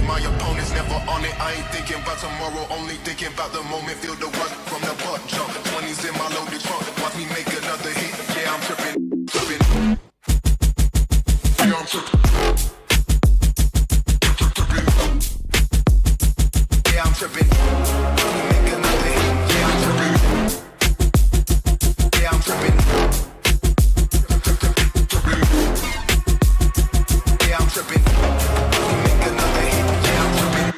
it, my opponent's never on it. I ain't thinking about tomorrow, only thinking about the moment. Feel the rush from the butt jump. 20s in my loaded trunk. Watch me make another hit. Yeah, I'm tripping. Yeah, I'm tripping. Yeah, I'm tripping. Watch me make another hit. Yeah, I'm tripping. Yeah, I'm tripping. Yeah, I'm tripping. Watch me make another hit. Yeah, I'm tripping.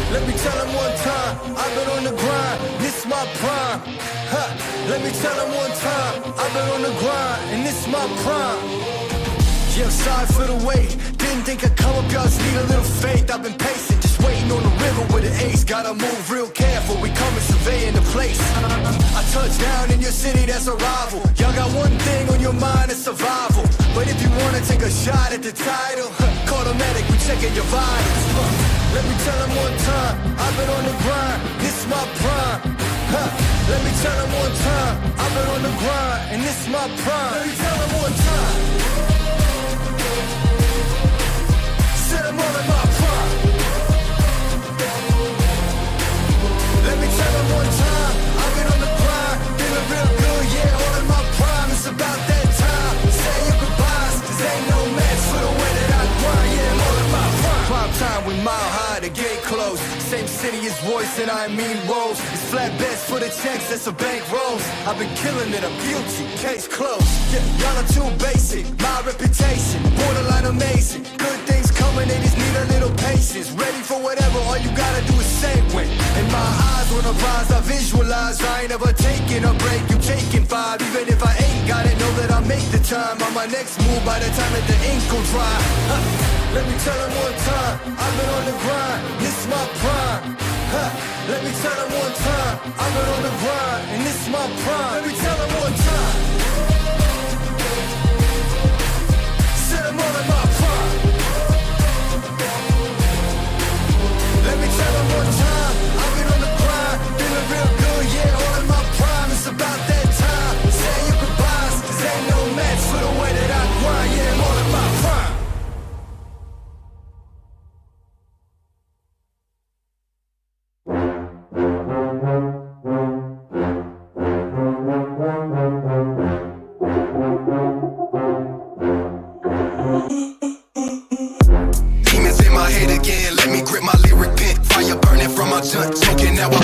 Let me tell them one time, I've been on the grind, this my prime. Huh. Let me tell them one time, I've been on the grind, and this my prime. Yeah, I'm sorry for the wait, didn't think I'd come up, y'all just need a little faith. I've been patient, just waiting on the river with an ace. Gotta move real careful, we coming surveying the place. I touched down in your city, that's a rival. Y'all got one thing on your mind, it's survival. But if you wanna take a shot at the title, call the medic, we checking your vitals. Let me tell them one time, I've been on the grind, this my prime. Huh. Let me tell them one time, I've been on the grind, and this my prime. Let me tell them one time. Said I'm all in my prime. Let me tell them one time, I've been on the grind, feeling real good, yeah, all in my prime. It's about that time, say your goodbyes, 'cause ain't no match for the way that I grind, yeah, I'm all in my prime. Prime time with Mile High, the gate closed. Same city as Royce and I mean Rose. It's flat bets for the checks, that's a bank rolls. I've been killing it, I'm guilty, case closed. Yeah, y'all are too basic, my reputation, borderline amazing. Good things coming, they just need a little patience. Ready for whatever, all you gotta do is say when. In my eyes, when I rise, I visualize. I ain't ever taking a break, you taking five. Even if I ain't got it, know that I make the time. On my next move, by the time that the ink will dry. Let me tell them one time, I've been on the grind, this my prime. Huh. Let me tell them one time, I've been on the grind, and this my prime. Let me tell them one time. Said I'm all in my prime. Let me tell them one time, I've been on the grind,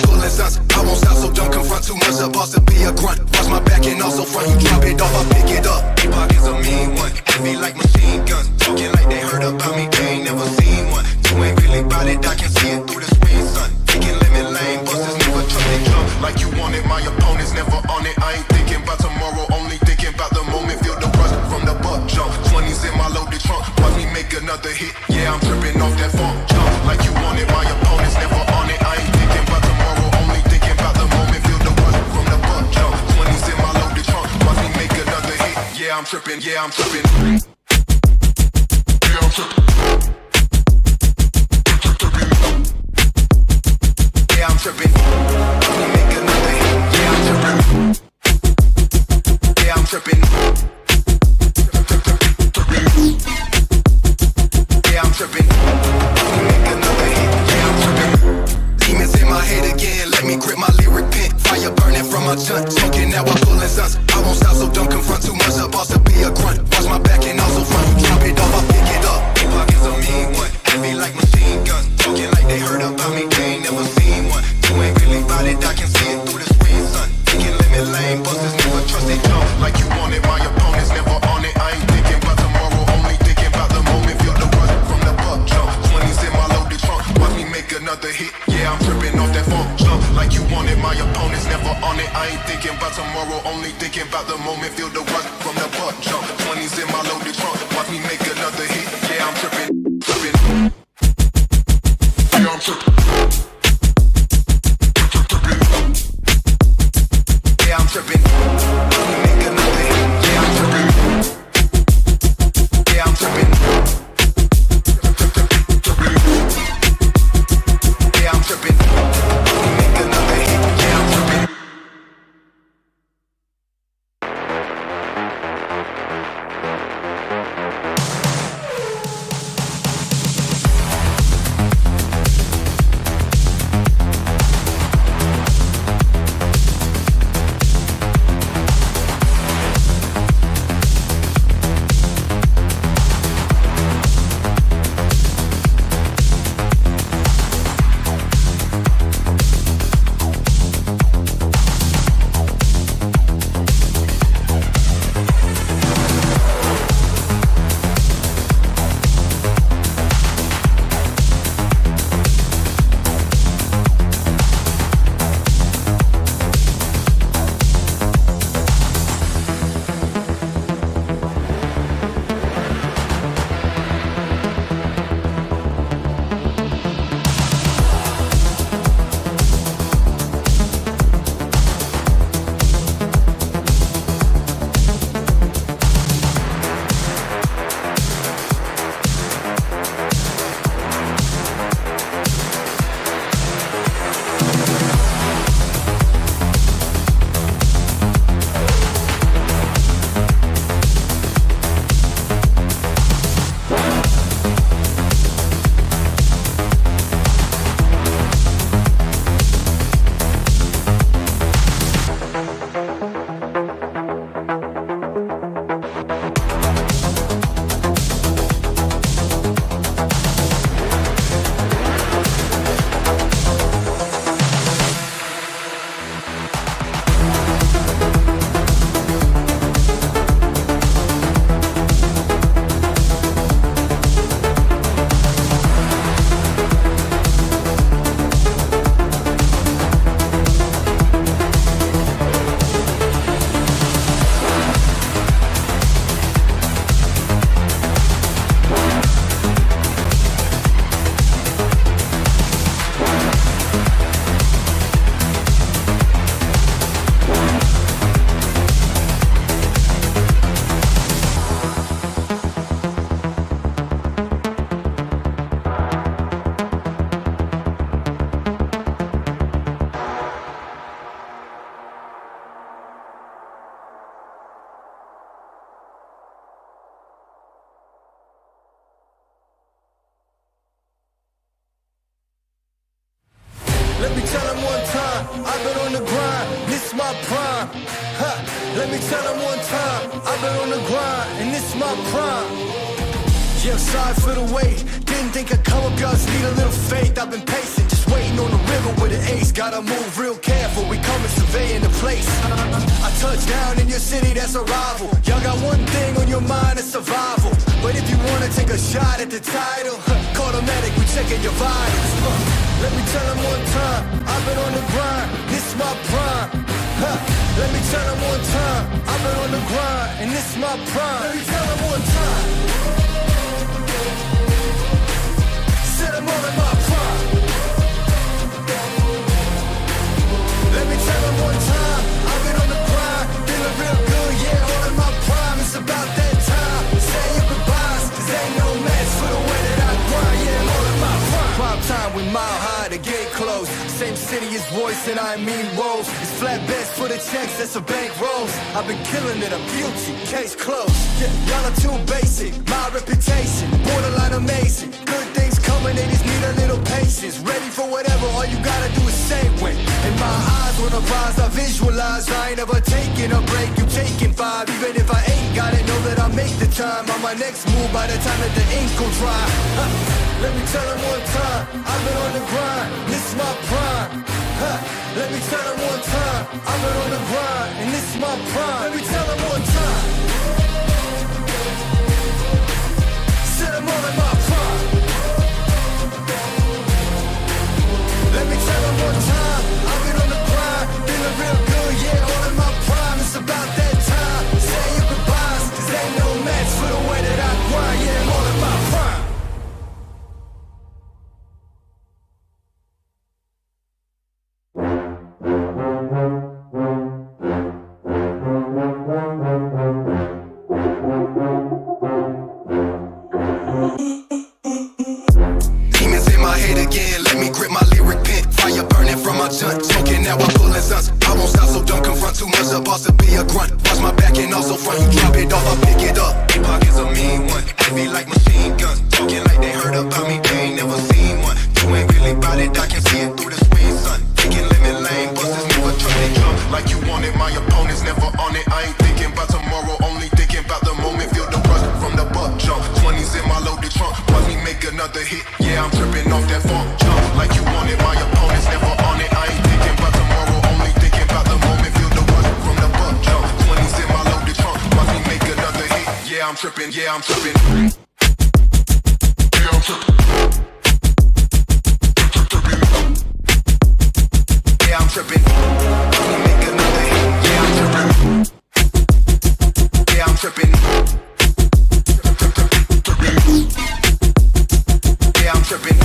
pulling stunts. I won't stop, so don't confront too much. A boss to be a grunt. Watch my back and also front. You drop it off, I pick it up. Tupac is a mean one. Heavy like machine guns. Talking like they heard about me, they ain't never seen one. You ain't really bout it, I can see it through the screen, son. Taking lemon lane, busters never trust they jump. Like you want it, my opponent's never on it. I ain't thinking about tomorrow, only thinking about the moment. Feel the rush from the butt jump. 20s in my loaded trunk. Watch me make another hit. Yeah, I'm tripping off that funk jump. Like you want it, my opponent's never on it. I ain't thinking about tomorrow, only thinking about the moment. Feel the rush from the butt jump. 20s in my loaded trunk. Watch me make another hit. Yeah, I'm tripping. Yeah, I'm tripping. Yeah, I'm tripping. Yeah, I'm tripping. Watch me make another hit. Yeah, I'm tripping. Yeah, I'm tripping. Yeah, I'm tripping. Watch me make another hit. Yeah, I'm tripping. Demons in my head again. Let me grip my lyric pen. Fire burning from my chunt. Talking now I'm pulling stunts. I won't stop, so don't confront too much. A boss to be a grunt. Watch my back and also front. You drop it off, I pick it up. Tupac is a mean one. Heavy like machine guns. Talking like they heard about me, they ain't never seen one. You ain't really bout it, I can see it through the screen, son. Taking lemon lane, busters never trust they jump. Like you want it, my opponent's never on it. I ain't thinking about tomorrow, only thinking about the moment. Feel the rush from the butt jump. 20s in my loaded trunk. Watch me make another hit. Yeah, I'm tripping off that funk jump. Like you want it, my opponent's never on it. I ain't thinking about tomorrow, only thinking about the moment. Feel the rush from the butt jump. 20s in my loaded trunk. Watch me make another hit. Yeah, I'm tripping, tripping. Yeah, I'm tripping. Yeah, I'm tripping. Watch me make another hit. Yeah, I'm tripping. Yeah, I'm tripping. Yeah, I'm tripping. Watch me make another hit. Yeah, I'm tripping. Let me tell them one time, I've been on the grind, this is my prime. Ha. Let me tell them one time, I've been on the grind, and this is my prime. Yeah, sorry for the wait, didn't think I'd come up, y'all just need a little faith. I've been patient, just waiting on the real Never with an ace, gotta move real careful. We coming surveying the place. I touch down in your city, that's a rival. Y'all got one thing on your mind, it's survival. But if you wanna take a shot at the title, call the medic, we checking your vitals. Let me tell them one time, I've been on the grind, this is my prime. Let me tell them one time, I've been on the grind, and this is my prime. Let me tell them one time, said I'm all in my prime. Let me tell them one time, I've been on the grind, feeling real good, yeah, all in my prime. It's about that time, say your goodbyes, cause ain't no match for the way that I grind, yeah, I'm all in my prime. Prime time, we mile high, the gate closed. Same city as voice and I mean woes. It's flat bets for the checks, that's a bank rolls. I've been killing it, I'm guilty, case closed. Yeah, y'all are too basic, my reputation, borderline amazing. Good things coming, they just need a little patience. Ready for whatever, all you gotta do is say when. In my eyes, when I rise, I visualize. I ain't ever taking a break, you taking five. Even if I ain't got it, know that I make the time. On my next move, by the time that the ink will dry. Let me tell them one time, I've been on the grind, this is my prime. Let me tell them one time, I've been on the grind, and this is my prime. Let me tell them one time, said I'm all in my prime. Let me tell them one time, I've been on the grind, feeling real good, yeah, all in my prime. It's about that time, say your goodbyes, cause ain't no match for the way that I grind, yeah, I'm all in my prime. Demons in my head again, let me grip my lyric pen. Fire burning from my junk, choking now I'm pulling sons. I won't stop, so don't confront too much. The boss to be a grunt. Watch my back and also front. You drop it off, I pick it up. Pockets a mean one, heavy like machine guns. Talking like they heard about me, they ain't never seen one. You ain't really bout it, I can see it through the screen, son. Taking limit lane, busters never trust they jump. Like you want it, my opponent's never on it. I ain't thinking about tomorrow, only thinking about the moment. Feel the rush from the butt jump. 20s in my loaded trunk, watch me make another hit. Yeah, I'm tripping off that funk jump. Like you want it, my opponent's never on it. I ain't thinking about tomorrow, only thinking about the moment. Feel the rush from the butt jump. 20s in my loaded trunk, watch me make another hit. Yeah, I'm tripping, yeah, I'm tripping. Yeah, I'm tripping. Yeah, I'm tripping. Watch me make another hit. Yeah, I'm tripping. Yeah, I'm tripping. Yeah, I'm tripping.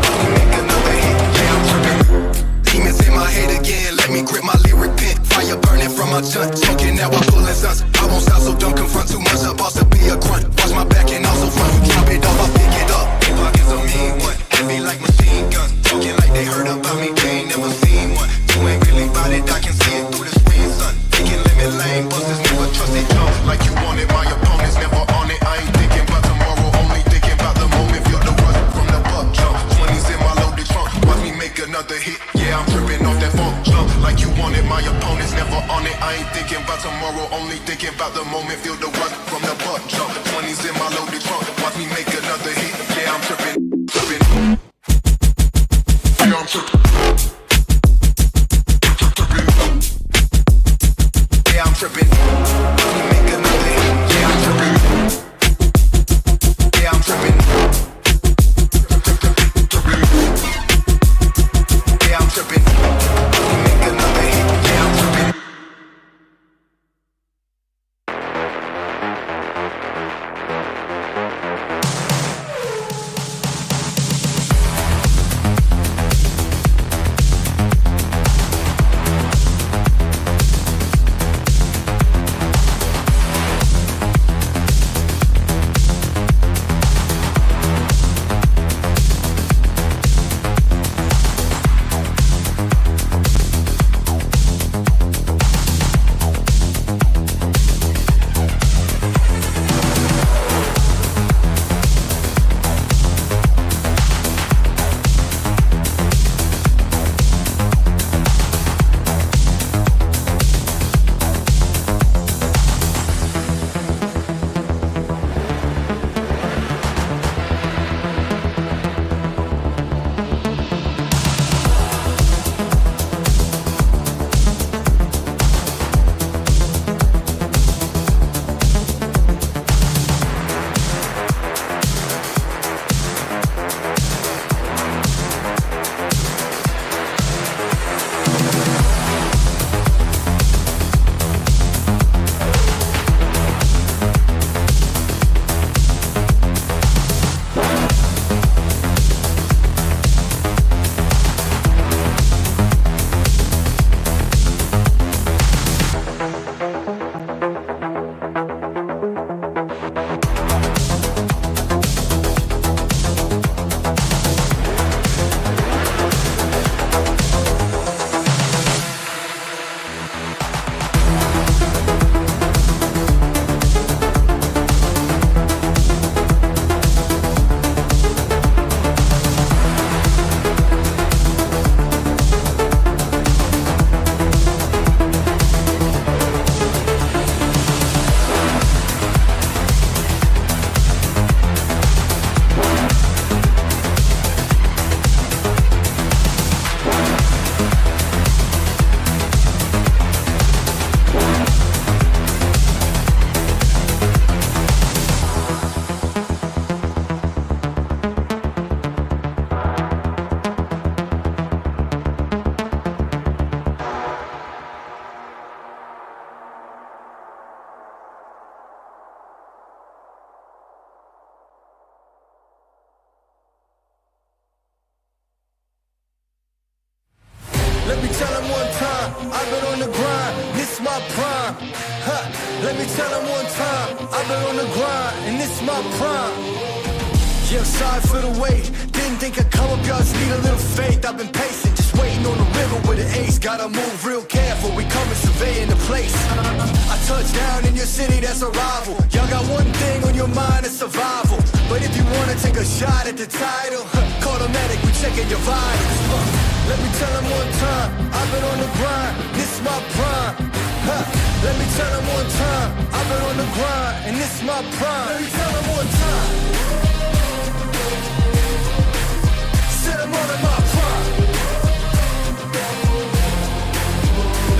Watch me make another hit. Yeah, I'm tripping. Demons in my head again, let me grip my lyric pen. Fire burning from my junk, choking now I'm pulling sons. I won't stop, so don't confront too much. The boss to be a grunt. Watch my back and also front. You drop it off, I pick it up. Pockets a mean one, heavy like machine guns. Talking like they heard about me, they ain't never seen one. You ain't really bout it, I can see it through the screen, son. Taking limit lane, busters never trust they jump. Like you want it, my opponent's never on it. I ain't thinking about tomorrow, only thinking about the moment. Feel the rush from the butt jump. 20s in my loaded trunk, watch me make another hit. Yeah, I'm tripping off that funk jump. Like you want it, my opponent's never on it. I ain't thinking about tomorrow, only thinking about the moment. Feel the rush from the butt jump. 20s in my loaded trunk, watch me make another hit. Yeah, I'm tripping, tripping. Yeah, I'm tripping. Yeah, I'm tripping. Watch me make another hit. Yeah, I'm tripping. Yeah, I'm tripping. Yeah, I'm tripping. Watch me make another hit. Yeah, I'm tripping. me tell them one time, I've been on the grind, this my prime. Let me tell them one time, I've been on the grind, and this my prime. Yeah, sorry for the wait. Didn't think I'd come up, y'all just need a little faith. I've been patient, just waiting on the river with an ace. Gotta move real careful, we coming surveying the place. I touch down in your city, that's a rival. Y'all got one thing on your mind, it's survival. But if you wanna take a shot at the title, call the medic, we checking your vitals. Let me tell them one time, I've been on the grind, this is my prime. Let me tell them one time, I've been on the grind, and this is my prime. Let me tell them one time. I'm all in my prime.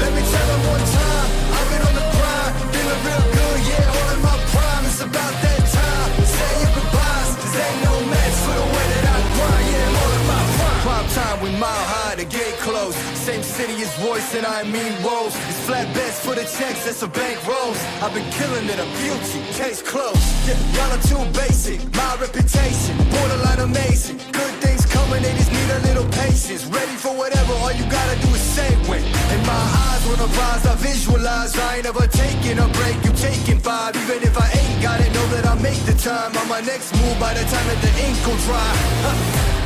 Let me tell them one time, I've been on the grind, feeling real good, yeah, all in my prime. It's about that time, say your goodbyes, cause ain't no match for the way that I grind, yeah, I'm all in my prime. Prime time, we mile high, the gate closed, same city as voice and I mean woes. It's flat bets for the checks, that's a bank rolls. I've been killing it, I'm guilty, case closed. Yeah, y'all are too basic, my reputation, borderline amazing. Good things coming, they just need a little patience. Ready for whatever, all you gotta do is say when. In my eyes, when I rise, I visualize. I ain't ever taking a break, you taking 5. Even if I ain't got it, know that I'll make the time. On my next move by the time that the ink will dry.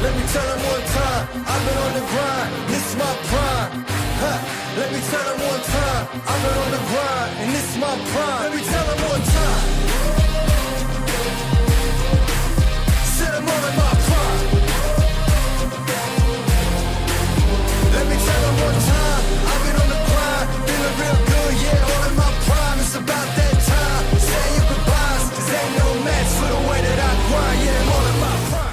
Let me tell them one time, I've been on the grind, this is my prime. Let me tell them one time, I've been on the grind, and this is my prime. Let me tell them one time. Said I'm all in my prime. Let me tell them one time, I've been on the grind, feeling real good, yeah, all in my prime. It's about that time, say your goodbyes, cause ain't no match for the way that I grind, yeah, I'm all in my prime.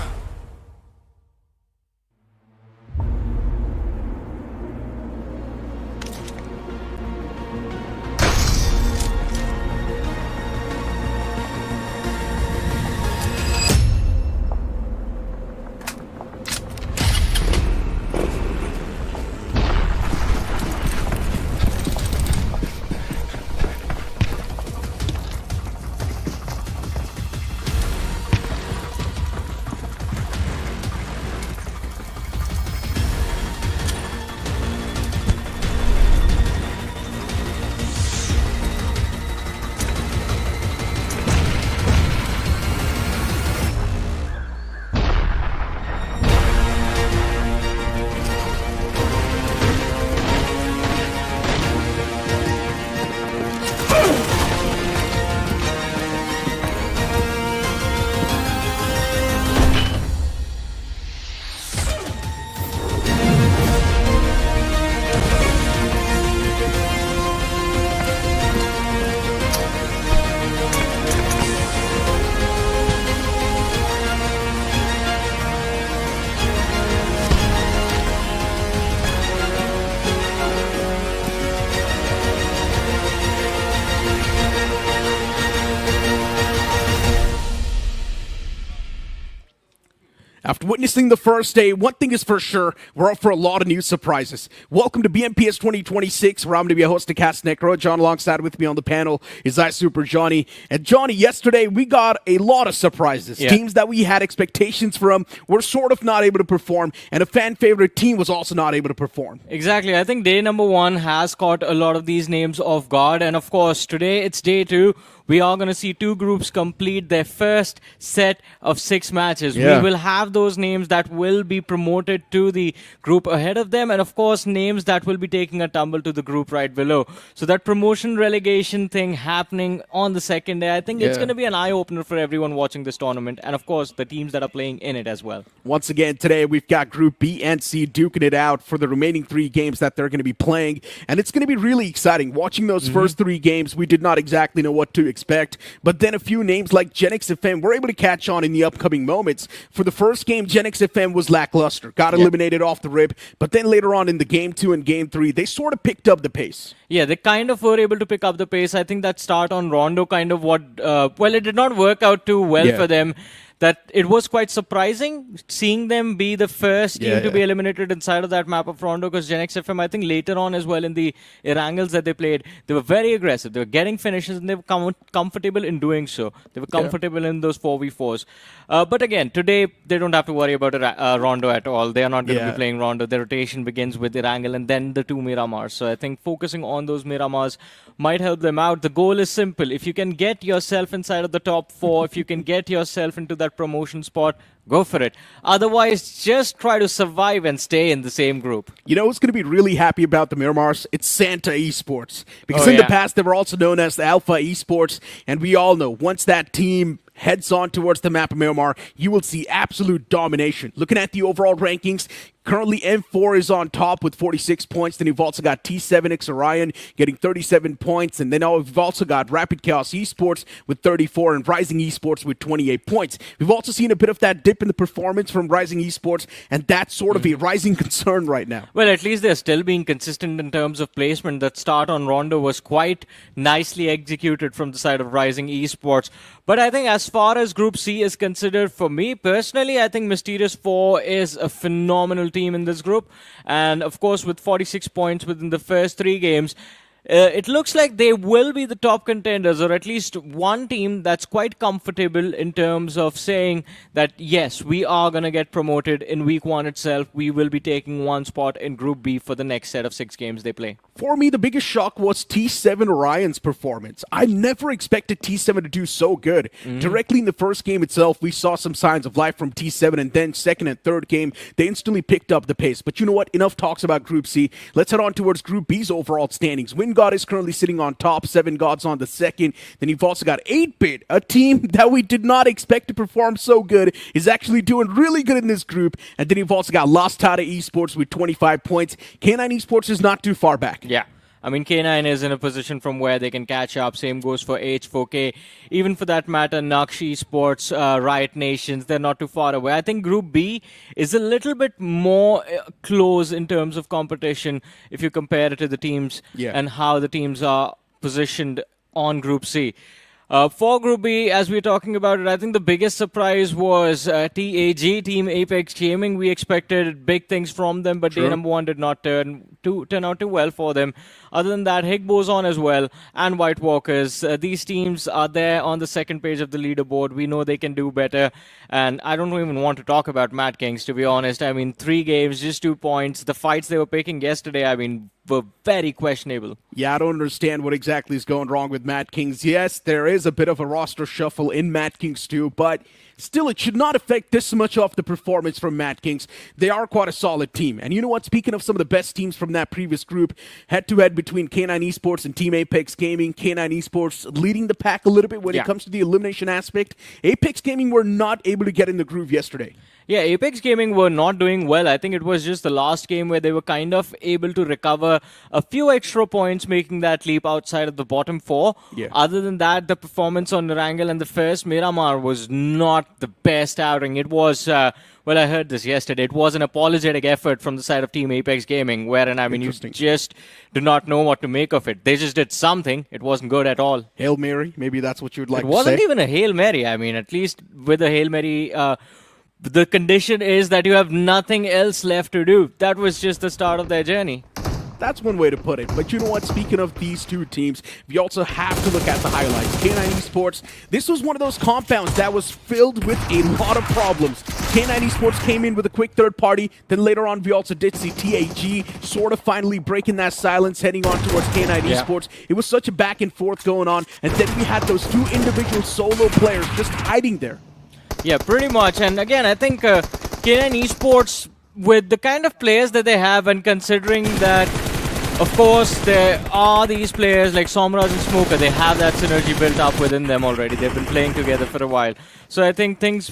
After witnessing the first day, one thing is for sure, we're up for a lot of new surprises. Welcome to BMPS 2026, where I'm going to be a host of Cast Necro. John alongside with me on the panel is Super Johnny. And Johnny, yesterday we got a lot of surprises. Yeah. Teams that we had expectations from were sort of not able to perform, and a fan favorite team was also not able to perform. Exactly. I think day number 1 has caught a lot of these names off guard. And of course, today it's day 2. We are going to see 2 groups complete their first set of 6 matches. Yeah. We will have those names that will be promoted to the group ahead of them, and of course names that will be taking a tumble to the group right below. So that promotion relegation thing happening on the second day, I think it's going to be an eye-opener for everyone watching this tournament, and of course the teams that are playing in it as well. Once again today we've got Group B and C duking it out for the remaining 3 games that they're going to be playing, and it's going to be really exciting. Watching those first 3 games, we did not exactly know what to expect, but then a few names like GENxFM were able to catch on in the upcoming moments. For the first game, GENxFM was lackluster, got eliminated off the rip, but then later on in the Game 2 and Game 3, they sort of picked up the pace. Yeah, they kind of were able to pick up the pace. I think that start on Rondo kind of it did not work out too well for them. that it was quite surprising seeing them be the first team to be eliminated inside of that map of Rondo, because GENxFM, I think later on as well in the Erangles that they played, they were very aggressive. They were getting finishes and they were comfortable in doing so. They were comfortable in those 4v4s. But again, today they don't have to worry about Rondo at all. They are not going to be playing Rondo. Their rotation begins with Erangle and then the 2 Miramars. So I think focusing on those Miramars might help them out. The goal is simple. If you can get yourself inside of the top 4, if you can get yourself into that promotion spot, go for it. Otherwise, just try to survive and stay in the same group. You know who's going to be really happy about the Miramars? It's Santa Esports. Because in the past, they were also known as the Alpha Esports. And we all know, once that team heads on towards the map of Miramar, you will see absolute domination. Looking at the overall rankings, currently M4 is on top with 46 points. Then you've also got T7xORION getting 37 points. And then we've also got Rapid Chaos Esports with 34 and Rising Esports with 28 points. We've also seen a bit of that dip in the performance from Rising Esports, and that's sort of a rising concern right now. Well, at least they're still being consistent in terms of placement. That start on Rondo was quite nicely executed from the side of Rising Esports. But I think as far as Group C is considered, for me personally, I think Mysterious 4 is a phenomenal team in this group. And of course, with 46 points within the first 3 games, it looks like they will be the top contenders, or at least one team that's quite comfortable in terms of saying that, yes, we are going to get promoted in week 1 itself. We will be taking 1 spot in Group B for the next set of 6 games they play. For me, the biggest shock was T7xORION's performance. I never expected T7 to do so good. Directly in the first game itself, we saw some signs of life from T7, and then second and third game, they instantly picked up the pace. But you know what? Enough talks about Group C. Let's head on towards Group B's overall standings. WINDGOD is currently sitting on top, 7 Gods on the second. Then you've also got 8-Bit, a team that we did not expect to perform so good, is actually doing really good in this group. And then you've also got Lastade Esports with 25 points. K9 Esports is not too far back. Yeah. I mean, K9 is in a position from where they can catch up. Same goes for H4K. Even for that matter, Naqsh Esports, RIOTNATIONz, they're not too far away. I think Group B is a little bit more close in terms of competition if you compare it to the teams and how the teams are positioned on Group C. For Group B, as we're talking about it, I think the biggest surprise was TAG, Team Apex Gaming. We expected big things from them, but day number 1 did not turn out too well for them. Other than that, Higgboson as well and White Walkers. These teams are there on the second page of the leaderboard. We know they can do better. And I don't even want to talk about MADKINGS, to be honest. I mean, 3 games, just 2 points. The fights they were picking yesterday, I mean, were very questionable. Yeah, I don't understand what exactly is going wrong with MADKINGS. Yes, there is a bit of a roster shuffle in MADKINGS too, but still, it should not affect this much of the performance from MADKINGS. They are quite a solid team. And you know what? Speaking of some of the best teams from that previous group, head-to-head between K9 Esports and Team Apex Gaming, K9 Esports leading the pack a little bit when it comes to the elimination aspect. Apex Gaming were not able to get in the groove yesterday. Yeah, Apex Gaming were not doing well. I think it was just the last game where they were kind of able to recover a few extra points, making that leap outside of the bottom 4. Yeah. Other than that, the performance on Erangel and the first Miramar was not the best outing. It was, well, I heard this yesterday. It was an apologetic effort from the side of Team Apex Gaming, wherein, I mean, you just do not know what to make of it. They just did something. It wasn't good at all. Hail Mary, maybe that's what you'd like to say. It wasn't even a Hail Mary. I mean, at least with a Hail Mary, the condition is that you have nothing else left to do. That was just the start of their journey. That's one way to put it. But you know what? Speaking of these two teams, we also have to look at the highlights. K9 Esports, this was one of those compounds that was filled with a lot of problems. K9 Esports came in with a quick third party. Then later on, we also did see TAG sort of finally breaking that silence, heading on towards K9 Esports. It was such a back and forth going on. And then we had those 2 individual solo players just hiding there. Yeah, pretty much. And again, I think K9 Esports, with the kind of players that they have, and considering that, of course, there are these players like Somraj and Smoker, they have that synergy built up within them already. They've been playing together for a while. So I think things,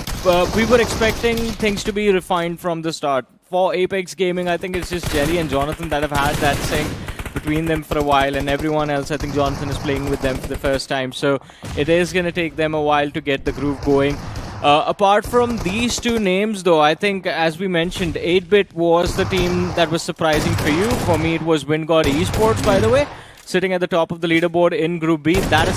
we were expecting things to be refined from the start. For Apex Gaming, I think it's just Jelly and Jonathan that have had that sync between them for a while, and everyone else, I think Jonathan is playing with them for the first time. So it is going to take them a while to get the groove going. Apart from these 2 names, though, I think, as we mentioned, 8-Bit was the team that was surprising for you. For me, it was WINDGOD Esports, by the way. sitting at the top of the leaderboard in Group B. That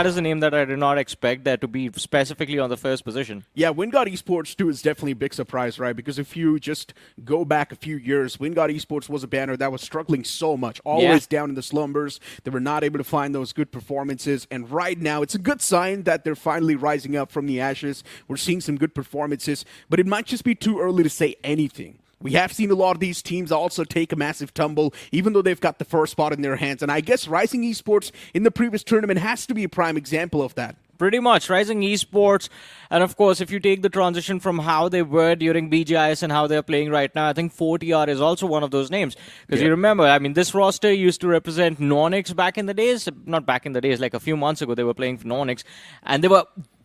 is a name that I did not expect there to be specifically on the first position. Yeah, WINDGOD Esports too is definitely a big surprise, right? Because if you just go back a few years, WINDGOD Esports was a banner that was struggling so much, always down in the slumbers. They were not able to find those good performances, and right now it's a good sign that they're finally rising up from the ashes. We're seeing some good performances, but it might just be too early to say anything. We have seen a lot of these teams also take a massive tumble, even though they've got the first spot in their hands. And I guess Rising Esports in the previous tournament has to be a prime example of that. Pretty much. Rising Esports, and of course, if you take the transition from how they were during BGIS and how they're playing right now, I think 4TR is also one of those names. Because you remember, I mean, this roster used to represent NoNx back in the days. Not back in the days, like a few months ago, they were playing for NoNx. And they were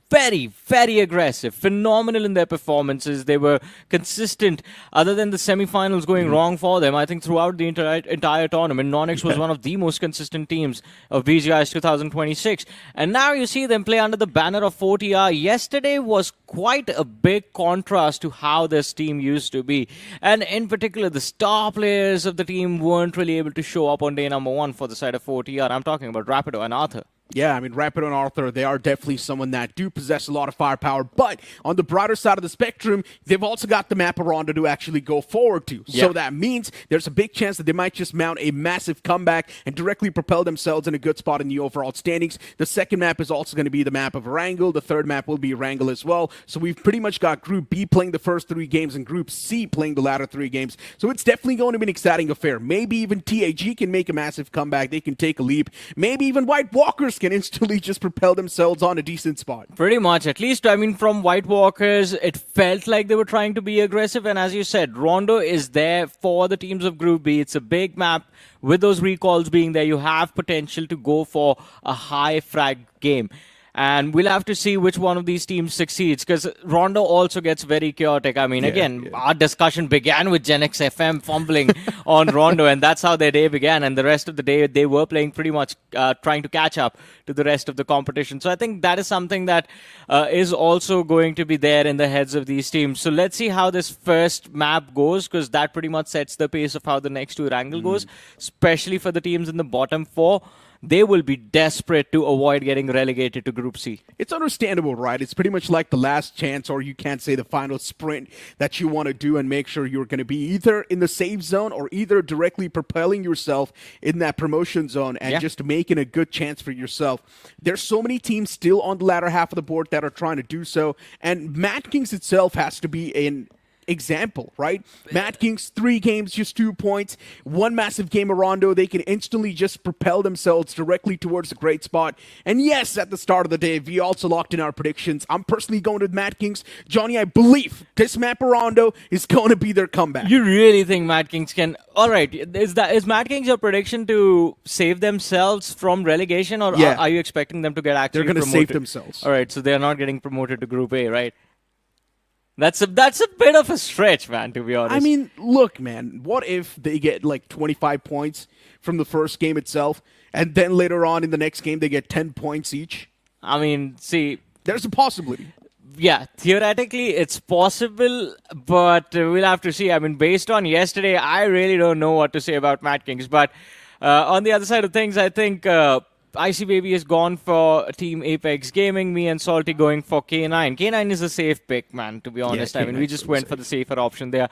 very, very aggressive, phenomenal in their performances. They were consistent. Other than the semifinals going wrong for them, I think throughout the entire tournament, NoNx was one of the most consistent teams of BGI's 2026. And now you see them play under the banner of 4TR. Yesterday was quite a big contrast to how this team used to be. And in particular, the star players of the team weren't really able to show up on day number 1 for the side of 4TR. I'm talking about Rapido and Arthur. Yeah, I mean, Rapido and Arthur, they are definitely someone that do possess a lot of firepower, but on the broader side of the spectrum, they've also got the map of Rondo to actually go forward to. So that means there's a big chance that they might just mount a massive comeback and directly propel themselves in a good spot in the overall standings. The second map is also going to be the map of Erangel. The third map will be Erangel as well. So we've pretty much got Group B playing the first 3 games and Group C playing the latter 3 games. So it's definitely going to be an exciting affair. Maybe even TAG can make a massive comeback. They can take a leap. Maybe even White Walkers can instantly just propel themselves on a decent spot. Pretty much. At least, I mean, from White Walkers, it felt like they were trying to be aggressive. And as you said, Rondo is there for the teams of Group B. It's a big map. With those recalls being there, you have potential to go for a high frag game. And we'll have to see which one of these teams succeeds, because Rondo also gets very chaotic. I mean, our discussion began with GENxFM fumbling on Rondo, and that's how their day began. And the rest of the day, they were playing pretty much trying to catch up to the rest of the competition. So I think that is something that is also going to be there in the heads of these teams. So let's see how this first map goes, because that pretty much sets the pace of how the next 2 Erangel goes, especially for the teams in the bottom 4. They will be desperate to avoid getting relegated to Group C. It's understandable, right? It's pretty much like the last chance, or you can't say the final sprint that you want to do and make sure you're going to be either in the safe zone or either directly propelling yourself in that promotion zone and just making a good chance for yourself. There's so many teams still on the latter half of the board that are trying to do so, and MADKINGS itself has to be an example, right? MADKINGS, 3 games, just 2 points. 1 massive game of Rondo, they can instantly just propel themselves directly towards a great spot. And yes, at the start of the day, we also locked in our predictions. I'm personally going with MADKINGS. Johnny, I believe this map of Rondo is going to be their comeback. You really think MADKINGS can... All right, is MADKINGS your prediction to save themselves from relegation, or are you expecting them to get actually promoted? They're going to save themselves. All right, so they're not getting promoted to Group A, right? That's a bit of a stretch, man, to be honest. I mean, look, man, what if they get like 25 points from the first game itself, and then later on in the next game they get 10 points each? I mean, see... There's a possibility. Yeah, theoretically it's possible, but we'll have to see. I mean, based on yesterday, I really don't know what to say about MADKINGS. But on the other side of things, I think... IC Baby is gone for Team Apex Gaming. Me and Salty going for K9. K9 is a safe pick, man, to be honest. I mean, we just went for the safer option there.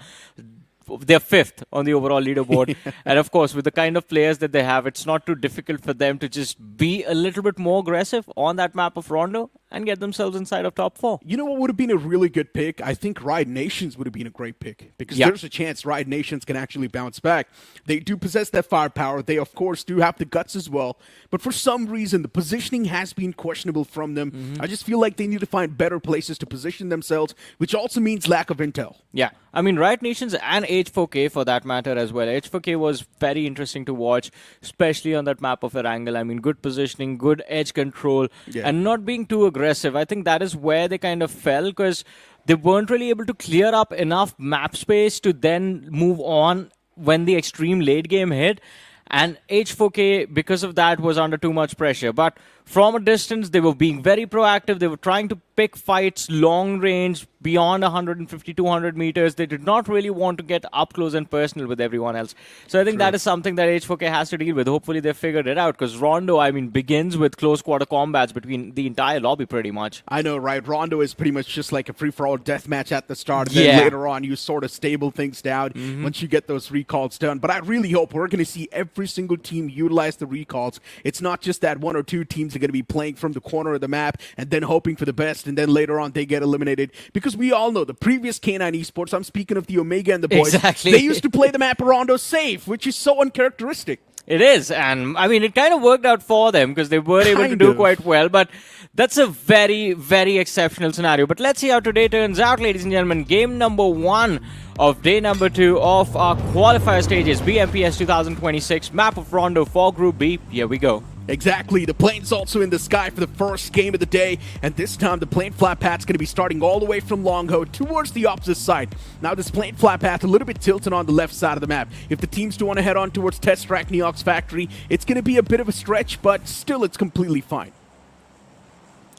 They're 5th on the overall leaderboard. And of course, with the kind of players that they have, it's not too difficult for them to just be a little bit more aggressive on that map of Rondo and get themselves inside of top 4. You know what would have been a really good pick? I think RIOTNATIONz would have been a great pick, because there's a chance RIOTNATIONz can actually bounce back. They do possess that firepower. They, of course, do have the guts as well. But for some reason, the positioning has been questionable from them. I just feel like they need to find better places to position themselves, which also means lack of intel. Yeah, I mean, RIOTNATIONz and H4K for that matter as well. H4K was very interesting to watch, especially on that map of Erangel. I mean, good positioning, good edge control, and not being too aggressive. I think that is where they kind of fell, because they weren't really able to clear up enough map space to then move on when the extreme late game hit. And H4K, because of that, was under too much pressure. But from a distance, they were being very proactive. They were trying to pick fights long range, beyond 150, 200 meters. They did not really want to get up close and personal with everyone else. So I think that is something that H4K has to deal with. Hopefully they figured it out, because Rondo, I mean, begins with close quarter combats between the entire lobby pretty much. I know, right? Rondo is pretty much just like a free-for-all deathmatch at the start, and then later on you sort of stable things down once you get those recalls done. But I really hope we're going to see every single team utilize the recalls. It's not just that one or two teams are going to be playing from the corner of the map and then hoping for the best, and then later on they get eliminated. Because we all know the previous K9 Esports, I'm speaking of the Omega and the boys, they used to play the map Rondo safe, which is so uncharacteristic. It is, and I mean, it kind of worked out for them because they were able to do quite well, but that's a very, very exceptional scenario. But let's see how today turns out, ladies and gentlemen. Game number 1 of day number 2 of our qualifier stages, BMPS 2026, map of Rondo for Group B. Here we go. Exactly. The plane's also in the sky for the first game of the day, and this time the plane flat path's going to be starting all the way from Longho towards the opposite side. Now this plane flat path a little bit tilted on the left side of the map. If the teams do want to head on towards Test Track Neox Factory, it's going to be a bit of a stretch, but still it's completely fine.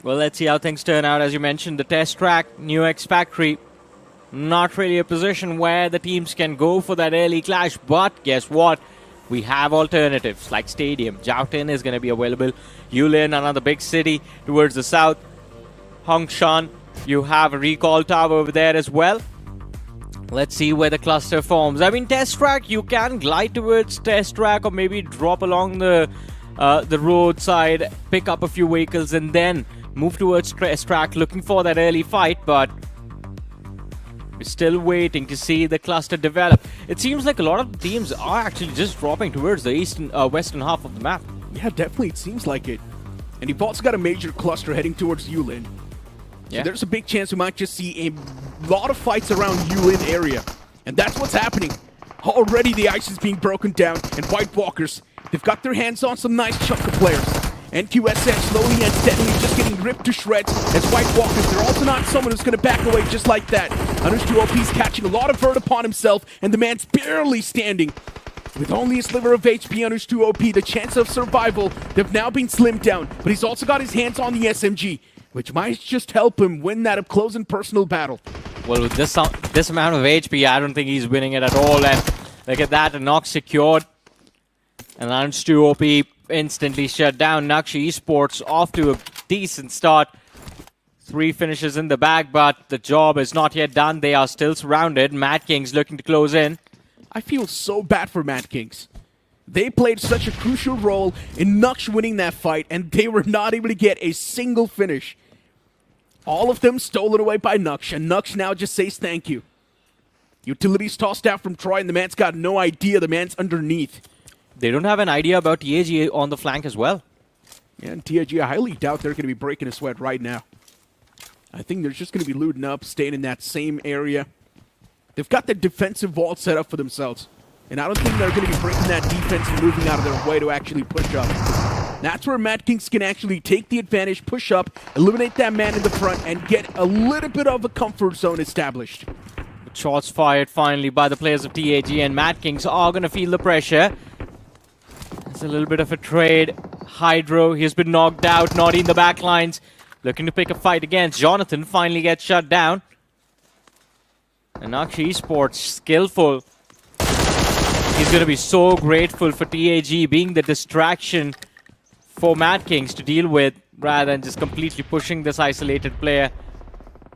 Well, let's see how things turn out. As you mentioned, the Test Track NoNx Factory, not really a position where the teams can go for that early clash, but guess what? We have alternatives like Stadium. Jiaotin is going to be available. Yulin, another big city towards the south. Hongshan, you have a recall tower over there as well. Let's see where the cluster forms. I mean, Test Track, you can glide towards Test Track or maybe drop along the roadside, pick up a few vehicles and then move towards Test Track looking for that early fight, but we're still waiting to see the cluster develop. It seems like a lot of the teams are actually just dropping towards the western half of the map. Yeah, definitely. It seems like it. And you've also got a major cluster heading towards Yulin. So there's a big chance we might just see a lot of fights around Yulin area. And that's what's happening. Already the ice is being broken down, and White Walkers, they've got their hands on some nice chunk of players. NQSN slowly and steadily just getting ripped to shreds as White Walkers. They're also not someone who's going to back away just like that. NuNx2OP's catching a lot of hurt upon himself, and the man's barely standing. With only a sliver of HP, NuNx2OP, the chance of survival, they've now been slimmed down. But he's also got his hands on the SMG, which might just help him win that up close and personal battle. Well, with this amount of HP, I don't think he's winning it at all. And look at that, a knock secured. And NuNx2OP instantly shut down. Naqsh Esports off to a decent start. 3 finishes in the bag, but the job is not yet done. They are still surrounded. MADKINGS looking to close in. I feel so bad for MADKINGS. They played such a crucial role in Naqsh winning that fight, and they were not able to get a single finish. All of them stolen away by Naqsh, and Naqsh now just says thank you. Utilities tossed out from Troy, and the man's got no idea the man's underneath. They don't have an idea about TAG on the flank as well. Yeah, and TAG, I highly doubt they're going to be breaking a sweat right now. I think they're just going to be looting up, staying in that same area. They've got the defensive vault set up for themselves. And I don't think they're going to be breaking that defense and moving out of their way to actually push up. That's where MADKINGS can actually take the advantage, push up, eliminate that man in the front, and get a little bit of a comfort zone established. Shots fired finally by the players of TAG, and MADKINGS are going to feel the pressure. It's a little bit of a trade. Hydro, he's been knocked out. Naughty in the backlines, looking to pick a fight against. Jonathan finally gets shut down. And Naqsh Esports, skillful. He's going to be so grateful for TAG being the distraction for MADKINGS to deal with, rather than just completely pushing this isolated player.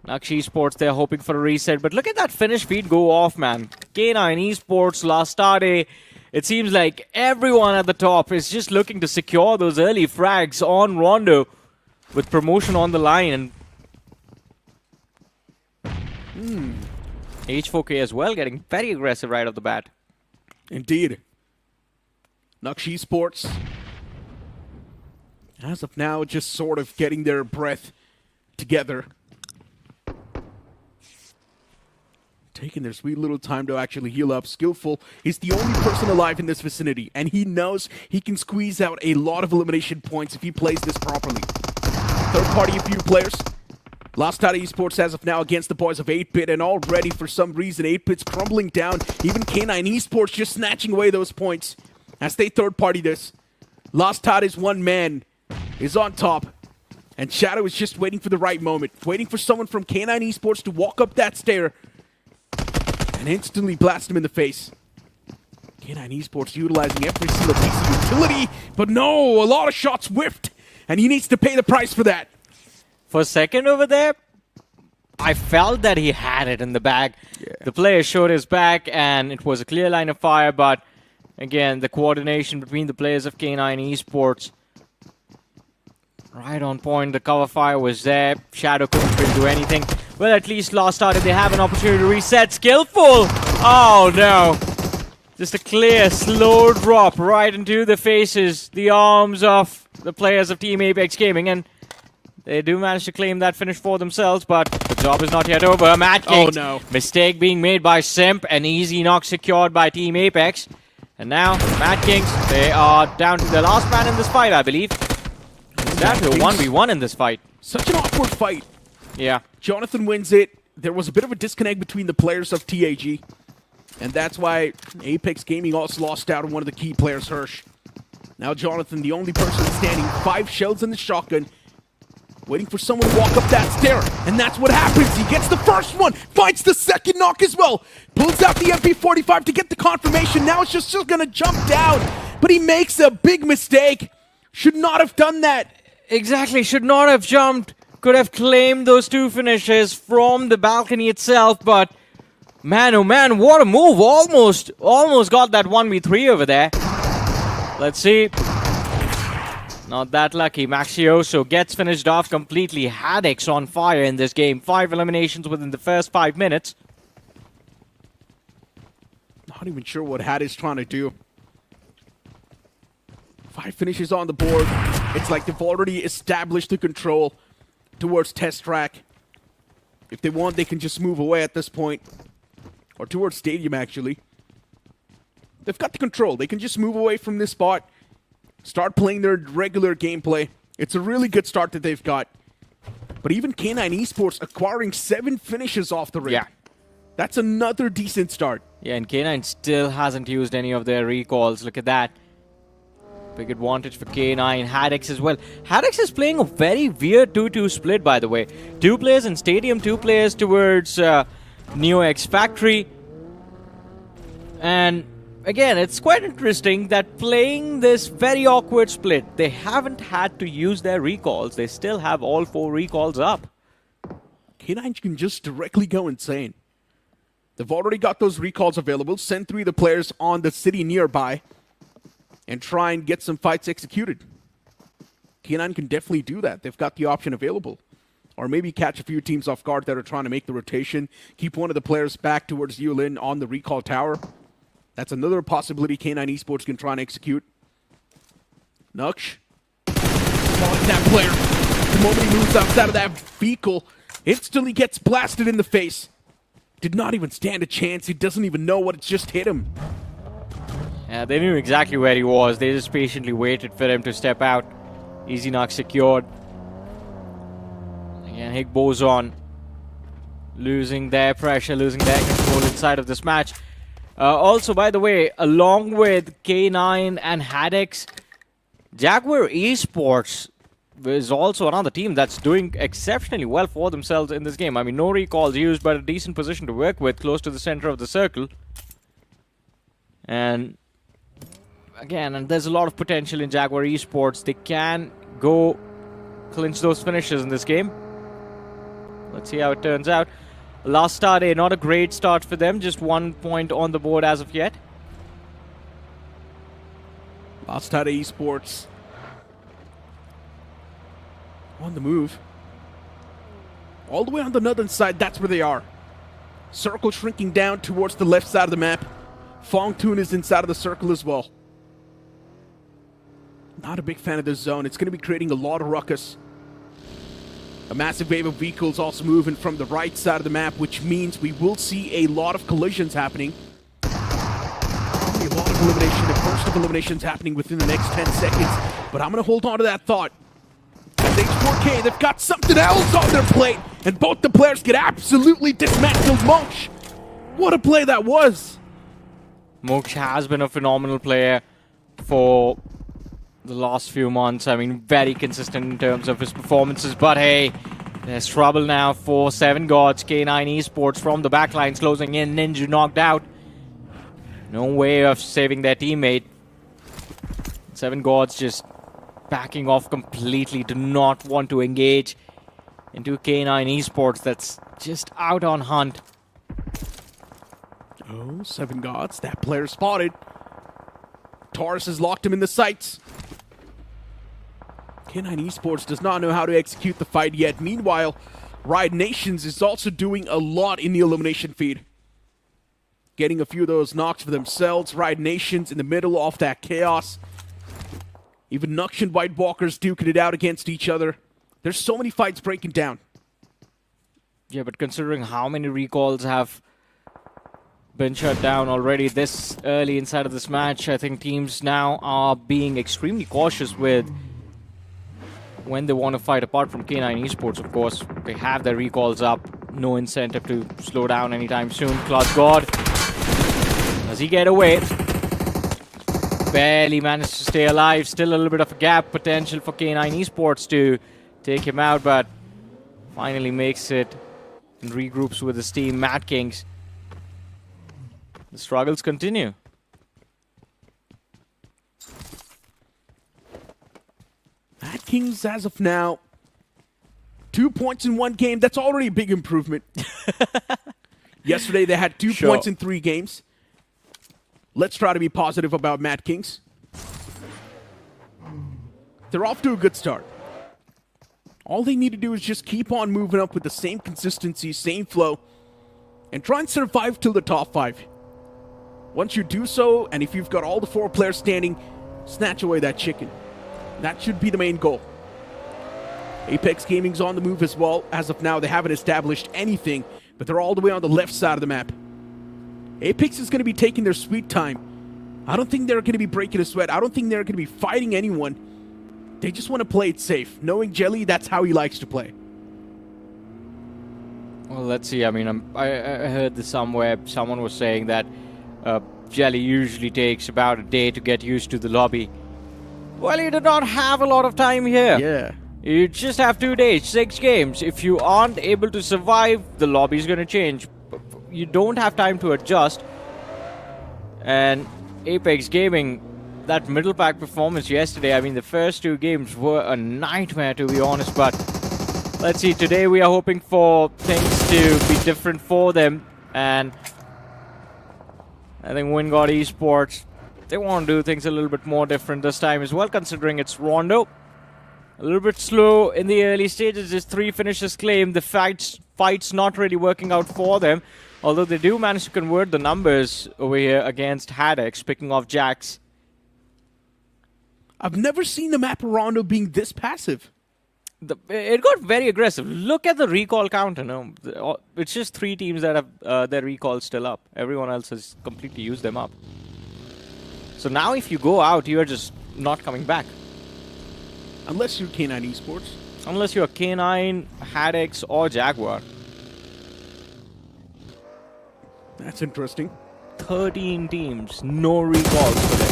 Naqsh Esports, they're hoping for a reset. But look at that finish feed go off, man. K9 Esports, Lastade. It seems like everyone at the top is just looking to secure those early frags on Rondo with promotion on the line. And H4K as well, getting very aggressive right off the bat. Indeed. Naqsh Esports, as of now, just sort of getting their breath together. Taking their sweet little time to actually heal up. Skillful is the only person alive in this vicinity, and he knows he can squeeze out a lot of elimination points if he plays this properly. Third party, a few players. Lastade Esports as of now against the boys of 8-Bit, and already for some reason 8-Bit's crumbling down. Even K9 Esports just snatching away those points as they third party this. Lastade is one man, is on top. And Shadow is just waiting for the right moment, waiting for someone from K9 Esports to walk up that stair and instantly blast him in the face. K9 Esports utilizing every single piece of utility, but no, a lot of shots whiffed, and he needs to pay the price for that. For a second over there, I felt that he had it in the bag. Yeah. The player showed his back, and it was a clear line of fire, but again, the coordination between the players of K9 Esports, right on point. The cover fire was there. Shadow couldn't really do anything. Well, at least Lastade, they have an opportunity to reset. Skillful! Oh, no. Just a clear, slow drop right into the faces, the arms of the players of Team Apex Gaming, and they do manage to claim that finish for themselves, but the job is not yet over. MADKINGS, Oh, no. Mistake being made by Simp, an easy knock secured by Team Apex. And now, MADKINGS, they are down to the last man in this fight, I believe. It's down to a 1v1 in this fight. Such an awkward fight. Yeah. Jonathan wins it. There was a bit of a disconnect between the players of TAG. And that's why Apex Gaming also lost out on one of the key players, Hirsch. Now Jonathan, the only person standing, 5 shells in the shotgun, waiting for someone to walk up that stair. And that's what happens. He gets the first one, finds the second knock as well. Pulls out the MP45 to get the confirmation. Now it's just going to jump down. But he makes a big mistake. Should not have done that. Exactly, should not have jumped. Could have claimed those 2 finishes from the balcony itself, but man, oh man, what a move. Almost got that 1v3 over there. Let's see. Not that lucky. Maxioso gets finished off completely. HADX on fire in this game. 5 eliminations within the first 5 minutes. Not even sure what HAD is trying to do. 5 finishes on the board. It's like they've already established the control towards test track. If they want, they can just move away at this point. Or towards stadium, actually. They've got the control. They can just move away from this spot. Start playing their regular gameplay. It's a really good start that they've got. But even K9 Esports acquiring 7 finishes off the ring. Yeah. That's another decent start. Yeah, and K9 still hasn't used any of their recalls. Look at that. Big advantage for K9. HADX as well. HADX is playing a very weird 2-2 split, by the way. 2 players in stadium, 2 players towards NeoX Factory. And again, it's quite interesting that playing this very awkward split, they haven't had to use their recalls. They still have all 4 recalls up. K9 can just directly go insane. They've already got those recalls available. Send 3 of the players on the city nearby and try and get some fights executed. K9 can definitely do that. They've got the option available. Or maybe catch a few teams off guard that are trying to make the rotation. Keep one of the players back towards Yulin on the recall tower. That's another possibility K9 Esports can try and execute. Naqsh. Spotting that player. The moment he moves outside of that vehicle, instantly gets blasted in the face. Did not even stand a chance. He doesn't even know what just hit him. Yeah, they knew exactly where he was. They just patiently waited for him to step out. Easy knock secured. Again, Higgboson losing their pressure, losing their control inside of this match. Also, by the way, along with K9 and HADX, JAGUAR Esports is also another team that's doing exceptionally well for themselves in this game. I mean, no recalls used, but a decent position to work with, close to the center of the circle. And again, and there's a lot of potential in JAGUAR Esports. They can go clinch those finishes in this game. Let's see how it turns out. Lastade, not a great start for them. Just 1 point on the board as of yet. Lastade Esports on the move. All the way on the northern side, that's where they are. Circle shrinking down towards the left side of the map. Fongtun is inside of the circle as well. Not a big fan of this zone. It's going to be creating a lot of ruckus. A massive wave of vehicles also moving from the right side of the map, which means we will see a lot of collisions happening. Probably a lot of elimination, a burst of eliminations happening within the next 10 seconds. But I'm going to hold on to that thought. As H4K, they've got something else on their plate, and both the players get absolutely dismantled. Naqsh, what a play that was. Naqsh has been a phenomenal player for the last few months. I mean, very consistent in terms of his performances. But hey, there's trouble now for 7 Gods. K9 Esports from the backlines closing in. Ninja knocked out. No way of saving their teammate. 7 Gods just backing off completely. Do not want to engage into K9 Esports that's just out on hunt. Oh, 7 Gods. That player spotted. Taurus has locked him in the sights. K9 Esports does not know how to execute the fight yet. Meanwhile, RIOTNATIONz is also doing a lot in the elimination feed. Getting a few of those knocks for themselves. RIOTNATIONz in the middle of that chaos. Even Naqsh and White Walkers duking it out against each other. There's so many fights breaking down. Yeah, but considering how many recalls have been shut down already this early inside of this match, I think teams now are being extremely cautious with when they want to fight, apart from K9 Esports, of course. They have their recalls up. No incentive to slow down anytime soon. Class God. Does he get away? Barely managed to stay alive. Still a little bit of a gap potential for K9 Esports to take him out, but finally makes it and regroups with his team, MADKINGS. The struggles continue. MADKINGS, as of now, 2 points in 1 game. That's already a big improvement. Yesterday, they had 2 points in 3 games. Let's try to be positive about MADKINGS. They're off to a good start. All they need to do is just keep on moving up with the same consistency, same flow, and try and survive till the top 5. Once you do so, and if you've got all the 4 players standing, snatch away that chicken. That should be the main goal. Apex Gaming's on the move as well. As of now, they haven't established anything, but they're all the way on the left side of the map. Apex is going to be taking their sweet time. I don't think they're going to be breaking a sweat. I don't think they're going to be fighting anyone. They just want to play it safe. Knowing Jelly, that's how he likes to play. Well, let's see. I mean, I heard this somewhere. Someone was saying that Jelly usually takes about a day to get used to the lobby. Well, you do not have a lot of time here. Yeah. You just have 2 days, 6 games. If you aren't able to survive, the lobby is going to change. You don't have time to adjust. And Apex Gaming, that middle pack performance yesterday, I mean, the first 2 games were a nightmare, to be honest. But let's see, today we are hoping for things to be different for them. And I think WINDGOD Esports, they want to do things a little bit more different this time as well, considering it's Rondo. A little bit slow in the early stages, just 3 finishes claimed. The fight's not really working out for them, although they do manage to convert the numbers over here against HADX, picking off Jax. I've never seen the map of Rondo being this passive. It got very aggressive. Look at the recall counter. No, it's just 3 teams that have their recalls still up. Everyone else has completely used them up. So now if you go out, you're just not coming back. Unless you're K9 Esports. Unless you're K9, HADX, or Jaguar. That's interesting. 13 teams, no recalls for them.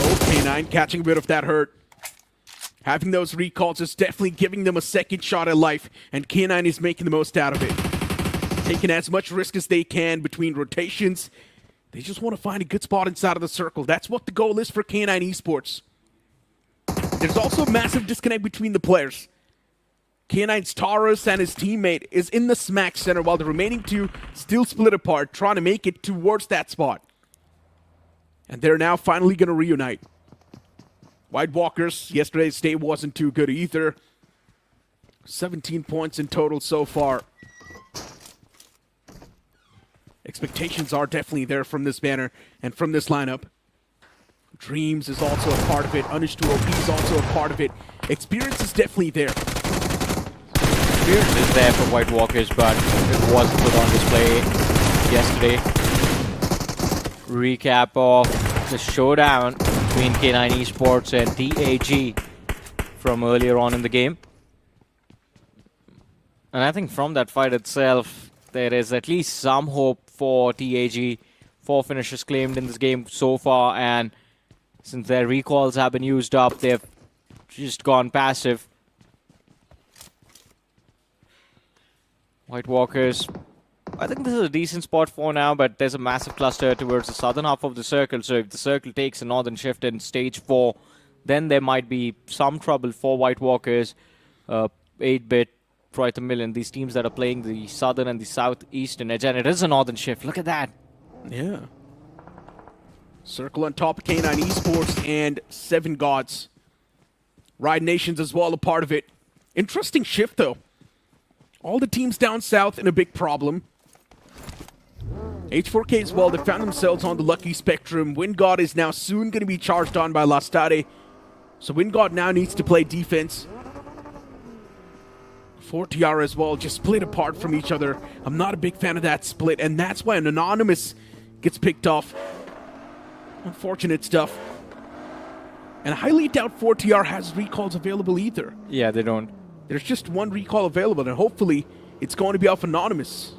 Oh, K9 catching a bit of that hurt. Having those recalls is definitely giving them a second shot at life, and K9 is making the most out of it. Taking as much risk as they can between rotations. They just want to find a good spot inside of the circle. That's what the goal is for K9 Esports. There's also a massive disconnect between the players. K9's Taurus and his teammate is in the smack center, while the remaining 2 still split apart, trying to make it towards that spot. And they're now finally going to reunite. White Walkers, yesterday's day wasn't too good either. 17 points in total so far. Expectations are definitely there from this banner and from this lineup. Dreams is also a part of it. Anish2OP is also a part of it. Experience is definitely there. Experience is there for White Walkers, but it wasn't put on display yesterday. Recap of the showdown between K9 Esports and TAG from earlier on in the game. And I think from that fight itself, there is at least some hope for TAG. 4 finishes claimed in this game so far, and Since their recalls have been used up, they've just gone passive. White Walkers, I think this is a decent spot for now, but there's a massive cluster towards the southern half of the circle. So if the circle takes a northern shift in stage 4, then there might be some trouble for White Walkers, 8-bit, Troy Tamilan, these teams that are playing the southern and the southeastern edge. And it is a northern shift. Look at that. Yeah. Circle on top of K9 Esports and 7 Gods. RIOTNATIONz as well, a part of it. Interesting shift, though. All the teams down south in a big problem. H4K as well, they found themselves on the lucky spectrum. WINDGOD is now soon going to be charged on by Lastade. So WINDGOD now needs to play defense. 4TR as well, just split apart from each other. I'm not a big fan of that split, and that's why an Anonymous gets picked off. Unfortunate stuff. And I highly doubt 4TR has recalls available either. Yeah, they don't. There's just one recall available, and hopefully it's going to be off Anonymous.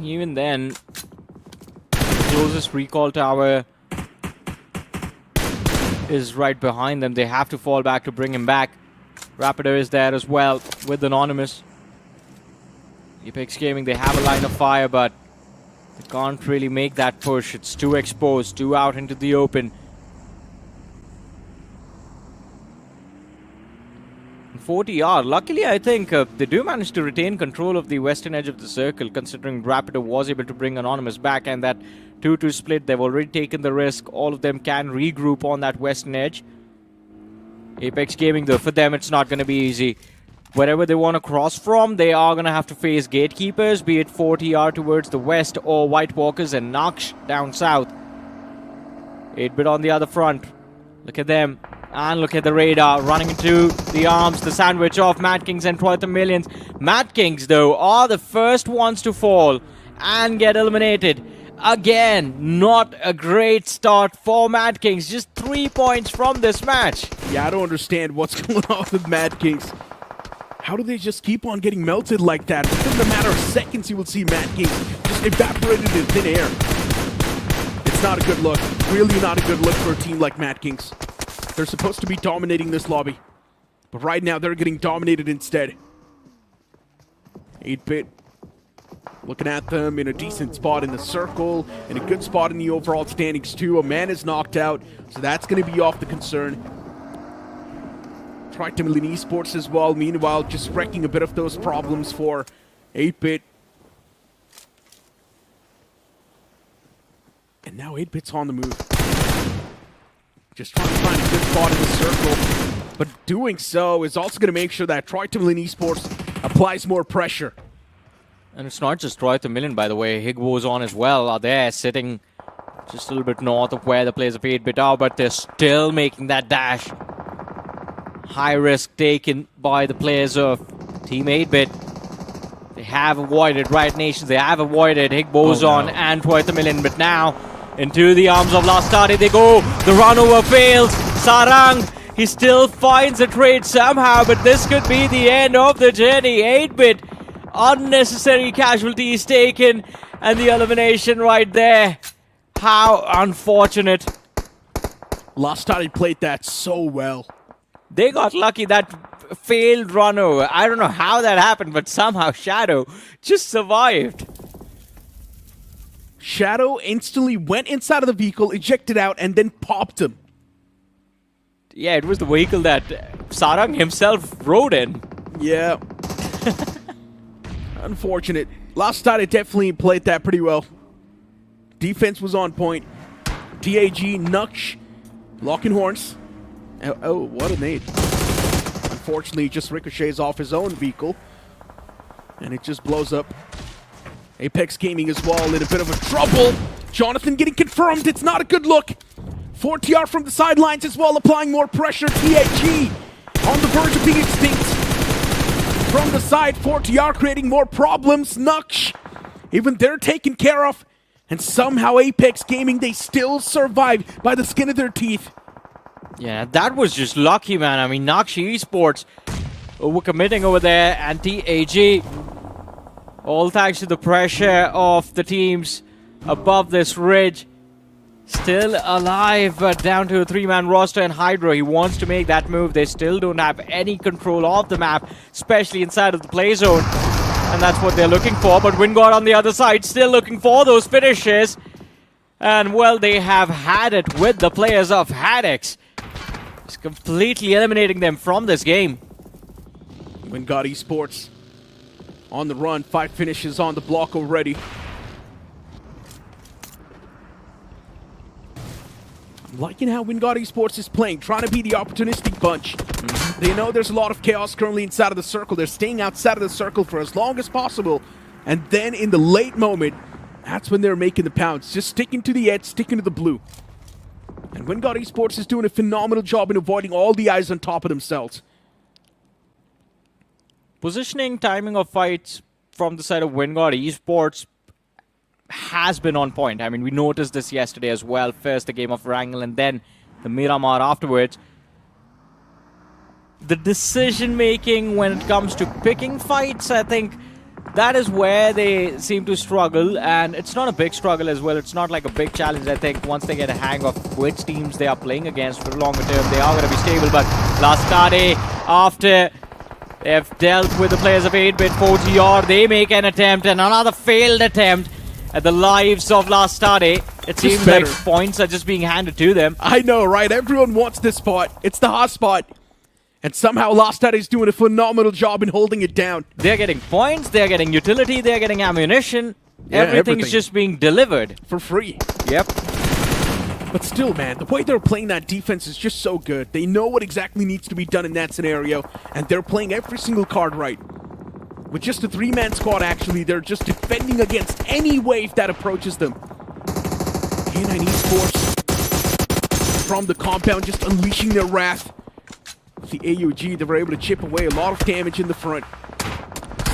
Even then, the closest recall tower is right behind them. They have to fall back to bring him back. Rapido is there as well with Anonymous. Apex Gaming, they have a line of fire, but they can't really make that push. It's too exposed, too out into the open. 4TR, luckily I think they do manage to retain control of the western edge of the circle, considering Rapido was able to bring Anonymous back, and that 2-2 split, they've already taken the risk. All of them can regroup on that western edge. Apex Gaming, though, for them it's not going to be easy. Wherever they want to cross from, they are going to have to face gatekeepers, be it 4TR towards the west or White Walkers and Naqsh down south. 8-bit on the other front. Look at them. And look at the radar running into the arms, the sandwich of MADKINGS and Troy Tamilians. MADKINGS, though, are the first ones to fall and get eliminated. Again, not a great start for MADKINGS. Just 3 points from this match. Yeah, I don't understand what's going on with MADKINGS. How do they just keep on getting melted like that? Within a matter of seconds, you will see MADKINGS just evaporated in thin air. It's not a good look. Really not a good look for a team like MADKINGS. They're supposed to be dominating this lobby, but right now they're getting dominated instead. 8-bit looking at them in a decent spot in the circle, in a good spot in the overall standings too. A man is knocked out, so that's going to be off the concern. Tamilan Esports as well, meanwhile, just wrecking a bit of those problems for 8-bit. And now 8-bit's on the move. Just trying to find a good spot in the circle. But doing so is also going to make sure that Tamilan Esports applies more pressure. And it's not just Troy Tamilan, by the way. Higgboson as well are there, sitting just a little bit north of where the players of 8-bit are, but they're still making that dash. High risk taken by the players of Team 8-bit. They have avoided RIOTNATIONz, they have avoided Higgboson and Troy Tamilan, but now into the arms of Lastade they go. The run over fails. Sarang, he still finds a trade somehow, but this could be the end of the journey. 8-bit, unnecessary casualties taken, and the elimination right there. How unfortunate. Lastade played that so well. They got lucky, that failed run over. I don't know how that happened, but somehow Shadow just survived. Shadow instantly went inside of the vehicle, ejected out, and then popped him. Yeah, it was the vehicle that Sarang himself rode in. Yeah. Unfortunate. Lastade definitely played that pretty well. Defense was on point. TAG, Naqsh, locking horns. Oh, what a nade. Unfortunately, it just ricochets off his own vehicle. And it just blows up. Apex Gaming as well in a bit of a trouble. Jonathan getting confirmed. It's not a good look. 4TR from the sidelines as well, applying more pressure. TAG on the verge of being extinct. From the side, 4TR creating more problems. Naqsh, even they're taken care of. And somehow Apex Gaming, they still survive by the skin of their teeth. Yeah, that was just lucky, man. I mean, Naqsh Esports overcommitting over there, and TAG, all thanks to the pressure of the teams above this ridge. Still alive, but down to a 3-man roster, and Hydro, he wants to make that move. They still don't have any control of the map, especially inside of the play zone. And that's what they're looking for. But WINDGOD on the other side, still looking for those finishes. And, well, they have had it with the players of HADX. Just completely eliminating them from this game. WINDGOD Esports on the run. 5 finishes on the block already. I'm liking how WINDGOD Esports is playing, trying to be the opportunistic bunch. They know there's a lot of chaos currently inside of the circle. They're staying outside of the circle for as long as possible. And then in the late moment, that's when they're making the pounds. Just sticking to the edge, sticking to the blue. And WINDGOD Esports is doing a phenomenal job in avoiding all the eyes on top of themselves. Positioning, timing of fights from the side of WINDGOD Esports has been on point. I mean, we noticed this yesterday as well. First the game of Wrangle and then the Miramar afterwards. The decision making when it comes to picking fights, I think that is where they seem to struggle, and it's not a big struggle as well. It's not like a big challenge. I think once they get a hang of which teams they are playing against for the longer term, they are going to be stable. But Lastade, after they have dealt with the players of 8-bit 4TR, they make an attempt, and another failed attempt at the lives of Lastade. It seems like points are just being handed to them. I know, right? Everyone wants this spot. It's the hot spot. And somehow Lastade is doing a phenomenal job in holding it down. They're getting points, they're getting utility, they're getting ammunition. Yeah, Everything's just being delivered. For free. Yep. But still, man, the way they're playing that defense is just so good. They know what exactly needs to be done in that scenario, and they're playing every single card right. With just a 3-man squad, actually, they're just defending against any wave that approaches them. K9 Esports from the compound, just unleashing their wrath. The AUG, they were able to chip away a lot of damage in the front.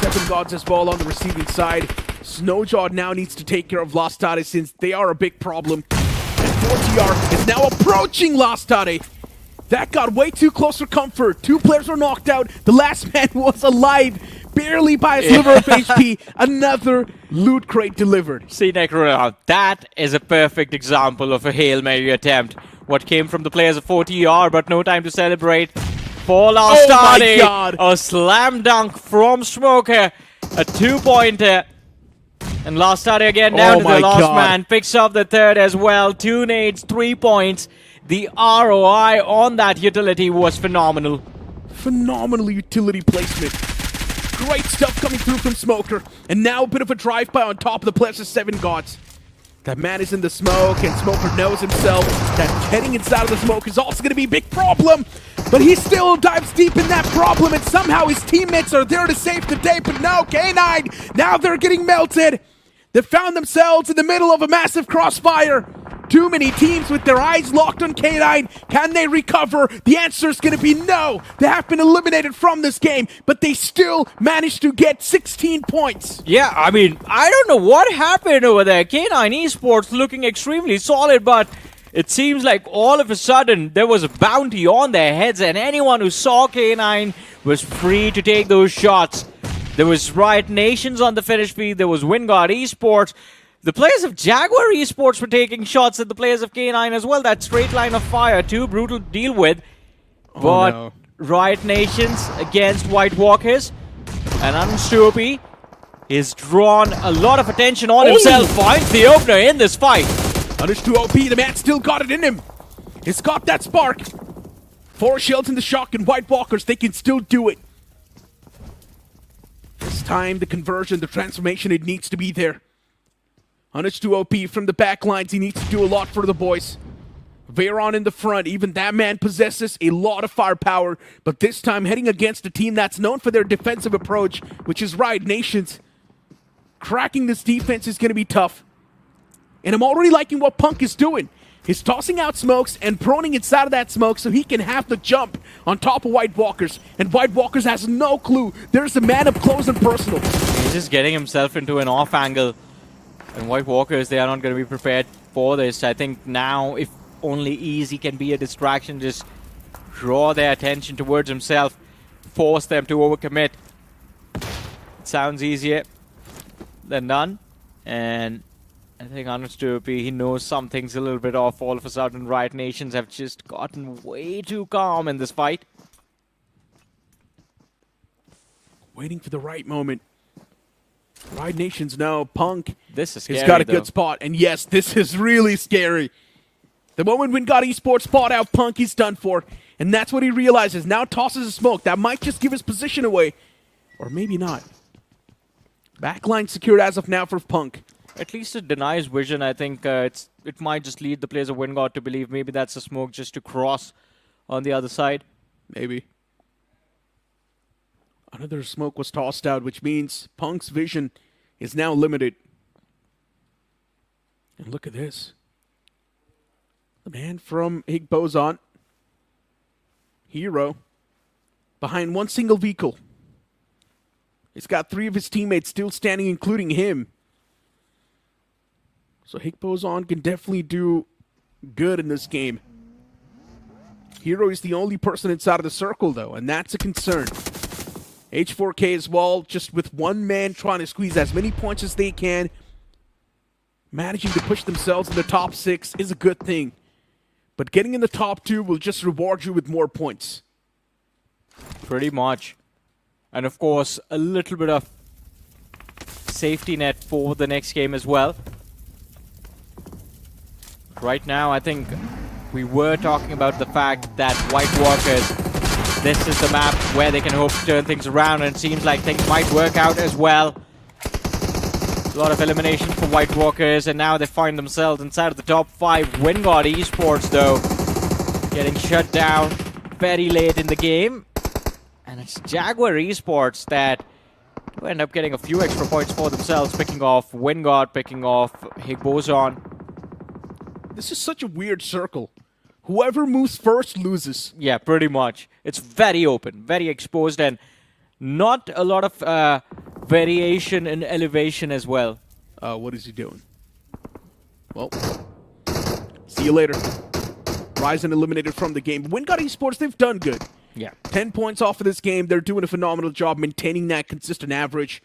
7 Gods as well on the receiving side. Snowjaw now needs to take care of Lastade since they are a big problem. And 4TR is now approaching Lastade. That got way too close for comfort. 2 players were knocked out. The last man was alive, barely by a sliver of HP. Another loot crate delivered. See, Necro, that is a perfect example of a Hail Mary attempt. What came from the players of 4TR, but no time to celebrate. For Lastade, oh my God. A slam dunk from Smoker, a 2-pointer. And Lastade again down to the last man, picks up the third as well. 2 nades, 3 points. The ROI on that utility was phenomenal. Phenomenal utility placement. Great stuff coming through from Smoker. And now a bit of a drive-by on top of the players of 7 Gods. That man is in the smoke, and Smoker knows himself that heading inside of the smoke is also going to be a big problem. But he still dives deep in that problem, and somehow his teammates are there to save the day. But no, K9, now they're getting melted. They found themselves in the middle of a massive crossfire. Too many teams with their eyes locked on K9. Can they recover? The answer is going to be no. They have been eliminated from this game, but they still managed to get 16 points. Yeah, I mean, I don't know what happened over there. K9 Esports looking extremely solid, but it seems like all of a sudden there was a bounty on their heads, and anyone who saw K9 was free to take those shots. There was RIOTNATIONz on the finish feed. There was WINDGOD Esports. The players of JAGUAR Esports were taking shots at the players of K9 as well. That straight line of fire, too brutal to deal with. But no. RIOTNATIONz against White Walkers. And Unstoopy has drawn a lot of attention on himself. Finds the opener in this fight. Punish to OP, the man still got it in him. He's got that spark. 4 shields in the shock, and White Walkers, they can still do it. This time, the conversion, the transformation, it needs to be there. Punish to OP from the back lines, he needs to do a lot for the boys. Veyron in the front, even that man possesses a lot of firepower, but this time heading against a team that's known for their defensive approach, which is RIOTNATIONz. Cracking this defense is going to be tough. And I'm already liking what Punk is doing. He's tossing out smokes and proning inside of that smoke so he can have the jump on top of White Walkers. And White Walkers has no clue. There's a man up close and personal. He's just getting himself into an off angle. And White Walkers, they are not going to be prepared for this. I think now, if only Easy can be a distraction, just draw their attention towards himself, force them to overcommit. It sounds easier than done. And I think understood. He knows something's a little bit off. All of a sudden, Riot Nations have just gotten way too calm in this fight. Waiting for the right moment. Riot Nations know Punk This is scary, has got a though. good spot. And yes, this is really scary. The moment WINDGOD Esports spot out Punk, he's done for. And that's what he realizes. Now tosses a smoke. That might just give his position away. Or maybe not. Backline secured as of now for Punk. At least it denies vision. I think it might just lead the players of WINDGOD to believe maybe that's a smoke just to cross on the other side. Maybe. Another smoke was tossed out, which means Punk's vision is now limited. And look at this. The man from Higgboson, Hero, behind one single vehicle. He's got 3 of his teammates still standing, including him. So Higgboson can definitely do good in this game. Hero is the only person inside of the circle, though, and that's a concern. H4K as well, just with one man trying to squeeze as many points as they can. Managing to push themselves in the top 6 is a good thing. But getting in the top 2 will just reward you with more points. Pretty much. And of course, a little bit of safety net for the next game as well. Right now, I think we were talking about the fact that White Walkers, this is the map where they can hope to turn things around, and it seems like things might work out as well. A lot of eliminations for White Walkers, and now they find themselves inside of the top 5. WINDGOD Esports, though, getting shut down very late in the game. And it's JAGUAR Esports that do end up getting a few extra points for themselves, picking off WINDGOD, picking off Higgboson. This is such a weird circle. Whoever moves first loses. Yeah, pretty much. It's very open, very exposed, and not a lot of variation in elevation as well. What is he doing? Well, see you later. Ryzen eliminated from the game. WINDGOD Esports, they've done good. Yeah. 10 points off of this game. They're doing a phenomenal job maintaining that consistent average.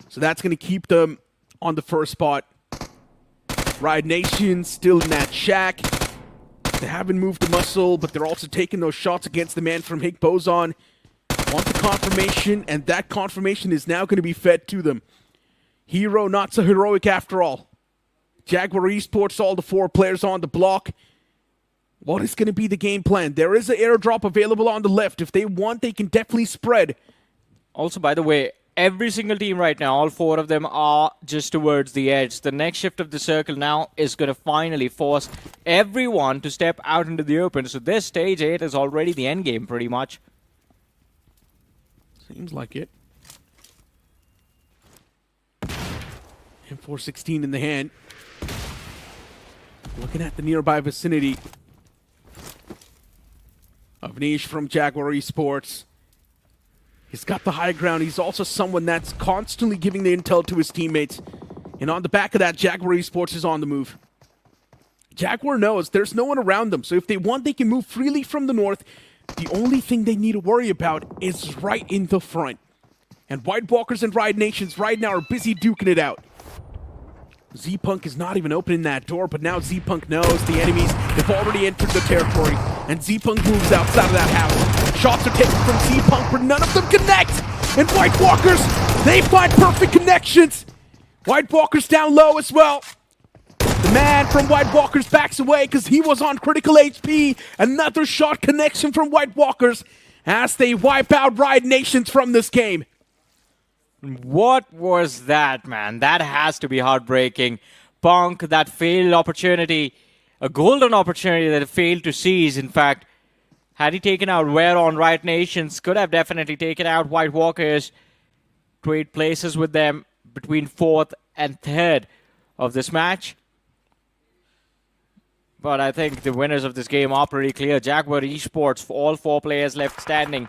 So that's going to keep them on the first spot. Riot Nations still in that shack. They haven't moved the muscle, but they're also taking those shots against the man from Higgboson. Want the confirmation, and that confirmation is now going to be fed to them. Hero, not so heroic after all. JAGUAR Esports, all the 4 players on the block. What is going to be the game plan? There is an airdrop available on the left. If they want, they can definitely spread. Also, by the way, every single team right now, all 4 of them are just towards the edge. The next shift of the circle now is going to finally force everyone to step out into the open. So this stage 8 is already the end game, pretty much. Seems like it. M416 in the hand. Looking at the nearby vicinity of Niche from JAGUAR Esports. He's got the high ground. He's also someone that's constantly giving the intel to his teammates. And on the back of that, JAGUAR Esports is on the move. JAGUAR knows there's no one around them, so if they want, they can move freely from the north. The only thing they need to worry about is right in the front. And White Walkers and Riot Nations right now are busy duking it out. Z-Punk is not even opening that door, but now Z-Punk knows the enemies have already entered the territory. And Z-Punk moves outside of that house. Shots are taken from Z-Punk, but none of them connect! And White Walkers, they find perfect connections! White Walkers down low as well. The man from White Walkers backs away because he was on critical HP. Another shot connection from White Walkers as they wipe out Riot Nations from this game. What was that, man? That has to be heartbreaking. Punk, that failed opportunity, a golden opportunity that he failed to seize. In fact, had he taken out Where on Riot Nations, could have definitely taken out White Walkers. Trade places with them between 4th and 3rd of this match. But I think the winners of this game are pretty clear. JAGUAR Esports, for all 4 players left standing.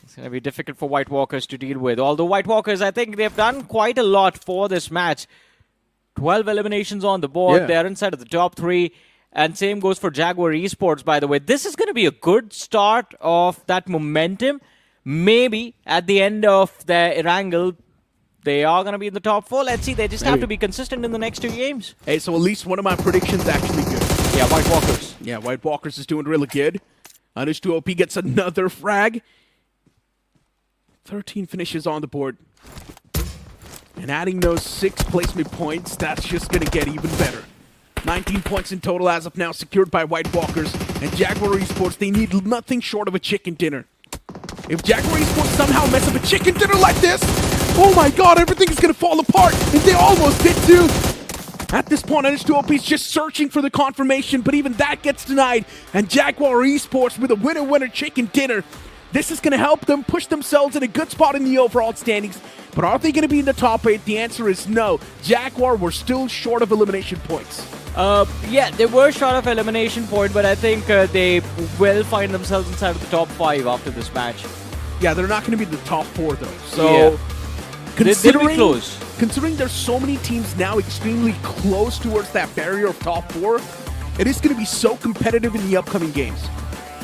It's going to be difficult for White Walkers to deal with. Although White Walkers, I think they've done quite a lot for this match. 12 eliminations on the board. Yeah. They're inside of the top 3. And same goes for JAGUAR Esports, by the way. This is going to be a good start of that momentum. Maybe at the end of the Erangel, they are going to be in the top 4. Let's see. They just have to be consistent in the next 2 games. Hey, so at least one of my predictions actually good. Yeah, White Walkers. Yeah, White Walkers is doing really good. Anish2OP gets another frag. 13 finishes on the board. And adding those 6 placement points, that's just going to get even better. 19 points in total as of now, secured by White Walkers. And JAGUAR Esports, they need nothing short of a chicken dinner. If JAGUAR Esports somehow mess up a chicken dinner like this, oh my god, everything is going to fall apart. And they almost did too. At this point, Anish2OP is just searching for the confirmation, but even that gets denied. And JAGUAR Esports with a winner-winner chicken dinner. This is going to help them push themselves in a good spot in the overall standings. But are they going to be in the top 8? The answer is no. JAGUAR were still short of elimination points. Yeah, they were short of elimination point, but I think they will find themselves inside of the top 5 after this match. Yeah, they're not going to be in the top 4 though. So, yeah. They'll be close. Considering there's so many teams now extremely close towards that barrier of top 4, it is going to be so competitive in the upcoming games.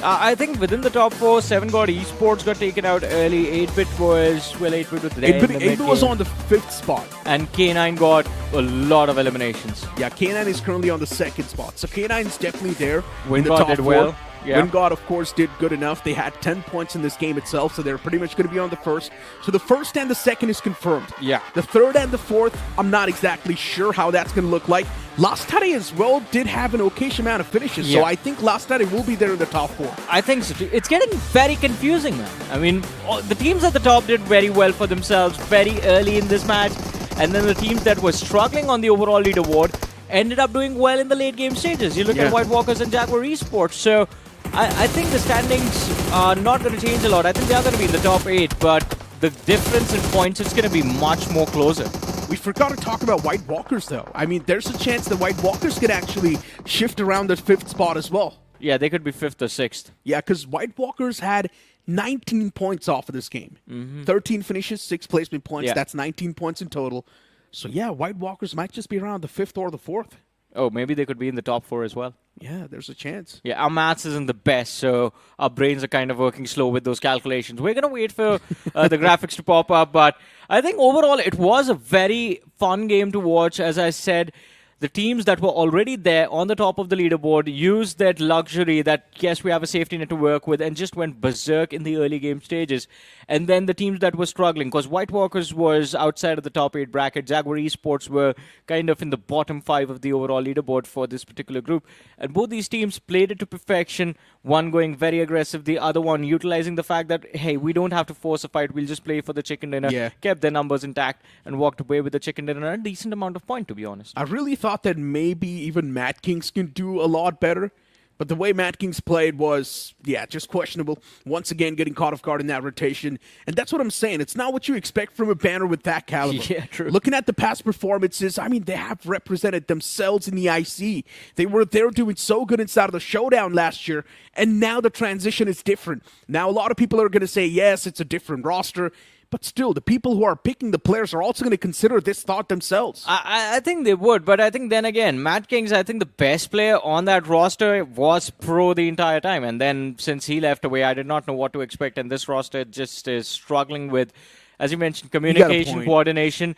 I think within the top 4, 7God Esports got taken out early. 8-Bit was, well, 8-Bit was there. 8-Bit was on the 5th spot. And K9 got a lot of eliminations. Yeah, K9 is currently on the 2nd spot. So K9 is definitely there. WINDGOD did well. Yeah. WINDGOD, of course, did good enough. They had 10 points in this game itself, so they're pretty much going to be on the 1st. So the 1st and the 2nd is confirmed. Yeah. The 3rd and the 4th, I'm not exactly sure how that's going to look like. Lastade as well did have an okayish amount of finishes, so I think Lastade will be there in the top 4. I think so too. It's getting very confusing, man. I mean, the teams at the top did very well for themselves very early in this match, and then the teams that were struggling on the overall leaderboard ended up doing well in the late game stages. You look at White Walkers and JAGUAR Esports, so I think the standings are not going to change a lot. I think they are going to be in the top 8, but the difference in points is going to be much more closer. We forgot to talk about White Walkers, though. I mean, there's a chance that White Walkers could actually shift around the 5th spot as well. Yeah, they could be 5th or 6th. Yeah, because White Walkers had 19 points off of this game. 13 finishes, 6 placement points. Yeah. That's 19 points in total. So, yeah, White Walkers might just be around the 5th or the 4th. Oh, maybe they could be in the top 4 as well. Yeah, there's a chance. Yeah, our maths isn't the best, so our brains are kind of working slow with those calculations. We're going to wait for the graphics to pop up, but I think overall it was a very fun game to watch. As I said, the teams that were already there on the top of the leaderboard used that luxury that, yes, we have a safety net to work with, and just went berserk in the early game stages. And then the teams that were struggling, because White Walkers was outside of the top 8 bracket, JAGUAR Esports were kind of in the bottom 5 of the overall leaderboard for this particular group. And both these teams played it to perfection, one going very aggressive, the other one utilizing the fact that, hey, we don't have to force a fight, we'll just play for the chicken dinner, kept their numbers intact, and walked away with the chicken dinner and a decent amount of point, to be honest. I really thought that maybe even MADKINGS can do a lot better. But the way MADKINGS played was, just questionable. Once again, getting caught off guard in that rotation. And that's what I'm saying. It's not what you expect from a banner with that caliber. Yeah, true. Looking at the past performances, I mean, they have represented themselves in the IC. They were doing so good inside of the showdown last year. And now the transition is different. Now, a lot of people are going to say, yes, it's a different roster. But still, the people who are picking the players are also going to consider this thought themselves. I think they would, but I think then again, MADKINGS, I think the best player on that roster was pro the entire time. And then since he left away, I did not know what to expect. And this roster just is struggling with, as you mentioned, communication, coordination.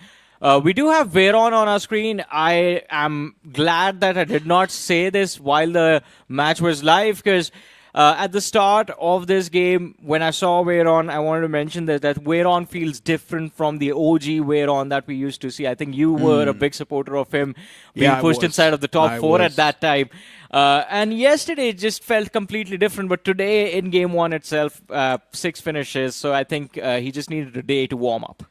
We do have Veron on our screen. I am glad that I did not say this while the match was live, because at the start of this game, when I saw Veron, I wanted to mention that Veron feels different from the OG Veron that we used to see. I think you were a big supporter of him being pushed inside of the top 4 at that time. And yesterday it just felt completely different. But today, in Game 1 itself, 6 finishes. So I think he just needed a day to warm up.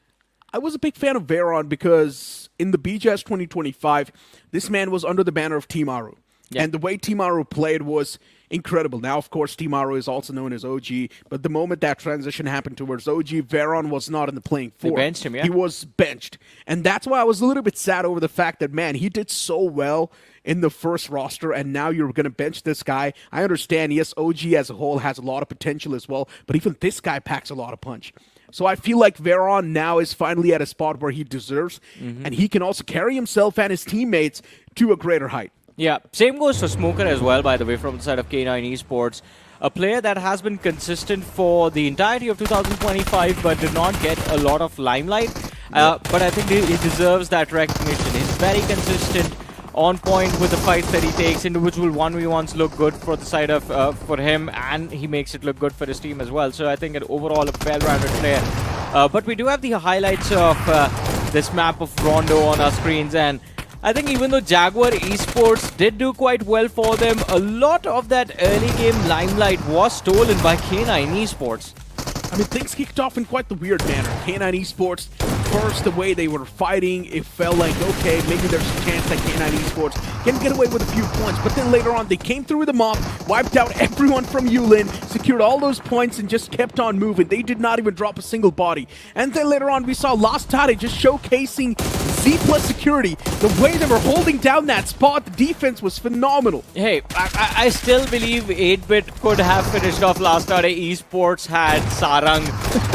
I was a big fan of Veron because in the BGS 2025, this man was under the banner of Team Aru. Yeah. And the way Team Aru played was incredible. Now, of course, Team Aru is also known as OG, but the moment that transition happened towards OG, Veron was not in the playing field. They benched him, yeah. He was benched. And that's why I was a little bit sad over the fact that, man, he did so well in the first roster, and now you're going to bench this guy. I understand, yes, OG as a whole has a lot of potential as well, but even this guy packs a lot of punch. So I feel like Veron now is finally at a spot where he deserves, and he can also carry himself and his teammates to a greater height. Yeah, same goes for Smoker as well, by the way, from the side of K9 Esports. A player that has been consistent for the entirety of 2025 but did not get a lot of limelight. But I think he deserves that recognition. He's very consistent, on point with the fights that he takes. Individual 1v1s look good for the side of for him, and he makes it look good for his team as well. So I think overall a well-rounded player. But we do have the highlights of this map of Rondo on our screens, and I think even though Jaguar Esports did do quite well for them, a lot of that early game limelight was stolen by K9 Esports. I mean, things kicked off in quite the weird manner. K9 Esports, first, the way they were fighting, it felt like, okay, maybe there's a chance that K9 Esports can get away with a few points. But then later on, they came through with a mop, wiped out everyone from Yulin, secured all those points, and just kept on moving. They did not even drop a single body. And then later on, we saw Lastade just showcasing Z plus security. The way they were holding down that spot, the defense was phenomenal. Hey, I still believe 8-Bit could have finished off Lastade Esports had Sarang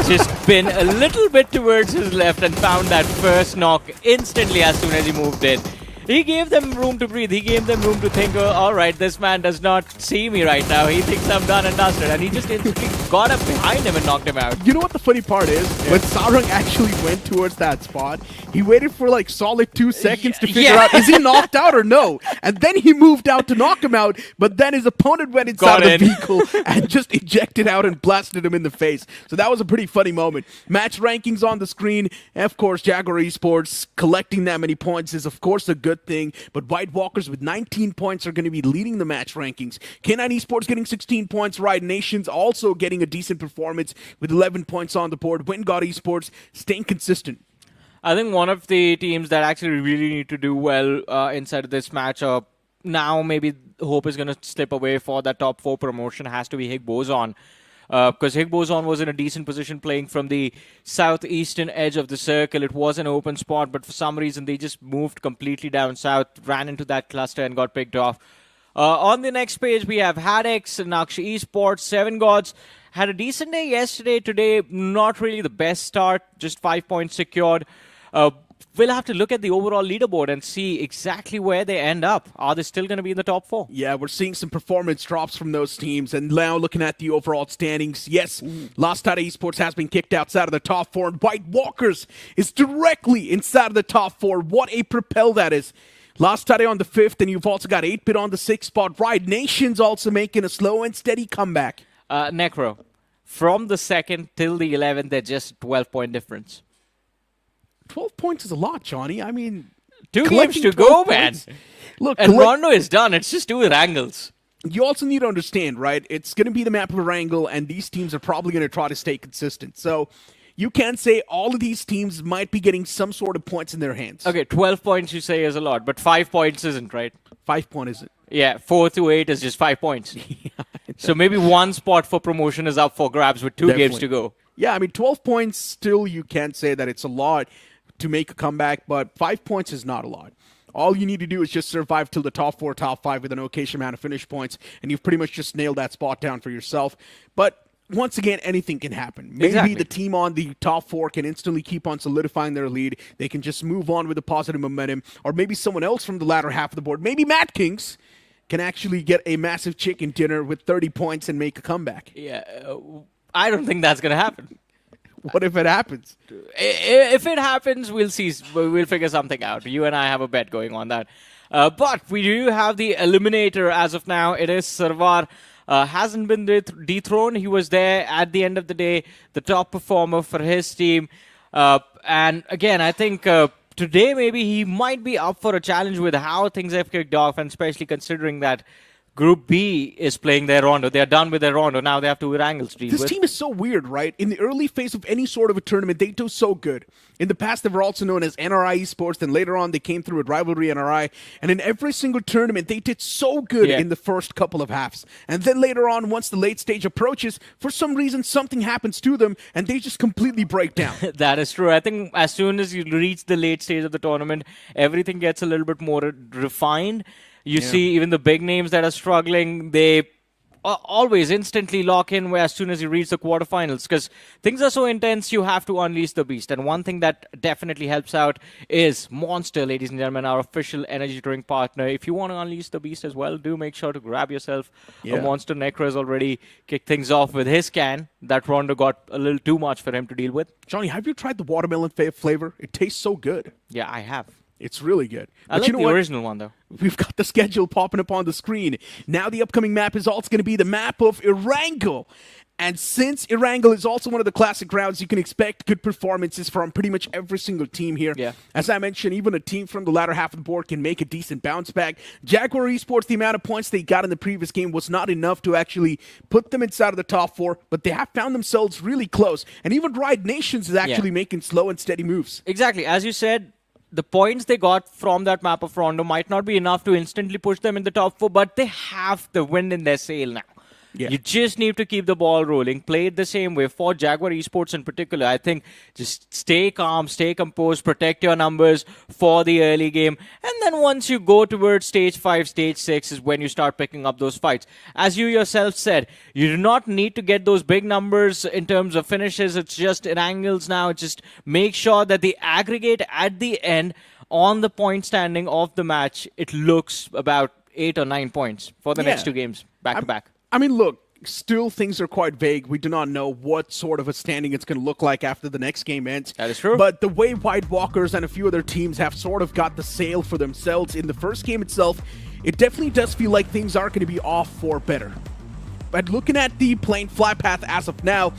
just been a little bit towards his left and found that first knock instantly as soon as he moved in. He gave them room to breathe. He gave them room to think, oh, all right, this man does not see me right now. He thinks I'm done and dusted. And he just instantly got up behind him and knocked him out. You know what the funny part is? When Sarang actually went towards that spot, he waited for like solid 2 seconds to figure out, is he knocked out or no? And then he moved out to knock him out, but then his opponent went inside the vehicle and just ejected out and blasted him in the face. So that was a pretty funny moment. Match rankings on the screen. And of course, Jaguar Esports collecting that many points is of course a good thing, but White Walkers with 19 points are going to be leading the match rankings. K9 Esports getting 16 points. Riot Nations also getting a decent performance with 11 points on the board. WINDGOD Esports staying consistent. I think one of the teams that actually really need to do well inside of this matchup, now maybe hope is going to slip away for that top 4 promotion, has to be Higgboson. Because Higgboson was in a decent position playing from the southeastern edge of the circle. It was an open spot, but for some reason they just moved completely down south, ran into that cluster and got picked off. On the next page, we have HADX, Naqsh Esports, 7 Gods. Had a decent day yesterday. Today, not really the best start, just 5 points secured. We'll have to look at the overall leaderboard and see exactly where they end up. Are they still going to be in the top 4? Yeah, we're seeing some performance drops from those teams. And now looking at the overall standings, yes, Lastade Esports has been kicked outside of the top 4. And White Walkers is directly inside of the top 4. What a propel that is. Lastade on the 5th, and you've also got 8-Bit on the 6th spot. Riot Nations also making a slow and steady comeback. Necro, from the 2nd till the 11th, they're just 12-point difference. 12 points is a lot, Johnny. I mean, 2 games to go, man. Look, and Rondo is done. It's just 2 Wrangles. You also need to understand, right? It's going to be the map of a wrangle, and these teams are probably going to try to stay consistent. So you can say all of these teams might be getting some sort of points in their hands. Okay, 12 points you say is a lot, but 5 points isn't, right? 5 points isn't. Yeah, 4 to 8 is just 5 points. So maybe one spot for promotion is up for grabs with 2 games to go. Yeah, I mean, 12 points still you can say that it's a lot to make a comeback, but 5 points is not a lot. All you need to do is just survive till the top 4, top 5 with an okay amount of finish points, and you've pretty much just nailed that spot down for yourself. But once again, anything can happen. Maybe the team on the top 4 can instantly keep on solidifying their lead. They can just move on with a positive momentum, or maybe someone else from the latter half of the board, maybe MADKINGS, can actually get a massive chicken dinner with 30 points and make a comeback. Yeah, I don't think that's going to happen. What if it happens? If it happens, we'll see. We'll figure something out. You and I have a bet going on that. But we do have the eliminator as of now. It is Sarvar. Hasn't been dethroned. He was there at the end of the day, the top performer for his team. And again, I think today maybe he might be up for a challenge with how things have kicked off, and especially considering that Group B is playing their Rondo. They're done with their Rondo. Now they have 2 Wrangles to deal with. This team is so weird, right? In the early phase of any sort of a tournament, they do so good. In the past, they were also known as NRI Esports. Then later on, they came through with Rivalry NRI. And in every single tournament, they did so good in the first couple of halves. And then later on, once the late stage approaches, for some reason, something happens to them, and they just completely break down. That is true. I think as soon as you reach the late stage of the tournament, everything gets a little bit more refined. You see even the big names that are struggling, they always instantly lock in where as soon as you reach the quarterfinals, because things are so intense, you have to unleash the beast. And one thing that definitely helps out is Monster, ladies and gentlemen, our official energy drink partner. If you want to unleash the beast as well, do make sure to grab yourself a Monster. Necro has already kicked things off with his can. That Rondo got a little too much for him to deal with. Johnny, have you tried the watermelon flavor? It tastes so good. Yeah, I have. It's really good. I like the original one, though. We've got the schedule popping up on the screen. Now the upcoming map is also going to be the map of Erangel. And since Erangel is also one of the classic rounds, you can expect good performances from pretty much every single team here. Yeah. As I mentioned, even a team from the latter half of the board can make a decent bounce back. Jaguar Esports, the amount of points they got in the previous game was not enough to actually put them inside of the top 4, but they have found themselves really close. And even RIOTNATIONz is actually making slow and steady moves. Exactly. As you said, the points they got from that map of Rondo might not be enough to instantly push them in the top 4, but they have the wind in their sail now. Yeah. You just need to keep the ball rolling, play it the same way. For Jaguar Esports in particular, I think just stay calm, stay composed, protect your numbers for the early game. And then once you go towards stage 5, stage 6 is when you start picking up those fights. As you yourself said, you do not need to get those big numbers in terms of finishes. It's just in angles now. Just make sure that the aggregate at the end on the point standing of the match, it looks about 8 or 9 points for the next 2 games back to back. I mean, look, still things are quite vague. We do not know what sort of a standing it's going to look like after the next game ends. That is true. But the way White Walkers and a few other teams have sort of got the sail for themselves in the first game itself, it definitely does feel like things are going to be off for better. But looking at the plain flat path as of now,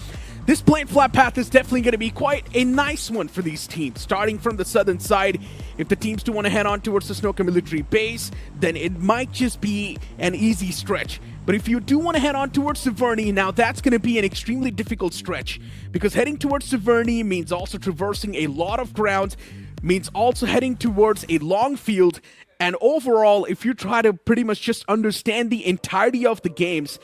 this plain flat path is definitely going to be quite a nice one for these teams. Starting from the southern side, if the teams do want to head on towards the Snoka military base, then it might just be an easy stretch. But if you do want to head on towards Severny, now that's going to be an extremely difficult stretch. Because heading towards Severny means also traversing a lot of ground, means also heading towards a long field, and overall, if you try to pretty much just understand the entirety of the games,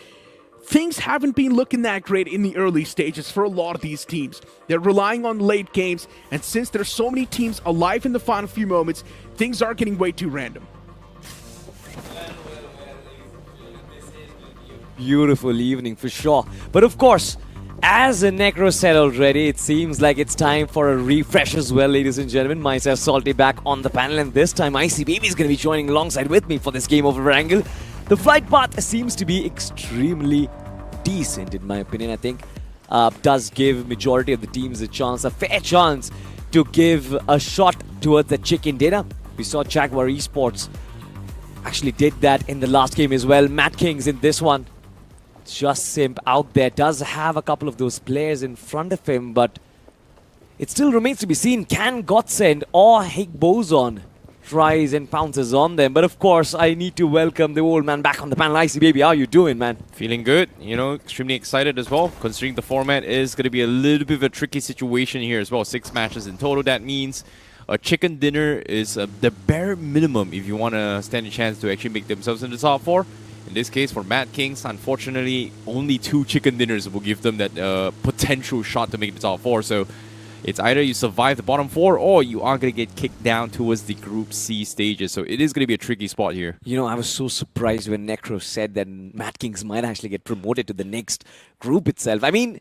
things haven't been looking that great in the early stages for a lot of these teams. They're relying on late games, and since there's so many teams alive in the final few moments, things are getting way too random. Beautiful evening for sure. But of course, as Necro said already, it seems like it's time for a refresh as well, ladies and gentlemen. Myself, Salty, back on the panel, and this time Icy Baby is going to be joining alongside with me for this game over Erangel. The flight path seems to be extremely decent, in my opinion. I think does give majority of the teams a chance, a fair chance, to give a shot towards the chicken dinner. We saw Jaguar Esports actually did that in the last game as well. MADKINGS in this one. Just Simp out there does have a couple of those players in front of him, but it still remains to be seen. Can Godsend or Higgboson tries and pounces on them? But of course, I need to welcome the old man back on the panel. Icy Baby, how you doing, man? Feeling good, you know, extremely excited as well, considering the format is going to be a little bit of a tricky situation here as well. 6 matches in total. That means a chicken dinner is the bare minimum if you want to stand a chance to actually make themselves in the top 4. In this case, for MADKINGS, unfortunately, only 2 chicken dinners will give them that potential shot to make the top 4. So it's either you survive the bottom 4 or you are going to get kicked down towards the Group C stages. So it is going to be a tricky spot here. You know, I was so surprised when Necro said that MADKINGS might actually get promoted to the next group itself. I mean,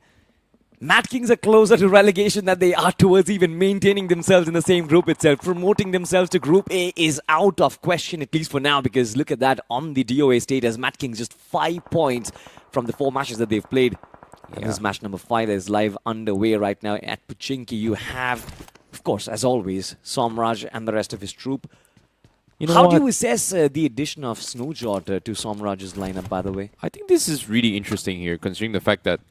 MADKINGS are closer to relegation than they are towards even maintaining themselves in the same group itself. Promoting themselves to Group A is out of question, at least for now, because look at that on the DOA state as MADKINGS just 5 points from the 4 matches that they've played. And this is match number 5 that is live underway right now at Pochinki. You have, of course, as always, Somraj and the rest of his troop. You know How what? do you assess the addition of Snowjot to Somraj's lineup, by the way? I think this is really interesting here, considering the fact that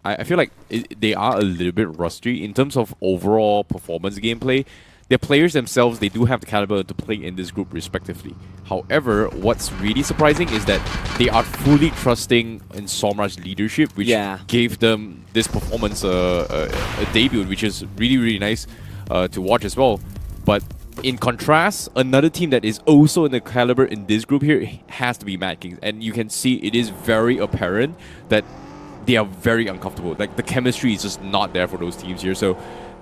I feel like they are a little bit rusty in terms of overall performance gameplay. Their players themselves, they do have the caliber to play in this group respectively. However, what's really surprising is that they are fully trusting in Somraj's leadership, which gave them this performance a debut, which is really, really nice to watch as well. But in contrast, another team that is also in the caliber in this group here has to be MADKINGS. And you can see it is very apparent that they are very uncomfortable. Like, the chemistry is just not there for those teams here. So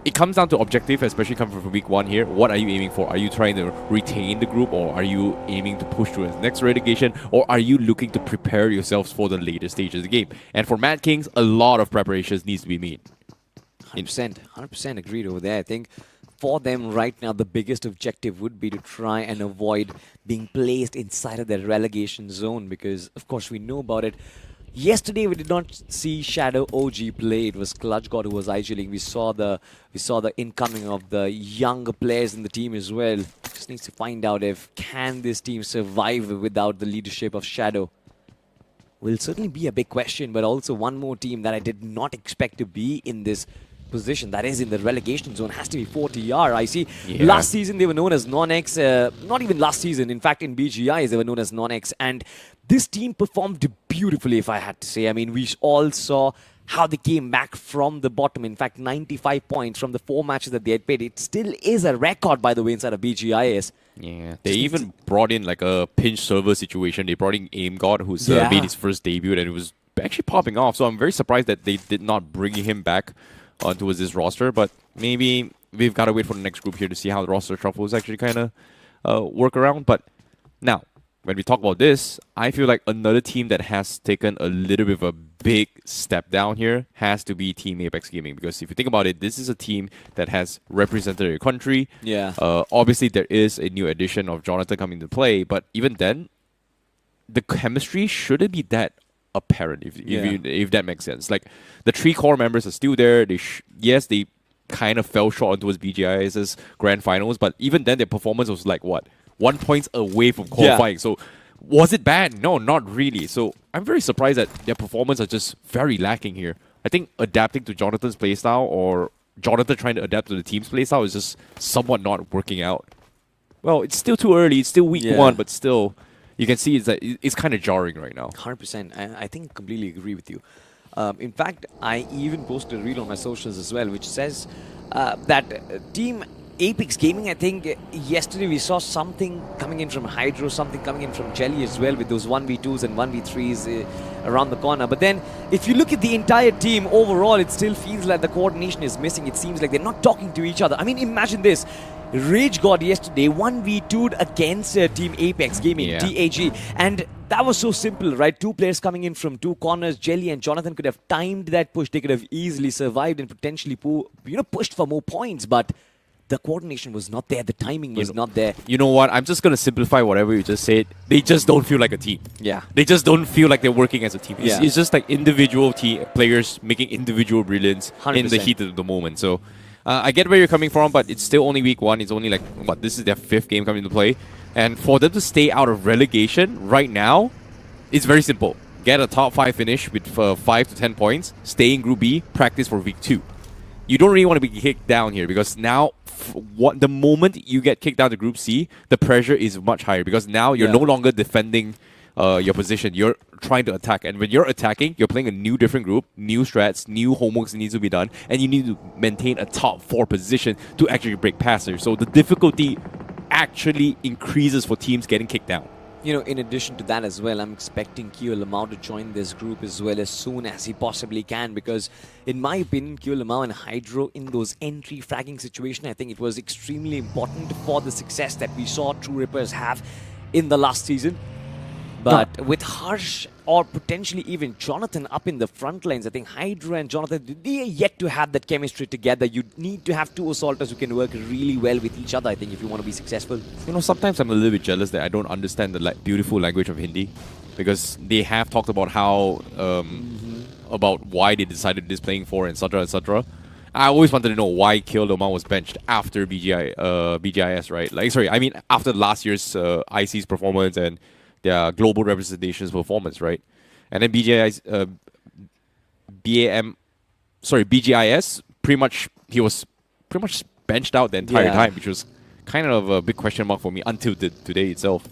it comes down to objective, especially coming from week 1 here. What are you aiming for? Are you trying to retain the group, or are you aiming to push to the next relegation, or are you looking to prepare yourselves for the later stages of the game? And for MADKINGS, a lot of preparations needs to be made. 100% agreed over there. I think for them right now, the biggest objective would be to try and avoid being placed inside of that relegation zone, because of course we know about it. Yesterday we did not see Shadow OG play. It was KlutchGod who was idling. We saw the incoming of the younger players in the team as well. Just needs to find out if can this team survive without the leadership of Shadow. Will certainly be a big question, but also one more team that I did not expect to be in this position, that is in the relegation zone, has to be 4TR. I see last season they were known as NoNx, not even last season, in fact in BGI they were known as NoNx, and this team performed beautifully, if I had to say. I mean, we all saw how they came back from the bottom. In fact, 95 points from the 4 matches that they had played. It still is a record, by the way, inside of BGIS. Yeah, they even brought in like a pinch server situation. They brought in AimGod, who's made his first debut, and it was actually popping off. So I'm very surprised that they did not bring him back onto this roster. But maybe we've got to wait for the next group here to see how the roster shuffle is actually kind of work around. But now, when we talk about this, I feel like another team that has taken a little bit of a big step down here has to be Team Apex Gaming. Because if you think about it, this is a team that has represented their country. Yeah. Obviously, there is a new addition of Jonathan coming into play. But even then, the chemistry shouldn't be that apparent, if that makes sense. Like, the 3 core members are still there. Yes, they kind of fell short towards BGIS's grand finals. But even then, their performance was like, what? 1 point away from qualifying. So was it bad? No, not really. So I'm very surprised that their performance are just very lacking here. I think adapting to Jonathan's playstyle, or Jonathan trying to adapt to the team's playstyle, is just somewhat not working out. Well, it's still too early. It's still week 1, but still, you can see it's kind of jarring right now. 100%. I think completely agree with you. In fact, I even posted a reel on my socials as well, which says that Team Apex Gaming, I think yesterday we saw something coming in from Hydro, something coming in from Jelly as well, with those 1v2s and 1v3s around the corner. But then, if you look at the entire team overall, it still feels like the coordination is missing. It seems like they're not talking to each other. I mean, imagine this. Rage God yesterday 1v2'd against Team Apex Gaming, TAG, and that was so simple, right? 2 players coming in from 2 corners. Jelly and Jonathan could have timed that push. They could have easily survived and potentially pushed for more points, but the coordination was not there. The timing was not there. You know what? I'm just going to simplify whatever you just said. They just don't feel like a team. Yeah. They just don't feel like they're working as a team. It's just like individual players making individual brilliance 100%. In the heat of the moment. So I get where you're coming from, but it's still only week 1. It's only like, what, this is their 5th game coming into play. And for them to stay out of relegation right now, it's very simple. Get a top 5 finish with 5 to 10 points, stay in Group B, practice for week 2. You don't really want to be kicked down here, because now, the moment you get kicked down to Group C, the pressure is much higher, because now you're no longer defending your position. You're trying to attack, and when you're attacking, you're playing a new different group, new strats, new homeworks that needs to be done, and you need to maintain a top 4 position to actually break past her. So the difficulty actually increases for teams getting kicked down. You know, in addition to that as well, I'm expecting Kyo Lamau to join this group as well as soon as he possibly can, because in my opinion, Kyo Lamau and Hydro in those entry fragging situation, I think it was extremely important for the success that we saw True Rippers have in the last season. But with Harsh or potentially even Jonathan up in the front lines, I think Hydra and Jonathan, they are yet to have that chemistry together. You need to have 2 assaulters who can work really well with each other, I think, if you want to be successful. You know, sometimes I'm a little bit jealous that I don't understand the beautiful language of Hindi, because they have talked about how, about why they decided this playing for, etc., etc. I always wanted to know why Kyo Lamau was benched after BGIS, right? Like, sorry, I mean after last year's IC's performance and their global representation's performance, right? And then BGIS, pretty much, he was pretty much benched out the entire time, which was kind of a big question mark for me until today itself.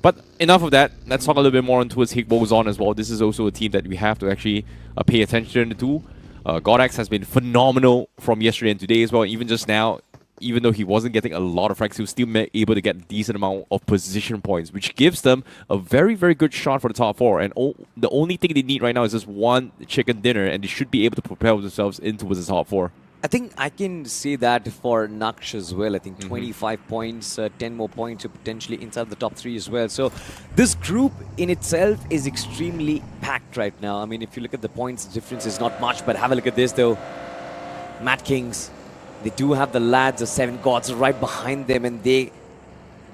But enough of that. Let's talk a little bit more on towards Higgboson as well. This is also a team that we have to actually pay attention to. Godx has been phenomenal from yesterday and today as well. Even just now, even though he wasn't getting a lot of frags, he was still able to get a decent amount of position points, which gives them a very, very good shot for the top 4. And the only thing they need right now is just 1 chicken dinner, and they should be able to propel themselves into the top 4. I think I can say that for Naqsh as well. I think 25 points, 10 more points to potentially inside the top 3 as well. So this group in itself is extremely packed right now. I mean, if you look at the points, the difference is not much. But have a look at this, though. MADKINGS, they do have the lads of 7 gods right behind them, and they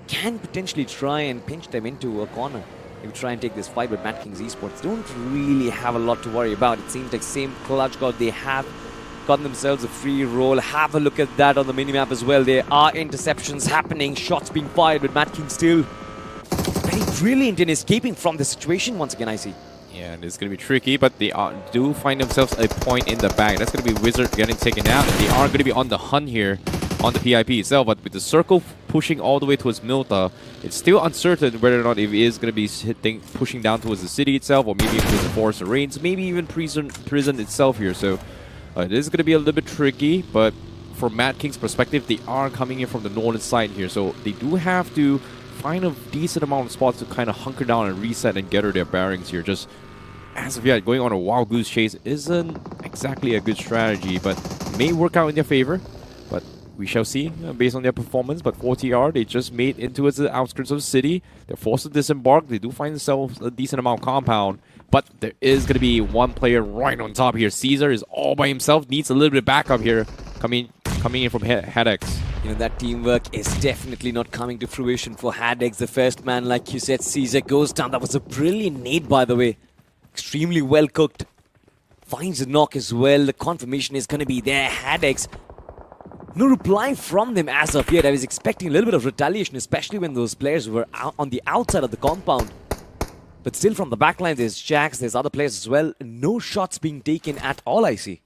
can potentially try and pinch them into a corner. Maybe try and take this fight, but MADKINGS Esports don't really have a lot to worry about. It seems like same clutch god, they have gotten themselves a free roll. Have a look at that on the minimap as well. There are interceptions happening, shots being fired, but MADKINGS still very brilliant in escaping from the situation once again, I see. Yeah, and it's going to be tricky, but they do find themselves a point in the bag. That's going to be Wizard getting taken out, and they are going to be on the hunt here on the PIP itself. But with the circle pushing all the way towards Milta, it's still uncertain whether or not it is going to be pushing down towards the city itself, or maybe towards the Forest of Rains, maybe even prison itself here. So it is going to be a little bit tricky, but from MADKINGS' perspective, they are coming in from the northern side here, so they do have to find a decent amount of spots to kind of hunker down and reset and gather their bearings here. Just as of yet, going on a wild goose chase isn't exactly a good strategy, but may work out in their favor. But we shall see based on their performance. But 4TR, they just made into the outskirts of the city. They're forced to disembark. They do find themselves a decent amount of compound. But there is going to be one player right on top here. Caesar is all by himself. Needs a little bit of backup here. Coming in from HADX. You know, that teamwork is definitely not coming to fruition for HADX. The first man, like you said, Caesar goes down. That was a brilliant nade, by the way. Extremely well cooked. Finds a knock as well. The confirmation is going to be there. HADX, no reply from them as of yet. I was expecting a little bit of retaliation, especially when those players were out on the outside of the compound. But still from the backline, there's Jax, there's other players as well. No shots being taken at all, I see.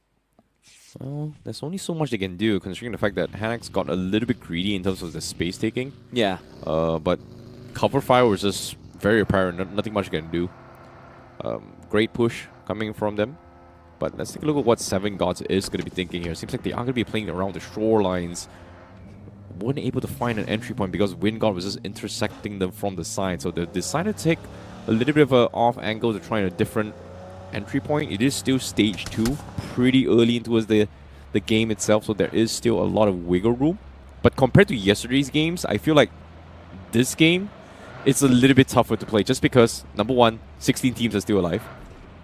Well, there's only so much they can do, considering the fact that HADX got a little bit greedy in terms of the space taking. Yeah. But cover fire was just very apparent. Nothing much you can do. Great push coming from them. But let's take a look at what 7 Gods is going to be thinking here. Seems like they are going to be playing around the shorelines. Weren't able to find an entry point because WINDGOD was just intersecting them from the side. So they decided to take a little bit of an off angle to try a different entry point. It is still stage 2, pretty early into the game itself, so there is still a lot of wiggle room. But compared to yesterday's games, I feel like this game, it's a little bit tougher to play just because, number one, 16 teams are still alive.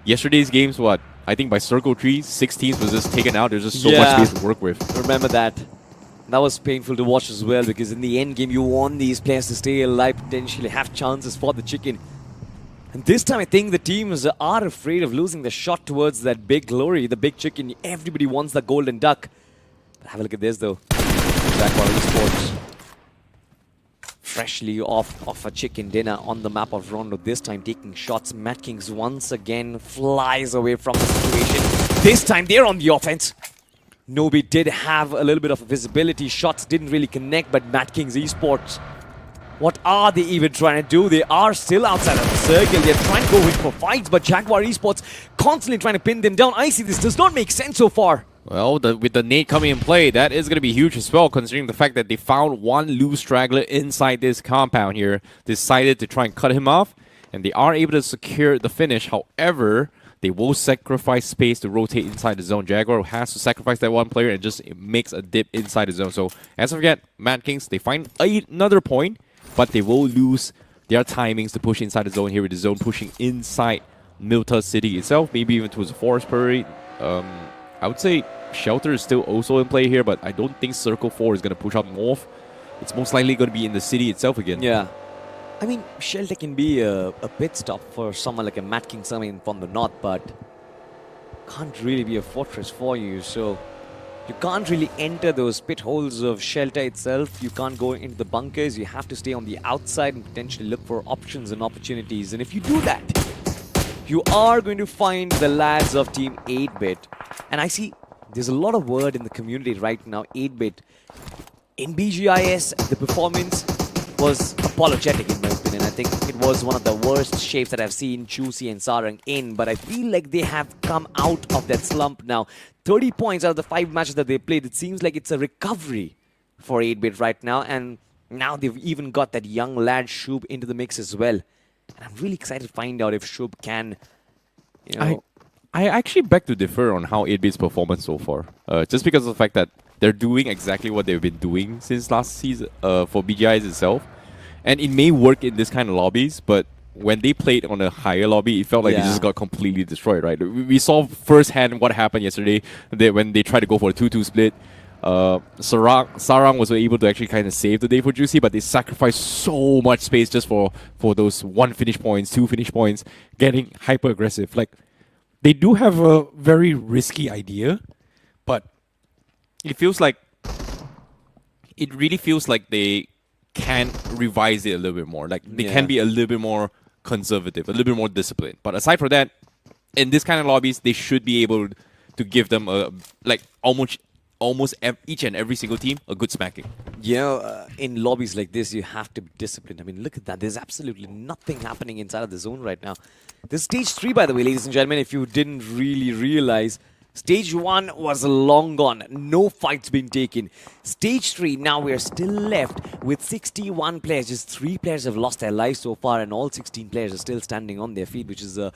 Yesterday's games, what? I think by Circle 3, 6 teams was just taken out. There's just so much space to work with. Remember that. That was painful to watch as well, because in the end game, you want these players to stay alive, potentially have chances for the chicken. And this time, I think the teams are afraid of losing the shot towards that big glory, the big chicken. Everybody wants the golden duck. But have a look at this, though. JAGUAR Esports. Freshly off a chicken dinner on the map of Rondo, this time taking shots. MADKINGS once again flies away from the situation. This time they're on the offense. Nobi did have a little bit of visibility. Shots didn't really connect, but MADKINGS Esports, what are they even trying to do? They are still outside of the circle. They're trying to go in for fights, but JAGUAR Esports constantly trying to pin them down. I see this does not make sense so far. Well, with the nade coming in play, that is going to be huge as well, considering the fact that they found one loose straggler inside this compound here. Decided to try and cut him off, and they are able to secure the finish. However, they will sacrifice space to rotate inside the zone. JAGUAR has to sacrifice that one player and just makes a dip inside the zone. So, as of yet, MADKINGS, they find another point, but they will lose their timings to push inside the zone here, with the zone pushing inside Milta City itself, maybe even towards the Forest Parade. I would say Shelter is still also in play here, but I don't think Circle 4 is going to push up north. It's most likely going to be in the city itself again. Yeah. I mean, Shelter can be a pit stop for someone like a MADKINGS coming from the north, but can't really be a fortress for you. So you can't really enter those pit holes of Shelter itself. You can't go into the bunkers. You have to stay on the outside and potentially look for options and opportunities. And if you do that, you are going to find the lads of Team 8-Bit. And I see there's a lot of word in the community right now, 8-Bit. In BGIS, the performance was apologetic in my opinion. I think it was one of the worst shapes that I've seen Chusi and Sarang in. But I feel like they have come out of that slump now. 30 points out of the 5 matches that they played. It seems like it's a recovery for 8-Bit right now. And now they've even got that young lad Shub into the mix as well. And I'm really excited to find out if Shub can, you know... I actually beg to differ on how 8-Bit's performance so far. Just because of the fact that they're doing exactly what they've been doing since last season for BGIs itself. And it may work in this kind of lobbies, but when they played on a higher lobby, it felt like they just got completely destroyed, right? We saw firsthand what happened yesterday when they tried to go for a 2-2 split. Sarang was able to actually kind of save the day for Juicy, but they sacrificed so much space just for those 1 finish points, 2 finish points, getting hyper aggressive. Like, They do have a very risky idea, but it really feels like they can revise it a little bit more. Like, they can be a little bit more conservative, a little bit more disciplined. But aside from that, in this kind of lobbies, they should be able to give them almost each and every single team a good smacking. Yeah, in lobbies like this, you have to be disciplined. I mean, look at that. There's absolutely nothing happening inside of the zone right now. This stage 3, by the way, ladies and gentlemen, if you didn't really realize, stage 1 was long gone. No fights being taken. Stage 3, now we're still left with 61 players. Just 3 players have lost their lives so far, and all 16 players are still standing on their feet, which is a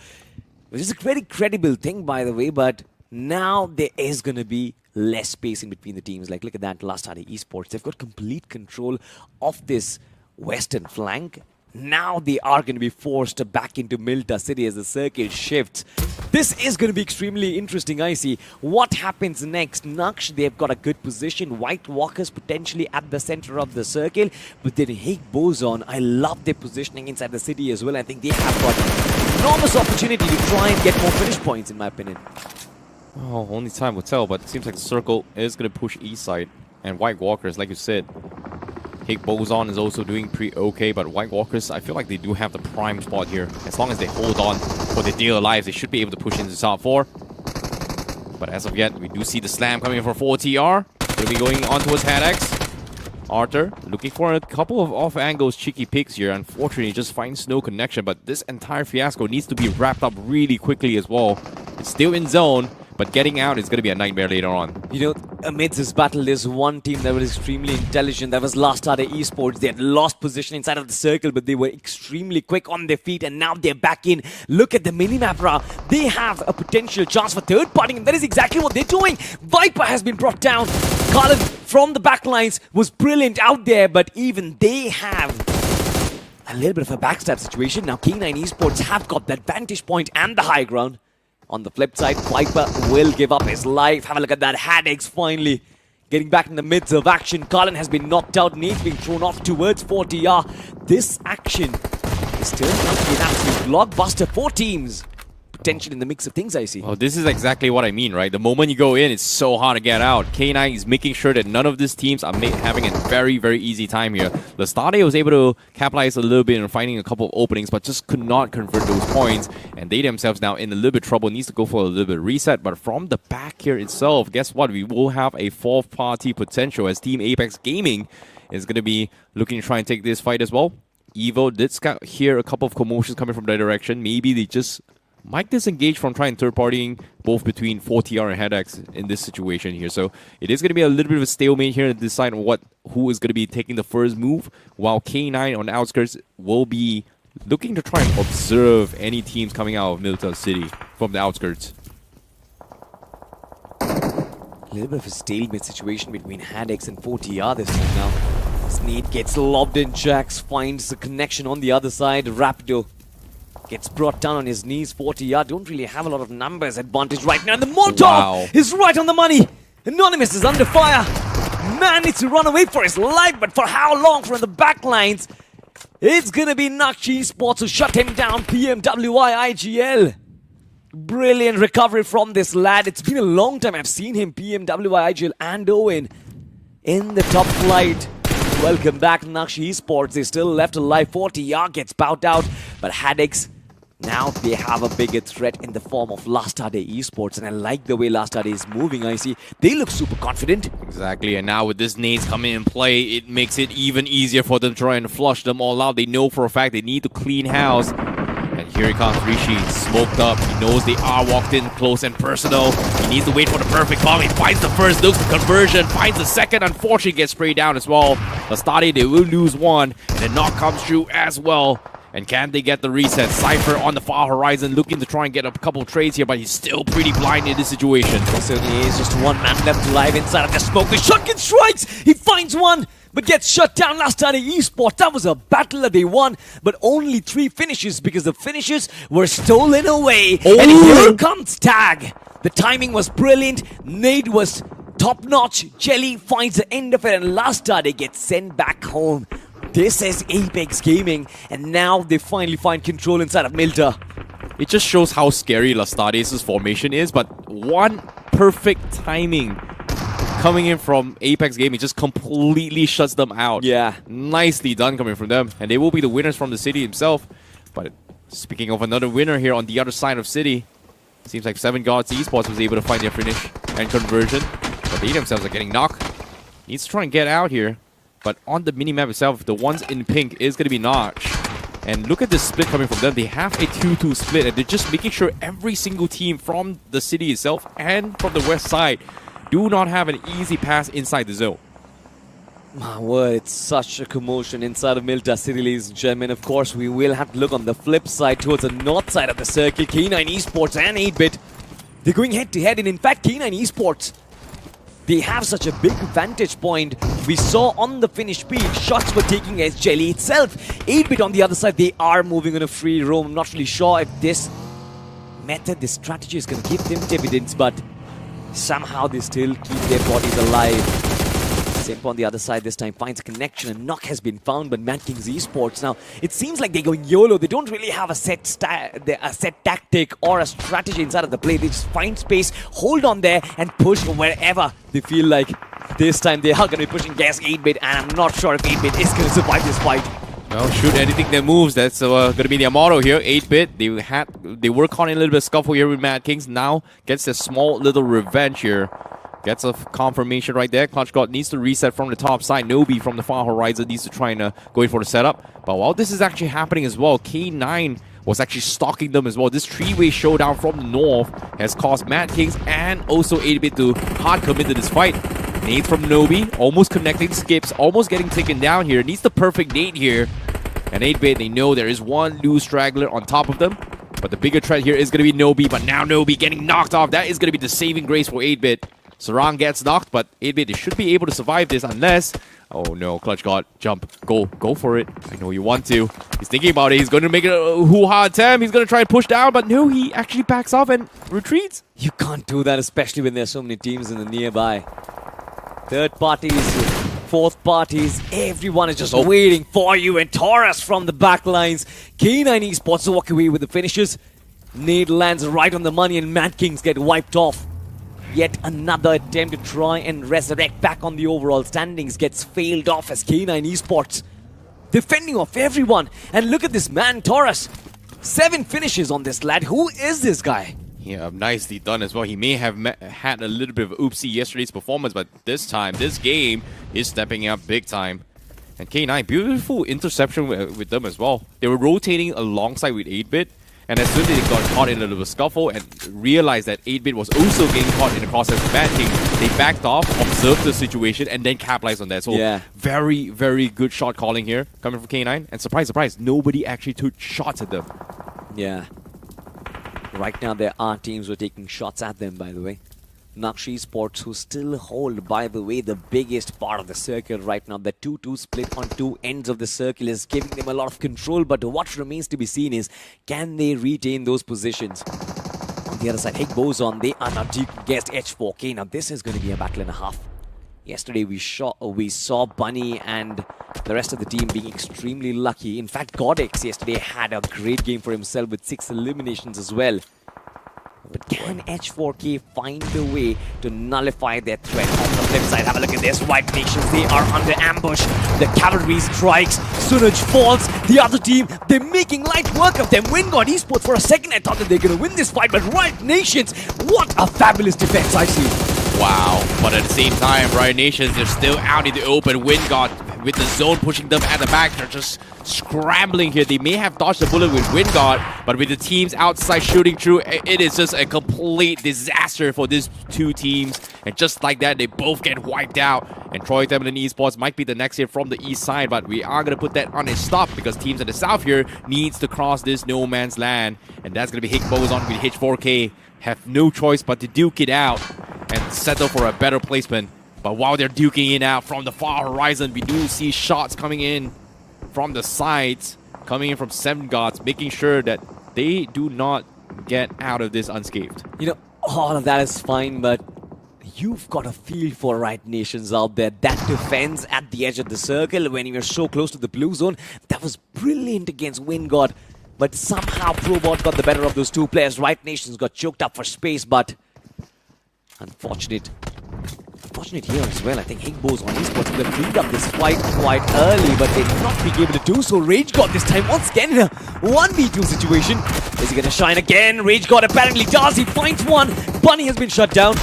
very credible thing, by the way. But now there is going to be less spacing between the teams. Like, look at that, Lastade Esports. They've got complete control of this western flank. Now they are going to be forced back into Milta City as the circle shifts. This is going to be extremely interesting, I see. What happens next? Naqsh, they've got a good position. White Walkers potentially at the center of the circle. But then Higgboson, I love their positioning inside the city as well. I think they have got enormous opportunity to try and get more finish points, in my opinion. Oh, only time will tell, but it seems like the circle is going to push east side. And White Walkers, like you said, Higgboson is also doing pretty okay, but White Walkers, I feel like they do have the prime spot here. As long as they hold on for their dear lives, they should be able to push into top 4. But as of yet, we do see the slam coming in for 4TR. They'll be going on towards HADX. Arthur looking for a couple of off-angles cheeky picks here. Unfortunately, just finds no connection, but this entire fiasco needs to be wrapped up really quickly as well. It's still in zone, but getting out is going to be a nightmare later on. You know, amidst this battle, there's one team that was extremely intelligent. That was Lastade Esports. They had lost position inside of the circle, but they were extremely quick on their feet, and now they're back in. Look at the minimap, Ra. They have a potential chance for third party, and that is exactly what they're doing. Viper has been brought down. Colin from the backlines was brilliant out there, but even they have a little bit of a backstab situation. Now, K9 Esports have got that vantage point and the high ground. On the flip side, Viper will give up his life. Have a look at that. HADX finally getting back in the midst of action. Colin has been knocked out and he's being thrown off towards 4TR. This action is turning out to be an absolute blockbuster. 4 teams potential in the mix of things, I see. Well, this is exactly what I mean, right? The moment you go in, it's so hard to get out. K9 is making sure that none of these teams are having a very, very easy time here. Lastade was able to capitalize a little bit and finding a couple of openings, but just could not convert those points. And they themselves now in a little bit of trouble, needs to go for a little bit of reset. But from the back here itself, guess what? We will have a 4th party potential as Team Apex Gaming is going to be looking to try and take this fight as well. Evo did hear a couple of commotions coming from their direction. Maybe they just might disengage from trying third-partying both between 4TR and HADX in this situation here. So it is going to be a little bit of a stalemate here to decide who is going to be taking the first move, while K9 on the outskirts will be looking to try and observe any teams coming out of Milta City from the outskirts. A little bit of a stalemate situation between HADX and 4TR this time now. Sneed gets lobbed in, Jax finds the connection on the other side. Rapido gets brought down on his knees. 4TR don't really have a lot of numbers advantage right now. And the Molotov is right on the money. Anonymous is under fire. Man needs to run away for his life, but for how long? From the backlines, it's going to be Naqsh Esports who shut him down. PMWI IGL. Brilliant recovery from this lad. It's been a long time I've seen him, PMWI IGL and Owen, in the top flight. Welcome back, Naqsh Esports. They still left alive. 4TR gets bowed out, but HADX, now they have a bigger threat in the form of Lastade Esports, and I like the way Lastade is moving, I see. They look super confident. Exactly, and now with this nades coming in play, it makes it even easier for them to try and flush them all out. They know for a fact they need to clean house. And here he comes, Rishi, smoked up. He knows they are walked in close and personal. He needs to wait for the perfect bomb. He finds the first, looks for conversion, finds the second, unfortunately gets sprayed down as well. Lastade, they will lose one, and the knock comes through as well. And can they get the reset? Cypher on the far horizon looking to try and get a couple trades here, but he's still pretty blind in this situation. There certainly is just one man left alive inside of the smoke. The shotgun strikes! He finds one, but gets shut down. Lastade Esports, that was a battle that they won, but only 3 finishes because the finishes were stolen away. And here comes Tag. The timing was brilliant. Nade was top-notch. Jelly finds the end of it, and Lastade gets sent back home. This is Apex Gaming, and now they finally find control inside of Milta. It just shows how scary Lastade's formation is, but one perfect timing coming in from Apex Gaming just completely shuts them out. Yeah. Nicely done coming from them, and they will be the winners from the city himself. But speaking of another winner here on the other side of city, seems like Godlike Esports was able to find their finish and conversion, but they themselves are getting knocked. Needs to try and get out here. But on the minimap itself, the ones in pink is going to be Naqsh. And look at this split coming from them. They have a 2-2 split, and they're just making sure every single team from the city itself and from the west side do not have an easy pass inside the zone. My word, it's such a commotion inside of Milta City, ladies and gentlemen. Of course, we will have to look on the flip side towards the north side of the circle. K9 Esports and 8-Bit, they're going head-to-head, and in fact, K9 Esports, they have such a big vantage point. We saw on the finish speed, shots were taking as Jelly itself. 8-Bit on the other side, they are moving on a free roam. I'm not really sure if this method, this strategy is going to give them dividends, but somehow they still keep their bodies alive. Simp on the other side this time finds a connection, and knock has been found, but MADKINGS Esports now, it seems like they're going YOLO. They don't really have a set tactic or a strategy inside of the play. They just find space, hold on there, and push wherever they feel like. This time they are going to be pushing gas 8-Bit, and I'm not sure if 8-Bit is going to survive this fight. Well, shoot anything that moves. That's going to be their motto here. 8-Bit, they were caught in a little bit of scuffle here with MADKINGS. Now gets a small little revenge here. Gets a confirmation right there. ClutchGod needs to reset from the top side. Nobi from the far horizon needs to try and go in for the setup. But while this is actually happening as well, K9 was actually stalking them as well. This 3-way showdown from the north has caused MADKINGS and also 8-Bit to hard commit to this fight. Nade from Nobi, almost connecting skips, almost getting taken down here. Needs the perfect nade here. And 8-Bit, they know there is one loose straggler on top of them. But the bigger threat here is going to be Nobi. But now Nobi getting knocked off. That is going to be the saving grace for 8-Bit. Sarang gets knocked, but 8-Bit, they should be able to survive this unless... Oh no, ClutchGod, jump, go for it. I know you want to. He's thinking about it. He's going to make it a hoo-ha attempt. He's going to try and push down, but no, he actually backs off and retreats. You can't do that, especially when there's so many teams in the nearby. Third parties, fourth parties, everyone is just waiting for you. And Taurus from the back lines. K9 Esports walk away with the finishes. Nade lands right on the money, and MADKINGS get wiped off. Yet another attempt to try and resurrect back on the overall standings gets failed off as K9 Esports defending off everyone. And look at this man, Taurus. 7 finishes on this lad. Who is this guy? Yeah, nicely done as well. He may have had a little bit of oopsie yesterday's performance, but this time, this game is stepping up big time. And K9, beautiful interception with them as well. They were rotating alongside with 8-Bit. And as soon as they got caught in a little scuffle and realized that 8-Bit was also getting caught in the process of MADKINGS, they backed off, observed the situation, and then capitalized on that. So yeah, very, very good shot calling here coming from K9. And surprise, surprise, nobody actually took shots at them. Yeah. Right now there are teams who are taking shots at them, by the way. Naqsh Esports, who still hold, by the way, the biggest part of the circle right now. The 2-2 split on 2 ends of the circle is giving them a lot of control, but what remains to be seen is, can they retain those positions? On the other side, Higgboson, they are now taking guest H4K. Now this is going to be a battle and a half. Yesterday we saw Bunny and the rest of the team being extremely lucky. In fact, Godx yesterday had a great game for himself with 6 eliminations as well. But can H4K find a way to nullify their threat? On the flip side, have a look at this. White Nations, they are under ambush. The cavalry strikes. Sunuj falls. The other team, they're making light work of them. WINDGOD Esports, for a second I thought that they're going to win this fight. But White Nations, what a fabulous defense I see. Wow, but at the same time, RIOTNATIONZ, they're still out in the open. WINDGOD with the zone pushing them at the back, they're just scrambling here. They may have dodged the bullet with WINDGOD, but with the teams outside shooting through, it is just a complete disaster for these two teams. And just like that, they both get wiped out. And Tamilan Esports might be the next hit from the east side, but we are going to put that on a stop because teams in the south here needs to cross this no man's land. And that's going to be Higgboson with H4K. Have no choice but to duke it out and settle for a better placement. But while they're duking it out from the far horizon, we do see shots coming in from the sides, coming in from Seven Gods, making sure that they do not get out of this unscathed. You know, all of that is fine, but you've got a feel for RIOTNATIONz out there. That defense at the edge of the circle when you're so close to the blue zone, that was brilliant against WINDGOD. But somehow Probot got the better of those two players. RIOTNATIONz got choked up for space, but unfortunate here as well. I think Higgboson Esports would have cleaned up this fight quite early, but they did not be able to do so. RageGod this time once again in a 1v2 situation. Is he going to shine again? RageGod apparently does. He finds one. Bunny has been shut down.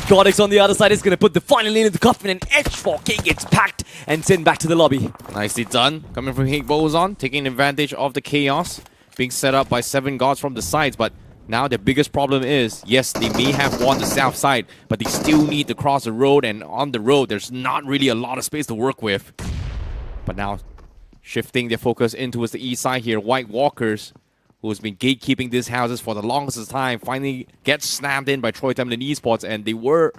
Godix on the other side is going to put the final lane in the coffin, and H4K gets packed and sent back to the lobby. Nicely done. Coming from Higgboson, taking advantage of the chaos being set up by Seven Gods from the sides, but now their biggest problem is, yes, they may have won the south side, but they still need to cross the road, and on the road, there's not really a lot of space to work with. But now, shifting their focus in towards the east side here, White Walkers, who has been gatekeeping these houses for the longest time, finally gets snapped in by Tamilan Esports, and they were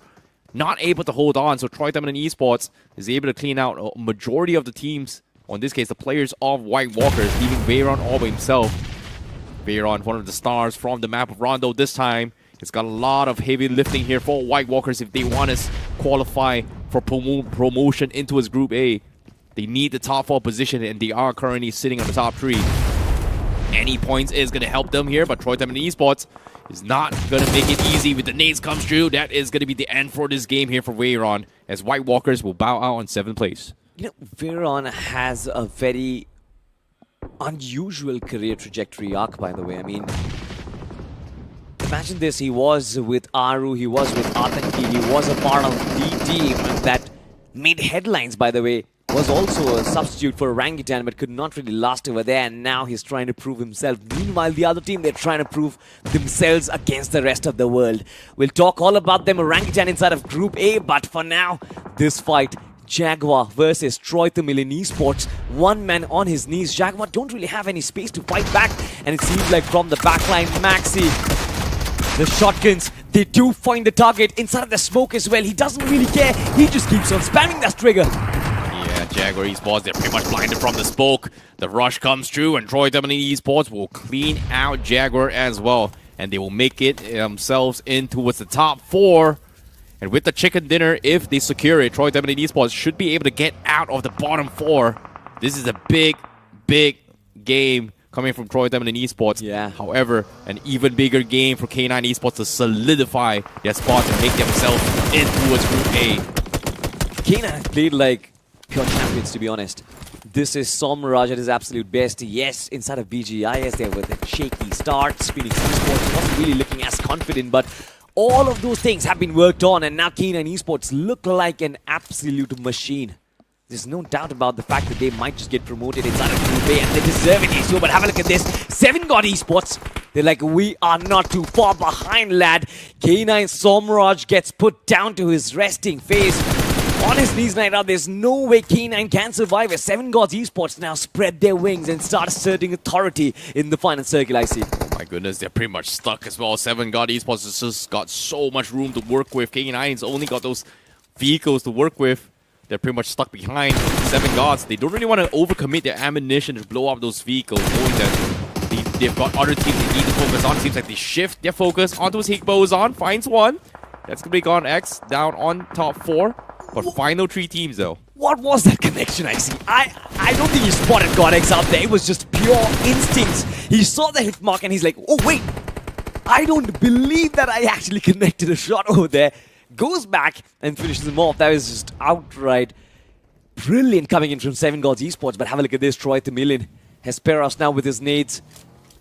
not able to hold on, so Tamilan Esports is able to clean out a majority of the teams, or in this case, the players of White Walkers, leaving Veyron all by himself. Veyron, one of the stars from the map of Rondo this time. It's got a lot of heavy lifting here for White Walkers if they want to qualify for promotion into his Group A. They need the top 4 position, and they are currently sitting on the top 3. Any points is going to help them here, but Tamilan Esports is not going to make it easy with the nades comes through. That is going to be the end for this game here for Veyron, as White Walkers will bow out on 7th place. You know, Veyron has a very unusual career trajectory arc, by the way. I mean, imagine this. He was with Aru, he was with Atanki, he was a part of the team that made headlines, by the way. Was also a substitute for Orangutan, but could not really last over there, and now he's trying to prove himself. Meanwhile, the other team, they're trying to prove themselves against the rest of the world. We'll talk all about them, Orangutan inside of Group A, but for now, this fight, Jaguar versus Tamilan Esports. One man on his knees. Jaguar don't really have any space to fight back, and it seems like from the backline, Maxi, the shotguns, they do find the target inside of the smoke as well. He doesn't really care. He just keeps on spamming that trigger. Yeah, Jaguar Esports, they're pretty much blinded from the smoke. The rush comes through, and Tamilan Esports will clean out Jaguar as well, and they will make it themselves in towards the top 4. And with the chicken dinner, if they secure it, Tamilan Esports should be able to get out of the bottom 4. This is a big, big game coming from Tamilan Esports. Yeah. However, an even bigger game for K9 Esports to solidify their spot and make themselves in towards Group A. K9 have played like pure champions, to be honest. This is Somraj at his absolute best. Yes, inside of BGIS there with a shaky start. Phoenix Esports wasn't really looking as confident, but all of those things have been worked on, and now K9 Esports look like an absolute machine. There's no doubt about the fact that they might just get promoted inside of Group A, and they deserve it so. But have a look at this. 7God Esports. They're like, we are not too far behind, lad. K9 Somraj gets put down to his resting face. On his knees right now, there's no way K9 can survive as 7God Esports now spread their wings and start asserting authority in the final circle, I see. My goodness, they're pretty much stuck as well. 7God Esports has just got so much room to work with. K9's only got those vehicles to work with. They're pretty much stuck behind 7Gods. They don't really want to overcommit their ammunition to blow up those vehicles, knowing that they've got other teams they need to focus on. Seems like they shift their focus onto his Higgboson. Finds one. That's going to be GONX down on top 4. But final 3 teams though. What was that connection I see? I don't think he spotted GONX out there. It was just pure instincts. He saw the hit mark and he's like, oh wait, I don't believe that I actually connected a shot over there. Goes back and finishes him off. That was just outright brilliant coming in from 7God Esports. But have a look at this, Tamilan. Hesperos now with his nades,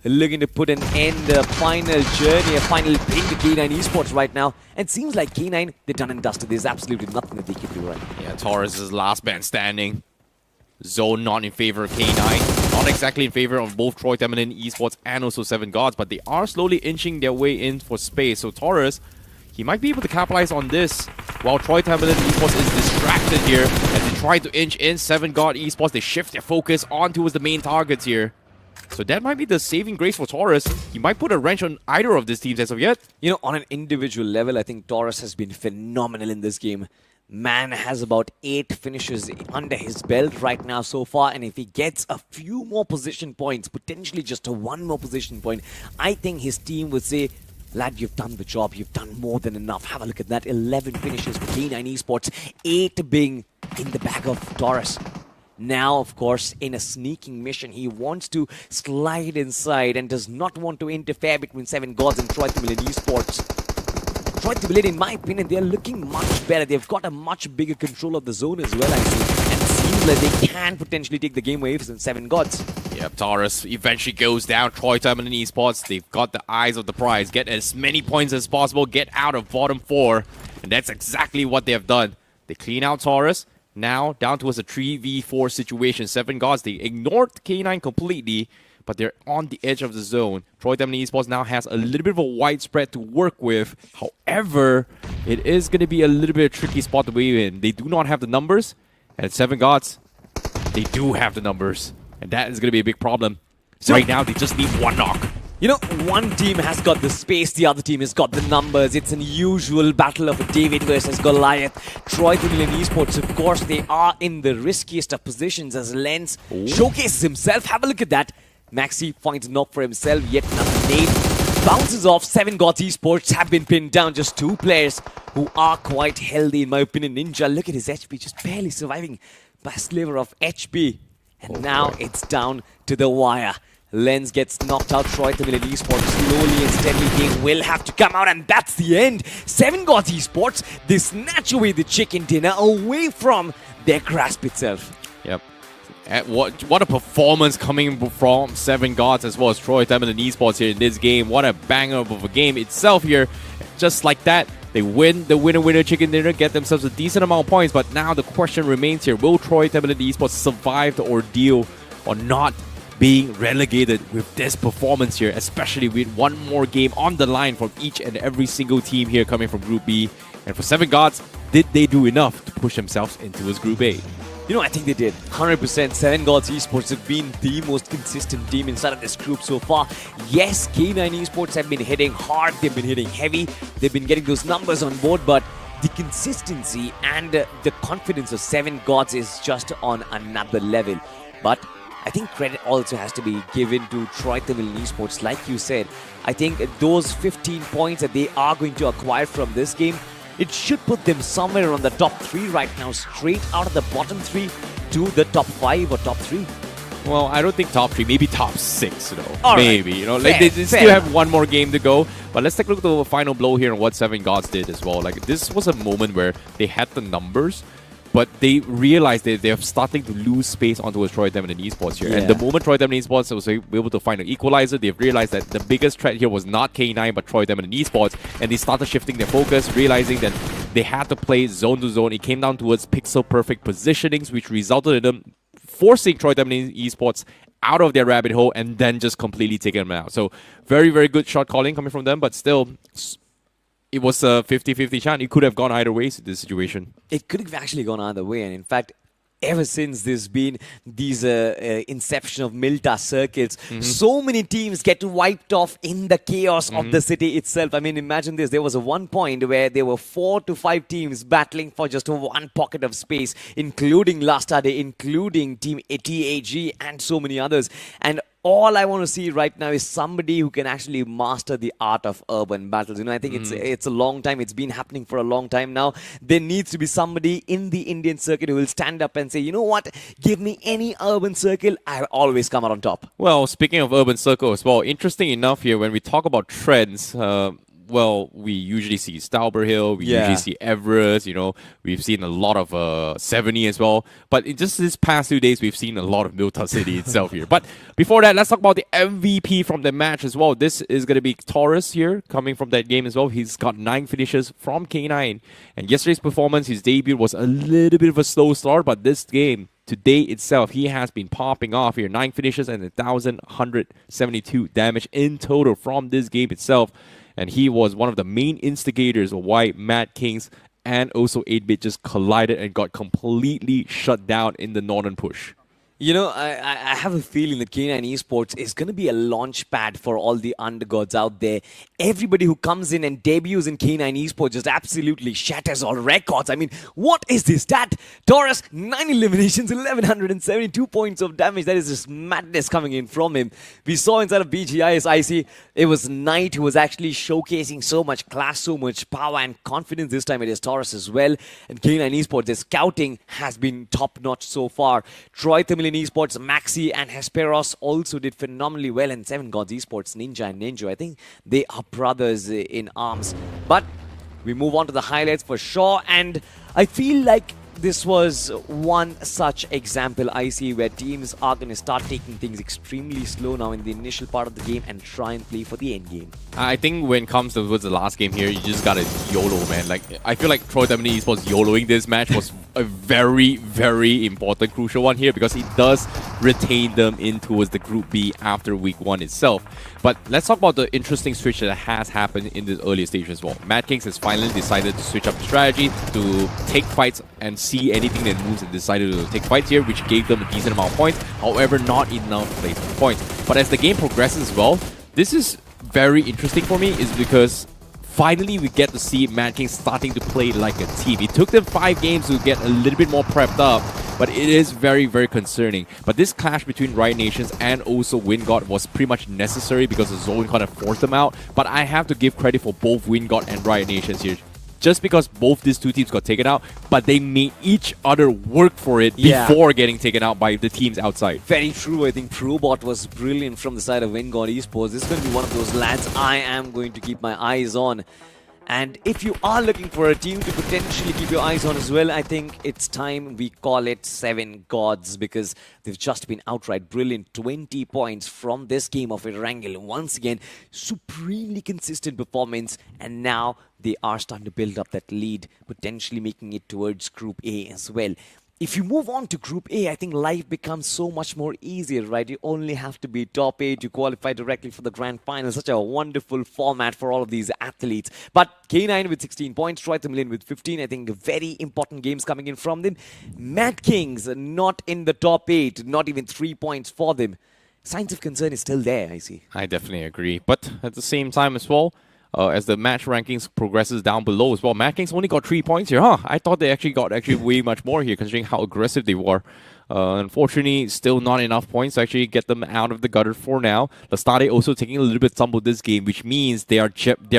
looking to put an end, a final journey, a final pin to K9 Esports right now. And seems like K9, they're done and dusted. There's absolutely nothing that they can do right now. Yeah, Taurus is last man standing. Zone not in favor of K9. Not exactly in favor of both Tamilan Esports and also 7gods, but they are slowly inching their way in for space. So Taurus, he might be able to capitalize on this while Tamilan Esports is distracted here as they try to inch in 7god Esports. They shift their focus on towards the main targets here. So that might be the saving grace for Taurus. He might put a wrench on either of these teams as of yet. You know, on an individual level, I think Taurus has been phenomenal in this game. Man has about 8 finishes under his belt right now so far, and if he gets a few more position points, potentially just one more position point, I think his team would say, lad, you've done the job, you've done more than enough. Have a look at that, 11 finishes for K9 Esports, 8 being in the bag of Taurus. Now, of course, in a sneaking mission, he wants to slide inside and does not want to interfere between 7gods and Tamilan Esports. Tamilan, in my opinion, they're looking much better. They've got a much bigger control of the zone as well, I see. And it seems like they can potentially take the game away from 7gods. Yep, Taurus eventually goes down. Tamilan Esports, they've got the eyes of the prize. Get as many points as possible, get out of bottom 4. And that's exactly what they have done. They clean out Taurus. Now, down towards a 3v4 situation. 7gods, they ignored K9 completely, but they're on the edge of the zone. Tamilan Esports now has a little bit of a wide spread to work with. However, it is going to be a little bit of a tricky spot to be in. They do not have the numbers, and 7gods, they do have the numbers, and that is going to be a big problem. So right now, they just need one knock. You know, one team has got the space, the other team has got the numbers. It's an usual battle of a David versus Goliath. Tamilan Esports, of course, they are in the riskiest of positions as Lens showcases himself. Have a look at that. Maxi finds a knock for himself, yet another nade. Bounces off. 7gods Esports have been pinned down. Just 2 players who are quite healthy, in my opinion. Ninja, look at his HP, just barely surviving by a sliver of HP. And now it's down to the wire. Lens gets knocked out. Tamilan Esports slowly and steadily, they will have to come out, and that's the end. 7gods Esports, they snatch away the chicken dinner away from their grasp itself. Yep. What a performance coming from 7gods as well as Tamilan Esports here in this game. What a banger of a game itself here. Just like that, they win the winner chicken dinner, get themselves a decent amount of points, but now the question remains here. Will Tamilan Esports survive the ordeal or not being relegated with this performance here, especially with one more game on the line from each and every single team here coming from Group B? And for 7gods, did they do enough to push themselves into his Group A? You know, I think they did. 100%. 7gods Esports have been the most consistent team inside of this group so far. Yes, K9 Esports have been hitting hard, they've been hitting heavy, they've been getting those numbers on board, but the consistency and the confidence of 7gods is just on another level. But I think credit also has to be given to Tamilan Esports. Like you said, I think those 15 points that they are going to acquire from this game, it should put them somewhere on the top 3 right now, straight out of the bottom 3 to the top 5 or top 3. Well, I don't think top 3, maybe top 6, though. All maybe, right. you know, Fair, like they still have one more game to go. But let's take a look at the final blow here and what 7gods did as well. Like, this was a moment where they had the numbers, but they realized that they're starting to lose space onto Tamilan Esports here. Yeah. And the moment Tamilan Esports was able to find an equalizer, they've realized that the biggest threat here was not K9, but Tamilan Esports. And they started shifting their focus, realizing that they had to play zone to zone. It came down towards pixel-perfect positionings, which resulted in them forcing Tamilan Esports out of their rabbit hole and then just completely taking them out. So very, very good shot calling coming from them, but still, it was a 50-50 chance. It could have gone either way in this situation. It could have actually gone either way, and in fact, ever since there's been these inception of Milta circuits, so many teams get wiped off in the chaos of the city itself. I mean, imagine this. There was a one point where there were 4 to 5 teams battling for just one pocket of space, including Lastade, including Team TAG, and so many others. And all I want to see right now is somebody who can actually master the art of urban battles. You know, I think it's a long time. It's been happening for a long time now. There needs to be somebody in the Indian circuit who will stand up and say, you know what, give me any urban circle, I'll always come out on top. Well, speaking of urban circle as well, interesting enough here, when we talk about trends, well, we usually see Stauber Hill, we usually see Everest, you know, we've seen a lot of 70 as well. But in just this past 2 days, we've seen a lot of Milta City itself here. But before that, let's talk about the MVP from the match as well. This is going to be Taurus here, coming from that game as well. He's got 9 finishes from K9. And yesterday's performance, his debut was a little bit of a slow start, but this game, today itself, he has been popping off here. 9 finishes and 1,172 damage in total from this game itself. And he was one of the main instigators of why MADKINGS and also 8-Bit just collided and got completely shut down in the Northern push. You know, I have a feeling that K9 Esports is going to be a launch pad for all the undergods out there. Everybody who comes in and debuts in K9 Esports just absolutely shatters all records. I mean, what is this stat? Taurus, 9 eliminations, 1,172 points of damage. That is just madness coming in from him. We saw inside of BGI's IC, it was Knight who was actually showcasing so much class, so much power and confidence. This time it is Taurus as well. And K9 Esports, their scouting has been top-notch so far. Troy Tamilan Esports, Maxi and Hesperos also did phenomenally well, and 7 Gods Esports, Ninja and Ninja. I think they are brothers in arms. But we move on to the highlights for sure, and I feel like this was one such example, I see, where teams are going to start taking things extremely slow now in the initial part of the game and try and play for the end game. I think when it comes towards the last game here, you just gotta YOLO, man. Like, I feel like Troy Tamilan Esports YOLOing this match was a very, very important, crucial one here, because it does retain them in towards the Group B after Week 1 itself. But let's talk about the interesting switch that has happened in this earlier stage as well. MADKINGS has finally decided to switch up the strategy, to take fights and see anything that moves, and decided to take fights here, which gave them a decent amount of points. However, not enough placement points. But as the game progresses as well, this is very interesting for me, is because finally we get to see MADKINGS starting to play like a team. It took them 5 games to get a little bit more prepped up, but it is very, very concerning. But this clash between RIOTNATIONz and also WINDGOD was pretty much necessary because the zone kind of forced them out. But I have to give credit for both WINDGOD and RIOTNATIONz here. Just because both these two teams got taken out, but they made each other work for it before getting taken out by the teams outside. Very true. I think Probot was brilliant from the side of WINDGOD Esports. This is going to be one of those lads I am going to keep my eyes on. And if you are looking for a team to potentially keep your eyes on as well, I think it's time we call it 7 Gods, because they've just been outright brilliant. 20 points from this game of Erangel. Once again, supremely consistent performance, and now they are starting to build up that lead, potentially making it towards Group A as well. If you move on to Group A, I think life becomes so much more easier, right? You only have to be top 8 to qualify directly for the grand final. Such a wonderful format for all of these athletes. But K9 with 16 points, Troy Tamilan with 15. I think very important games coming in from them. MADKINGS not in the top 8, not even 3 points for them. Signs of concern is still there, I see. I definitely agree. But at the same time as well, as the match rankings progresses down below as well, MADKINGS only got 3 points here. I thought they actually got way much more here, considering how aggressive they were. Unfortunately, still not enough points to actually get them out of the gutter for now. Lastade also taking a little bit tumble this game, which means their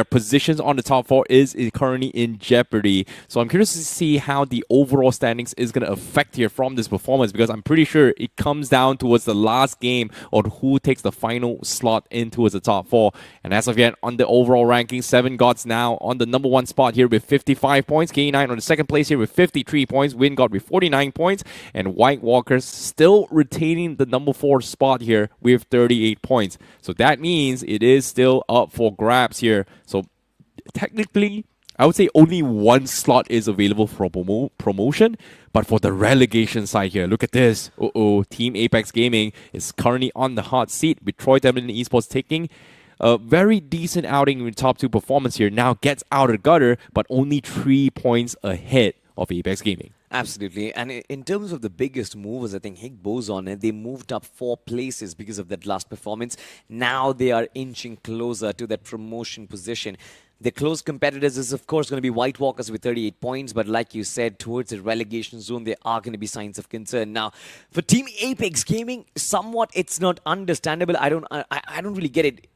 positions on the top 4 is currently in jeopardy. So I'm curious to see how the overall standings is going to affect here from this performance, because I'm pretty sure it comes down towards the last game on who takes the final slot in towards the top 4. And as of yet, on the overall ranking, 7 Gods now on the number 1 spot here with 55 points. K9 on the second place here with 53 points. WINDGOD with 49 points. And White Walkers still retaining the number 4 spot here with 38 points. So that means it is still up for grabs here. So technically, I would say only 1 slot is available for promotion. But for the relegation side here, look at this. Team Apex Gaming is currently on the hot seat, with Troy Tamilan Esports taking a very decent outing with top 2 performance here. Now gets out of the gutter, but only 3 points ahead of Apex Gaming. Absolutely. And in terms of the biggest movers, I think Higgboson, they moved up 4 places because of that last performance. Now they are inching closer to that promotion position. The close competitors is, of course, going to be White Walkers with 38 points. But like you said, towards the relegation zone, there are going to be signs of concern. Now, for Team Apex Gaming, somewhat it's not understandable. I don't really get it.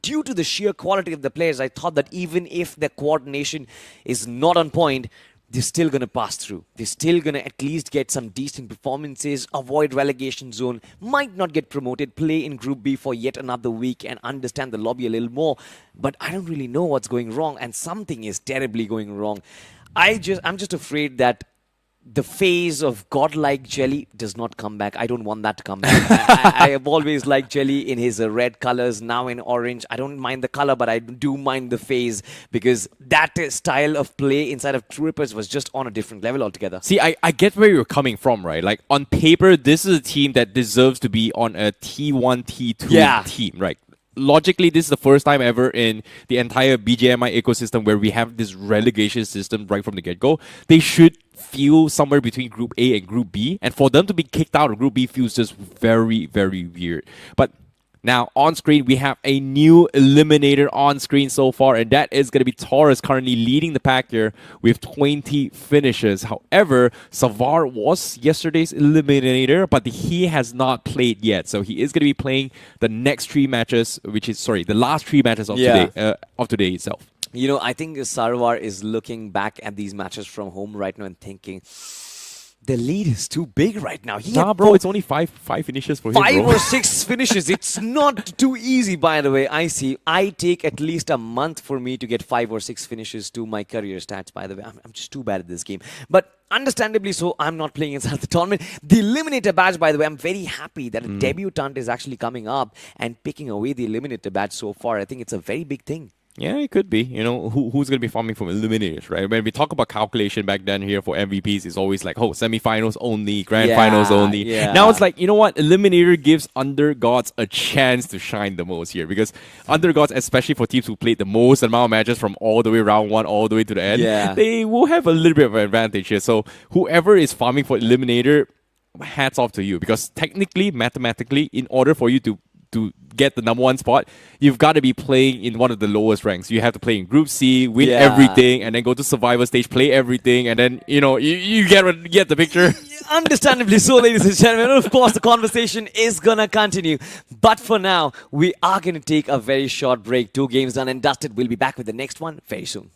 Due to the sheer quality of the players, I thought that even if the coordination is not on point, they're still going to pass through. They're still going to at least get some decent performances, avoid relegation zone, might not get promoted, play in Group B for yet another week and understand the lobby a little more. But I don't really know what's going wrong, and something is terribly going wrong. I'm just afraid that the phase of godlike Jelly does not come back. I don't want that to come back. I have always liked Jelly in his red colors, now in orange. I don't mind the color, but I do mind the phase because that style of play inside of Troopers was just on a different level altogether. See, I get where you're coming from, right? Like, on paper, this is a team that deserves to be on a T1, T2 team, right? Logically, this is the first time ever in the entire BGMI ecosystem where we have this relegation system right from the get-go. They should feel somewhere between Group A and Group B, and for them to be kicked out of Group B feels just very, very weird. But now, on screen, we have a new eliminator on screen so far, and that is going to be Taurus currently leading the pack here with 20 finishes. However, Savar was yesterday's eliminator, but he has not played yet. So he is going to be playing the next 3 matches, which is, sorry, the last 3 matches of today itself. You know, I think Sarwar is looking back at these matches from home right now and thinking, the lead is too big right now. Nah, bro, it's only five finishes for him, 5 bro. or 6 finishes. It's not too easy, by the way. I see. I take at least a month for me to get 5 or 6 finishes to my career stats, by the way. I'm just too bad at this game. But understandably so, I'm not playing inside the tournament. The Eliminator badge, by the way, I'm very happy that a debutant is actually coming up and picking away the Eliminator badge so far. I think it's a very big thing. Yeah, it could be. You know, who's going to be farming from eliminators, right? When we talk about calculation back then here for MVPs, it's always like, oh, semifinals only, grand finals only. Yeah. Now it's like, you know what? Eliminator gives Undergods a chance to shine the most here because Undergods, especially for teams who played the most amount of matches from all the way round 1 all the way to the end, they will have a little bit of an advantage here. So whoever is farming for eliminator, hats off to you because technically, mathematically, in order for you to get the number 1 spot, you've got to be playing in one of the lowest ranks. You have to play in Group C, win everything, and then go to Survivor stage, play everything, and then, you know, you get the picture. Understandably so, ladies and gentlemen. Of course, the conversation is going to continue. But for now, we are going to take a very short break. 2 games done and dusted. We'll be back with the next one very soon.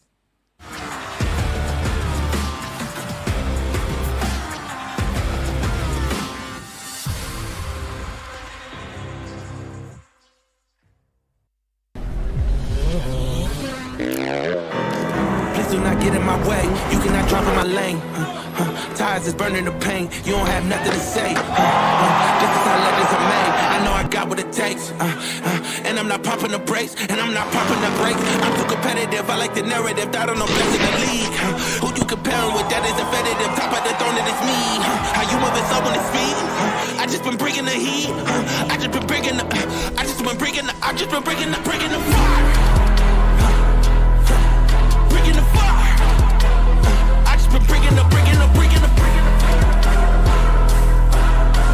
Do not get in my way, you cannot drop in my lane. Tires is burning the pain, you don't have nothing to say. This is how legends are made, I know I got what it takes. And I'm not popping the brakes, and I'm not popping the brakes. I'm too competitive, I like the narrative, that on no place in the league. Who you comparing with, that is offended, top of the throne, it is me. How you moving so on the speed? I just been bringing the heat, I just been bringing the fire.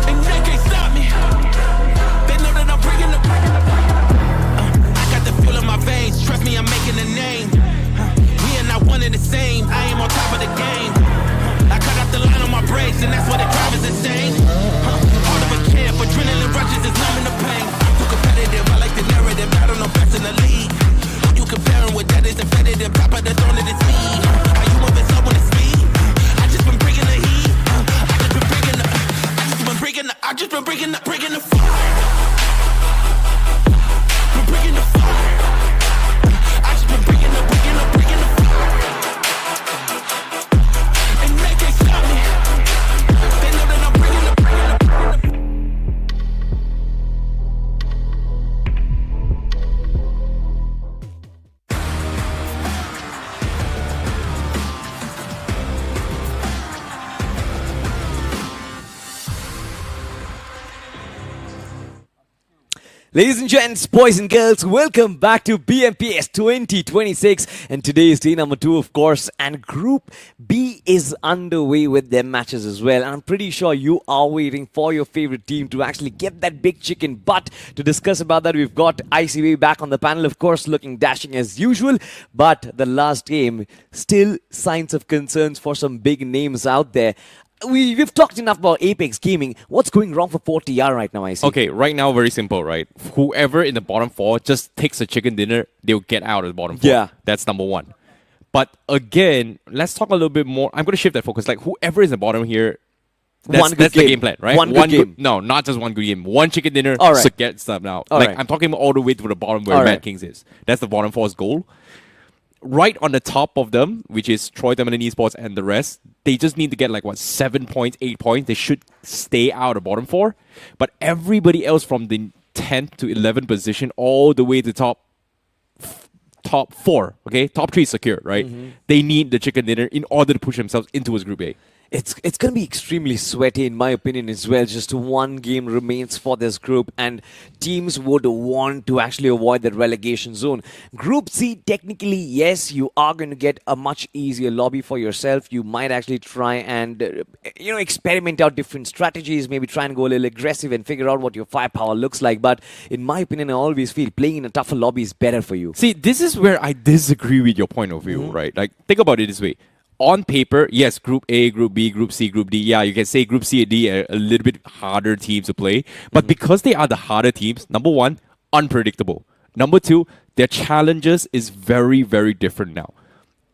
And they can't stop me. They know that I'm bringing the I got the feel in my veins. Trust me, I'm making a name. We are not one and the same. I am on top of the game. I cut out the line on my brakes, and that's why the drive is insane. Heart of a camp, adrenaline rushes is numbing the pain. I'm too competitive, I like the narrative. I don't know best in the league. Who you comparing with, that is offended, top of the throne, it is me. How you moving so on the speed? I just been bringing the heat. I just been bringing the fire. Been bringing the fire. I just been bringing the fire. And they can't stop me. They know that I'm bringing the Ladies and gents, boys and girls, welcome back to BMPS 2026. And today is day number 2, of course, and Group B is underway with their matches as well. And I'm pretty sure you are waiting for your favorite team to actually get that big chicken. But to discuss about that, we've got ICB back on the panel, of course, looking dashing as usual. But the last game, still signs of concerns for some big names out there. We've talked enough about Apex Gaming. What's going wrong for 4TR right now, I see? Okay, right now, very simple, right? Whoever in the bottom 4 just takes a chicken dinner, they'll get out of the bottom 4. Yeah. That's number 1. But again, let's talk a little bit more. I'm going to shift that focus. Like, whoever is in the bottom here, that's the game plan, right? One good game. No, not just one good game. One chicken dinner, All right. so get stuff out. All like, right. I'm talking all the way to the bottom where All Mad right. Kings is. That's the bottom 4's goal. right on the top of them, which is Tamilan Esports and the rest, they just need to get like, what, 7 points, 8 points. They should stay out of bottom 4. But everybody else from the 10th to 11th position all the way to top 4, okay? Top 3 is secure, right? They need the chicken dinner in order to push themselves into his Group A. It's going to be extremely sweaty, in my opinion, as well. Just one game remains for this group, and teams would want to actually avoid the relegation zone. Group C, technically, yes, you are going to get a much easier lobby for yourself. You might actually try and, experiment out different strategies, maybe try and go a little aggressive and figure out what your firepower looks like. But in my opinion, I always feel playing in a tougher lobby is better for you. See, this is where I disagree with your point of view, right? Like, think about it this way. On paper, yes, Group A, Group B, Group C, Group D. Yeah, you can say Group C and D are a little bit harder teams to play. But because they are the harder teams, number one, unpredictable. Number two, their challenges is very, very different now.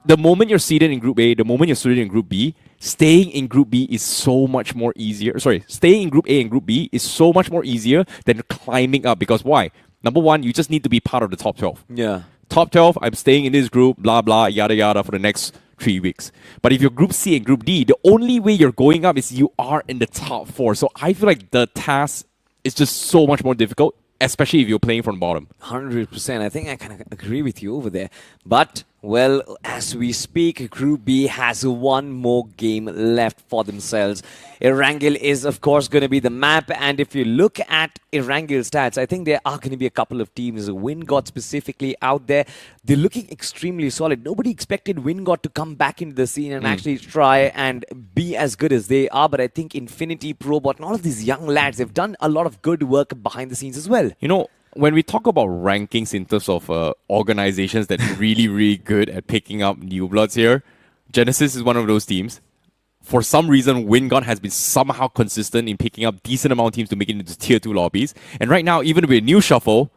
The moment you're seated in Group A, the moment you're seated in Group B, staying in Group B is so much more easier. Sorry, staying in Group A and Group B is so much more easier than climbing up. Because why? Number one, you just need to be part of the top 12. Yeah. Top 12, I'm staying in this group, blah, blah, yada, yada, for the next 3 weeks. But if you're Group C and Group D, the only way you're going up is you are in the top 4. So I feel like the task is just so much more difficult, especially if you're playing from the bottom. 100%. I think I kind of agree with you over there. But, well, as we speak, Group B has one more game left for themselves. Erangel is, of course, going to be the map. And if you look at Erangel's stats, I think there are going to be a couple of teams, WINDGOD specifically, out there. They're looking extremely solid. Nobody expected WINDGOD to come back into the scene and actually try and be as good as they are. But I think Infinity, Probot, and all of these young lads have done a lot of good work behind the scenes as well. You know, when we talk about rankings in terms of organizations that are really, really good at picking up new bloods here, Genesis is one of those teams. For some reason, WINDGOD has been somehow consistent in picking up decent amount of teams to make it into tier 2 lobbies. And right now, even with a new shuffle,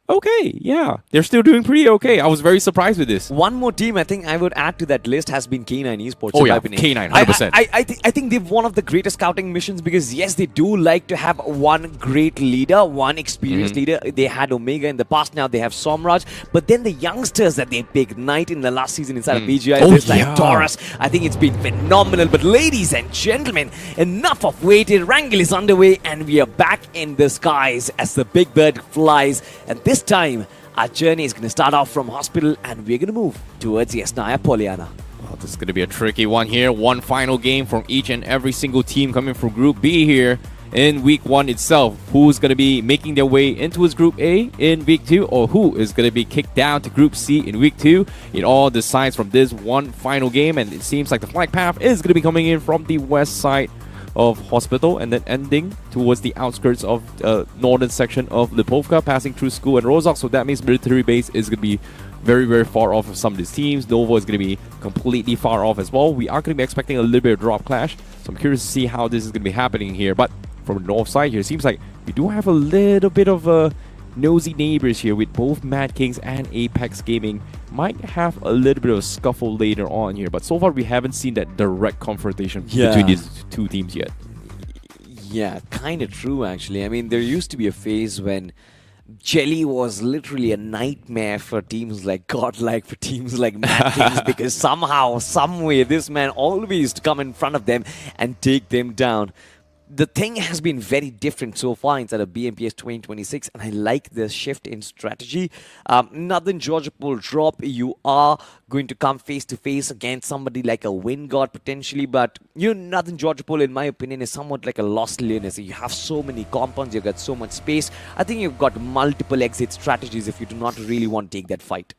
okay, yeah, they're still doing pretty okay. I was very surprised with this. One more team I think I would add to that list has been K9 Esports. Oh yeah, K9, 100%. I think they've one of the greatest scouting missions because yes, they do like to have one great leader, one experienced leader. They had Omega in the past, now they have Somraj. But then the youngsters that they picked, Knight in the last season inside of BGI, like Taurus, I think it's been phenomenal. But ladies and gentlemen, enough of waiting. Wrangle is underway and we are back in the skies as the big bird flies. And this time, our journey is going to start off from hospital and we're going to move towards Yasnaya Poliana. Well, this is going to be a tricky one here. One final game from each and every single team coming from Group B here in Week 1 itself. Who's going to be making their way into his Group A in Week 2, or who is going to be kicked down to Group C in Week 2? It all decides from this one final game, and it seems like the flight path is going to be coming in from the west side of Hospital and then ending towards the outskirts of northern section of Lipovka, passing through school and Rozhok. So that means military base is going to be very, very far off of some of these teams. Novo is going to be completely far off as well. We are going to be expecting a little bit of drop clash. So I'm curious to see how this is going to be happening here. But from the north side here, it seems like we do have a little bit of nosy neighbors here with both MADKINGS and Apex Gaming. Might have a little bit of a scuffle later on here, but so far we haven't seen that direct confrontation between these two teams yet. Yeah, kind of true actually. I mean, there used to be a phase when Jelly was literally a nightmare for teams like Godlike, for teams like MADKINGS, because somehow, some way, this man always used to come in front of them and take them down. The thing has been very different so far inside of BMPS 2026, and I like the shift in strategy. Northern Georgia Pool drop, you are going to come face to face against somebody like a WINDGOD potentially, but Northern Georgia Pool, in my opinion, is somewhat like a lost learner. You have so many compounds, you've got so much space. I think you've got multiple exit strategies if you do not really want to take that fight.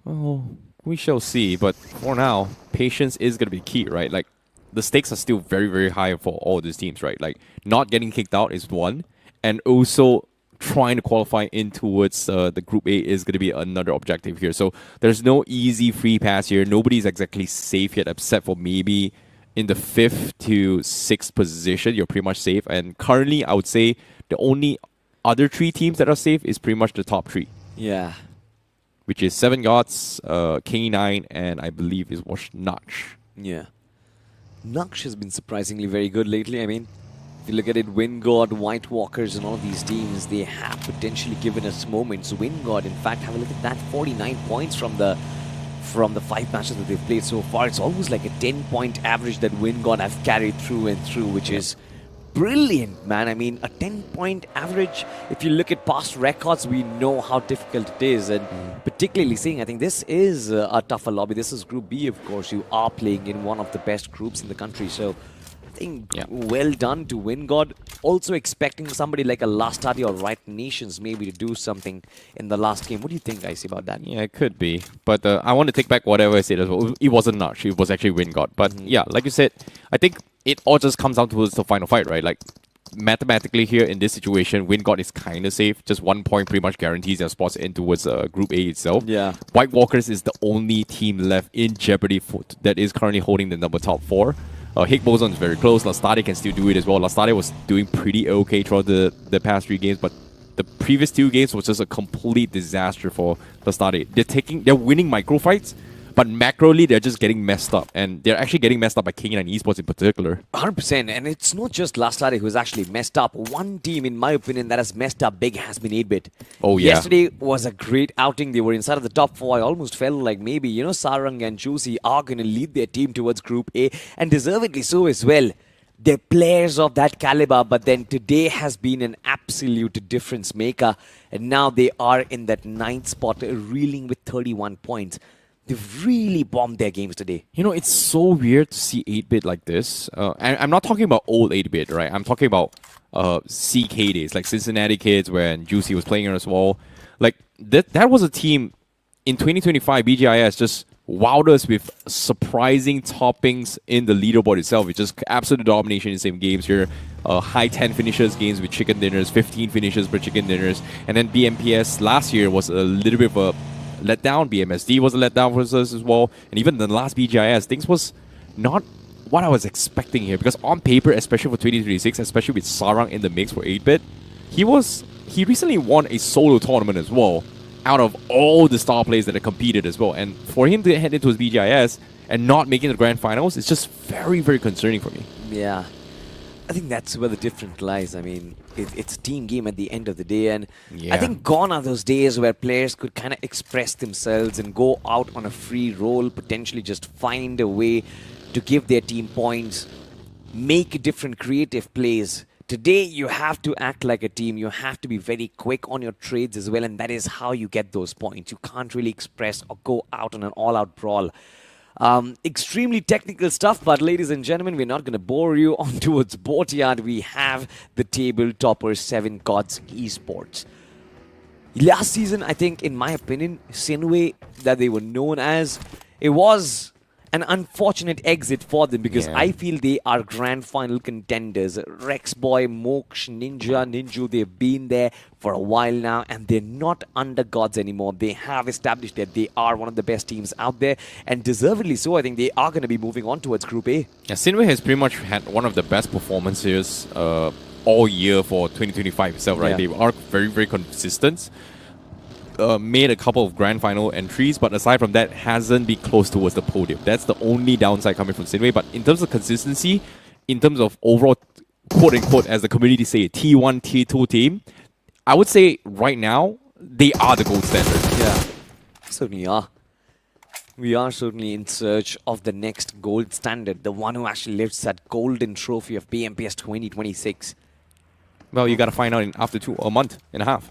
Oh, we shall see, but for now, patience is going to be key, right? Like, the stakes are still very, very high for all these teams, right? Like, not getting kicked out is one, and also trying to qualify in towards the Group A is going to be another objective here. So there's no easy free pass here. Nobody's exactly safe yet, except for maybe in the 5th to 6th position. You're pretty much safe. And currently, I would say the only other 3 teams that are safe is pretty much the top 3. Yeah. Which is 7 Gods, K9, and I believe it was Naqsh. Yeah. Naqsh has been surprisingly very good lately. I mean, if you look at it, WINDGOD, White Walkers, and all of these teams, they have potentially given us moments. WINDGOD, in fact, have a look at that, 49 points from the from the 5 matches that they've played so far. It's almost like a 10-point average that WINGOD have carried through and through, which is brilliant, man. I mean, a 10-point average, if you look at past records, we know how difficult it is. And particularly seeing, I think this is a tougher lobby. This is Group B, of course. You are playing in one of the best groups in the country. So I think well done to WINGOD. Also expecting somebody like a Lastade or RIOTNATIONz maybe to do something in the last game. What do you think, guys, about that? Yeah, it could be. But I want to take back whatever I said as well. It wasn't Naqsh. It was actually WINGOD. But yeah, like you said, I think it all just comes down towards the final fight, right? Like, mathematically here in this situation, WINGOD is kind of safe. Just 1 point pretty much guarantees their spots in towards Group A itself. Yeah. White Walkers is the only team left in jeopardy that is currently holding the number top 4. Higgboson is very close. Lastade can still do it as well. Lastade was doing pretty okay throughout the past 3 games, but the previous 2 games was just a complete disaster for Lastade. They're winning micro fights, but macroly they're just getting messed up, and they're actually getting messed up by K9 Esports in particular. 100%, and it's not just Lastade who's actually messed up. One team, in my opinion, that has messed up big has been 8-Bit. Oh, yeah. Yesterday was a great outing. They were inside of the top 4. I almost felt like maybe, Sarang and Juicy are going to lead their team towards Group A, and deservedly so as well. They're players of that caliber, but then today has been an absolute difference maker, and now they are in that 9th spot, reeling with 31 points. They've really bombed their games today. It's so weird to see 8-Bit like this. And I'm not talking about old 8-Bit, right? I'm talking about CK days, like Cincinnati Kids, when Juicy was playing as well. Like, that was a team in 2025, BGIS just wowed us with surprising toppings in the leaderboard itself. It's just absolute domination in the same games here. High 10 finishes games with chicken dinners, 15 finishes per chicken dinners. And then BMPS last year was a little bit of a letdown. BMSD was a letdown for us as well. And even the last BGIS, things was not what I was expecting here. Because on paper, especially for 2026, especially with Sarang in the mix for 8-Bit, he recently won a solo tournament as well, out of all the star players that have competed as well. And for him to head into his BGIS and not making the grand finals, it's just very, very concerning for me. Yeah. I think that's where the difference lies. I mean, it's a team game at the end of the day, and I think gone are those days where players could kind of express themselves and go out on a free roll, potentially just find a way to give their team points, make different creative plays. Today, you have to act like a team. You have to be very quick on your trades as well, and that is how you get those points. You can't really express or go out on an all-out brawl. Extremely technical stuff, but ladies and gentlemen, we're not going to bore you on towards Boatyard. We have the table topper 7 Godlike Esports. Last season, I think, in my opinion, Sinway, that they were known as, it was an unfortunate exit for them, because I feel they are grand final contenders. Rexboy, Moksh, Ninja, they've been there for a while now, and they're not under gods anymore. They have established that they are one of the best teams out there, and deservedly so. I think they are going to be moving on towards Group A. Yeah, Sinway has pretty much had one of the best performances all year for 2025 itself, right? They are very, very consistent. Made a couple of grand final entries, but aside from that, hasn't been close towards the podium. That's the only downside coming from Sinway. But in terms of consistency, in terms of overall, quote-unquote, as the community say, T1, T2 team, I would say right now, they are the gold standard. Yeah, certainly are. We are certainly in search of the next gold standard, the one who actually lifts that golden trophy of BMPS 2026. Well, you got to find out after a month and a half.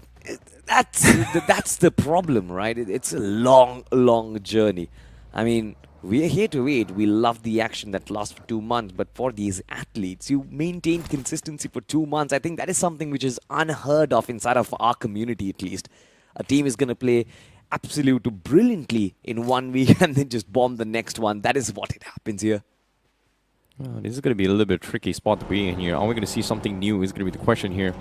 That's the problem, right? It's a long journey. I mean, we're here to wait. We love the action that lasts for 2 months, but for these athletes, you maintain consistency for 2 months. I think that is something which is unheard of inside of our community, at least. A team is going to play absolutely brilliantly in 1 week and then just bomb the next one. That is what it happens here. This is going to be a little bit tricky spot to be in here. Are we going to see something new is going to be the question here.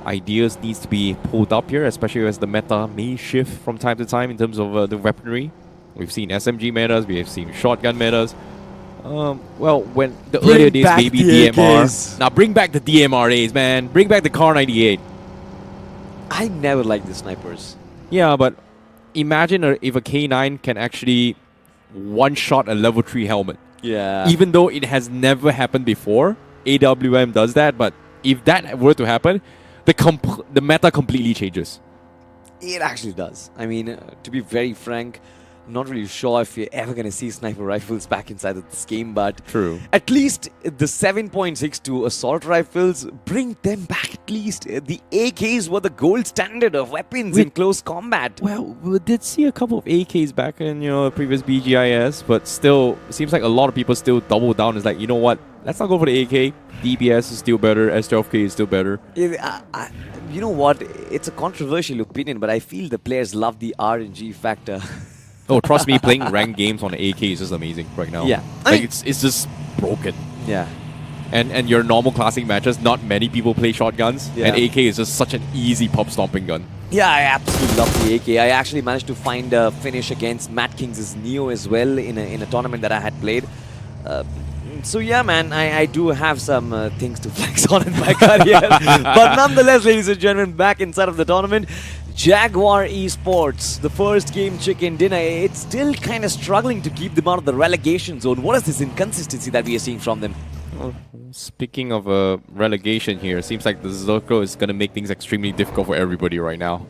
Ideas needs to be pulled up here, especially as the meta may shift from time to time in terms of the weaponry. We've seen SMG metas, we have seen shotgun metas. Well, when the earlier days, maybe DMR. Now bring back the DMRAs, man. Bring back the Car 98. I never liked the snipers. Yeah, but imagine if a K9 can actually one-shot a level 3 helmet. Yeah. Even though it has never happened before, AWM does that, but if that were to happen, the meta completely changes. It actually does. I mean, to be very frank, Not really sure if you're ever going to see sniper rifles back inside of this game, but True. at least the 7.62 assault rifles, bring them back at least. The AKs were the gold standard of weapons in close combat. Well, we did see a couple of AKs back in, previous BGIS, but still, it seems like a lot of people still double down. It's like, you know what? Let's not go for the AK. DBS is still better. S12K is still better. You know what? It's a controversial opinion, but I feel the players love the RNG factor. Oh, trust me, playing ranked games on the AK is just amazing right now. Yeah. Like, it's just broken. Yeah. And your normal classic matches, not many people play shotguns. Yeah. And AK is just such an easy pub stomping gun. Yeah, I absolutely love the AK. I actually managed to find a finish against MADKINGS' Neo as well in a tournament that I had played. So yeah, man, I do have some things to flex on in my career. But nonetheless, ladies and gentlemen, back inside of the tournament, Jaguar Esports, the first game chicken dinner, it's still kind of struggling to keep them out of the relegation zone. What is this inconsistency that we are seeing from them? Well, speaking of relegation here, it seems like the Zerko is going to make things extremely difficult for everybody right now.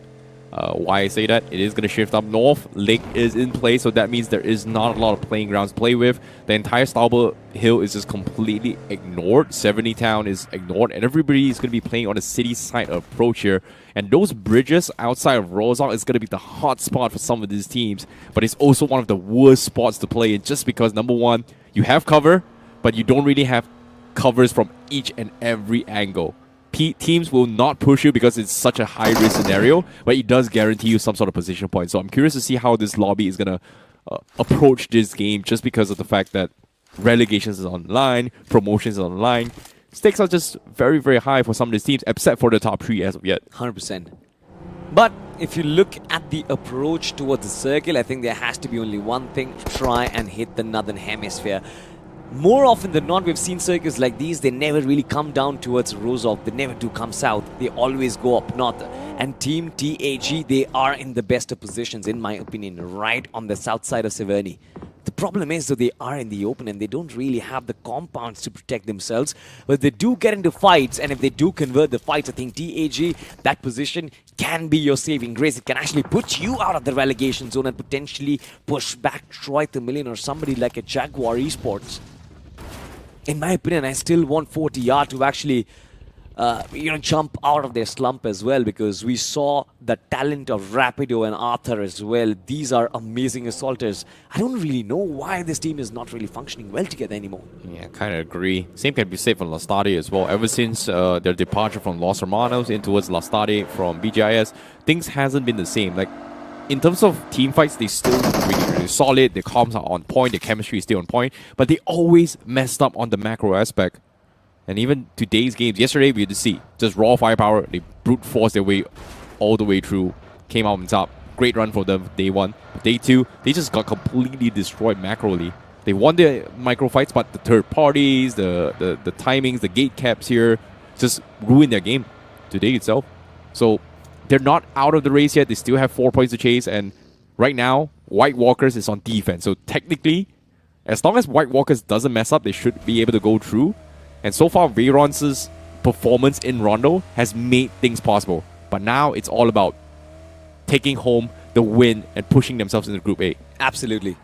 Why I say that? It is going to shift up north. Lake is in play, so that means there is not a lot of playing grounds to play with. The entire Stauber Hill is just completely ignored. 70 Town is ignored, and everybody is going to be playing on the city side approach here. And those bridges outside of Rozong is going to be the hot spot for some of these teams, but it's also one of the worst spots to play in just because, number one, you have cover, but you don't really have covers from each and every angle. Teams will not push you because it's such a high-risk scenario, but it does guarantee you some sort of position point. So I'm curious to see how this lobby is going to approach this game just because of the fact that relegations is online, promotions is online. Stakes are just very, very high for some of these teams, except for the top 3 as of yet. 100%. But if you look at the approach towards the circle, I think there has to be only one thing: try and hit the northern hemisphere. More often than not, we've seen circles like these, they never really come down towards Rozov. They never do come south. They always go up north. And Team TAG, they are in the best of positions, in my opinion, right on the south side of Severny. The problem is, though, they are in the open and they don't really have the compounds to protect themselves. But they do get into fights, and if they do convert the fights, I think TAG, that position can be your saving grace. It can actually put you out of the relegation zone and potentially push back Troy Tamilan or somebody like a Jaguar Esports. In my opinion, I still want 40R to actually, jump out of their slump as well, because we saw the talent of Rapido and Arthur as well. These are amazing assaulters. I don't really know why this team is not really functioning well together anymore. Yeah, kind of agree. Same can be said for Lastade as well. Ever since their departure from Los Hermanos in towards Lastade from BGIS, things hasn't been the same. Like, in terms of team fights, they still really, really solid. Their comms are on point. Their chemistry is still on point. But they always messed up on the macro aspect. And even today's games, yesterday we had to see just raw firepower. They brute force their way all the way through. Came out on top. Great run for them day 1. Day 2, they just got completely destroyed macroly. They won their micro fights, but the third parties, the timings, the gate caps here just ruined their game today itself. So they're not out of the race yet. They still have 4 points to chase. And right now, White Walkers is on defense. So technically, as long as White Walkers doesn't mess up, they should be able to go through. And so far, Veyron's performance in Rondo has made things possible. But now it's all about taking home the win and pushing themselves into Group A. Absolutely.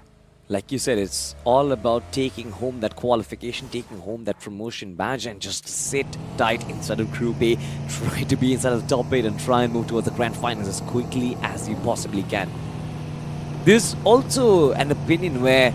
Like you said, it's all about taking home that qualification, taking home that promotion badge, and just sit tight inside of Group A, try to be inside of the top 8 and try and move towards the grand finals as quickly as you possibly can. There's also an opinion where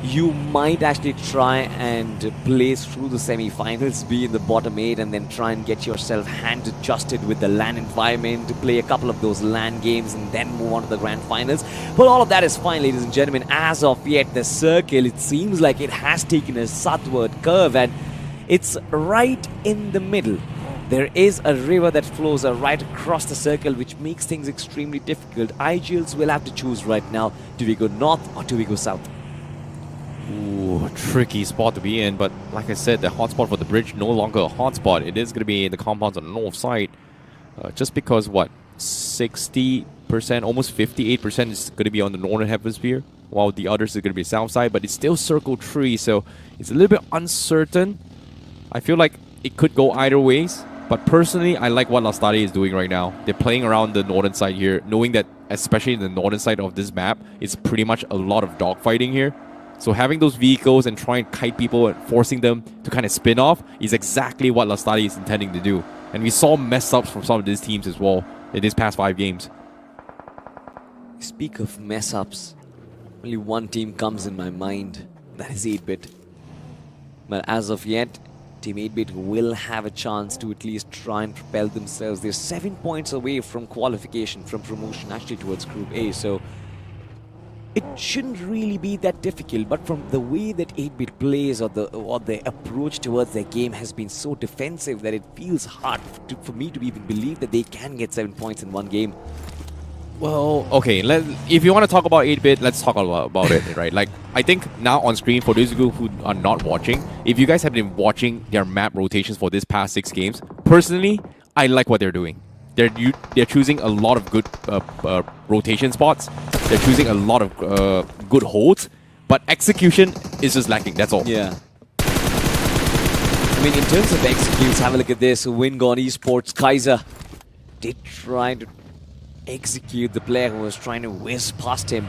you might actually try and blaze through the semi-finals, be in the bottom 8, and then try and get yourself hand-adjusted with the LAN environment, to play a couple of those LAN games and then move on to the grand finals. But all of that is fine, ladies and gentlemen. As of yet, the circle, it seems like it has taken a southward curve, and it's right in the middle. There is a river that flows right across the circle, which makes things extremely difficult. IGLs will have to choose right now. Do we go north or do we go south? Ooh, tricky spot to be in, but like I said, the hotspot for the bridge no longer a hotspot. It is going to be in the compounds on the north side. Just because, 60%, almost 58% is going to be on the northern hemisphere, while the others are going to be south side, but it's still circle 3, so it's a little bit uncertain. I feel like it could go either ways, But personally, I like what Lastade is doing right now. They're playing around the northern side here, knowing that, especially in the northern side of this map, it's pretty much a lot of dogfighting here. So having those vehicles and trying to kite people and forcing them to kind of spin off is exactly what Lastade is intending to do. And we saw mess-ups from some of these teams as well in these past 5 games. Speak of mess-ups, only one team comes in my mind. That is 8-bit. But as of yet, Team 8-bit will have a chance to at least try and propel themselves. They're 7 points away from qualification, from promotion actually towards Group A. So it shouldn't really be that difficult. But from the way that 8-bit plays or their approach towards their game has been so defensive that it feels hard for me to even believe that they can get 7 points in one game. Well, okay, if you want to talk about 8-bit, let's talk about it, right? Like, I think now on screen, for those of you who are not watching, if you guys have been watching their map rotations for this past 6 games, personally, I like what they're doing. They're choosing a lot of good rotation spots. They're choosing a lot of good holds, but execution is just lacking, that's all. Yeah. I mean, in terms of executes, have a look at this. WINDGOD Esports, Kaiser did try to execute the player who was trying to whiz past him.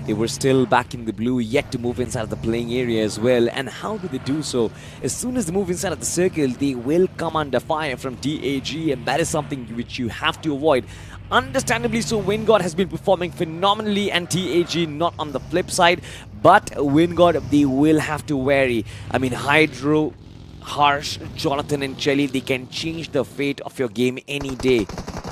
They were still back in the blue, yet to move inside of the playing area as well. And how do they do so? As soon as they move inside of the circle, they will come under fire from TAG, and that is something which you have to avoid. Understandably so, WINDGOD has been performing phenomenally and TAG not on the flip side. But WINDGOD, they will have to vary. I mean, Hydro, Harsh, Jonathan and Chelly, they can change the fate of your game any day.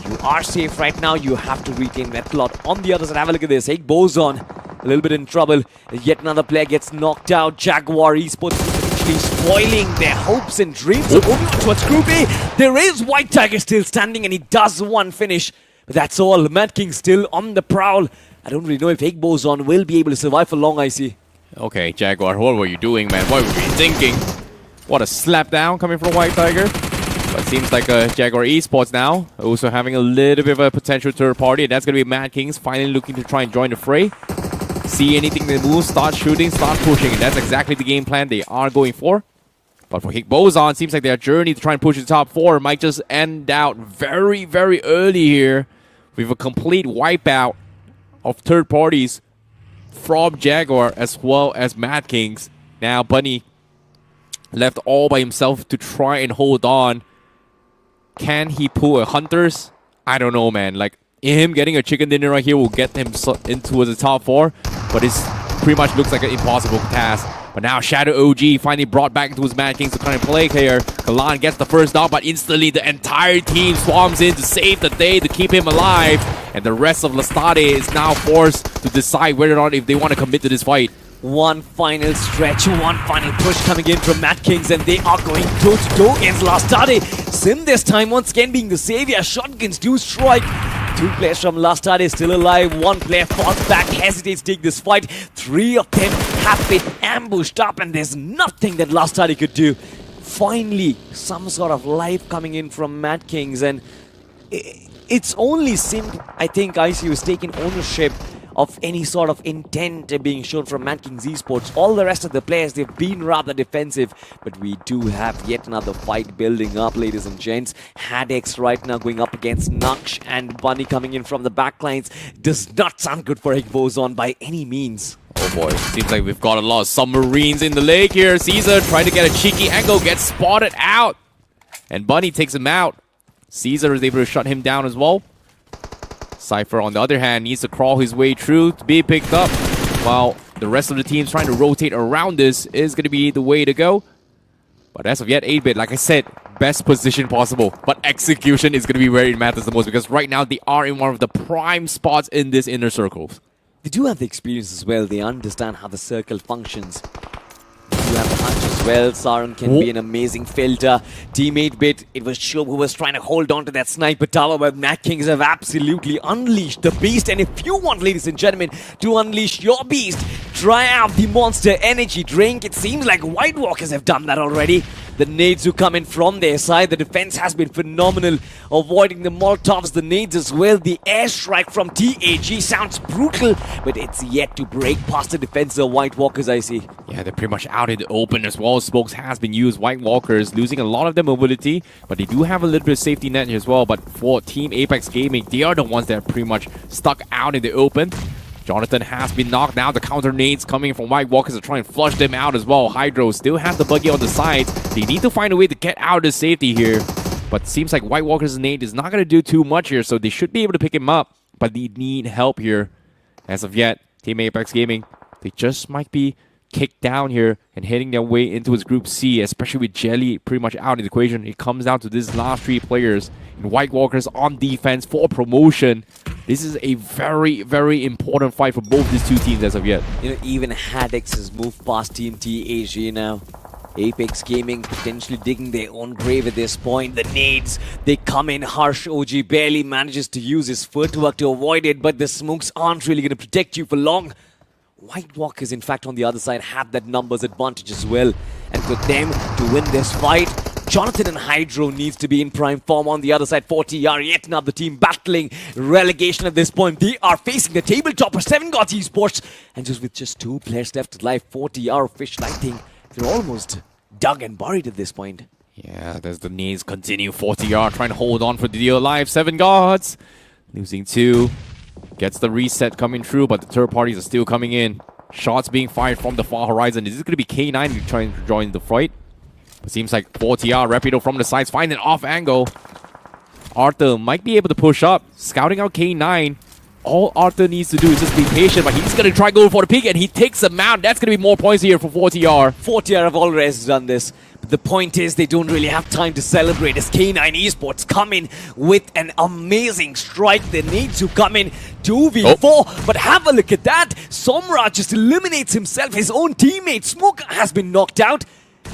You are safe right now. You have to retain that slot. On the other side, have a look at this. Higgboson, a little bit in trouble. Yet another player gets knocked out. JAGUAR Esports actually spoiling their hopes and dreams of moving on towards Group A. There is White Tiger still standing, and he does one finish. But that's all. MADKINGS still on the prowl. I don't really know if Higgboson will be able to survive for long, I see. Okay, Jaguar, what were you doing, man? What were you thinking? What a slap down coming from White Tiger. But seems like Jaguar Esports now also having a little bit of a potential third party. And that's going to be MADKINGS finally looking to try and join the fray. See anything that moves, start shooting, start pushing. And that's exactly the game plan they are going for. But for Higgboson, seems like their journey to try and push the top 4 might just end out very, very early here with a complete wipeout of third parties from Jaguar as well as MADKINGS. Now Bunny left all by himself to try and hold on. Can he pull a Hunters? I don't know, man. Like, him getting a chicken dinner right here will get him into the top 4, but it's pretty much looks like an impossible task. But now Shadow OG finally brought back into his MADKINGS to kind of play here. Kalan gets the first knock, but instantly the entire team swarms in to save the day to keep him alive. And the rest of Lastade is now forced to decide whether or not if they want to commit to this fight. One final stretch, one final push coming in from MADKINGS, and they are going toe-to-toe against Lastade. Sim this time once again being the savior. Shotguns do strike. 2 players from Lastade still alive. 1 player falls back, hesitates to take this fight. 3 of them have been ambushed up, and there's nothing that Lastade could do. Finally, some sort of life coming in from MADKINGS, and it's only Sim, I think, ICU is taking ownership of any sort of intent being shown from MADKINGS Esports. All the rest of the players, they've been rather defensive, but we do have yet another fight building up, ladies and gents. HADX right now going up against Naqsh, and Bunny coming in from the backlines. Does not sound good for Higgboson by any means. Oh boy, seems like we've got a lot of submarines in the lake here. Caesar trying to get a cheeky angle, gets spotted out, and Bunny takes him out. Caesar is able to shut him down as well. Cypher, on the other hand, needs to crawl his way through to be picked up, while the rest of the teams trying to rotate around this is going to be the way to go. But as of yet, 8-bit, like I said, best position possible. But execution is going to be where it matters the most, because right now they are in one of the prime spots in this inner circles. They do have the experience as well. They understand how the circle functions. You have the hunch as well. Sauron can be an amazing filter. Team 8-bit, it was Shub who was trying to hold on to that sniper tower, but MADKINGS have absolutely unleashed the beast. And if you want, ladies and gentlemen, to unleash your beast, try out the Monster Energy drink. It seems like White Walkers have done that already. The nades who come in from their side, the defense has been phenomenal, avoiding the Molotovs, the nades as well. The airstrike from TAG sounds brutal, but it's yet to break past the defense of White Walkers, I see. Yeah, they're pretty much out in the open as well. Smokes has been used. White Walkers losing a lot of their mobility, but they do have a little bit of safety net here as well. But for Team Apex Gaming, they are the ones that are pretty much stuck out in the open. Jonathan has been knocked down. The counter nades coming from White Walkers to try and flush them out as well. Hydro still has the buggy on the side. They need to find a way to get out of the safety here. But seems like White Walkers' nade is not going to do too much here, so they should be able to pick him up. But they need help here. As of yet, Team Apex Gaming, they just might be kicked down here and heading their way into his Group C, especially with Jelly pretty much out of the equation. It comes down to these last 3 players. And White Walkers on defense for promotion. This is a very, very important fight for both these two teams as of yet. You know, even HADX has moved past Team TAG now. Apex Gaming potentially digging their own grave at this point. The nades, they come in harsh. OG barely manages to use his footwork to avoid it, but the smokes aren't really going to protect you for long. White Walkers, in fact, on the other side, have that numbers advantage as well. And for them to win this fight, Jonathan and Hydro needs to be in prime form. On the other side, 4TR, yet another team battling relegation at this point. They are facing the tabletopper, 7xORION Esports. And with just 2 players left alive, 4TR official, I think they're almost dug and buried at this point. Yeah, there's the nades continue. 4TR trying to hold on for the deal alive. 7xORION losing 2. Gets the reset coming through, but the third parties are still coming in. Shots being fired from the far horizon. Is this going to be K9 trying to join the fight? It seems like 4TR, Rapido from the sides, find an off angle. Arthur might be able to push up, scouting out K9. All Arthur needs to do is just be patient, but he's going to try going for the peak, and he takes him out. That's going to be more points here for 4TR. 4TR have already done this. But the point is, they don't really have time to celebrate as K9 Esports come in with an amazing strike. They need to come in 2v4. But have a look at that. Somraj just eliminates himself. His own teammate, Smoke, has been knocked out.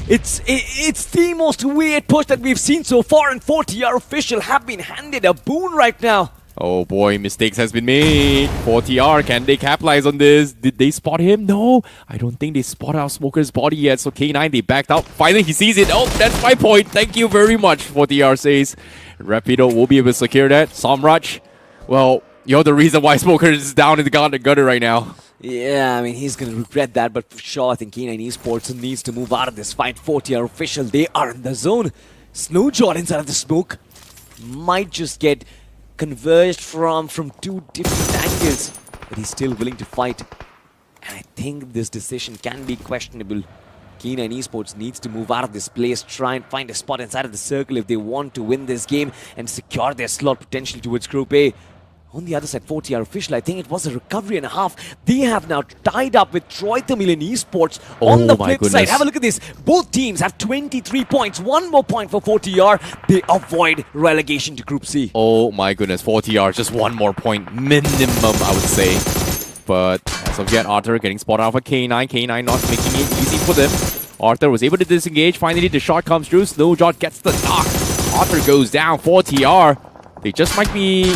It's the most weird push that we've seen so far, and 4TR official have been handed a boon right now. Oh boy, mistakes has been made. 4TR, can they capitalize on this? Did they spot him? No, I don't think they spotted out Smoker's body yet. So K9, they backed out. Finally, he sees it. Oh, that's my point. Thank you very much, 4TR says. Rapido will be able to secure that. Samraj, well, you're the reason why Smoker is down in the gutter right now. Yeah, I mean, he's going to regret that, but for sure, I think K9 Esports needs to move out of this fight. 4TR official, they are in the zone. Snowjaw inside of the smoke might just get converged from 2 different angles, but he's still willing to fight. And I think this decision can be questionable. K9 Esports needs to move out of this place, try and find a spot inside of the circle if they want to win this game and secure their slot potentially towards Group A. On the other side, 4TR official, I think it was a recovery and a half. They have now tied up with Tamilan Esports. On the flip side, have a look at this. Both teams have 23 points. 1 more point for 4TR. They avoid relegation to Group C. Oh my goodness, 4TR, just 1 more point minimum, I would say. But as of yet, Arthur getting spotted out for K9. K9 not making it easy for them. Arthur was able to disengage. Finally, the shot comes through. Snowjaw gets the knock. Arthur goes down. 4TR, they just might be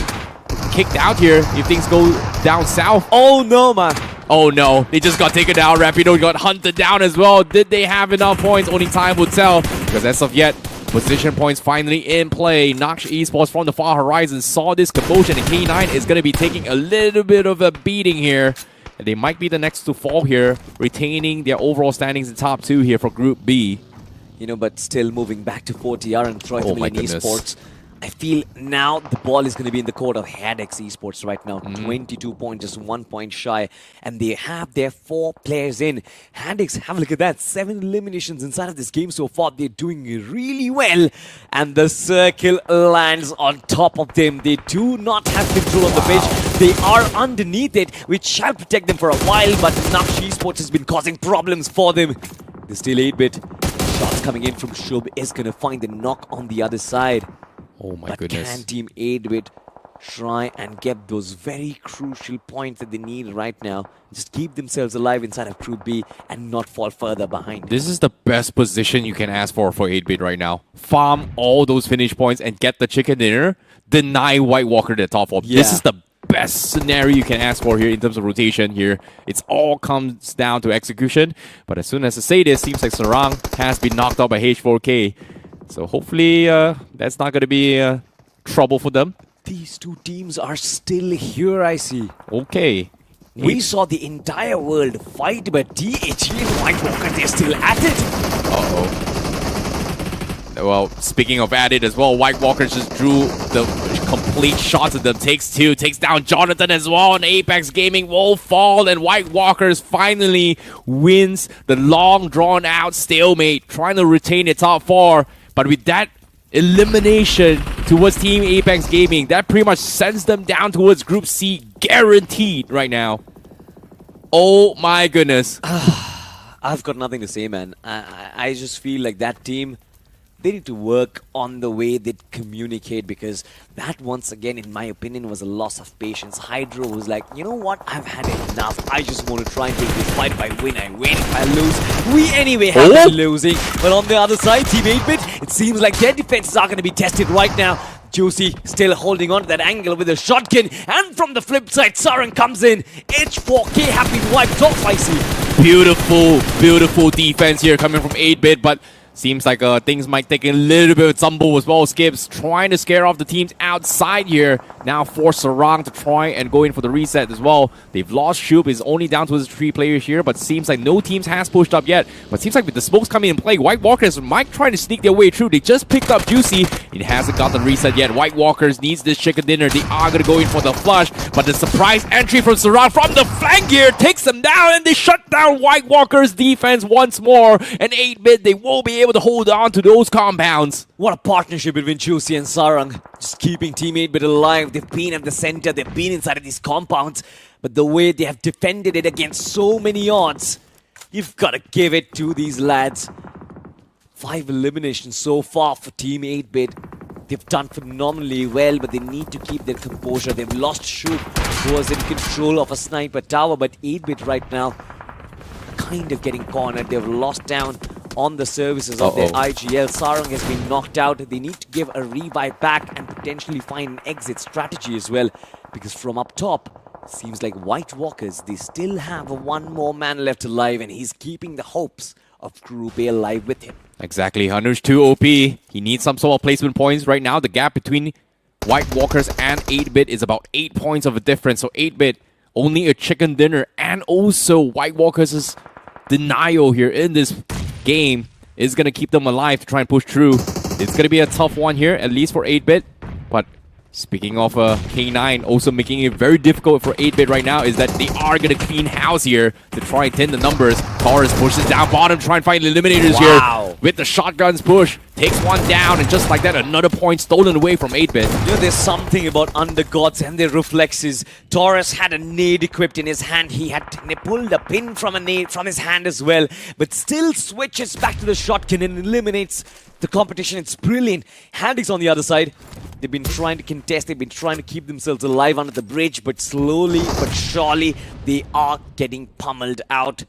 kicked out here if things go down south. Oh no, man. Oh no, they just got taken down. Rapido got hunted down as well. Did they have enough points? Only time will tell. Because as of yet, position points finally in play. Naqsh Esports from the far horizon saw this commotion, and K9 is going to be taking a little bit of a beating here. And they might be the next to fall here, retaining their overall standings in top 2 here for Group B. You know, but still moving back to 4TR and Tamilan Esports. I feel now the ball is going to be in the court of HADX Esports right now. 22 points, just 1 point shy. And they have their 4 players in. HADX, have a look at that. 7 eliminations inside of this game so far. They're doing really well. And the circle lands on top of them. They do not have control of the pitch. They are underneath it, which shall protect them for a while. But Naqsh Esports has been causing problems for them. They're still 8-bit. Shots coming in from Shub is going to find the knock on the other side. Oh my But goodness. can Team 8-bit try and get those very crucial points that they need right now? Just keep themselves alive inside of Group B and not fall further behind. This is the best position you can ask for 8-bit right now. Farm all those finish points and get the chicken dinner. Deny White Walker the top 4. Yeah. This is the best scenario you can ask for here in terms of rotation here. It's all comes down to execution. But as soon as I say this, seems like Sarang has been knocked out by H4K. So hopefully that's not going to be trouble for them. These two teams are still here, I see. Okay. We saw the entire world fight, but DHE and White Walker, they're still at it. Uh-oh. Well, speaking of at it as well, White Walkers just drew the complete shots at them. Takes two, takes down Jonathan as well, and Apex Gaming will fall, and White Walkers finally wins the long drawn-out stalemate, trying to retain its top four. But with that elimination towards Team Apex Gaming, that pretty much sends them down towards Group C, guaranteed right now. Oh my goodness. I've got nothing to say, man. I just feel like that team, they need to work on the way they communicate, because that, once again, in my opinion, was a loss of patience. Hydro was like, you know what, I've had enough. I just want to try and take this fight. If I win, I win. If I lose, we anyway have been losing. But on the other side, Team 8-Bit, it seems like their defenses are going to be tested right now. Juicy still holding on to that angle with a shotgun. And from the flip side, Sarang comes in. H4K have been wiped off, I see. Beautiful, beautiful defense here coming from 8-Bit, but seems like things might take a little bit of tumble as well. Skips trying to scare off the teams outside here. Now force Sarang to try and go in for the reset as well. They've lost Shoop. Is only down to his 3 players here, but seems like no teams has pushed up yet. But seems like with the smokes coming in play, White Walkers might try to sneak their way through. They just picked up Juicy. It hasn't got the reset yet. White Walkers needs this chicken dinner. They are going to go in for the flush, but the surprise entry from Sarang from the flank gear takes them down, and they shut down White Walkers' defense once more. And 8-Bit, they will be able to hold on to those compounds. What a partnership between Juicy and Sarang. Just keeping Team 8-Bit alive. They've been at the center. They've been inside of these compounds. But the way they have defended it against so many odds, you've got to give it to these lads. 5 eliminations so far for Team 8-Bit. They've done phenomenally well, but they need to keep their composure. They've lost Shoop, who was in control of a sniper tower. But 8-Bit right now, kind of getting cornered. They've lost down on the services of their IGL. Sarang has been knocked out. They need to give a revive back and potentially find an exit strategy as well, because from up top, seems like White Walkers, they still have one more man left alive, and he's keeping the hopes of Group A alive with him. Exactly. Hanush too OP. He needs some sort of placement points right now. The gap between White Walkers and 8-Bit is about 8 points of a difference. So 8-Bit, only a chicken dinner, and also White Walkers' denial here in this game is going to keep them alive to try and push through. It's going to be a tough one here, at least for 8-Bit. But speaking of K9, also making it very difficult for 8-Bit right now is that they are going to clean house here to try and thin the numbers. Taurus pushes down bottom, try and find eliminators here with the shotguns push. Takes one down, and just like that, another point stolen away from 8-Bit. You know, there's something about undergods and their reflexes. Taurus had a nade equipped in his hand. He pulled a pin from a nade from his hand as well, but still switches back to the shotgun and eliminates the competition. It's brilliant. HADX on the other side, they've been trying to contest. They've been trying to keep themselves alive under the bridge, but slowly but surely, they are getting pummeled out.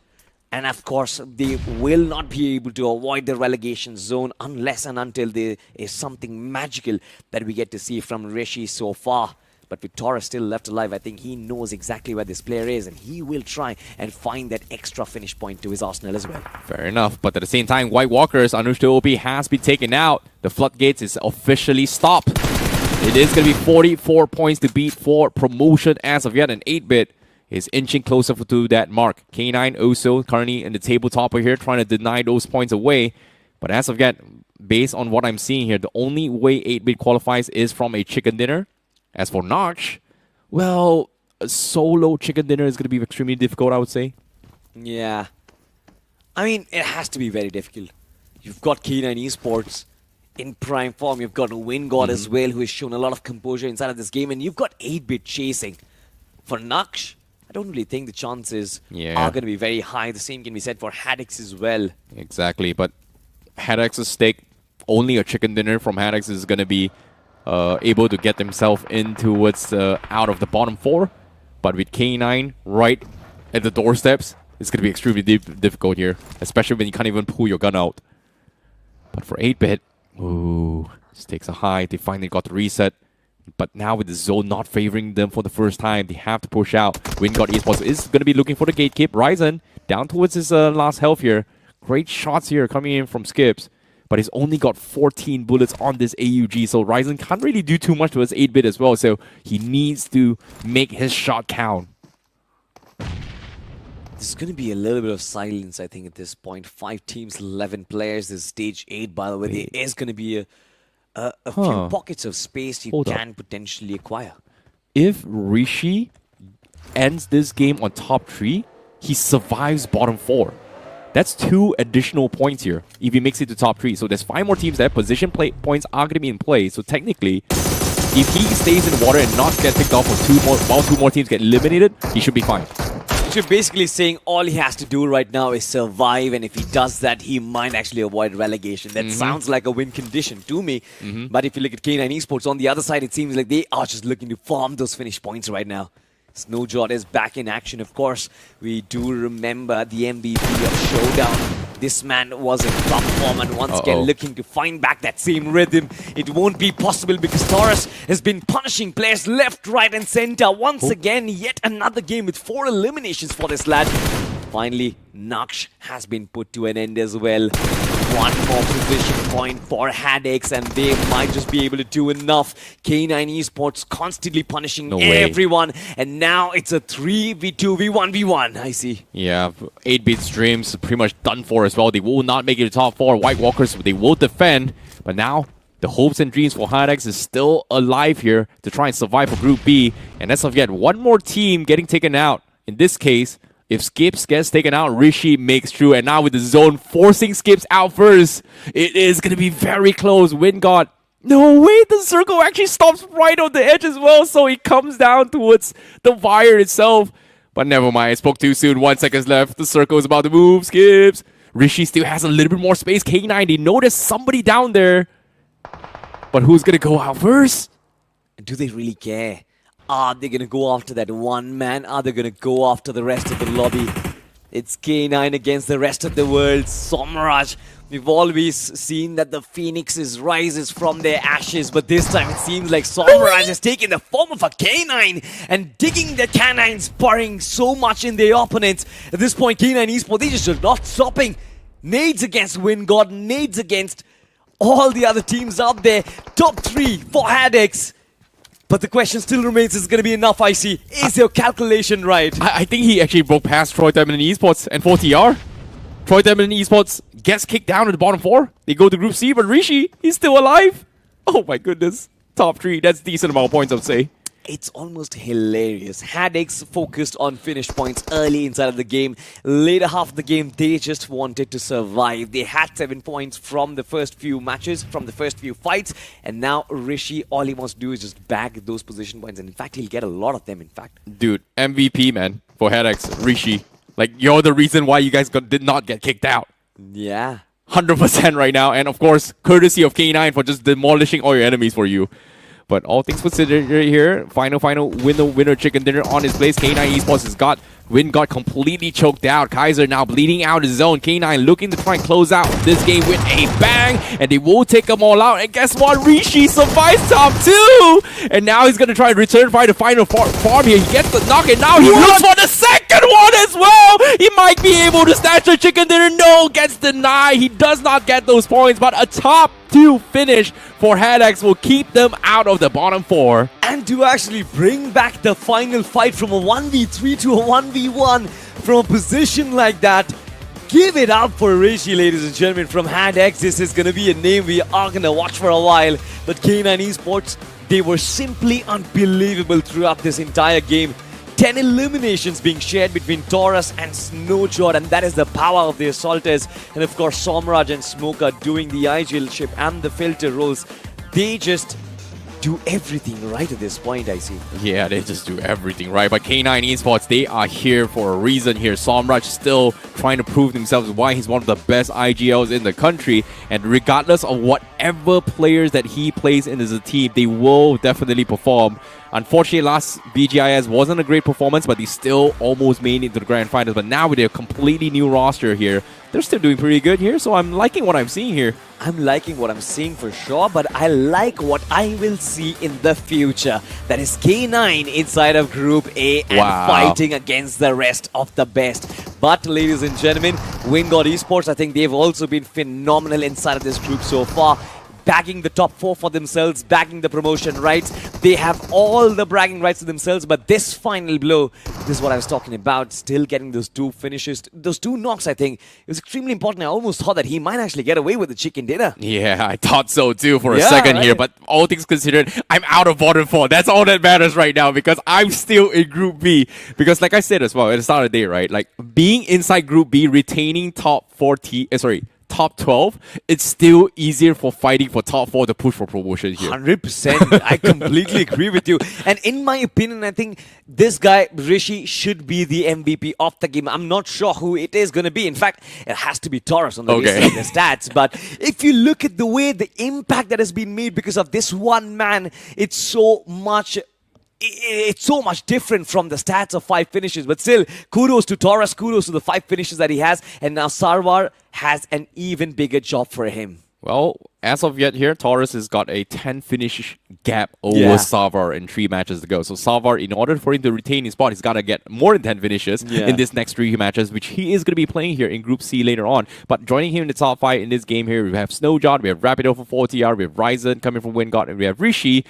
And of course, they will not be able to avoid the relegation zone unless and until there is something magical that we get to see from Rishi so far. But with Taurus still left alive, I think he knows exactly where this player is, and he will try and find that extra finish point to his arsenal as well. Fair enough, but at the same time, White Walkers, Anush OP has been taken out. The floodgates is officially stopped. It is going to be 44 points to beat for promotion as of yet, and 8-Bit is inching closer to that mark. K9 also currently in the tabletop here, trying to deny those points away. But as of yet, based on what I'm seeing here, the only way 8-Bit qualifies is from a chicken dinner. As for Naqsh, well, a solo chicken dinner is going to be extremely difficult, I would say. Yeah. I mean, it has to be very difficult. You've got K9 Esports in prime form. You've got WINDGOD as well, who has shown a lot of composure inside of this game. And you've got 8-Bit chasing. For Naqsh, I don't really think the chances are going to be very high. The same can be said for HADX as well. Exactly, but HADX's stake, only a chicken dinner from HADX is going to be able to get themselves in towards out of the bottom 4. But with K9 right at the doorsteps, it's going to be extremely difficult here, especially when you can't even pull your gun out. But for 8-Bit, ooh, stakes are high. They finally got the reset. But now with the zone not favoring them for the first time, they have to push out. WINDGOD Esports is going to be looking for the gatekeep. Ryzen down towards his last health here. Great shots here coming in from Skips. But he's only got 14 bullets on this AUG, so Ryzen can't really do too much to his 8-bit as well, so he needs to make his shot count. There's going to be a little bit of silence, I think, at this point. 5 teams, 11 players. This is stage 8, by the way. There is going to be a few pockets of space you can potentially acquire. If Rishi ends this game on top 3, he survives bottom 4. That's 2 additional points here if he makes it to top 3. So there's 5 more teams there. Position points are going to be in play. So technically, if he stays in water and not get picked off while 2 more teams get eliminated, he should be fine. So you're basically saying all he has to do right now is survive, and if he does that, he might actually avoid relegation. That sounds like a win condition to me. But if you look at K9 Esports, on the other side, it seems like they are just looking to farm those finish points right now. Snowjord is back in action, of course. We do remember the MVP of Showdown. This man was in top form and once again looking to find back that same rhythm. It won't be possible because Taurus has been punishing players left, right and center. Once again, yet another game with 4 eliminations for this lad. Finally, Naqsh has been put to an end as well. 1 more position point for HADX and they might just be able to do enough. K9 Esports constantly punishing everyone. And now it's a 3v2v1v1, I see. Yeah, 8-bit streams pretty much done for as well. They will not make it to top 4. White Walkers, they will defend. But now, the hopes and dreams for HADX is still alive here to try and survive for Group B. And let's not forget, 1 more team getting taken out. In this case, if Skips gets taken out, Rishi makes through. And now with the zone forcing Skips out first, it is going to be very close. WINDGOD. No way, the circle actually stops right on the edge as well. So he comes down towards the wire itself. But never mind, I spoke too soon. 1 second left. The circle is about to move. Skips. Rishi still has a little bit more space. K9, they notice somebody down there. But who's going to go out first? Do they really care? Are they going to go after that one man? Are they going to go after the rest of the lobby? It's K9 against the rest of the world. Somraj, we've always seen that the phoenixes rises from their ashes, but this time it seems like Somraj has taken the form of a K9 and digging the canines, sparring so much in their opponents. At this point, K9 Esports, they just are not stopping. Nades against WINDGOD, nades against all the other teams out there. Top 3 for HADX. But the question still remains, is it going to be enough, I see? Is your calculation right? I think he actually broke past Troy Tamilan Esports and 4TR. Troy Tamilan Esports gets kicked down in the bottom 4. They go to Group C, but Rishi, he's still alive. Oh my goodness. Top 3, that's a decent amount of points, I would say. It's almost hilarious. HADX focused on finish points early inside of the game. Later half of the game, they just wanted to survive. They had 7 points from the first few matches, from the first few fights. And now Rishi, all he wants to do is just bag those position points. And in fact, he'll get a lot of them, in fact. Dude, MVP, man, for HADX, Rishi. Like, you're the reason why you guys did not get kicked out. Yeah. 100% right now. And of course, courtesy of K9 for just demolishing all your enemies for you. But all things considered here, final winner chicken dinner on his place. K9 Esports has got WINDGOD completely choked out. Kaiser now bleeding out his zone. K9 looking to try and close out this game with a bang. And they will take them all out. And guess what? Rishi survives top 2. And now he's going to try and return by the final farm here. He gets the knock and now he looks for the second one as well. He might be able to snatch the chicken dinner. No, gets denied. He does not get those points. But a top 2 finish for HADX will keep them out of the bottom 4. And to actually bring back the final fight from a 1v3 to a 1v1 from a position like that, give it up for Rishi, ladies and gentlemen, from HADX. This is going to be a name we are going to watch for a while. But K9 Esports, they were simply unbelievable throughout this entire game. 10 eliminations being shared between Taurus and Snowjord, and that is the power of the Assaulters. And of course, Somraj and Smoker doing the IGL ship and the filter roles. They just do everything right at this point, I see. Yeah, they just do everything right. But K9 Esports, they are here for a reason here. Somraj still trying to prove themselves why he's one of the best IGLs in the country. And regardless of whatever players that he plays in as a team, they will definitely perform. Unfortunately, last BGIS wasn't a great performance, but they still almost made it into the grand finals. But now with a completely new roster here, they're still doing pretty good here. So I'm liking what I'm seeing here. I'm liking what I'm seeing for sure, but I like what I will see in the future. That is K9 inside of Group A and fighting against the rest of the best. But ladies and gentlemen, WINDGOD Esports, I think they've also been phenomenal inside of this group so far. Bagging the top 4 for themselves, bagging the promotion rights. They have all the bragging rights to themselves, but this final blow, this is what I was talking about, still getting those 2 finishes, those 2 knocks, I think. It was extremely important. I almost thought that he might actually get away with the chicken dinner. Yeah, I thought so too for a second here, but all things considered, I'm out of bottom 4. That's all that matters right now because I'm still in Group B. Because like I said as well, at the start of the day, right, like being inside Group B, retaining top 12, it's still easier for fighting for top 4 to push for promotion here. 100%. I completely agree with you. And in my opinion, I think this guy, Rishi, should be the MVP of the game. I'm not sure who it is going to be. In fact, it has to be Taurus on the basis of the stats. But if you look at the way, the impact that has been made because of this one man, it's so much different from the stats of 5 finishes. But still, kudos to Taurus, kudos to the 5 finishes that he has. And now Sarwar has an even bigger job for him. Well, as of yet here, Taurus has got a 10 finish gap over Sarwar in 3 matches to go. So Sarwar, in order for him to retain his spot, he's got to get more than 10 finishes in this next 3 matches, which he is going to be playing here in Group C later on. But joining him in the top 5 in this game here, we have Snowjot, we have Rapido for 4TR, we have Ryzen coming from WINDGOD, and we have Rishi.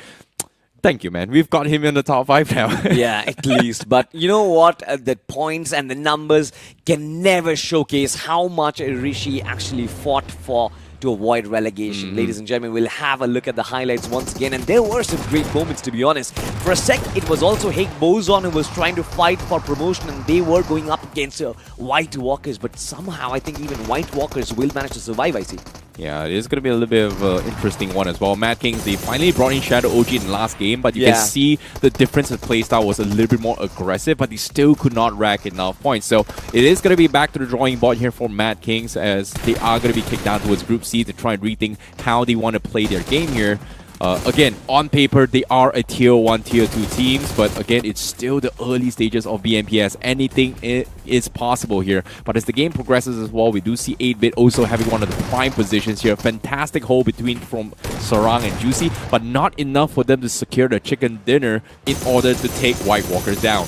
Thank you, man. We've got him in the top 5 now. Yeah, at least. But you know what? The points and the numbers can never showcase how much Rishi actually fought for to avoid relegation. Ladies and gentlemen, we'll have a look at the highlights once again. And there were some great moments, to be honest. For a sec, it was also Higgboson who was trying to fight for promotion, and they were going up against White Walkers. But somehow, I think even White Walkers will manage to survive, I see. Yeah, it is going to be a little bit of an interesting one as well. MADKINGS, they finally brought in Shadow OG in the last game, but you can see the difference in playstyle was a little bit more aggressive, but they still could not rack enough points. So it is going to be back to the drawing board here for MADKINGS, as they are going to be kicked down towards Group C to try and rethink how they want to play their game here. Again, on paper, they are a Tier 1, Tier 2 teams, but again, it's still the early stages of BMPS. Anything is possible here. But as the game progresses as well, we do see 8-Bit also having one of the prime positions here. Fantastic hold between from Sarang and Juicy, but not enough for them to secure the chicken dinner in order to take White Walkers down.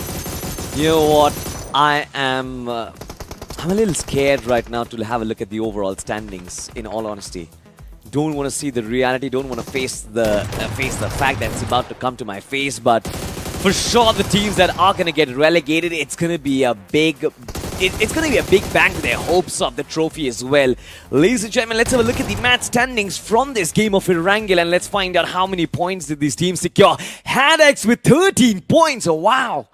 You know what? I'm a little scared right now to have a look at the overall standings, in all honesty. Don't want to see the reality, don't want to face the fact that it's about to come to my face, but for sure the teams that are going to get relegated, it's going to be a big bang to their hopes of the trophy as well. Ladies and gentlemen, let's have a look at the match standings from this game of Erangel, and let's find out how many points did these teams secure. HADX with 13 points, oh wow!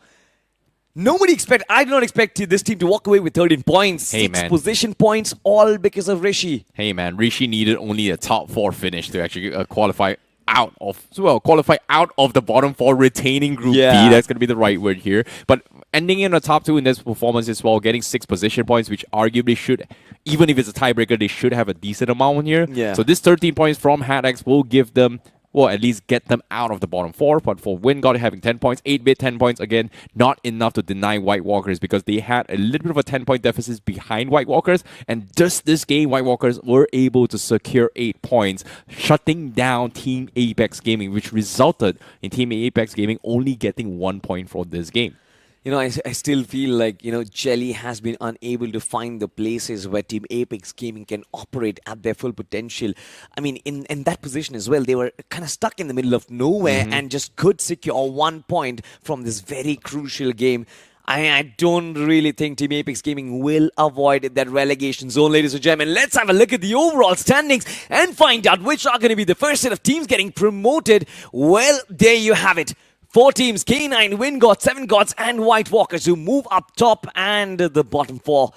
I did not expect this team to walk away with 13 points. Hey, 6 position points, all because of Rishi. Hey man, Rishi needed only a top 4 finish to actually qualify out of the bottom 4, retaining Group B. That's going to be the right word here. But ending in the top 2 in this performance as well, getting 6 position points, which arguably should, even if it's a tiebreaker, they should have a decent amount here. Yeah. So this 13 points from HADX will give them, well, at least get them out of the bottom 4. But for WINDGOD having 10 points, 8-Bit 10 points, again, not enough to deny White Walkers because they had a little bit of a 10-point deficit behind White Walkers. And just this game, White Walkers were able to secure 8 points, shutting down Team Apex Gaming, which resulted in Team Apex Gaming only getting 1 point for this game. You know, I still feel like, Jelly has been unable to find the places where Team Apex Gaming can operate at their full potential. I mean, in that position as well, they were kind of stuck in the middle of nowhere and just could secure 1 point from this very crucial game. I don't really think Team Apex Gaming will avoid that relegation zone, ladies and gentlemen. Let's have a look at the overall standings and find out which are going to be the first set of teams getting promoted. Well, there you have it. 4 teams, K9, WINDGOD, 7 Gods, and White Walkers who move up top, and the bottom 4.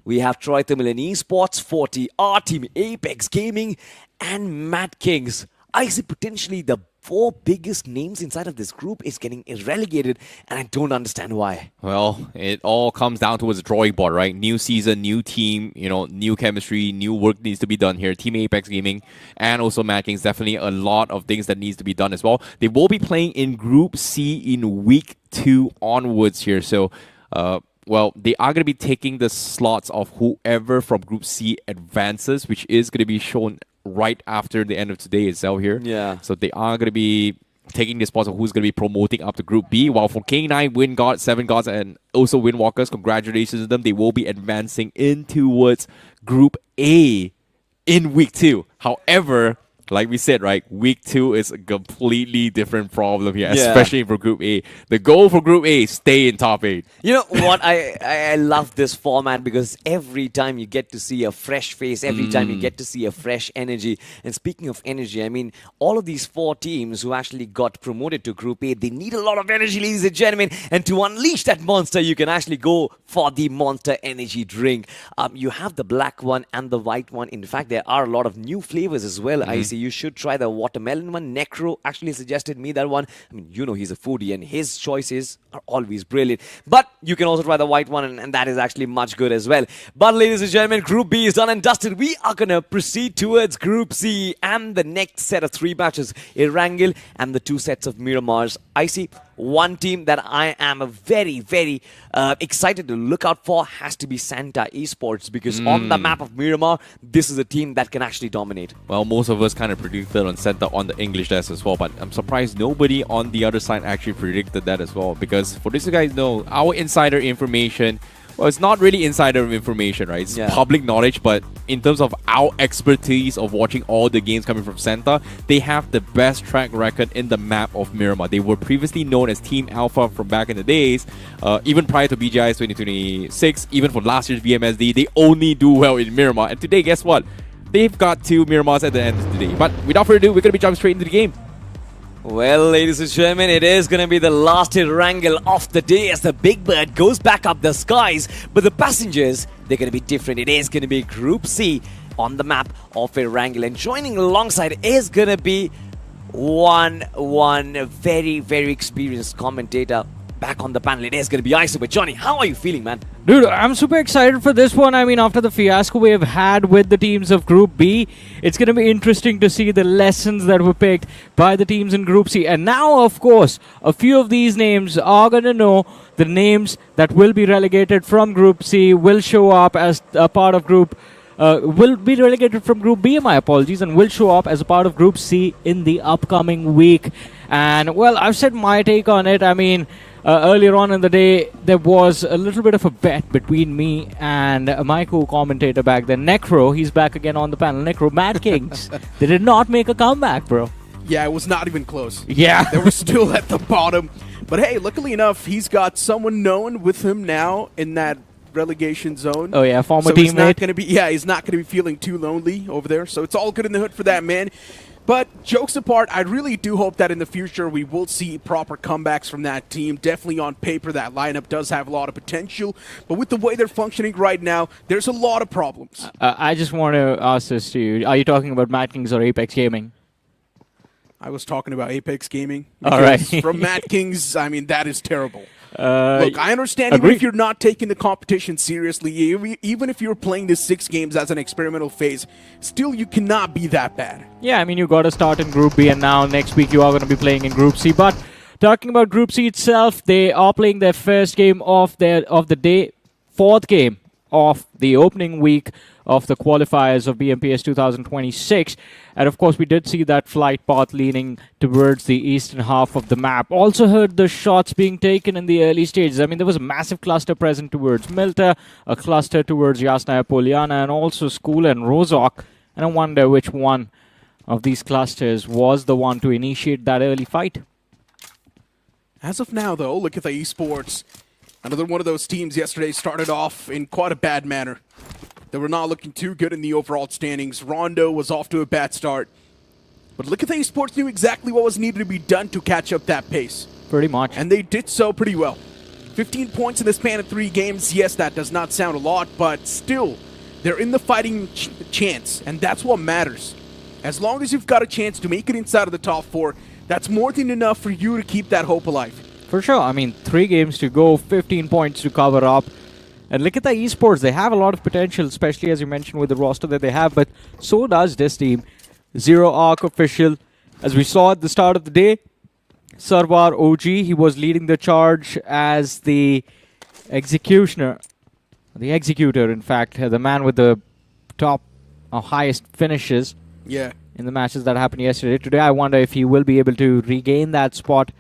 We have Tamilan Esports, 40R, Team Apex Gaming, and MADKINGS. I see potentially the 4 biggest names inside of this group is getting relegated, and I don't understand why. Well, it all comes down to the drawing board, right? New season, new team, new chemistry, new work needs to be done here. Team Apex Gaming and also MADKINGS, definitely a lot of things that needs to be done as well. They will be playing in Group C in week 2 onwards here, so well, they are going to be taking the slots of whoever from Group C advances, which is going to be shown right after the end of today itself here. Yeah. So they are going to be taking the spots of who's going to be promoting up to Group B. While for K9, WINGOD, 7 Gods, and also Windwalkers, congratulations to them. They will be advancing in towards Group A in Week 2. However, like we said, right, Week 2 is a completely different problem here, especially for Group A. The goal for Group A, stay in top 8. You know what? I love this format because every time you get to see a fresh face, every time you get to see a fresh energy. And speaking of energy, I mean, all of these 4 teams who actually got promoted to Group A, they need a lot of energy, ladies and gentlemen. And to unleash that monster, you can actually go for the Monster Energy drink. You have the black one and the white one. In fact, there are a lot of new flavors as well. I see you should try the watermelon one. Necro actually suggested me that one. I mean, you know, he's a foodie and his choices are always brilliant. But you can also try the white one, and that is actually much good as well. But ladies and gentlemen, Group B is done and dusted. We are going to proceed towards Group C and the next set of 3 matches, Erangel and the 2 sets of Miramars. I see one team that I am very, very excited to look out for has to be Santa Esports, because on the map of Miramar, this is a team that can actually dominate. Well, most of us kind of predicted on Santa on the English desk as well, but I'm surprised nobody on the other side actually predicted that as well, because for this, you guys know, our insider information, well, it's not really insider information, right? It's public knowledge, but in terms of our expertise of watching all the games coming from Santa, they have the best track record in the map of Miramar. They were previously known as Team Alpha from back in the days, even prior to BGI's 2026, even for last year's VMSD, they only do well in Miramar. And today, guess what? They've got 2 Miramars at the end of the day. But without further ado, we're going to be jumping straight into the game. Well, ladies and gentlemen, it is going to be the last wrangle of the day as the Big Bird goes back up the skies. But the passengers, they're going to be different. It is going to be Group C on the map of Erangel. And joining alongside is going to be one very, very experienced commentator back on the panel. It is going to be iQOO. But Johnny, how are you feeling, man? Dude, I'm super excited for this one. I mean, after the fiasco we have had with the teams of Group B, it's going to be interesting to see the lessons that were picked by the teams in Group C. And now, of course, a few of these names are going to know the names that will be relegated from Group C, will show up as a part of Group will be relegated from Group B, my apologies, and will show up as a part of Group C in the upcoming week. And, well, I've said my take on it. I mean, earlier on in the day, there was a little bit of a bet between me and my co-commentator back then, Necro. He's back again on the panel. Necro, MADKINGS. They did not make a comeback, bro. Yeah, it was not even close. Yeah. They were still at the bottom. But hey, luckily enough, he's got someone known with him now in that relegation zone. Oh yeah, former so he's not teammate. going to be he's not going to be feeling too lonely over there. So it's all good in the hood for that man. But jokes apart, I really do hope that in the future we will see proper comebacks from that team. Definitely on paper, that lineup does have a lot of potential. But with the way they're functioning right now, there's a lot of problems. I just want to ask this to you. Are you talking about MADKINGS or Apex Gaming? I was talking about Apex Gaming. All right. From MADKINGS, I mean, that is terrible. Look, I understand even agreed. if you're not taking the competition seriously, even if you're playing this 6 games as an experimental phase, still you cannot be that bad. Yeah, I mean, you got to start in Group B, and now next week you are going to be playing in Group C. But talking about Group C itself, they are playing their first game of the day, 4th game of the opening week of the qualifiers of BMPS 2026. And of course, we did see that flight path leaning towards the eastern half of the map. Also heard the shots being taken in the early stages. I mean, there was a massive cluster present towards Milta, a cluster towards Yasnaya Poliana, and also School and Rozok. And I wonder which one of these clusters was the one to initiate that early fight. As of now, though, look at the esports. Another one of those teams yesterday started off in quite a bad manner. They were not looking too good in the overall standings. Rondo was off to a bad start. But look at the esports knew exactly what was needed to be done to catch up that pace. Pretty much. And they did so pretty well. 15 points in the span of 3 games. Yes, that does not sound a lot, but still, they're in the fighting chance, and that's what matters. As long as you've got a chance to make it inside of the top 4, that's more than enough for you to keep that hope alive. For sure. I mean, 3 games to go, 15 points to cover up. And look at the esports. They have a lot of potential, especially as you mentioned with the roster that they have. But so does this team. Zero Arc official. As we saw at the start of the day, Sarwar OG, he was leading the charge as the Executioner, the executor, in fact, the man with the top or highest finishes Yeah. in the matches that happened yesterday. Today, I wonder if he will be able to regain that spot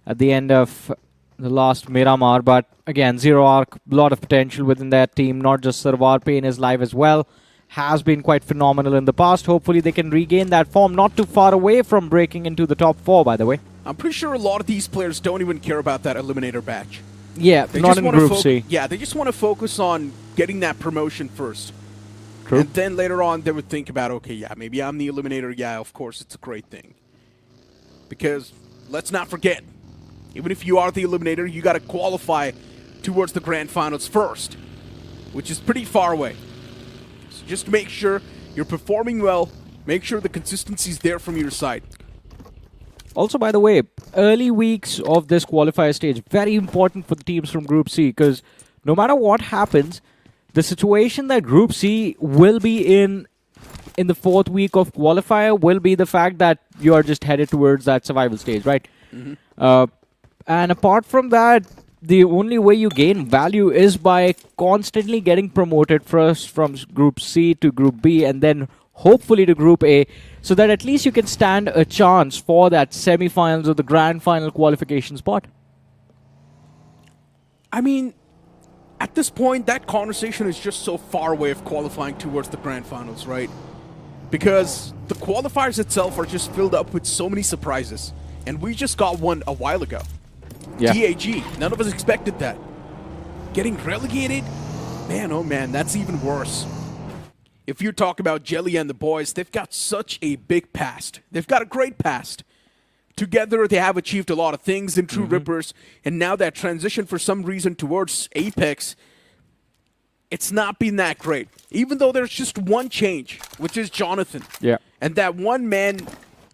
at the end of the last Miramar. But again, Zero Arc, a lot of potential within that team. Not just Sarvar, Pain is live as well. Has been quite phenomenal in the past. Hopefully, they can regain that form. Not too far away from breaking into the top 4, by the way. I'm pretty sure a lot of these players don't even care about that Eliminator batch. Yeah, They not just in wanna Group C. Yeah, they just want to focus on getting that promotion first. True. And then later on, they would think about, okay, yeah, maybe I'm the Eliminator. Yeah, of course, it's a great thing. Because let's not forget, even if you are the Eliminator, you got to qualify towards the Grand Finals first, which is pretty far away. So just make sure you're performing well. Make sure the consistency's there from your side. Also, by the way, early weeks of this qualifier stage, very important for the teams from Group C, because no matter what happens, the situation that Group C will be in the 4th week of qualifier will be the fact that you are just headed towards that survival stage, right? And apart from that, the only way you gain value is by constantly getting promoted first from Group C to Group B and then hopefully to Group A, so that at least you can stand a chance for that semi-finals or the grand final qualification spot. I mean, at this point, that conversation is just so far away of qualifying towards the Grand Finals, right? Because the qualifiers itself are just filled up with so many surprises. And we just got one a while ago. Yeah. DAG, none of us expected that. Getting relegated? Man, oh man, that's even worse. If you talk about Jelly and the boys, they've got such a big past. They've got a great past. Together, they have achieved a lot of things in True Rippers, and now that transition for some reason towards Apex, it's not been that great. Even though there's just one change, which is Jonathan. Yeah. And that one man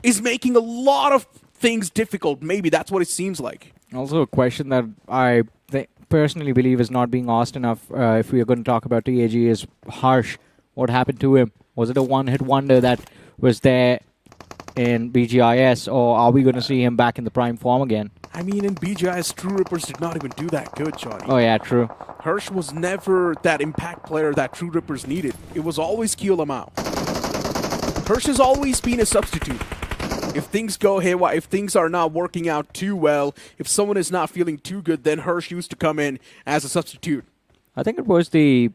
is making a lot of things difficult. Maybe that's what it seems like. Also a question that I personally believe is not being asked enough if we are going to talk about TAG is Harsh. What happened to him? Was it a one-hit wonder that was there in BGIS, or are we going to see him back in the prime form again? I mean, in BGIS, True Rippers did not even do that good, Johnny. Oh yeah, true. Hirsch was never that impact player that True Rippers needed. It was always Kill him out. Hirsch has always been a substitute. If things go haywire, if things are not working out too well, if someone is not feeling too good, then Hirsch used to come in as a substitute. I think it was the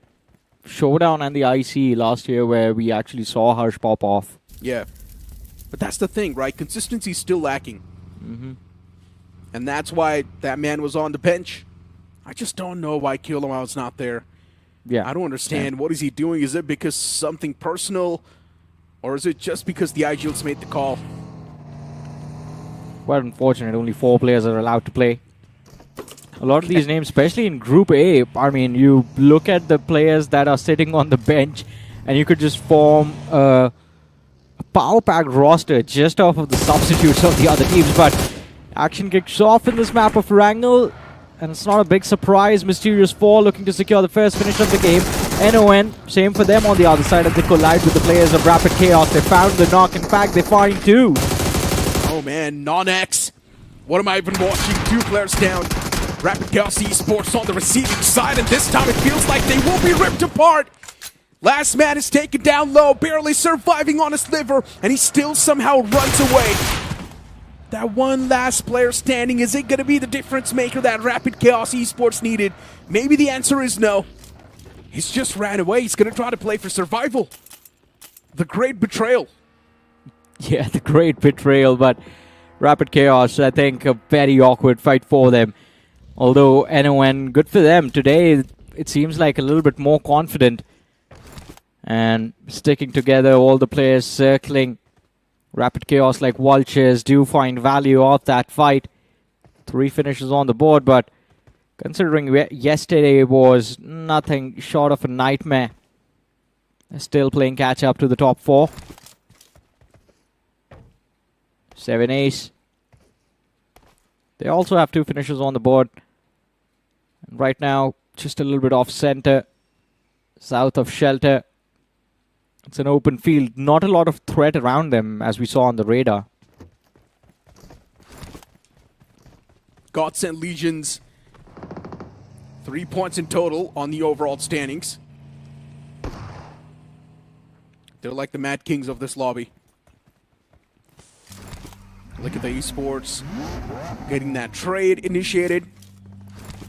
Showdown and the IC last year where we actually saw Harsh pop off. Yeah. But that's the thing, right? Consistency's still lacking. And that's why that man was on the bench. I just don't know why Kilomao's not there. Yeah. I don't understand. What is he doing? Is it because something personal? Or is it just because the IGLs made the call? Quite unfortunate. Only 4 players are allowed to play. A lot of these names, especially in Group A, I mean, you look at the players that are sitting on the bench and you could just form a power pack roster just off of the substitutes of the other teams. But action kicks off in this map of Wrangle, and it's not a big surprise. Mysterious 4 looking to secure the first finish of the game. NON, same for them on the other side as they collide with the players of Rapid Chaos. They found the knock. In fact, they find 2. Oh man, NoNx. What am I even watching? 2 players down. Rapid Chaos Esports on the receiving side, and this time it feels like they will be ripped apart. Last man is taken down low, barely surviving on his liver, and he still somehow runs away. That one last player standing, is it going to be the difference maker that Rapid Chaos Esports needed? Maybe the answer is no. He's just ran away. He's going to try to play for survival. The great betrayal. Yeah, the great betrayal, but Rapid Chaos, I think, a very awkward fight for them. Although NON, good for them. Today, it seems like a little bit more confident. And sticking together, all the players circling. Rapid Chaos, like vultures, do find value of that fight. 3 finishes on the board, but considering yesterday was nothing short of a nightmare. They're still playing catch up to the top 4. 7 ace. They also have 2 finishes on the board. And right now, just a little bit off center, south of shelter. It's an open field. Not a lot of threat around them, as we saw on the radar. Godsend Legions 3 points in total on the overall standings. They're like the Mad Kings of this lobby. Look at the esports getting that trade initiated.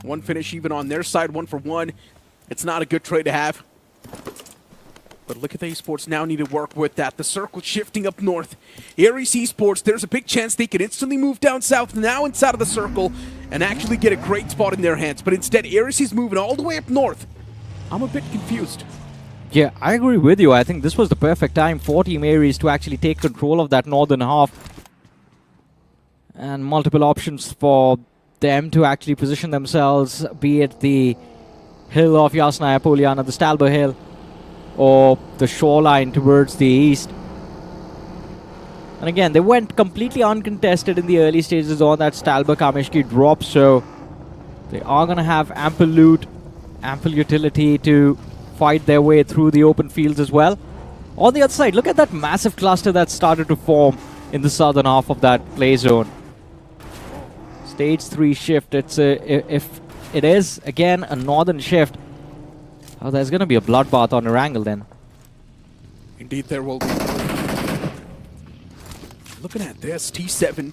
One finish even on their side, 1 for 1. It's not a good trade to have. But look at the esports now need to work with that. The circle shifting up north. Ares Esports, there's a big chance they could instantly move down south now inside of the circle and actually get a great spot in their hands. But instead, Ares is moving all the way up north. I'm a bit confused. Yeah, I agree with you. I think this was the perfect time for Team Ares to actually take control of that northern half. And multiple options for them to actually position themselves, be it the hill of Yasnaya Poliana, the Stalber Hill, or the shoreline towards the east. And again, they went completely uncontested in the early stages on that Stalber Kameshki drop, so they are going to have ample loot, ample utility to fight their way through the open fields as well. On the other side, look at that massive cluster that started to form in the southern half of that play zone. Stage 3 shift, if it is, again, a northern shift, oh, there's going to be a bloodbath on Erangel then. Indeed, there will be. Looking at this, T7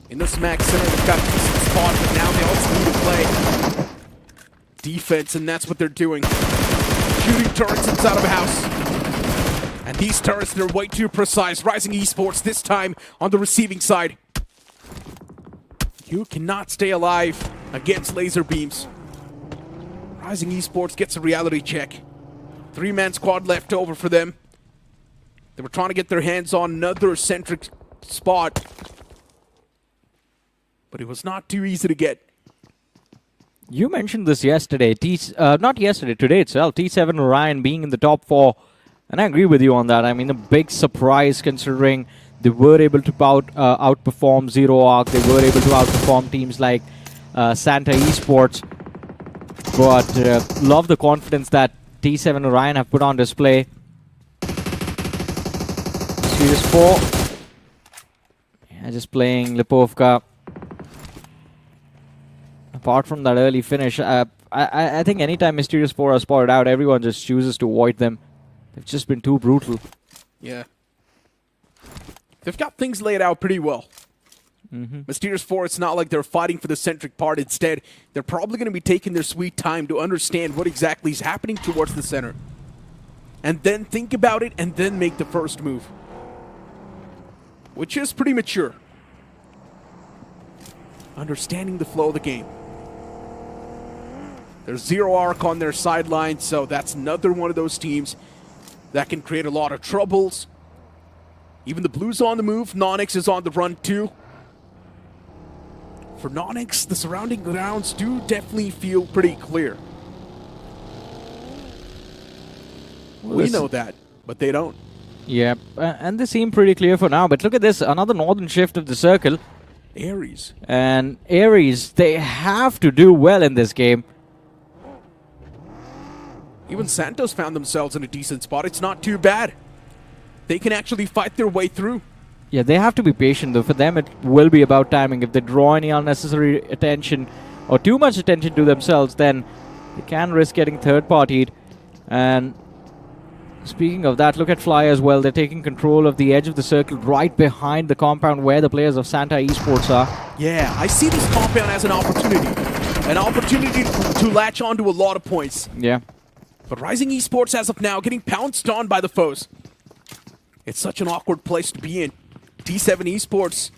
in the smack center. They've got a decent spot, but now they also need to play defense, and that's what they're doing. Shooting turrets inside of a house. And these turrets, they're way too precise. Rising Esports this time on the receiving side. You cannot stay alive against laser beams. Rising Esports gets a reality check. 3-man squad left over for them. They were trying to get their hands on another centric spot, but it was not too easy to get. You mentioned this yesterday, not yesterday, today itself, T7xORION being in the top 4, and I agree with you on that. I mean, a big surprise considering they were able to outperform Zero Arc, they were able to outperform teams like Santa Esports. But love the confidence that T7xORION have put on display. Series 4. Yeah, just playing Lipovka. Apart from that early finish, I think anytime Mysterious 4 are spotted out, everyone just chooses to avoid them. They've just been too brutal. Yeah. They've got things laid out pretty well. Mysterious 4, it's not like they're fighting for the centric part. Instead, they're probably going to be taking their sweet time to understand what exactly is happening towards the center. And then think about it, and then make the first move. Which is pretty mature. Understanding the flow of the game. There's Zero Arc on their sideline, so that's another one of those teams that can create a lot of troubles. Even the Blues on the move. NoNx is on the run too. For NoNx, the surrounding grounds do definitely feel pretty clear. We know that, but they don't. Yeah, and they seem pretty clear for now. But look at this, another northern shift of the circle. Ares. And Ares, they have to do well in this game. Even Santos found themselves in a decent spot. It's not too bad. They can actually fight their way through. Yeah, they have to be patient though. For them, it will be about timing. If they draw any unnecessary attention or too much attention to themselves, then they can risk getting third-partied. And speaking of that, look at Fly as well. They're taking control of the edge of the circle right behind the compound where the players of Santa Esports are. Yeah, I see this compound as an opportunity. An opportunity to latch onto a lot of points. Yeah. But Rising Esports, as of now, getting pounced on by the foes. It's such an awkward place to be in. T7 Esports,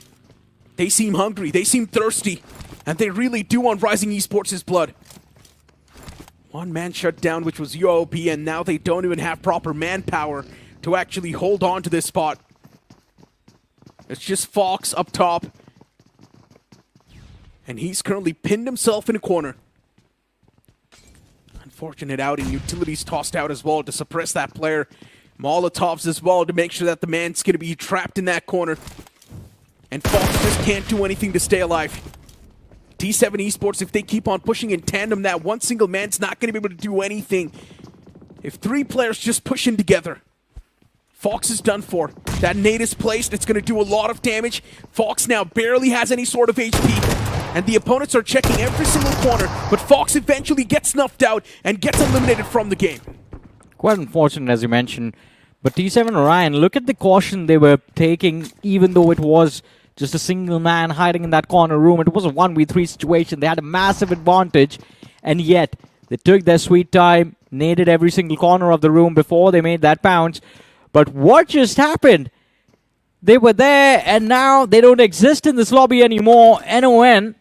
they seem hungry, they seem thirsty, and they really do want Rising Esports' blood. One man shut down, which was UOP, and now they don't even have proper manpower to actually hold on to this spot. It's just Fox up top. And he's currently pinned himself in a corner. Unfortunate outing. Utilities tossed out as well to suppress that player. Molotovs as well to make sure that the man's going to be trapped in that corner. And Fox just can't do anything to stay alive. T7 Esports, if they keep on pushing in tandem, that one single man's not going to be able to do anything. If 3 players just push in together, Fox is done for. That nade is placed. It's going to do a lot of damage. Fox now barely has any sort of HP. and the opponents are checking every single corner, but Fox eventually gets snuffed out and gets eliminated from the game. Quite unfortunate, as you mentioned. But T7xORION, look at the caution they were taking, even though it was just a single man hiding in that corner room. It was a 1v3 situation. They had a massive advantage, and yet they took their sweet time, naded every single corner of the room before they made that bounce. But what just happened? They were there, and now they don't exist in this lobby anymore. NON,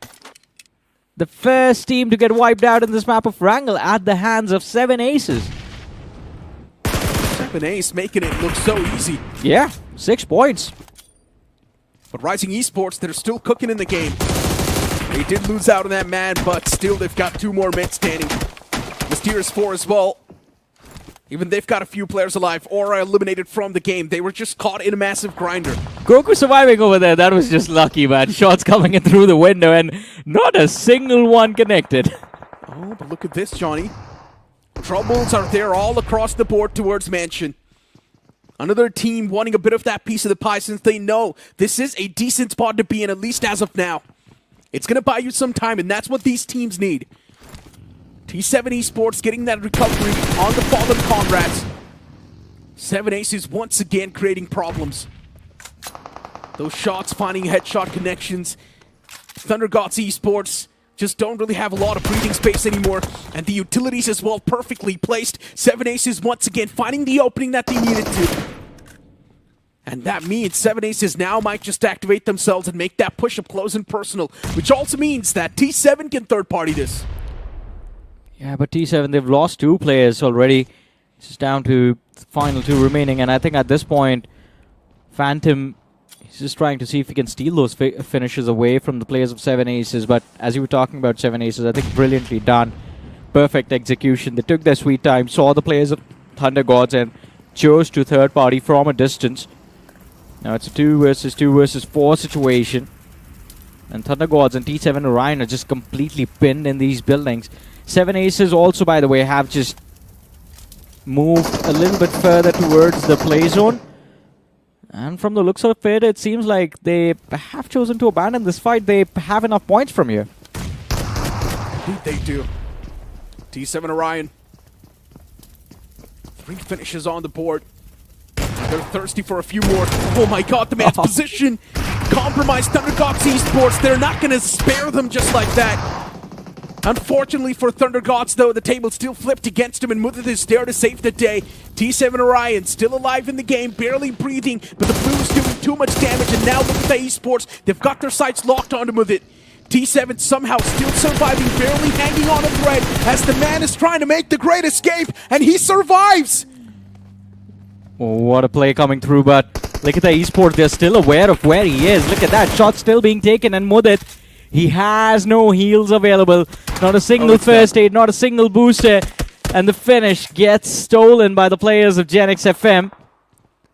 the first team to get wiped out in this map of Wrangle at the hands of 7aces. 7ace making it look so easy. Yeah, 6 points. But Rising Esports, they're still cooking in the game. They did lose out on that man, but still they've got 2 more men standing. Mysterious 4 as well. Even they've got a few players alive. Aura eliminated from the game. They were just caught in a massive grinder. Goku surviving over there, that was just lucky, man. Shots coming in through the window and not a single one connected. Oh, but look at this, Johnny. Troubles are there all across the board towards Mansion. Another team wanting a bit of that piece of the pie since they know this is a decent spot to be in, at least as of now. It's going to buy you some time, and that's what these teams need. T7 Esports getting that recovery on the fallen comrades. 7aces once again creating problems. Those shots finding headshot connections. ThunderGods Esports just don't really have a lot of breathing space anymore. And the utilities as well perfectly placed. 7aces once again finding the opening that they needed to. And that means 7aces now might just activate themselves and make that push up close and personal. Which also means that T7 can third party this. Yeah, but T7, they've lost 2 players already. It's just down to the final 2 remaining. And I think at this point, Phantom, he's just trying to see if he can steal those finishes away from the players of 7aces. But as you were talking about 7aces, I think brilliantly done. Perfect execution. They took their sweet time, saw the players of ThunderGods, and chose to third party from a distance. Now it's a 2 versus 2 versus 4 situation. And ThunderGods and T7xORION are just completely pinned in these buildings. 7aces also, by the way, have just moved a little bit further towards the play zone. And from the looks of it, it seems like they have chosen to abandon this fight. They have enough points from here. Indeed they do. T7xORION. 3 finishes on the board. They're thirsty for a few more. Oh my god, the man's position. Compromised ThunderGods Esports. They're not going to spare them just like that. Unfortunately for ThunderGods, though, the table still flipped against him, and Mudit is there to save the day. T7xORION still alive in the game, barely breathing, but the blue is doing too much damage, and now look at the Esports. They've got their sights locked onto Mudit. T7 somehow still surviving, barely hanging on a thread, as the man is trying to make the great escape, and he survives! Oh, what a play coming through, but look at the Esports. They're still aware of where he is. Look at that, shot still being taken, and Mudit, he has no heals available. Not a single first aid, not a single booster. And the finish gets stolen by the players of GENxFM.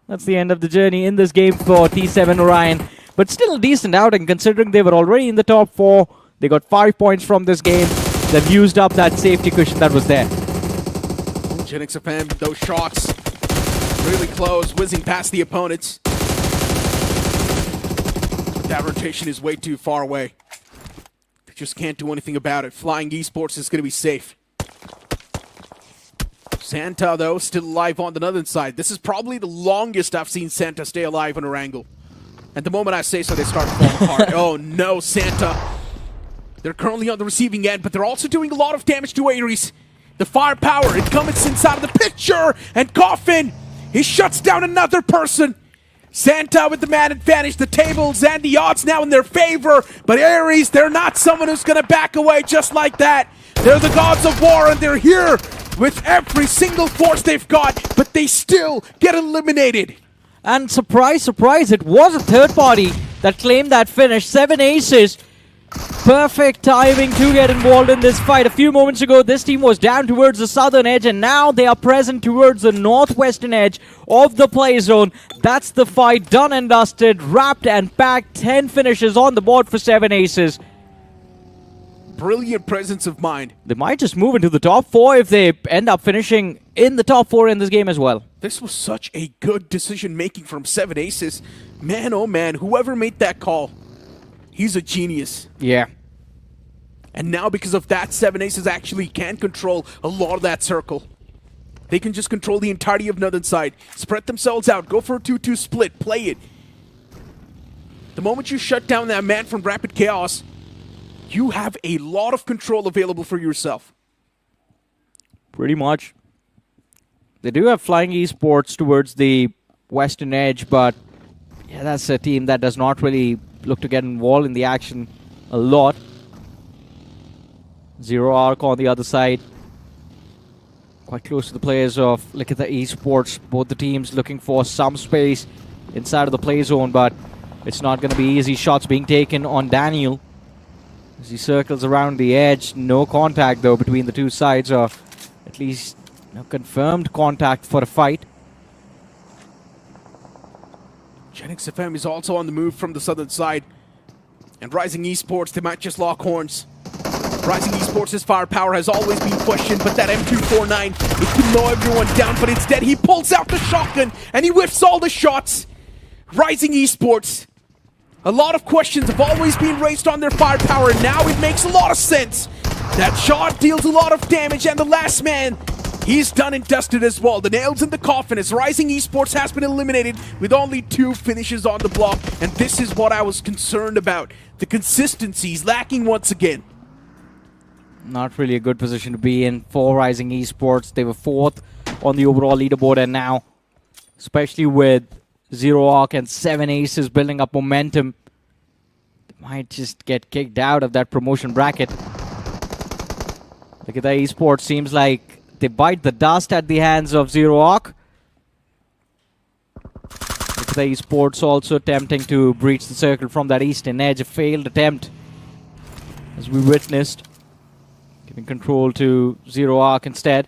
That's the end of the journey in this game for T7xORION. But still a decent outing considering they were already in the top 4. They got 5 points from this game. They've used up that safety cushion that was there. GENxFM, those shots really close, whizzing past the opponents. That rotation is way too far away. Just can't do anything about it. Flying Esports is going to be safe. Santa, though, still alive on the northern side. This is probably the longest I've seen Santa stay alive on a wrangle. And the moment I say so, they start falling apart. Oh no, Santa. They're currently on the receiving end, but they're also doing a lot of damage to Ares. The firepower, incumbents out of the picture, and Coffin, he shuts down another person. Santa with the man advantage, the tables and the odds now in their favor. But Ares, they're not someone who's going to back away just like that. They're the gods of war, and they're here with every single force they've got, but they still get eliminated. And surprise, surprise, it was a third party that claimed that finish. 7aces. Perfect timing to get involved in this fight. A few moments ago, this team was down towards the southern edge, and now they are present towards the northwestern edge of the play zone. That's the fight done and dusted, wrapped and packed. 10 finishes on the board for 7aces. Brilliant presence of mind. They might just move into the top 4 if they end up finishing in the top 4 in this game as well. This was such a good decision-making from 7aces. Man, oh man, whoever made that call, he's a genius. Yeah. And now because of that, 7aces actually can control a lot of that circle. They can just control the entirety of northern side, spread themselves out, go for a 2-2 split, play it. The moment you shut down that man from Rapid Chaos, you have a lot of control available for yourself. Pretty much. They do have Flying Esports towards the western edge, but yeah, that's a team that does not really look to get involved in the action a lot. Zero Arc on the other side. Quite close to the players of Lastade Esports. Both the teams looking for some space inside of the play zone, but it's not going to be easy. Shots being taken on Daniel as he circles around the edge. No contact though between the two sides, or at least no confirmed contact for a fight. GENxFM is also on the move from the southern side. And Rising Esports, they might just lock horns. Rising Esports' firepower has always been questioned, but that M249, it can mow everyone down, but instead he pulls out the shotgun and he whiffs all the shots. Rising Esports, a lot of questions have always been raised on their firepower, and now it makes a lot of sense. That shot deals a lot of damage, and the last man, he's done and dusted as well. The nails in the coffin as Rising Esports has been eliminated with only 2 finishes on the block, and this is what I was concerned about. The consistency is lacking once again. Not really a good position to be in for Rising Esports. They were 4th on the overall leaderboard, and now, especially with Zero Arc and 7aces building up momentum, they might just get kicked out of that promotion bracket. Lastade Esports seems like they bite the dust at the hands of Zero Arc. Lastade Esports also attempting to breach the circle from that eastern edge. A failed attempt, as we witnessed. Giving control to Zero Arc instead.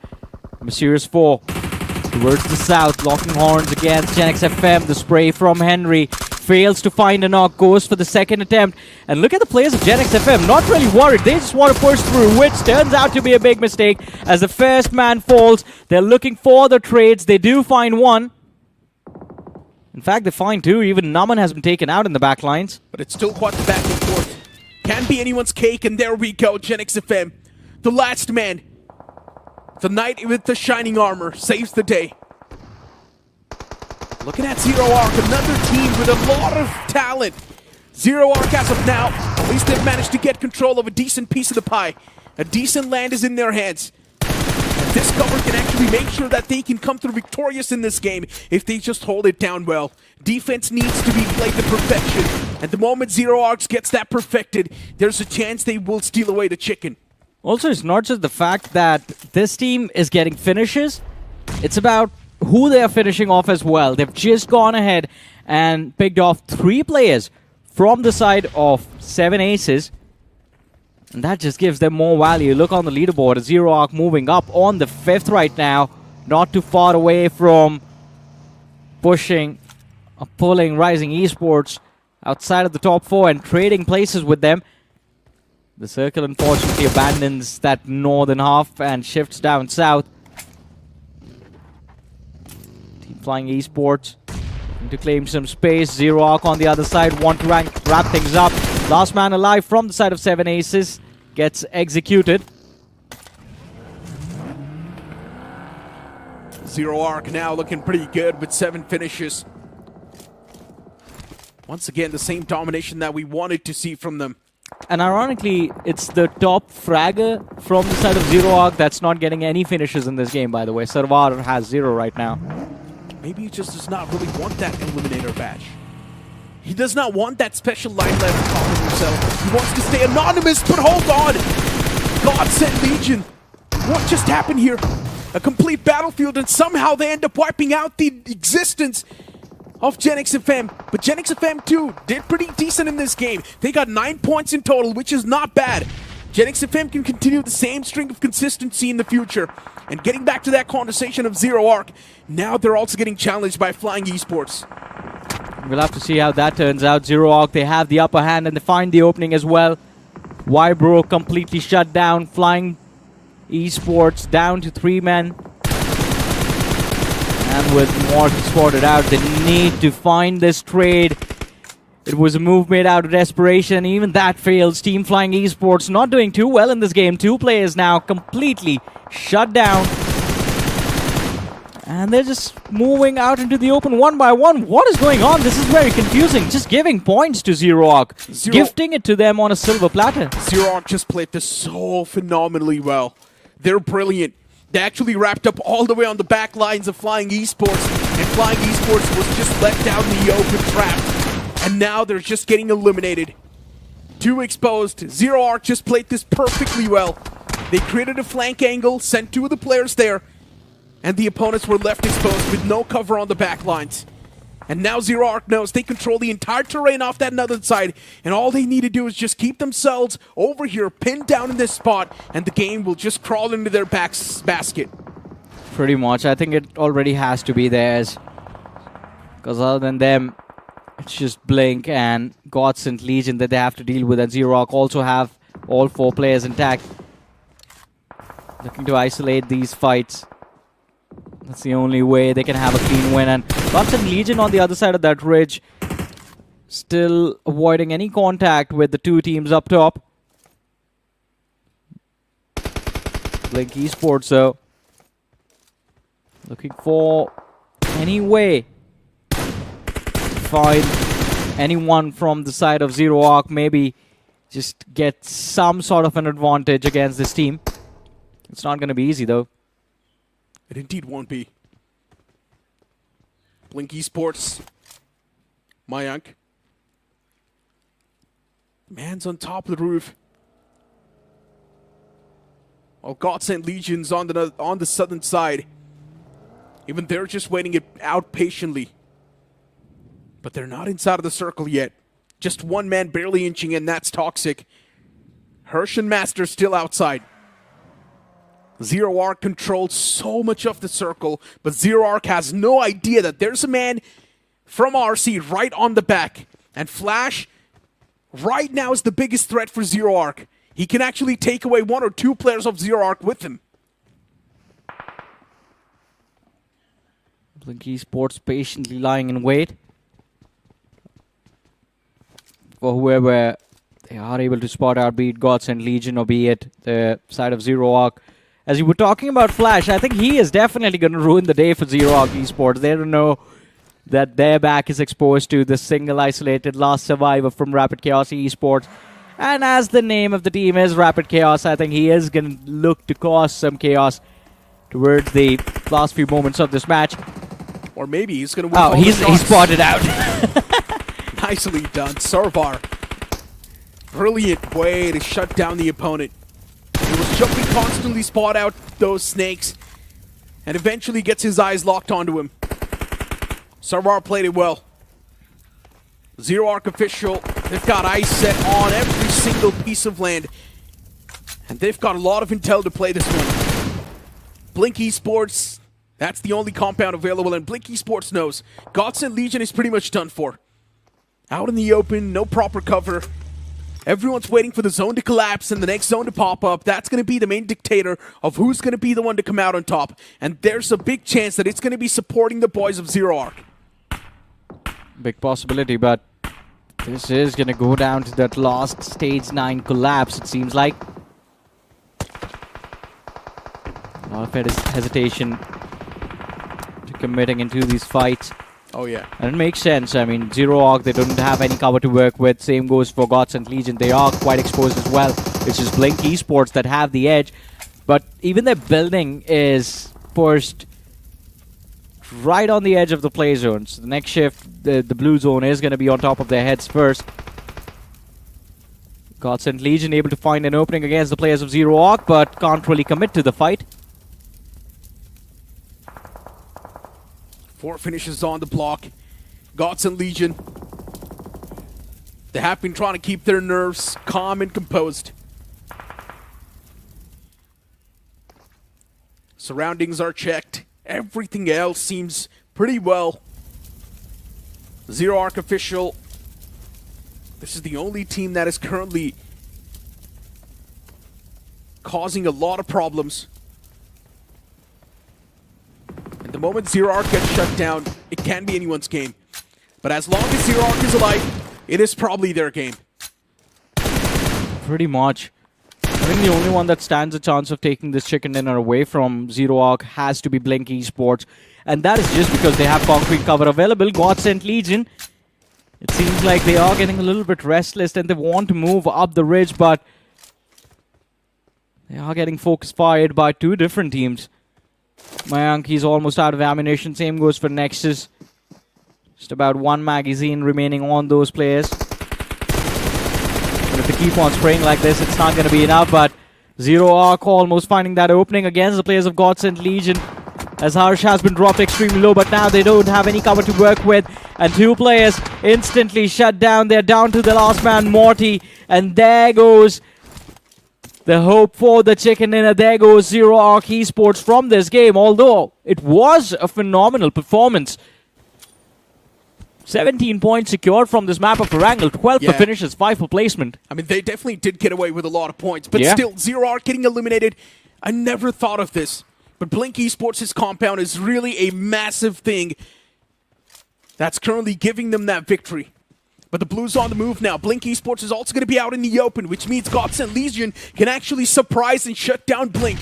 Mysterious 4 towards the south, locking horns against GENxFM. The spray from Henry fails to find a knock, goes for the second attempt. And look at the players of GENxFM, not really worried. They just want to push through, which turns out to be a big mistake as the first man falls. They're looking for the trades. They do find one. In fact, they find 2. Even Naman has been taken out in the back lines. But it's still quite the back and forth. Can't be anyone's cake, and there we go, GENxFM. The last man, the knight with the shining armor, saves the day. Looking at Zero Arc, another team with a lot of talent. Zero Arc as of now, at least they've managed to get control of a decent piece of the pie. A decent land is in their hands. And this cover can actually make sure that they can come through victorious in this game if they just hold it down well. Defense needs to be played to perfection. And the moment Zero Arc gets that perfected, there's a chance they will steal away the chicken. Also, it's not just the fact that this team is getting finishes, it's about who they are finishing off as well. They've just gone ahead and picked off 3 players from the side of 7aces, and that just gives them more value. Look on the leaderboard, Zero Arc moving up on the 5th right now, not too far away from pushing or pulling Rising Esports outside of the top 4 and trading places with them. The circle unfortunately abandons that northern half and shifts down south. Team Flying Esports looking to claim some space. Zero Arc on the other side want to wrap things up. Last man alive from the side of 7aces gets executed. Zero Arc now looking pretty good with 7 finishes. Once again, the same domination that we wanted to see from them. And ironically, it's the top fragger from the side of Zero Arc that's not getting any finishes in this game, by the way. Sarvar has 0 right now. Maybe he just does not really want that Eliminator badge. He does not want that special limelight on top of himself. He wants to stay anonymous, but hold on! God sent Legion. What just happened here? A complete battlefield, and somehow they end up wiping out the existence of GENxFM. But GENxFM too did pretty decent in this game. They got 9 points in total, which is not bad. GENxFM can continue the same string of consistency in the future. And getting back to that conversation of Zero Arc, now they're also getting challenged by Flying Esports. We'll have to see how that turns out. Zero Arc, they have the upper hand and they find the opening as well. Vibro completely shut down. Flying Esports down to 3 men. And with more spotted out, they need to find this trade. It was a move made out of desperation. Even that fails. Team Flying Esports not doing too well in this game. 2 players now completely shut down. And they're just moving out into the open one by one. What is going on? This is very confusing. Just giving points to ZeroArk. Gifting it to them on a silver platter. ZeroArk just played this so phenomenally well. They're brilliant. They actually wrapped up all the way on the back lines of Flying Esports. And Flying Esports was just left out in the open, trapped. And now they're just getting eliminated. 2 exposed. ZeroArk just played this perfectly well. They created a flank angle, sent 2 of the players there, and the opponents were left exposed with no cover on the back lines. And now ZeroArk knows they control the entire terrain off that other side, and all they need to do is just keep themselves over here, pinned down in this spot, and the game will just crawl into their basket. Pretty much. I think it already has to be theirs. Because other than them, it's just Blink and Godsend Legion that they have to deal with, and ZeroArk also have all 4 players intact. Looking to isolate these fights. That's the only way they can have a clean win. And Godsend Legion on the other side of that ridge, still avoiding any contact with the 2 teams up top. Blink Esports, though, looking for any way find anyone from the side of ZeroArk, maybe just get some sort of an advantage against this team. It's not going to be easy, though. It indeed won't be. Blink Esports. Mayank. Man's on top of the roof. While Godsend Legion's on the southern side. Even they're just waiting it out patiently. But they're not inside of the circle yet. Just 1 man barely inching in, that's Toxic. Hirsch and Master still outside. ZeroArk controls so much of the circle, but ZeroArk has no idea that there's a man from RC right on the back. And Flash right now is the biggest threat for ZeroArk. He can actually take away 1 or 2 players of ZeroArk with him. Blink Esports patiently lying in wait for whoever they are able to spot out, be it Godsend Legion or be it the side of ZeroArk. As you were talking about Flash, I think he is definitely going to ruin the day for ZeroArk Esports. They don't know that their back is exposed to the single isolated last survivor from Rapid Chaos Esports. And as the name of the team is Rapid Chaos, I think he is going to look to cause some chaos towards the last few moments of this match. Or maybe he's going to win. Oh, he's spotted out. Nicely done. Sarvar. Brilliant way to shut down the opponent. He was jumping constantly, spot out those snakes, and eventually gets his eyes locked onto him. Sarvar played it well. ZeroArk official, they've got eyes set on every single piece of land, and they've got a lot of intel to play this one. Blink Esports, that's the only compound available, and Blink Esports knows Godsend Legion is pretty much done for. Out in the open, no proper cover. Everyone's waiting for the zone to collapse and the next zone to pop up. That's going to be the main dictator of who's going to be the one to come out on top. And there's a big chance that it's going to be supporting the boys of ZeroArk. Big possibility, but this is going to go down to that last stage 9 collapse, it seems like. A lot of hesitation to committing into these fights. Oh, yeah. And it makes sense. I mean, ZeroArk, they don't have any cover to work with. Same goes for Godsend Legion. They are quite exposed as well. It's just Blink Esports that have the edge. But even their building is pushed right on the edge of the play zone. So the next shift, the blue zone is going to be on top of their heads first. Godsend Legion able to find an opening against the players of ZeroArk, but can't really commit to the fight. 4 finishes on the block. Godsend Legion. They have been trying to keep their nerves calm and composed. Surroundings are checked. Everything else seems pretty well. ZeroArk official. This is the only team that is currently causing a lot of problems. The moment ZeroArk gets shut down, it can be anyone's game. But as long as ZeroArk is alive, it is probably their game. Pretty much. I think the only one that stands a chance of taking this chicken dinner away from Zero Arc has to be Blink Esports. And that is just because they have concrete cover available. Godsent Legion. It seems like they are getting a little bit restless and they want to move up the ridge, but they are getting focus fired by two different teams. Mayank, he's almost out of ammunition. Same goes for Nexus. Just about one magazine remaining on those players. But if they keep on spraying like this, it's not going to be enough. But Zero Arc almost finding that opening against the players of Godsent Legion. As Harsh has been dropped extremely low, but now they don't have any cover to work with. And two players instantly shut down. They're down to the last man, Morty. And there goes the hope for the chicken dinner. There goes Zero Arc Esports from this game. Although it was a phenomenal performance. 17 points secured from this map of Erangel. 12 for finishes, 5 for placement. I mean, they definitely did get away with a lot of points. But still, Zero Arc getting eliminated. I never thought of this. But Blink Esports' compound is really a massive thing that's currently giving them that victory. But the Blues on the move now. Blink Esports is also going to be out in the open, which means Godsent Legion can actually surprise and shut down Blink.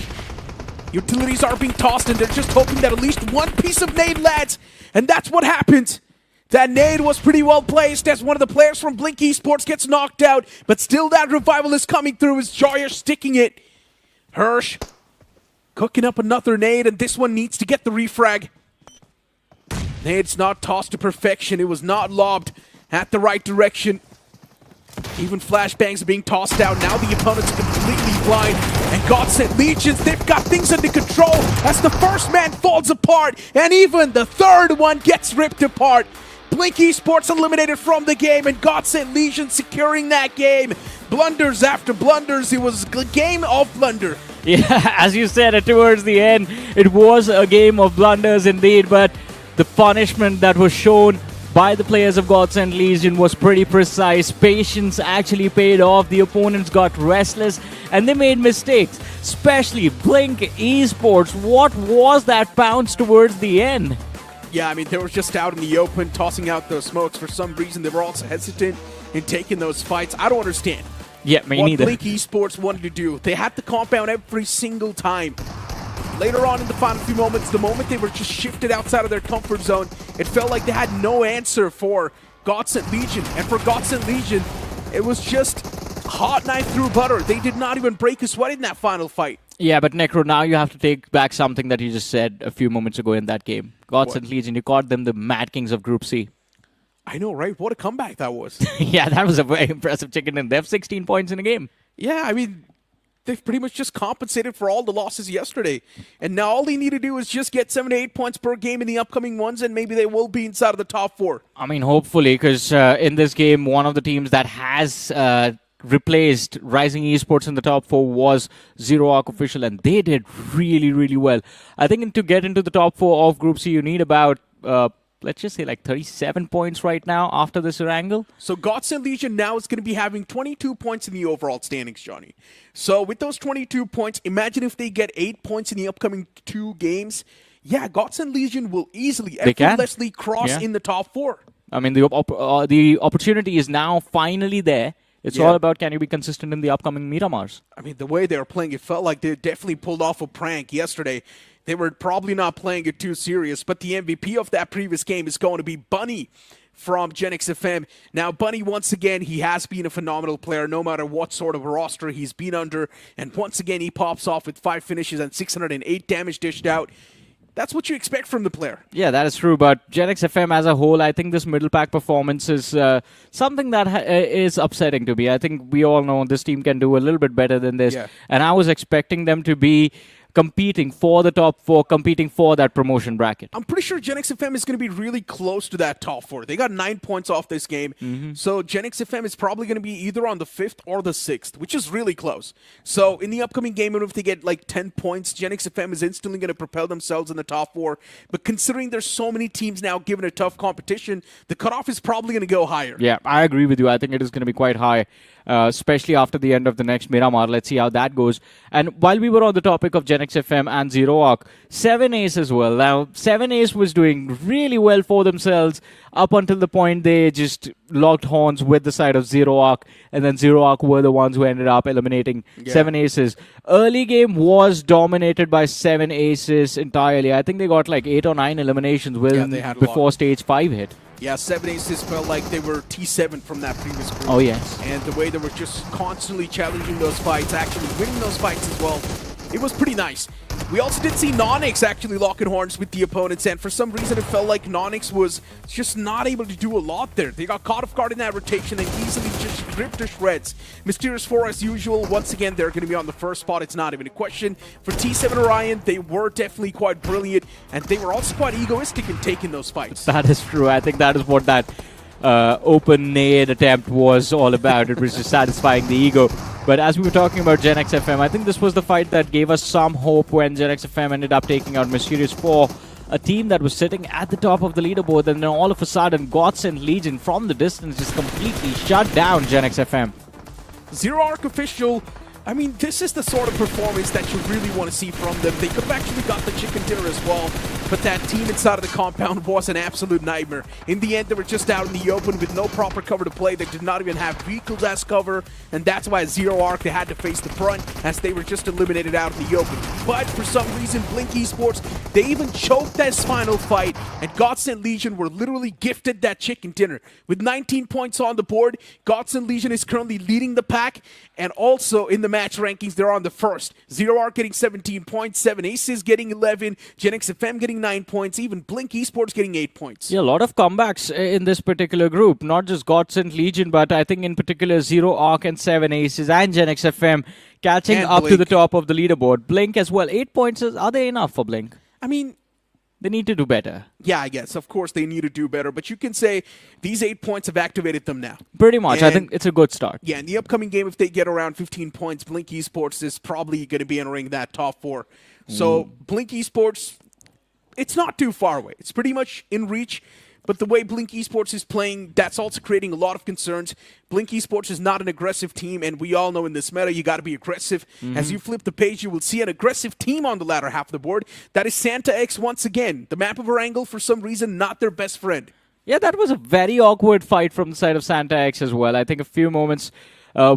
Utilities are being tossed, and they're just hoping that at least one piece of nade lands. And that's what happened. That nade was pretty well placed as one of the players from Blink Esports gets knocked out. But still that revival is coming through as Joyer sticking it. Hirsch cooking up another nade, and this one needs to get the refrag. Nade's not tossed to perfection. It was not lobbed at the right direction. Even flashbangs are being tossed out. Now the opponent's completely blind. And Godsent Legions, they've got things under control as the first man falls apart. And even the third one gets ripped apart. Blink Esports eliminated from the game, and Godsent Legion securing that game. Blunders after blunders. It was a game of blunder. Yeah, as you said, towards the end, it was a game of blunders indeed, but the punishment that was shown by the players of Godsent Legion was pretty precise. Patience actually paid off. The opponents got restless and they made mistakes, especially Blink Esports. What was that bounce towards the end? Yeah, I mean, they were just out in the open, tossing out those smokes. For some reason, they were also hesitant in taking those fights. I don't understand. Yeah, me neither. What Blink Esports wanted to do. They had the compound every single time. Later on in the final few moments, the moment they were just shifted outside of their comfort zone, it felt like they had no answer for Godsent Legion. And for Godsent Legion, it was just hot knife through butter. They did not even break a sweat in that final fight. Yeah, but Necro, now you have to take back something that you just said a few moments ago in that game. Godsent Legion, you called them the Mad Kings of Group C. I know, right? What a comeback that was. Yeah, that was a very impressive chicken, and they have 16 points in a game. Yeah, I mean, they've pretty much just compensated for all the losses yesterday. And now all they need to do is just get 7 to 8 points per game in the upcoming ones, and maybe they will be inside of the top 4. I mean, hopefully, because in this game, one of the teams that has replaced Rising Esports in the top 4 was Zero Arc Official, and they did really, really well. I think to get into the top 4 of Group C, you need about let's just say like 37 points right now after this Erangel. So Godsent Legion now is going to be having 22 points in the overall standings, Johnny. So with those 22 points, imagine if they get 8 points in the upcoming 2 games. Yeah, Godsent Legion will easily, effortlessly cross in the top 4. I mean, the opportunity is now finally there. It's all about, can you be consistent in the upcoming Miramars? I mean, the way they were playing, it felt like they definitely pulled off a prank yesterday. They were probably not playing it too serious, but the MVP of that previous game is going to be Bunny from GENxFM. Now, Bunny, once again, he has been a phenomenal player no matter what sort of roster he's been under. And once again, he pops off with 5 finishes and 608 damage dished out. That's what you expect from the player. Yeah, that is true. But GENxFM as a whole, I think this middle pack performance is something that is upsetting to me. I think we all know this team can do a little bit better than this. Yeah. And I was expecting them to be competing for the top 4, competing for that promotion bracket. I'm pretty sure GENxFM is going to be really close to that top 4. They got 9 points off this game. So GENxFM is probably going to be either on the 5th or the 6th, which is really close. So in the upcoming game, even if they get like 10 points, GENxFM is instantly going to propel themselves in the top 4. But considering there's so many teams now given a tough competition, the cutoff is probably going to go higher. Yeah, I agree with you. I think it is going to be quite high. Especially after the end of the next Miramar. Let's see how that goes. And while we were on the topic of GENxFM, GENxFM and Zero Arc. 7ace as well. Now, 7ace was doing really well for themselves up until the point they just locked horns with the side of Zero Arc, and then Zero Arc were the ones who ended up eliminating 7aces. Early game was dominated by 7aces entirely. I think they got like 8 or 9 eliminations before stage 5 hit. Yeah, 7aces felt like they were T7 from that previous group. Oh, yes. And the way they were just constantly challenging those fights, actually winning those fights as well, it was pretty nice. We also did see NoNx actually locking horns with the opponents, and for some reason it felt like NoNx was just not able to do a lot there. They got caught off guard in that rotation and easily just ripped to shreds. Mysterious4, as usual, once again, they're going to be on the first spot. It's not even a question. For T7xORION, they were definitely quite brilliant, and they were also quite egoistic in taking those fights. That is true. I think that is what that open nade attempt was all about. It was just satisfying the ego. But as we were talking about GENxFM, I think this was the fight that gave us some hope when GENxFM ended up taking out Mysterious4, a team that was sitting at the top of the leaderboard, and then all of a sudden, Godsend Legion from the distance just completely shut down GENxFM. Zero Arc official. I mean, this is the sort of performance that you really want to see from them. They could have actually got the chicken dinner as well, but that team inside of the compound was an absolute nightmare. In the end, they were just out in the open with no proper cover to play. They did not even have vehicles as cover, and that's why Zero Arc, they had to face the front as they were just eliminated out in the open. But for some reason, Blink Esports, they even choked this final fight, and Godsend Legion were literally gifted that chicken dinner. With 19 points on the board, Godsend Legion is currently leading the pack, and also in the match rankings, they're on the first. Zero Arc getting 17 points, 7aces getting 11, GENxFM getting 9 points, even Blink Esports getting 8 points. Yeah, a lot of comebacks in this particular group. Not just Godsend Legion, but I think in particular Zero Arc and 7aces and GENxFM catching And up Blink. to the top of the leaderboard. Blink as well. 8 points, are they enough for Blink? I mean, They need to do better. yeah, I guess. Of course, they need to do better, but you can say these 8 points have activated them now. Pretty much. I And- think it's a good start. Yeah, in the upcoming game, if they get around 15 points, Blink Esports is probably going to be entering that top 4. So, Blink Esports, it's not too far away. It's pretty much in reach. But the way Blink Esports is playing, that's also creating a lot of concerns. Blink Esports is not an aggressive team, and we all know in this meta, you got to be aggressive. As you flip the page, you will see an aggressive team on the latter half of the board. That is Santa X once again. The map of Erangel, for some reason, not their best friend. Yeah, that was a very awkward fight from the side of Santa X as well. I think a few moments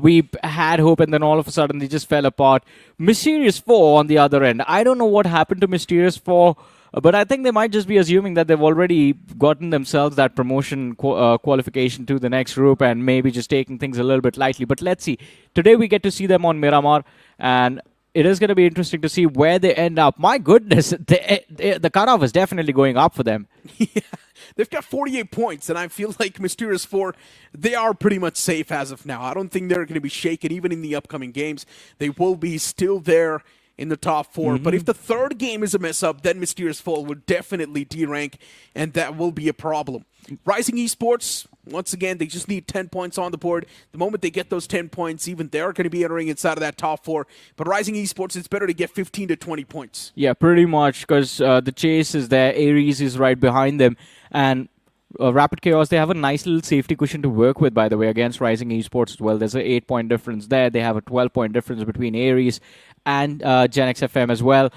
we had hope, and then all of a sudden they just fell apart. Mysterious4 on the other end. I don't know what happened to Mysterious4, but I think they might just be assuming that they've already gotten themselves that promotion qualification to the next group and maybe just taking things a little bit lightly. But let's see. Today we get to see them on Miramar, and it is going to be interesting to see where they end up. My goodness, the cutoff is definitely going up for them. Yeah, they've got 48 points, and I feel like Mysterious4, they are pretty much safe as of now. I don't think they're going to be shaken even in the upcoming games. They will be still there in the top 4. But if the third game is a mess-up, then Mysterious4 will definitely derank, and that will be a problem. Rising Esports, once again, they just need 10 points on the board. The moment they get those 10 points, even they're going to be entering inside of that top 4. But Rising Esports, it's better to get 15 to 20 points. Yeah, pretty much, because the chase is there. Ares is right behind them. And Rapid Chaos, they have a nice little safety cushion to work with, by the way, against Rising Esports as well. There's an 8-point difference there. They have a 12-point difference between Ares and GENxFM as well.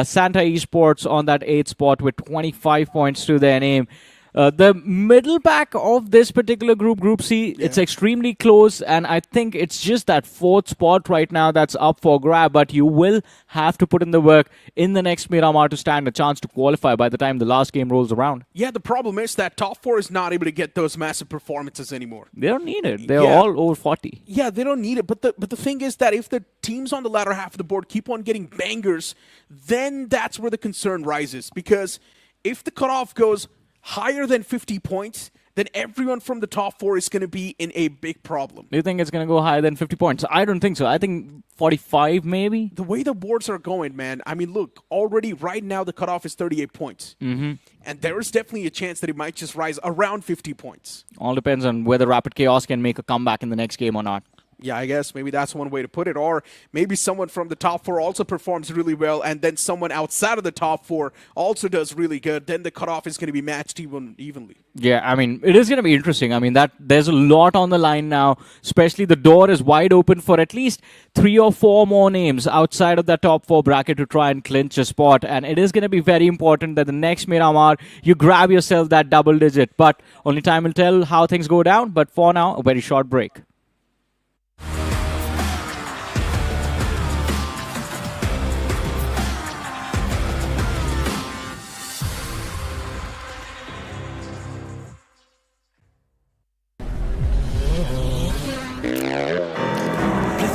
Santa Esports on that 8th spot with 25 points to their name. The middle pack of this particular group, Group C, it's extremely close, and I think it's just that 4th spot right now that's up for grab, but you will have to put in the work in the next Miramar to stand a chance to qualify by the time the last game rolls around. Yeah, the problem is that top 4 is not able to get those massive performances anymore. They don't need it. They're all over 40. Yeah, they don't need it. But the thing is that if the teams on the latter half of the board keep on getting bangers, then that's where the concern rises. Because if the cutoff goes higher than 50 points, then everyone from the top 4 is going to be in a big problem. Do you think it's going to go higher than 50 points? I don't think so. I think 45 maybe. The way the boards are going, man, I mean, look, already right now the cutoff is 38 points. And there is definitely a chance that it might just rise around 50 points. All depends on whether Rapid Chaos can make a comeback in the next game or not. Yeah, I guess maybe that's one way to put it. Or maybe someone from the top 4 also performs really well, and then someone outside of the top 4 also does really good. Then the cutoff is going to be matched evenly. Yeah, I mean, it is going to be interesting. I mean, that there's a lot on the line now, especially the door is wide open for at least 3 or 4 more names outside of that top 4 bracket to try and clinch a spot. And it is going to be very important that the next Miramar, you grab yourself that double digit. But only time will tell how things go down. But for now, a very short break.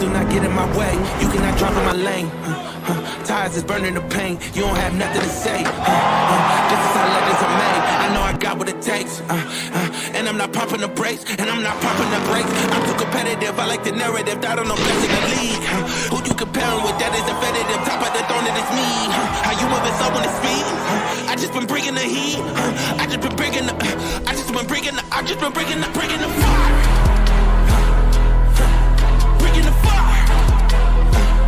Do not get in my way. You cannot drop in my lane. Tires is burning the pain. You don't have nothing to say. This is how legends are made. I know I got what it takes. And I'm not popping the brakes. And I'm not popping the brakes. I'm too competitive. I like the narrative. I don't know best in the league. Who you comparing with? That is definitive. Top of the throne, it is me. How you moving so on the speed? I just been bringing the heat. I just been bringing the. I just been bringing the. I just been bringing the fire. Bringing the fire.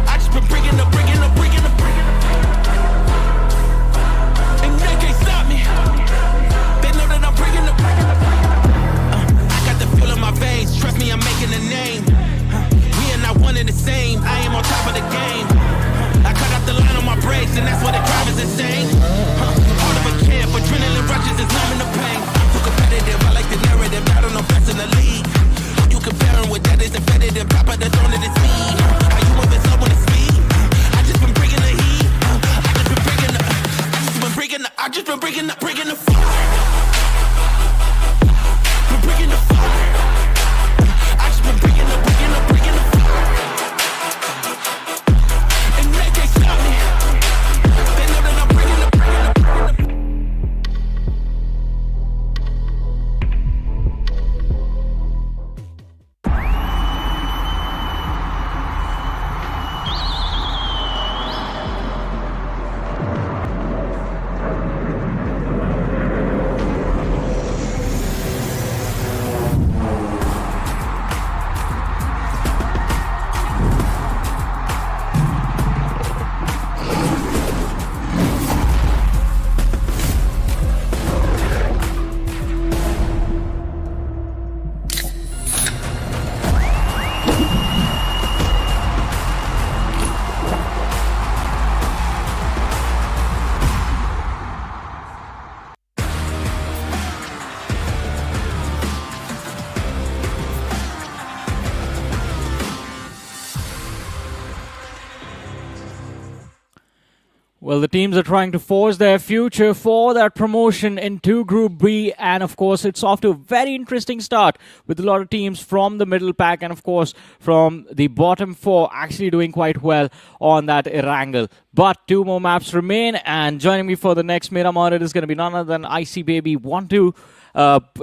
I just been bringing the. And they can't stop me. They know that I'm bringing the. I got the fuel in my veins. Trust me, I'm making a name. We are not one and the same. I am on top of the game. I cut out the line on my brakes, and that's why the drive is insane. Heart of a kid, adrenaline rushes is numbing the pain. I'm too competitive. I like the narrative. I don't know best in the league. You comparing with that is definitive. Top of the throne, it is me. How you moving so on the speed? I just been bringing the heat. I just been bringing the. I just been bringing the fire. Been bringing the fire. I just been bringing the fire. And they can't stop me. They know that I'm bringing the. Well, the teams are trying to forge their future for that promotion into Group B. And, of course, it's off to a very interesting start with a lot of teams from the middle pack and, of course, from the bottom 4 actually doing quite well on that Erangel. But 2 more maps remain. And joining me for the next Miramar, it is going to be none other than Icy Baby 1-2.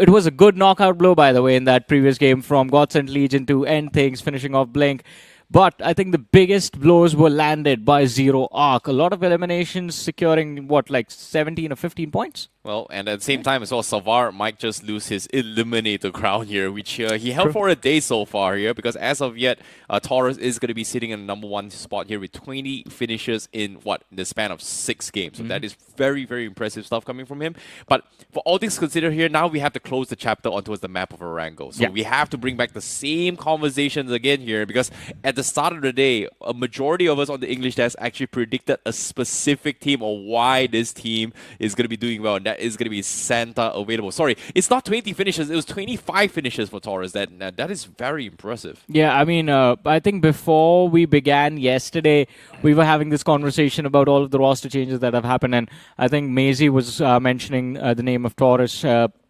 It was a good knockout blow, by the way, in that previous game from Godsent Legion to end things, finishing off Blink. But I think the biggest blows were landed by Zero Arc. A lot of eliminations, securing, what, like 17 or 15 points? Well, and at the same time as well, Savar might just lose his Eliminator crown here, which he held for a day so far here, because as of yet, Taurus is going to be sitting in the #1 spot here with 20 finishes in, the span of 6 games. So that is very, very impressive stuff coming from him. But for all things considered here, now we have to close the chapter onto the map of Erangel. So we have to bring back the same conversations again here, because at the start of the day, a majority of us on the English desk actually predicted a specific team or why this team is going to be doing well. And that is going to be Santa available. Sorry, it's not 20 finishes. It was 25 finishes for Taurus. That is very impressive. Yeah, I mean, I think before we began yesterday, we were having this conversation about all of the roster changes that have happened. And I think Maisie was mentioning the name of Taurus.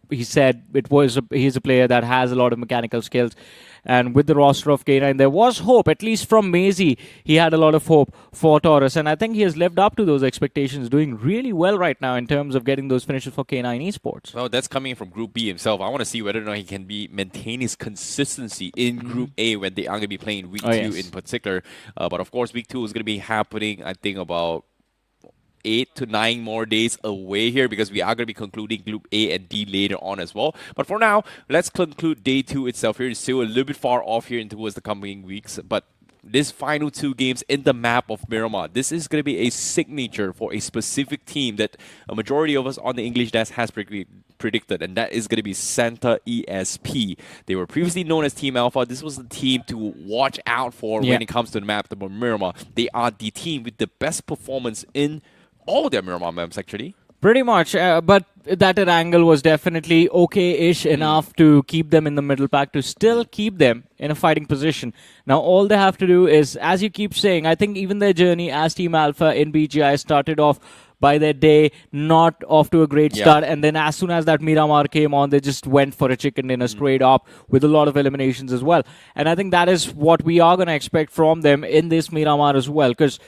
He said he's a player that has a lot of mechanical skills. And with the roster of K9, there was hope, at least from Maisie. He had a lot of hope for Taurus. And I think he has lived up to those expectations, doing really well right now in terms of getting those finishes for K9 Esports. Well, that's coming from Group B himself. I want to see whether or not he can maintain his consistency in Group A when they are going to be playing Week 2 in particular. But of course, Week 2 is going to be happening, I think, about 8 to 9 more days away here because we are going to be concluding Group A and D later on as well. But for now, let's conclude Day 2 itself here. It's still a little bit far off here towards the coming weeks, but this final 2 games in the map of Miramar, this is going to be a signature for a specific team that a majority of us on the English desk has predicted, and that is going to be Santa ESP. They were previously known as Team Alpha. This was the team to watch out for when it comes to the map of Miramar. They are the team with the best performance in all their Miramar maps, actually. Pretty much, but that angle was definitely okay-ish enough to keep them in the middle pack, to still keep them in a fighting position. Now, all they have to do is, as you keep saying, I think even their journey as Team Alpha in BGI started off by their day not off to a great start, and then as soon as that Miramar came on, they just went for a chicken dinner straight up with a lot of eliminations as well. And I think that is what we are going to expect from them in this Miramar as well, because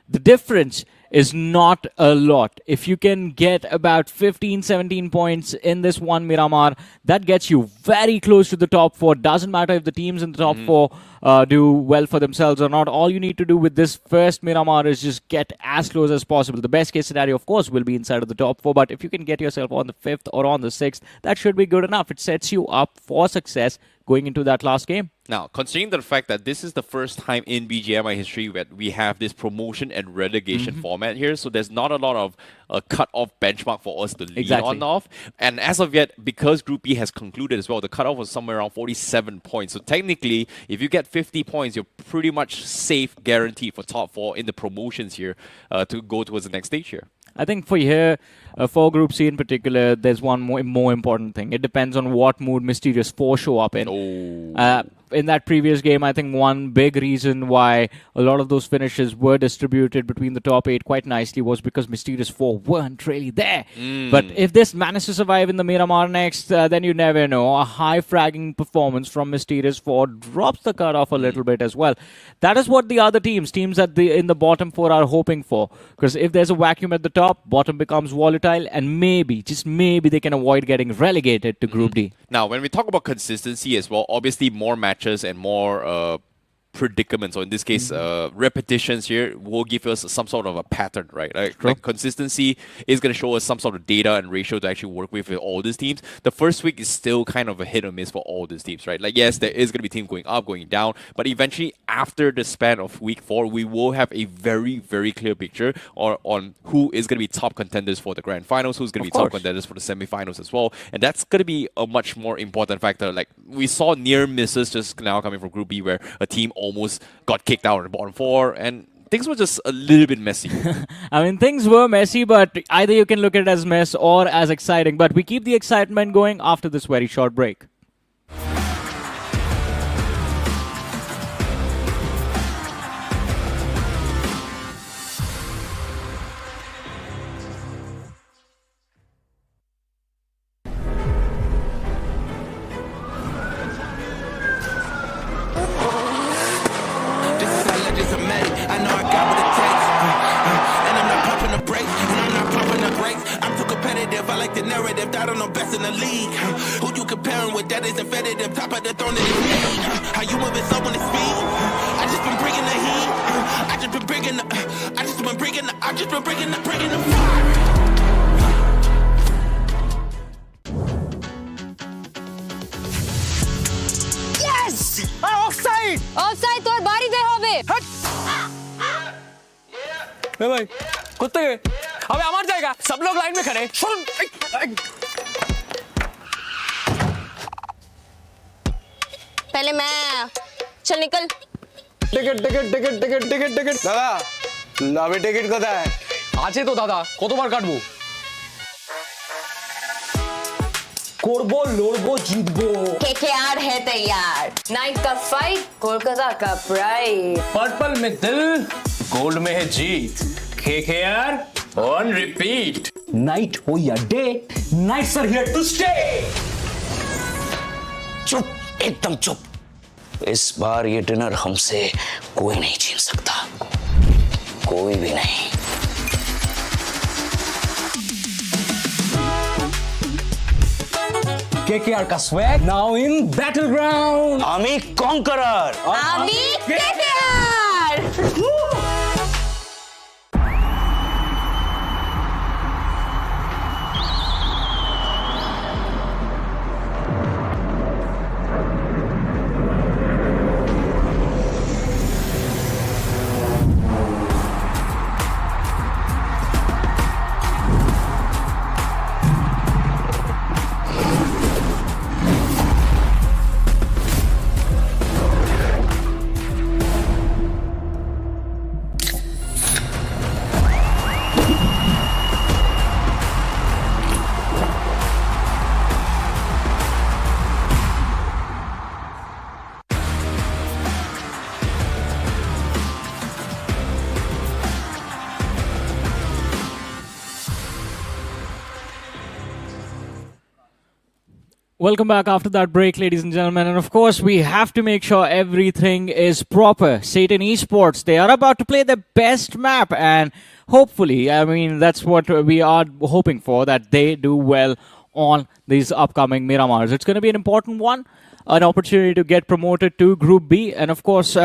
the difference is not a lot. If you can get about 15, 17 points in this one Miramar, that gets you very close to the top 4. Doesn't matter if the teams in the top 4 do well for themselves or not. All you need to do with this first Miramar is just get as close as possible. The best case scenario, of course, will be inside of the top 4, but if you can get yourself on the 5th or on the 6th, that should be good enough. It sets you up for success going into that last game. Now, considering the fact that this is the first time in BGMI history that we have this promotion and relegation format here, so there's not a lot of cut-off benchmark for us to lean on off. And as of yet, because Group B has concluded as well, the cut-off was somewhere around 47 points. So technically, if you get 50 points, you're pretty much safe, guaranteed for top 4 in the promotions here to go towards the next stage here. I think for here, for Group C in particular, there's one more important thing. It depends on what mood Mysterious 4 show up in. In that previous game, I think one big reason why a lot of those finishes were distributed between the top 8 quite nicely was because Mysterious 4 weren't really there. But if this manages to survive in the Miramar next, then you never know. A high fragging performance from Mysterious 4 drops the cutoff a little bit as well. That is what the other teams at in the bottom 4 are hoping for. Because if there's a vacuum at the top, bottom becomes volatile, and maybe, just maybe, they can avoid getting relegated to Group D. Now, when we talk about consistency as well, obviously more matches and more predicaments, or in this case, repetitions here will give us some sort of a pattern, right? Like consistency is going to show us some sort of data and ratio to actually work with all these teams. The first week is still kind of a hit or miss for all these teams, right? Like, yes, there is going to be teams going up, going down, but eventually, after the span of week 4, we will have a very, very clear picture on who is going to be top contenders for the grand finals, who's going to be top contenders for the semifinals as well. And that's going to be a much more important factor. Like, we saw near misses just now coming from Group B, where a team almost got kicked out in the bottom 4, and things were just a little bit messy. I mean, things were messy, but either you can look at it as mess or as exciting. But we keep the excitement going after this very short break. Offside তোর বাড়িতে হবে भाई कुत्ते अबे हमार जाएगा सब लोग लाइन में खड़े सुन पहले मैं चल निकल ticket ticket ticket ticket ticket ticket দাদা লাভে টিকিট কোথায় আছে তো দাদা কতবার কাটবো করবো লড়বো জিতবো केकेआर है तैयार नाइट का फाइट कोलकाता का प्राइड पर्पल में दिल गोल्ड में है जीत केकेआर ऑन रिपीट नाइट हो या day knights are here to stay चुप एकदम चुप इस बार ये डिनर हमसे कोई नहीं छीन सकता कोई भी नहीं केकेआर का swag now in battle ground आमी कॉन्करर आमी KKR Welcome back after that break, ladies and gentlemen. And of course, we have to make sure everything is proper. Satan Esports, they are about to play their best map. And hopefully, I mean, that's what we are hoping for, that they do well on these upcoming Miramars. It's going to be an important one. An opportunity to get promoted to Group B. And of course,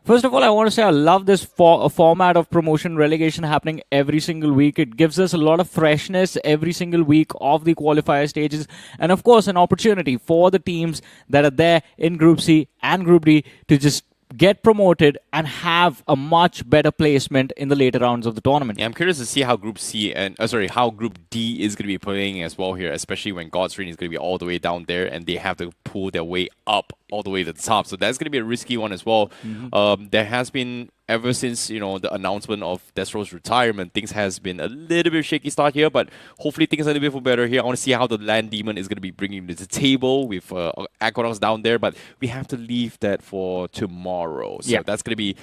first of all, I want to say I love this format of promotion relegation happening every single week. It gives us a lot of freshness every single week of the qualifier stages. And of course, an opportunity for the teams that are there in Group C and Group D to just get promoted and have a much better placement in the later rounds of the tournament. Yeah, I'm curious to see how Group C and how Group D is going to be playing as well here, especially when God's Ring is going to be all the way down there and they have to pull their way up all the way to the top. So that's going to be a risky one as well. There has been, ever since the announcement of Destro's retirement, things has been a little bit shaky start here, but hopefully things are a little bit better here. I want to see how the Land Demon is going to be bringing to the table with Aquanauts down there, but we have to leave that for tomorrow. So that's going to be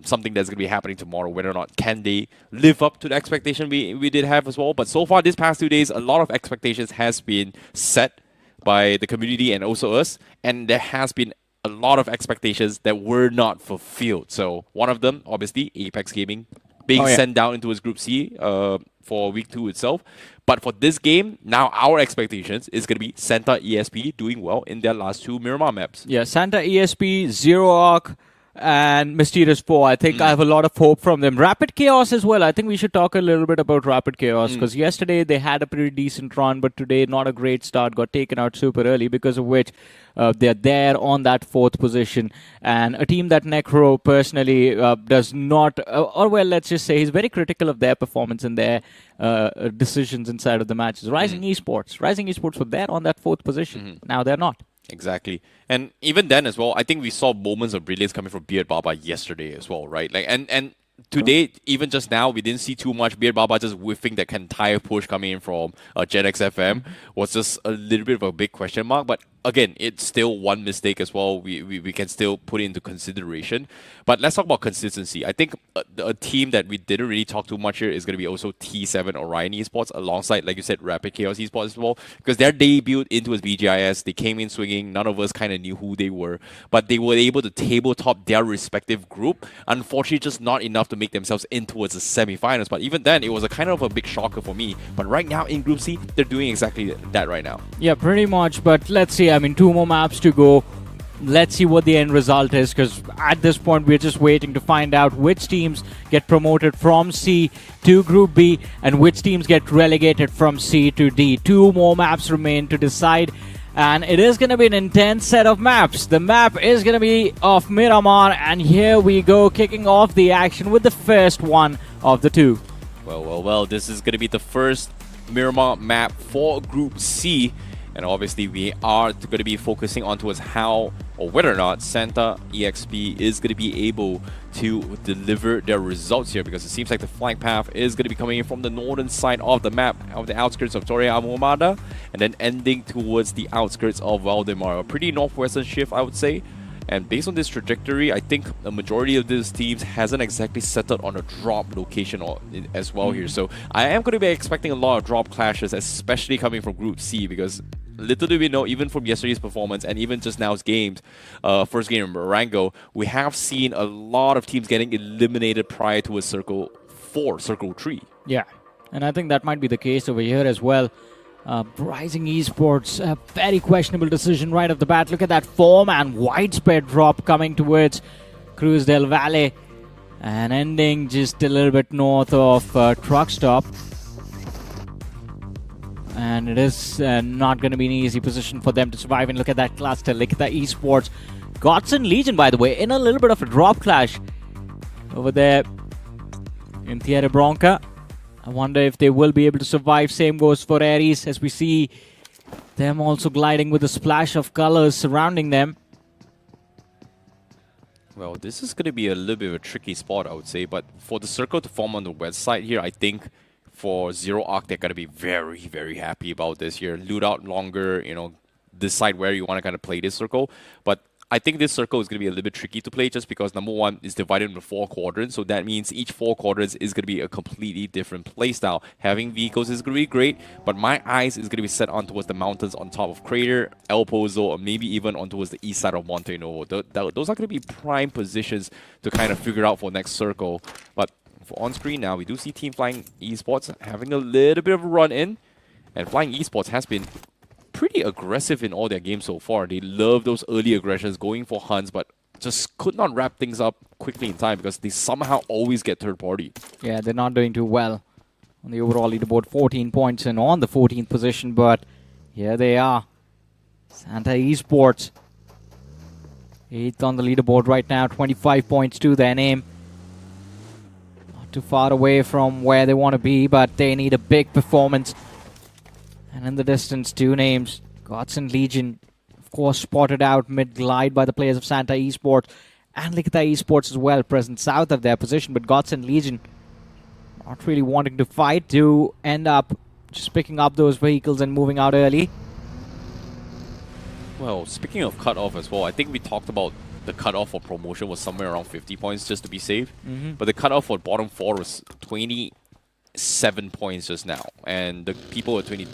something that's going to be happening tomorrow, whether or not can they live up to the expectation we did have as well. But so far, this past 2 days, a lot of expectations has been set by the community and also us, and there has been a lot of expectations that were not fulfilled. So one of them, obviously, Apex Gaming being sent down into its Group C for Week 2 itself. But for this game, now our expectations is going to be Santa ESP doing well in their last 2 Miramar maps. Yeah, Santa ESP, Zero Arc, and Mysterious 4. I think I have a lot of hope from them. Rapid Chaos as well. I think we should talk a little bit about Rapid Chaos, because yesterday they had a pretty decent run, but today not a great start. Got taken out super early, because of which they're there on that 4th position. And a team that Necro personally does not, or well, let's just say he's very critical of their performance and their decisions inside of the matches. Rising Esports were there on that 4th position. Now they're not. Exactly. And even then as well, I think we saw moments of brilliance coming from Beard Baba yesterday as well, right? Like and today, even just now, we didn't see too much. Beard Baba just whiffing that entire push coming in from GENxFM was just a little bit of a big question mark. But again, it's still one mistake as well. We can still put it into consideration. But let's talk about consistency. I think a team that we didn't really talk too much here is going to be also T7xORION ESPORTS alongside, like you said, Rapid Chaos Esports as well. Because their debut into its BGIS, they came in swinging. None of us kind of knew who they were. But they were able to tabletop their respective group. Unfortunately, just not enough to make themselves in towards the semi-finals. But even then, it was a kind of a big shocker for me. But right now in Group C, they're doing exactly that right now. Yeah, pretty much. But let's see. I mean, 2 more maps to go. Let's see what the end result is, because at this point we're just waiting to find out which teams get promoted from C to Group B and which teams get relegated from C to D. 2 more maps remain to decide, and it is going to be an intense set of maps. The map is going to be of Miramar, and here we go, kicking off the action with the first one of the 2. Well, this is going to be the first Miramar map for Group C. And obviously, we are going to be focusing on towards how or whether or not Santa EXP is going to be able to deliver their results here, because it seems like the flank path is going to be coming in from the northern side of the map, of the outskirts of Torre Amomada, and then ending towards the outskirts of Valdemar. A pretty northwestern shift, I would say. And based on this trajectory, I think the majority of these teams hasn't exactly settled on a drop location as well here. So I am going to be expecting a lot of drop clashes, especially coming from Group C, because little do we know, even from yesterday's performance and even just now's games, first game in Marango, we have seen a lot of teams getting eliminated prior to a Circle 4, Circle 3. Yeah, and I think that might be the case over here as well. Rising Esports, a very questionable decision right off the bat. Look at that 4-man widespread drop coming towards Cruz del Valle and ending just a little bit north of Truck Stop. And it is not going to be an easy position for them to survive. And look at that cluster. Look at that Esports. Godson Legion, by the way, in a little bit of a drop clash over there in Tierra Bronca. I wonder if they will be able to survive. Same goes for Ares, as we see them also gliding with a splash of colors surrounding them. Well, this is going to be a little bit of a tricky spot, I would say. But for the circle to form on the west side here, I think for Zero Arc, they're going to be very, very happy about this here. Loot out longer, decide where you want to kind of play this circle. But I think this circle is going to be a little bit tricky to play just because number one is divided into 4 quadrants. So that means each 4 quadrants is going to be a completely different playstyle. Having vehicles is going to be great, but my eyes is going to be set on towards the mountains on top of Crater, El Pozo, or maybe even on towards the east side of Monte Novo. Those are going to be prime positions to kind of figure out for next circle. But for on screen now, we do see Team Flying Esports having a little bit of a run in. And Flying Esports has been pretty aggressive in all their games so far. They love those early aggressions, going for hunts, but just could not wrap things up quickly in time because they somehow always get third party. Yeah, they're not doing too well on the overall leaderboard. 14 points and on the 14th position, but here they are. Santa Esports, 8th on the leaderboard right now, 25 points to their name. Not too far away from where they want to be, but they need a big performance. And in the distance, 2 names. Gods and Legion, of course, spotted out mid-glide by the players of Santa Esports. And Likita Esports as well, present south of their position. But Gods and Legion not really wanting to fight, to end up just picking up those vehicles and moving out early. Well, speaking of cutoff as well, I think we talked about the cutoff for promotion was somewhere around 50 points just to be safe. But the cutoff for bottom 4 was 27 points just now, and the people were 20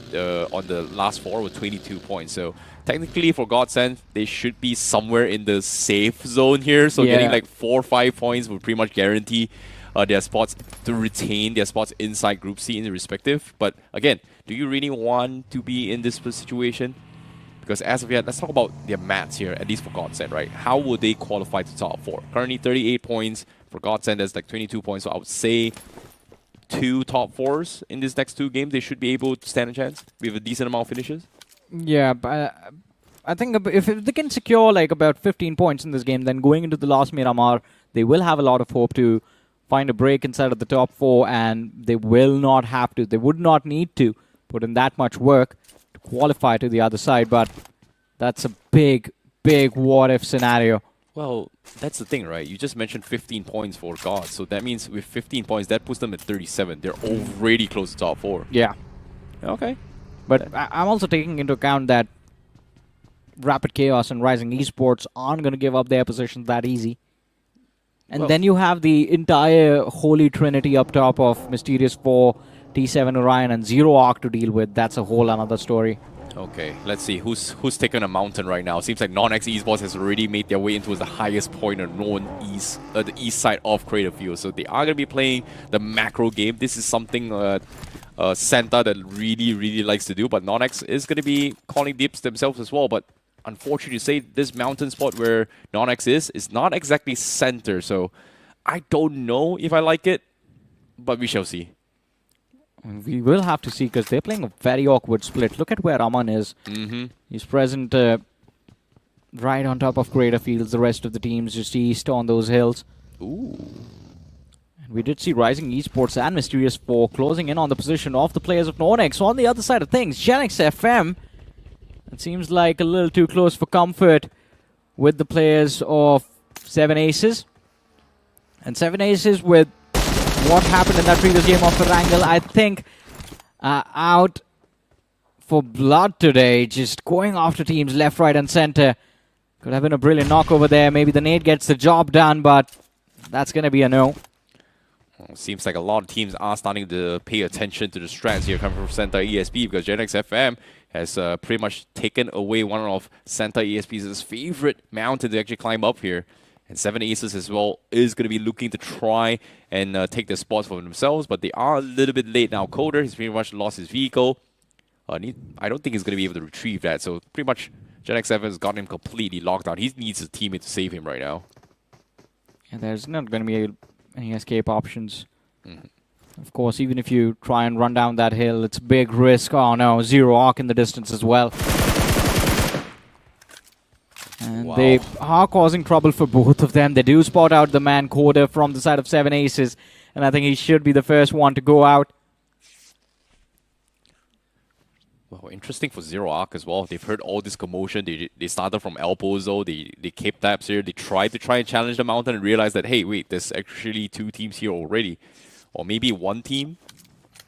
on the last 4 were 22 points. So technically for Godsend, they should be somewhere in the safe zone here. So getting like 4 or 5 points would pretty much guarantee their spots to retain their spots inside Group C in the respective. But again, do you really want to be in this situation? Because as of yet, let's talk about their mats here, at least for Godsend, right? How would they qualify to top 4? Currently 38 points. For Godsend, that's like 22 points. So I would say 2 top 4s in these next 2 games, they should be able to stand a chance with a decent amount of finishes. Yeah, but I think if they can secure like about 15 points in this game, then going into the last Miramar, they will have a lot of hope to find a break inside of the top 4, and they will not have to, they would not need to put in that much work to qualify to the other side. But that's a big, big what-if scenario. Well, that's the thing, right? You just mentioned 15 points for God. So that means with 15 points, that puts them at 37. They're already close to top 4. Yeah. Okay. But I'm also taking into account that Rapid Chaos and Rising Esports aren't going to give up their positions that easy. And then you have the entire Holy Trinity up top of Mysterious 4, T7xORION, and Zero Arc to deal with. That's a whole another story. Okay, let's see who's taking a mountain right now. Seems like NoNx Esports has already made their way into the highest point of the east side of Crater Field. So they are going to be playing the macro game. This is something Santa that really likes to do. But NoNx is going to be calling dips themselves as well. But unfortunately to say, this mountain spot where NoNx is not exactly center. So I don't know if I like it, but we shall see. We will have to see, because they're playing a very awkward split. Look at where Aman is. He's present right on top of Crater Fields. The rest of the teams just east on those hills. Ooh. And we did see Rising Esports and Mysterious 4 closing in on the position of the players of NoNx. On the other side of things, GENxFM, it seems like a little too close for comfort with the players of 7 Aces. And 7 Aces with what happened in that previous game of Erangel, I think out for blood today, just going after teams left, right, and center. Could have been a brilliant knock over there. Maybe the nade gets the job done, but that's going to be a no. Well, seems like a lot of teams are starting to pay attention to the strats here coming from Santa ESP, because GENxFM has pretty much taken away one of Santa ESP's favorite mountains to actually climb up here. And 7 Aces as well is going to be looking to try and take the spots for themselves, but they are a little bit late now. Coder, he's pretty much lost his vehicle. I don't think he's going to be able to retrieve that, so pretty much GENxFM has got him completely locked out. He needs a teammate to save him right now. And there's not going to be any escape options. Of course, even if you try and run down that hill, it's a big risk. Oh no, Zero Arc in the distance as well. And they are causing trouble for both of them. They do spot out the man Coder from the side of 7 Aces, and I think he should be the first one to go out. Well, interesting for Zero Arc as well. They've heard all this commotion. They started from El Pozo. They kept tabs here. They tried to try and challenge the mountain and realized that, hey, wait, there's actually 2 teams here already. Or maybe 1 team.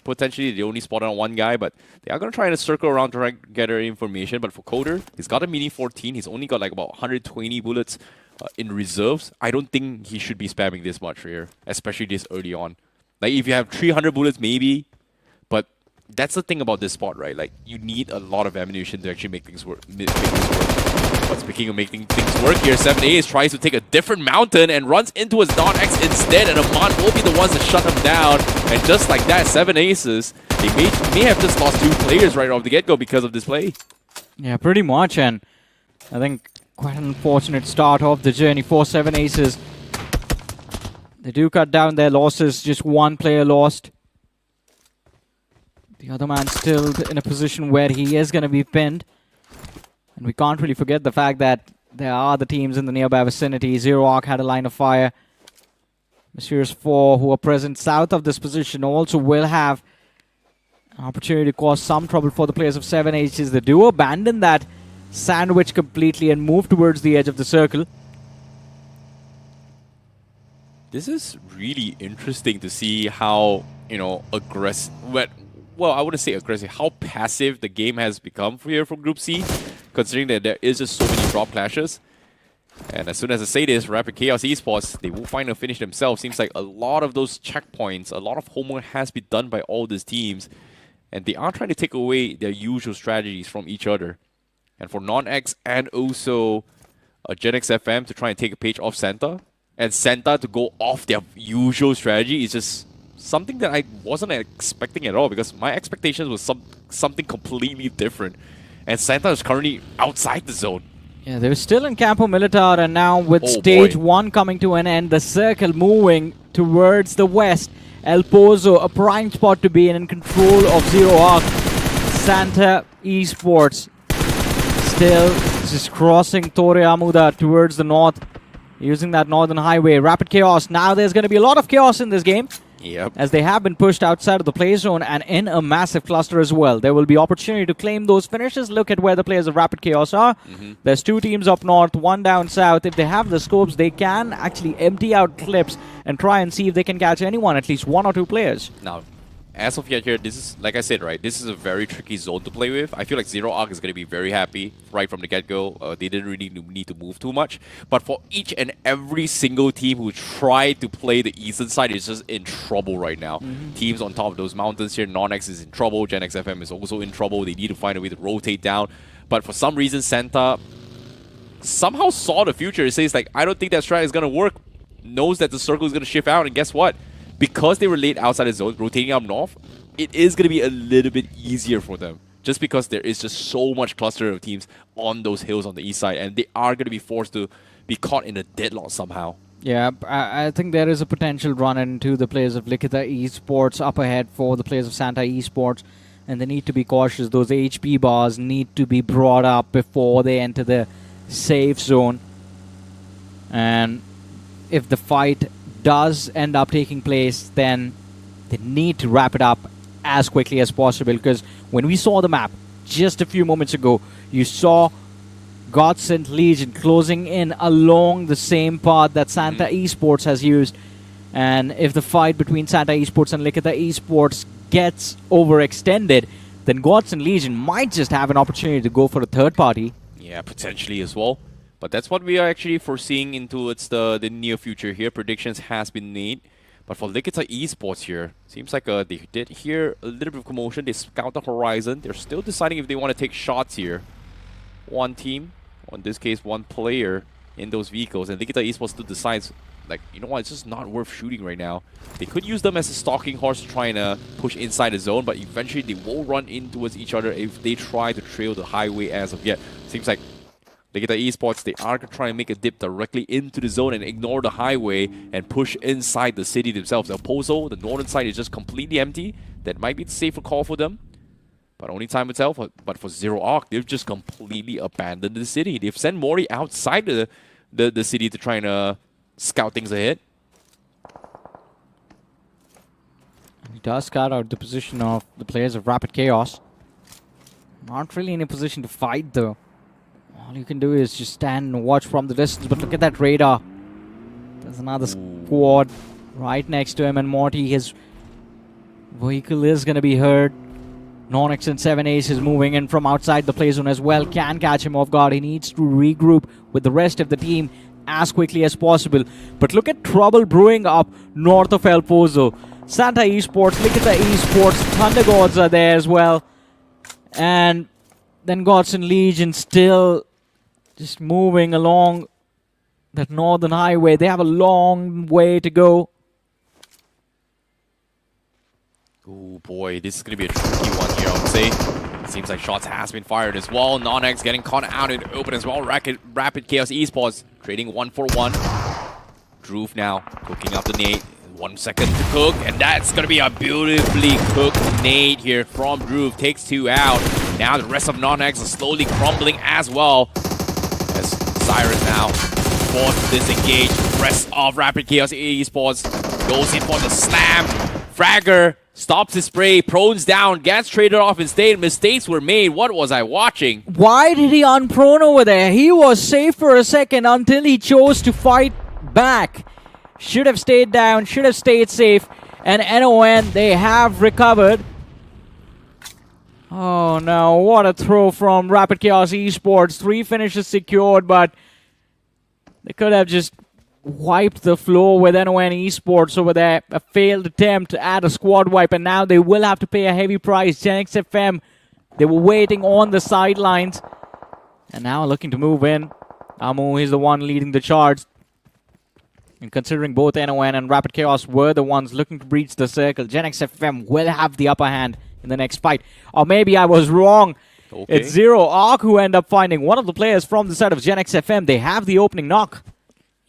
potentially they only spotted on one guy, but they are going to try to circle around to try and get her information. But for Coder, he's got a Mini 14. He's only got like about 120 bullets in reserves. I don't think he should be spamming this much here, especially this early on. Like, if you have 300 bullets, maybe, but that's the thing about this spot, right? Like, you need a lot of ammunition to actually make things work. But speaking of making things work here, 7A's tries to take a different mountain and runs into his NoNx instead, and Aman will be the ones that shut him down. And just like that, 7A's, they may have just lost 2 players right off the get-go because of this play. Yeah, pretty much, and I think quite an unfortunate start of the journey for 7A's. They do cut down their losses, just 1 player lost. The other man still in a position where he is going to be pinned. And we can't really forget the fact that there are other teams in the nearby vicinity. Zero Arc had a line of fire. Messieurs 4, who are present south of this position, also will have an opportunity to cause some trouble for the players of 7H's. They do abandon that sandwich completely and move towards the edge of the circle. This is really interesting to see how, aggressive, well, I wouldn't say aggressive, how passive the game has become here from Group C, considering that there is just so many drop clashes. And as soon as I say this, Rapid Chaos Esports, they will find a finish themselves. Seems like a lot of those checkpoints, a lot of homework has been done by all these teams, and they are trying to take away their usual strategies from each other. And for NoNx and also GENxFM to try and take a page off Santa, and Santa to go off their usual strategy is just something that I wasn't expecting at all, because my expectations was something completely different. And Santa is currently outside the zone. Yeah, they're still in Campo Militar, and now with Stage 1 coming to an end, the circle moving towards the west. El Pozo, a prime spot to be in control of Zero Arc. Santa Esports still just crossing Torre Amuda towards the north, using that northern highway. Rapid Chaos. Now there's going to be a lot of chaos in this game. Yep. As they have been pushed outside of the play zone and in a massive cluster as well. There will be opportunity to claim those finishes. Look at where the players of Rapid Chaos are. There's 2 teams up north, 1 down south. If they have the scopes, they can actually empty out clips and try and see if they can catch anyone, at least 1 or 2 players. Now, as of yet here, this is, like I said, right, this is a very tricky zone to play with. I feel like Zero Arc is going to be very happy right from the get-go. They didn't really need to move too much. But for each and every single team who tried to play the eastern side is just in trouble right now. Teams on top of those mountains here, NoNx is in trouble, GENxFM is also in trouble. They need to find a way to rotate down. But for some reason, Santa somehow saw the future. It says, like, I don't think that strat is going to work. Knows that the circle is going to shift out, and guess what? Because they were late outside the zone, rotating up north, it is going to be a little bit easier for them. Just because there is just so much cluster of teams on those hills on the east side, and they are going to be forced to be caught in a deadlock somehow. Yeah, I think there is a potential run into the players of Likita Esports up ahead for the players of Santa Esports, and they need to be cautious. Those HP bars need to be brought up before they enter the safe zone. And if the fight does end up taking place, then they need to wrap it up as quickly as possible, because when we saw the map just a few moments ago, you saw Godsent Legion closing in along the same path that Santa Esports has used. And if the fight between Santa Esports and Likita Esports gets overextended, then Godsent Legion might just have an opportunity to go for a third party. Yeah, potentially as well. But that's what we are actually foreseeing into the near future here. Predictions has been made. But for Likita Esports here, seems like they did hear a little bit of commotion. They scout the horizon. They're still deciding if they want to take shots here. One team, or in this case, 1 player in those vehicles. And Likita Esports still decides, like, you know what, it's just not worth shooting right now. They could use them as a stalking horse to try and push inside the zone, but eventually they will run in towards each other if they try to trail the highway as of yet. Seems like Likita Esports, they are going to try and make a dip directly into the zone and ignore the highway and push inside the city themselves. El Pozo, the northern side, is just completely empty. That might be the safer call for them, but only time will tell. But for Zero Arc, they've just completely abandoned the city. They've sent Mori outside the city to try and scout things ahead. He does scout out the position of the players of Rapid Chaos. Not really in a position to fight, though. All you can do is just stand and watch from the distance. But look at that radar. There's another squad right next to him, and Morty has Vehicle is going to be heard. NoNx and 7 Ace is moving in from outside the play zone as well. Can catch him off guard. He needs to regroup with the rest of the team as quickly as possible. But look at trouble brewing up north of El Pozo. Santa Esports, Likita Esports, Thunder Gods are there as well. And then Gods and Legion still just moving along that northern highway. They have a long way to go. Oh boy, this is going to be a tricky one here, I would say. Seems like shots has been fired as well. NoNx getting caught out in the open as well. Rapid Chaos Esports trading 1-for-1. Droove now cooking up the nade. 1 second to cook, and that's going to be a beautifully cooked nade here from Droove. Takes 2 out. Now the rest of NoNx are slowly crumbling as well. As Cyrus now forced to disengage. Rest of Rapid Chaos Esports goes in for the slam. Fragger stops his spray, prones down, gets traded off instead. Mistakes were made. What was I watching? Why did he unprone over there? He was safe for a second until he chose to fight back. Should have stayed down, should have stayed safe. And NON, they have recovered. Oh no, what a throw from Rapid Chaos Esports. 3 finishes secured, but they could have just wiped the floor with NON Esports over there. A failed attempt at a squad wipe, and now they will have to pay a heavy price. GENxFM, they were waiting on the sidelines, and now looking to move in. Amu is the one leading the charge. And considering both NON and Rapid Chaos were the ones looking to breach the circle, GENxFM will have the upper hand in the next fight. Or maybe I was wrong. Okay. It's ZeroArk who end up finding one of the players from the side of GENxFM. They have the opening knock.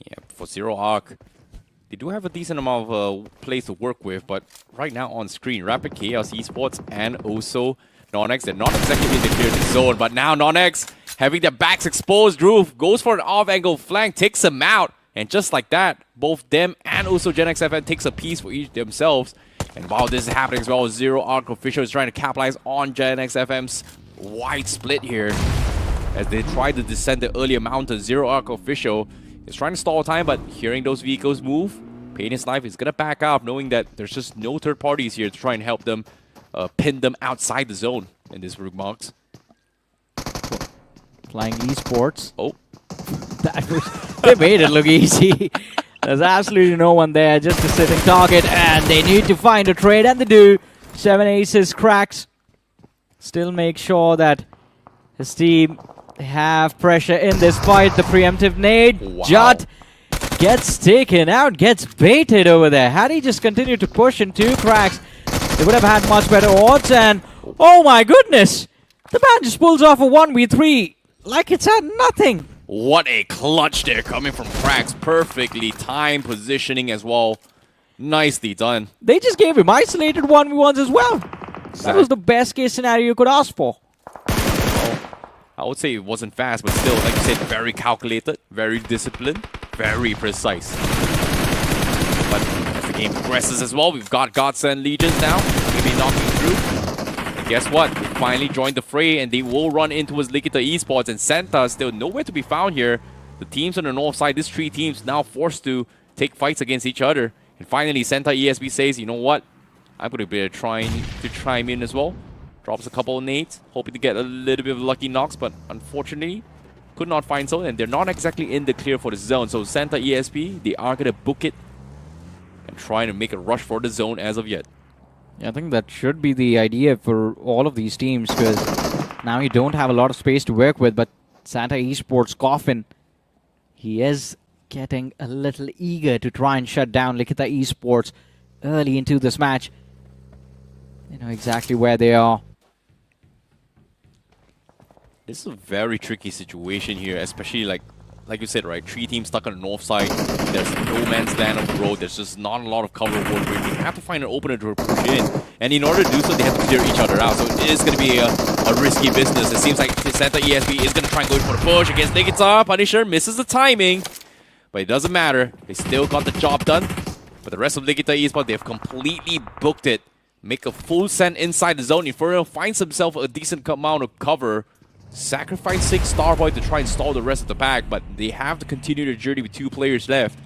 Yeah, for ZeroArk, they do have a decent amount of plays to work with, but right now on screen, Rapid Chaos Esports and also NoNx, they're not exactly in the clear zone, but now NoNx, having their backs exposed, Droove goes for an off-angle flank, takes him out, and just like that, both them and also GENxFM takes a piece for each themselves. And while this is happening as well, ZeroArk official is trying to capitalize on GENxFM's wide split here as they try to descend the earlier mountain. ZeroArk official is trying to stall time, but hearing those vehicles move, paying his life, is going to back up, knowing that there's just no third parties here to try and help them pin them outside the zone in this remarks. Flying Esports. Oh. They made it look easy. There's absolutely no one there, just a sitting target, and they need to find a trade, and they do. 7 Aces cracks. Still make sure that his team have pressure in this fight. The preemptive nade. Wow. Jut gets taken out, gets baited over there. Had he just continued to push in 2 cracks, they would have had much better odds, and oh my goodness! The man just pulls off a 1v3 like it's had nothing. What a clutch there coming from Cracks. Perfectly timed positioning as well. Nicely done. They just gave him isolated 1v1s as well. That was the best case scenario you could ask for. Well, I would say it wasn't fast, but still, like you said, very calculated, very disciplined, very precise. But as the game progresses as well, we've got Godsend Legions now. Going to be knocking through. And guess what? They finally joined the fray, and they will run into his Likita Esports, and Santa is still nowhere to be found here. The teams on the north side, these 3 teams now forced to take fights against each other. And finally, Santa ESB says, you know what? I'm going to be trying to chime in as well. Drops a couple of nades, hoping to get a little bit of lucky knocks, but unfortunately, could not find so, and they're not exactly in the clear for the zone. So Santa ESB, they are going to book it and trying to make a rush for the zone as of yet. Yeah, I think that should be the idea for all of these teams, because now you don't have a lot of space to work with, but Santa Esports Coffin, he is getting a little eager to try and shut down Likita Esports early into this match. They know exactly where they are. This is a very tricky situation here, especially like you said, right? 3 teams stuck on the north side. There's no man's land on the road. There's just not a lot of cover work. They have to find an opener to push in. And in order to do so, they have to clear each other out. So it is going to be a risky business. It seems like Santa ESB is going to try and go for the push against Nikita. Punisher misses the timing. But it doesn't matter. They still got the job done. But the rest of Likita Esports, they've completely booked it. Make a full send inside the zone. Inferno finds himself a decent amount of cover. Sacrificing Starboy to try and stall the rest of the pack, but they have to continue their journey with 2 players left.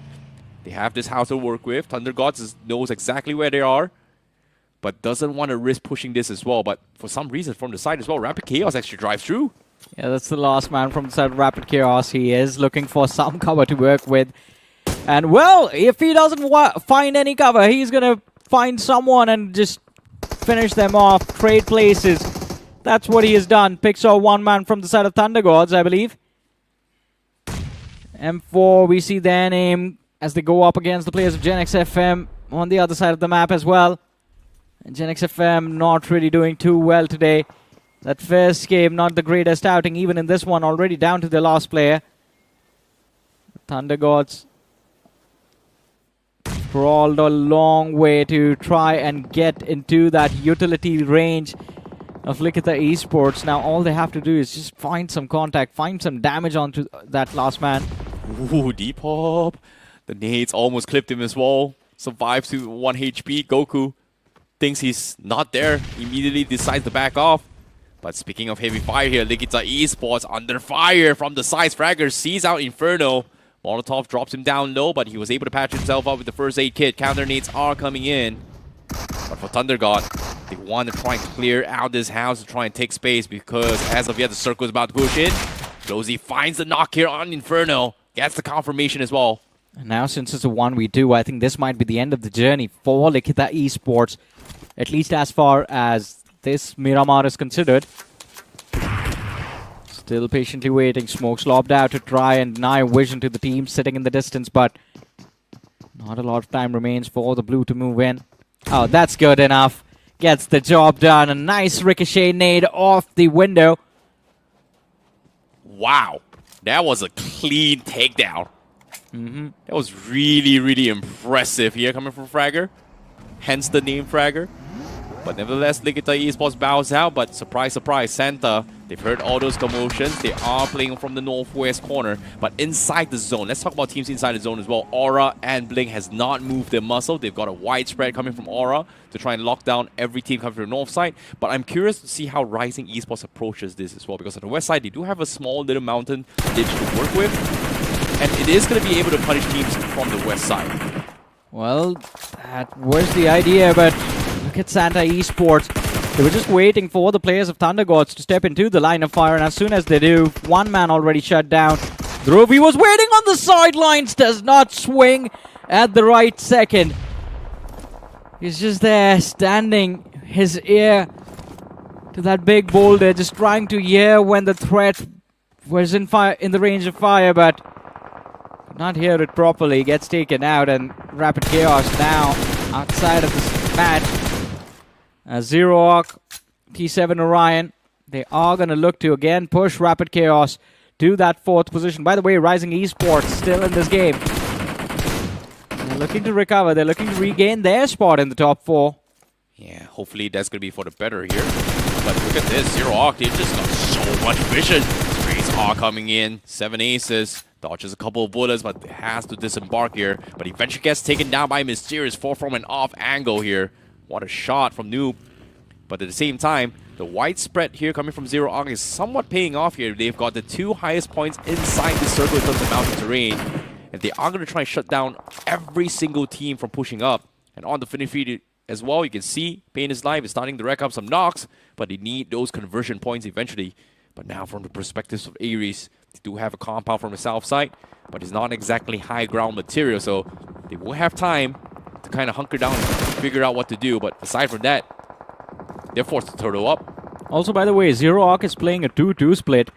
They have this house to work with. Thunder Gods knows exactly where they are. but doesn't want to risk pushing this as well. But for some reason, from the side as well, Rapid Chaos actually drives through. Yeah, that's the last man from the side of Rapid Chaos. He is looking for some cover to work with. And, well, if he doesn't find any cover, he's going to find someone and just finish them off, trade places. That's what he has done. Picks off one man from the side of Thunder Gods, I believe. M4, we see their name as they go up against the players of GENxFM on the other side of the map as well. And GENxFM not really doing too well today. That first game, not the greatest outing, even in this one, already down to the last player. Thunder Gods crawled a long way to try and get into that utility range of Likita Esports. Now all they have to do is just find some contact, find some damage onto that last man. Ooh, deep hop. The nades almost clipped him as well. Survives to 1 HP. Goku thinks he's not there. Immediately decides to back off. But speaking of heavy fire here, Likita Esports under fire from the sides. Fragger sees out Inferno. Molotov drops him down low, but he was able to patch himself up with the first aid kit. Counter nades are coming in. But for Thunder God, they want to try and clear out this house to try and take space because as of yet, the circle is about to push in. Josie finds the knock here on Inferno. Gets the confirmation as well. And now, since it's a 1v2, I think this might be the end of the journey for Likita Esports, at least as far as this Miramar is considered. Still patiently waiting. Smoke's lobbed out to try and deny vision to the team sitting in the distance, but not a lot of time remains for the blue to move in. Oh, that's good enough. Gets the job done. A nice ricochet nade off the window. Wow. That was a clean takedown. That was really, really impressive here coming from Fragger. Hence the name Fragger. But nevertheless, Likita Esports bows out. But surprise, surprise, Santa, they've heard all those commotions. They are playing from the northwest corner. But inside the zone, let's talk about teams inside the zone as well. Aura and Blink has not moved their muscle. They've got a wide spread coming from Aura to try and lock down every team coming from the north side. But I'm curious to see how Rising Esports approaches this as well. Because on the west side, they do have a small little mountain ditch to work with. And it is going to be able to punish teams from the west side. Well, that was the idea, but look at Santa Esports. They were just waiting for the players of Thunder Gods to step into the line of fire, and as soon as they do, one man already shut down. Dhruvi was waiting on the sidelines, does not swing at the right second. He's just there, standing his ear to that big boulder, just trying to hear when the threat was in the range of fire, but could not hear it properly. Gets taken out, and Rapid Chaos now outside of this match. Zero Arc, T7xORION, they are going to look to again push Rapid Chaos to that 4th position. By the way, Rising Esports still in this game. They're looking to recover. They're looking to regain their spot in the top 4. Yeah, hopefully that's going to be for the better here. But look at this, Zero Arc, they've just got so much vision. Sprays are coming in, 7 aces. Dodges a couple of bullets, but has to disembark here. But eventually gets taken down by Mysterious 4 from an off angle here. What a shot from Noob. But at the same time, the wide spread here coming from Zero Arc is somewhat paying off here. They've got the 2 highest points inside the circle in terms of mountain terrain. And they are going to try and shut down every single team from pushing up. And on the finish feed as well, you can see Pain is Live is starting to rack up some knocks. But they need those conversion points eventually. But now from the perspectives of Ares, they do have a compound from the south side. But it's not exactly high ground material. So they will have time to kind of hunker down and figure out what to do. But aside from that, they're forced to turtle up. Also, by the way, Zero Arc is playing a 2-2 split.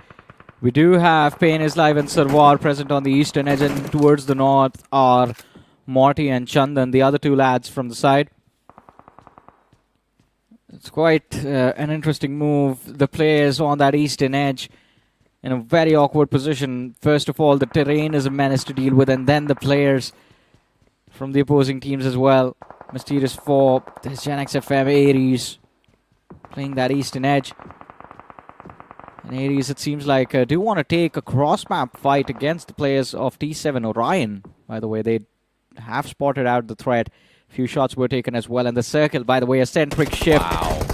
We do have Pain is Live and Sarwar present on the eastern edge, and towards the north are Morty and Chandan, the other 2 lads from the side. It's quite an interesting move. The players on that eastern edge in a very awkward position. First of all, the terrain is a menace to deal with, and then the players from the opposing teams as well. Mysterious 4, there's GENxFM Ares playing that eastern edge. And Ares, it seems like, do want to take a cross-map fight against the players of T7xORION. By the way, they have spotted out the threat. A few shots were taken as well. And the circle, by the way, a centric shift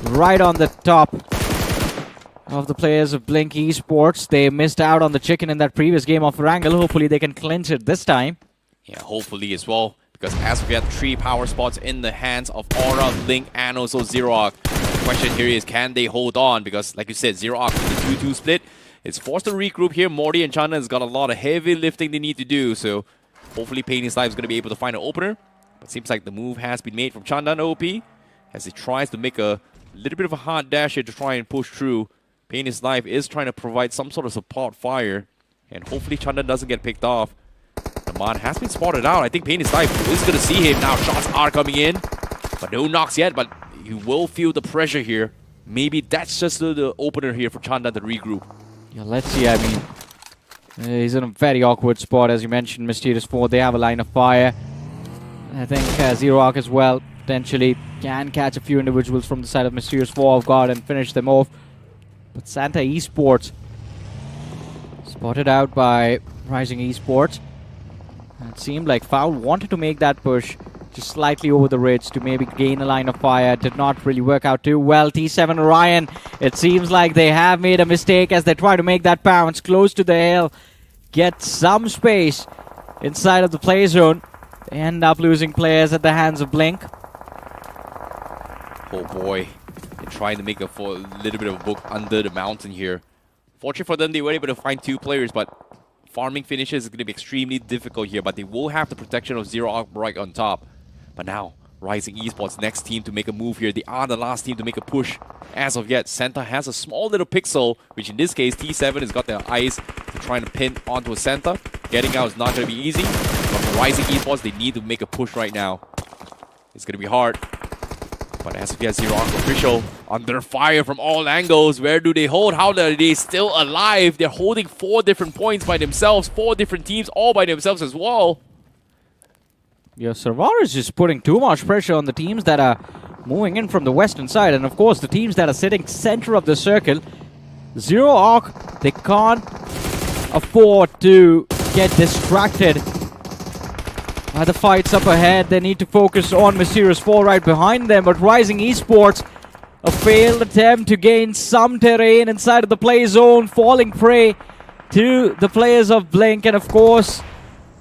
right on the top of the players of Blink Esports. They missed out on the chicken in that previous game of Wrangle. Hopefully they can clinch it this time. Yeah, hopefully as well. Because as we get 3 power spots in the hands of Aura, Blink, and also Zerok, the question here is, can they hold on? Because like you said, Zerok with the 2-2 split, it's forced to regroup here. Morty and Chandan has got a lot of heavy lifting they need to do, so hopefully Painless Life is going to be able to find an opener. But it seems like the move has been made from Chandan OP as he tries to make a little bit of a hard dash here to try and push through. Painless Life is trying to provide some sort of support fire, and hopefully Chandan doesn't get picked off. Naman has been spotted out. I think Painless Life is going to see him now. Shots are coming in, but no knocks yet, but you will feel the pressure here. Maybe that's just the opener here for Chandan to regroup. Yeah, let's see. I mean, he's in a very awkward spot, as you mentioned. Mysterious 4, they have a line of fire. I think Zerok as well potentially can catch a few individuals from the side of Mysterious 4 off guard and finish them off. But Santa Esports spotted out by Rising Esports. It seemed like Foul wanted to make that push just slightly over the ridge to maybe gain a line of fire. Did not really work out too well. T7xORION, it seems like they have made a mistake as they try to make that bounce close to the hill. Get some space inside of the play zone. They end up losing players at the hands of Blink. Oh boy, they're trying to make a little bit of a book under the mountain here. Fortunate for them, they were able to find 2 players, but farming finishes is going to be extremely difficult here, but they will have the protection of Zero right on top. But now, Rising Esports, next team to make a move here. They are the last team to make a push. As of yet, Santa has a small little pixel, which in this case, T7 has got their eyes to try and pin onto a Santa. Getting out is not going to be easy, but for Rising Esports, they need to make a push right now. It's going to be hard. But as of yet, Zero official under fire from all angles. Where do they hold? How are they still alive? They're holding 4 different points by themselves. 4 different teams all by themselves as well. Yeah, Servar is just putting too much pressure on the teams that are moving in from the western side. And of course, the teams that are sitting center of the circle. Zero Arc, they can't afford to get distracted by the fights up ahead. They need to focus on Mysterious 4 right behind them. But Rising Esports, a failed attempt to gain some terrain inside of the play zone, falling prey to the players of Blink. And of course,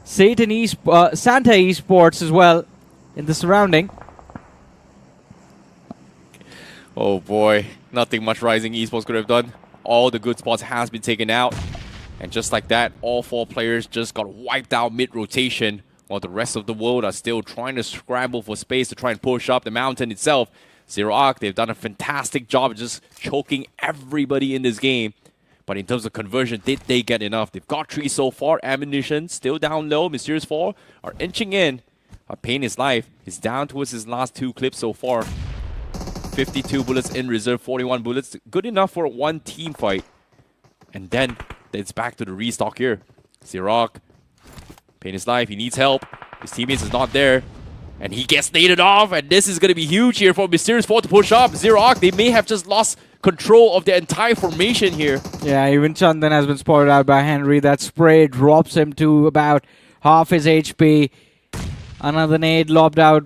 Santa Esports as well in the surrounding. Oh boy, nothing much Rising Esports could have done. All the good spots has been taken out. And just like that, all 4 players just got wiped out mid-rotation, while the rest of the world are still trying to scramble for space to try and push up the mountain itself. Zero Arc, they've done a fantastic job of just choking everybody in this game. But in terms of conversion, did they get enough? They've got 3 so far. Ammunition still down low. Mysterious 4 are inching in. Painless Life is down towards his last 2 clips so far. 52 bullets in reserve, 41 bullets. Good enough for one team fight. And then it's back to the restock here. Zerok, Painless Life, he needs help. His teammates is not there. And he gets naded off. And this is going to be huge here for Mysterious 4 to push up. Zerok, they may have just lost control of the entire formation here. Yeah, even Chandan has been spotted out by Henry. That spray drops him to about half his HP. Another nade lobbed out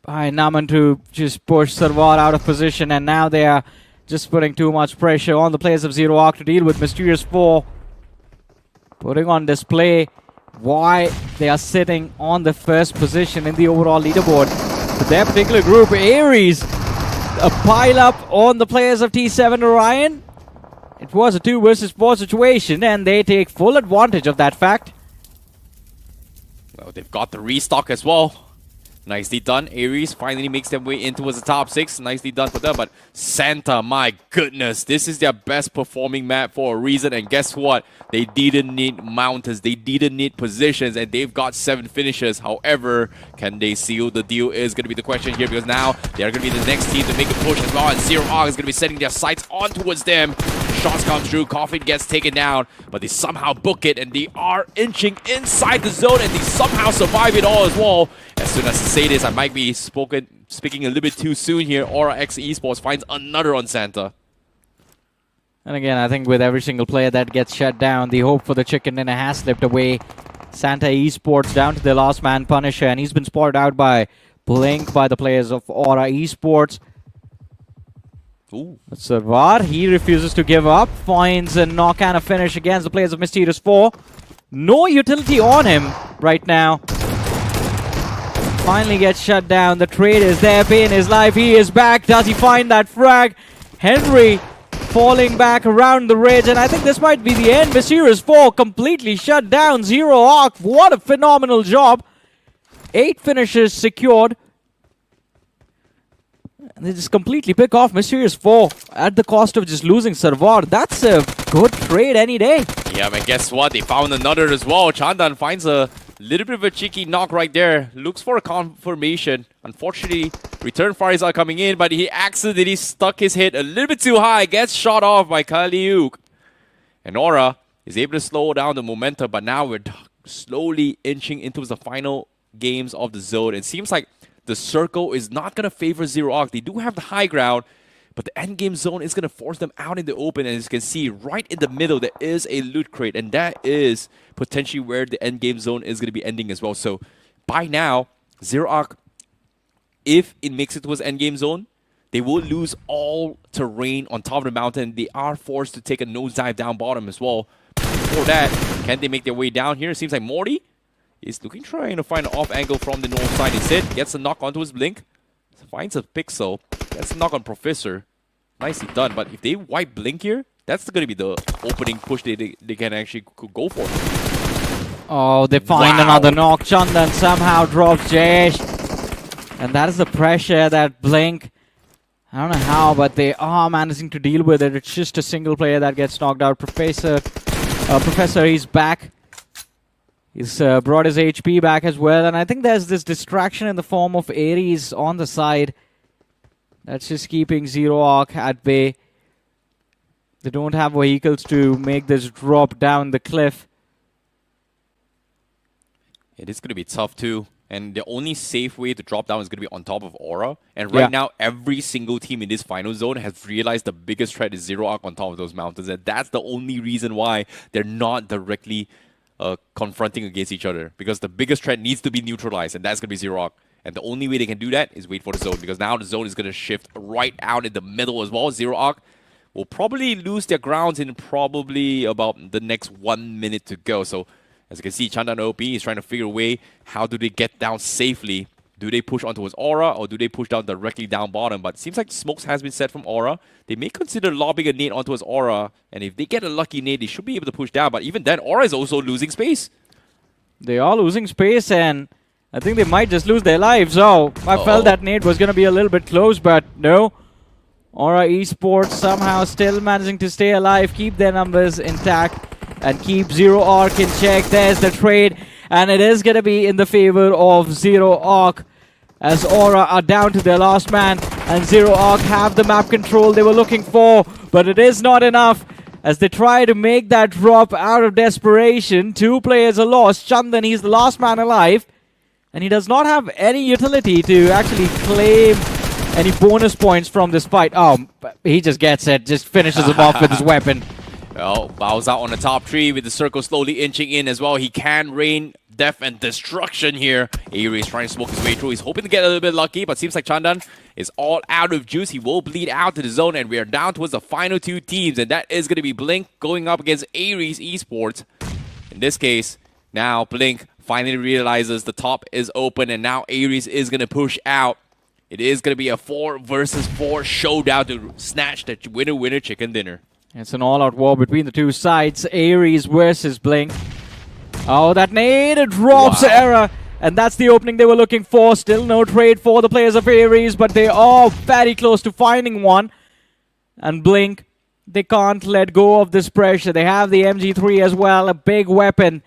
by Naman to just push Sarwar out of position. And now they are just putting too much pressure on the players of Zero Arc to deal with. Mysterious 4 putting on display why they are sitting on the first position in the overall leaderboard. For their particular group, Ares, a pile up on the players of T7xORION. It was a 2 versus 4 situation, and they take full advantage of that fact. Well, they've got the restock as well. Nicely done. Ares finally makes their way in towards the top 6. Nicely done for them. But Santa, my goodness, this is their best performing map for a reason. And guess what? They didn't need mountains. They didn't need positions. And they've got 7 finishes. However, can they seal the deal is going to be the question here. Because now they are going to be the next team to make a push as well. And Zero Arc is going to be setting their sights on towards them. Shots come through. Coffin gets taken down. But they somehow book it. And they are inching inside the zone. And they somehow survive it all as well. As soon as I say this, I might be speaking a little bit too soon here. NoNx Esports finds another on Santa. And again, I think with every single player that gets shut down, the hope for the chicken dinner has slipped away. Santa Esports down to their last man, Punisher, and he's been spotted out by Blink by the players of Aura Esports. Ooh. Sarwar, he refuses to give up, finds a knock and a finish against the players of Mysterious 4. No utility on him right now. finally gets shut down. The trade is there. Pain is life. He is back. Does he find that frag? Henry falling back around the ridge, and I think this might be the end. Mysterious 4 completely shut down. Zero Arc. What a phenomenal job. 8 finishes secured. And they just completely pick off Mysterious 4 at the cost of just losing Sarwar. That's a good trade any day. Yeah, but guess what? They found another as well. Chandan finds a little bit of a cheeky knock right there. Looks for a confirmation. Unfortunately, return fires are coming in, but he accidentally stuck his hit a little bit too high. Gets shot off by Kaliuk. And Aura is able to slow down the momentum, but now we're slowly inching into the final games of the zone. It seems like the circle is not going to favor Zero Arc. They do have the high ground, but the endgame zone is going to force them out in the open. And as you can see, right in the middle, there is a loot crate. And that is potentially where the endgame zone is going to be ending as well. So by now, Zero Arc, if it makes it to his endgame zone, they will lose all terrain on top of the mountain. They are forced to take a nosedive down bottom as well. Before that, can they make their way down here? It seems like Morty is trying to find an off angle from the north side instead. Gets a knock onto his blink. Finds a pixel. Gets a knock on Professor. Nicely done. But if they wipe blink here, that's going to be the opening push they can actually go for. Oh, they find another knock. Chandan somehow drops Jayesh. And that is the pressure that Blink, I don't know how, but they are managing to deal with it. It's just a single player that gets knocked out. Professor, he's back. He's brought his HP back as well. And I think there's this distraction in the form of Ares on the side. That's just keeping Zero Arc at bay. They don't have vehicles to make this drop down the cliff. It is going to be tough too. And the only safe way to drop down is going to be on top of Aura. And right now, every single team in this final zone has realized the biggest threat is Zero Arc on top of those mountains. And that's the only reason why they're not directly confronting against each other, because the biggest threat needs to be neutralized, and that's going to be Zero Arc. And the only way they can do that is wait for the zone, because now the zone is going to shift right out in the middle as well. Zero Arc will probably lose their grounds in probably about the next 1 minute to go. So as you can see, Chandan OP is trying to figure a way, how do they get down safely? Do they push onto his Aura, or do they push down directly down bottom? But it seems like smokes has been set from Aura. They may consider lobbing a nade onto his Aura, and if they get a lucky nade, they should be able to push down. But even then, Aura is also losing space. They are losing space, and I think they might just lose their lives. Oh, I felt that nade was going to be a little bit close, but no. Aura Esports somehow still managing to stay alive, keep their numbers intact, and keep Zero Arc in check. There's the trade, and it is going to be in the favor of Zero Arc, as Aura are down to their last man, and Zero Arc have the map control they were looking for, but it is not enough as they try to make that drop out of desperation. 2 players are lost. Chandan, he's the last man alive, and he does not have any utility to actually claim any bonus points from this fight. Oh, he just gets it, just finishes him off with his weapon. Well, bows out on the top tree with the circle slowly inching in as well. He can rain death and destruction here. Ares trying to smoke his way through. He's hoping to get a little bit lucky, but seems like Chandan is all out of juice. He will bleed out to the zone, and we are down towards the final 2 teams, and that is going to be Blink going up against Ares Esports. In this case, now Blink finally realizes the top is open, and now Ares is going to push out. It is going to be a 4 versus 4 showdown to snatch the winner chicken dinner. It's an all-out war between the 2 sides. Ares versus Blink. Oh, that nade drops error. And that's the opening they were looking for. Still no trade for the players of Ares, but they are very close to finding one. And Blink, they can't let go of this pressure. They have the MG3 as well, a big weapon.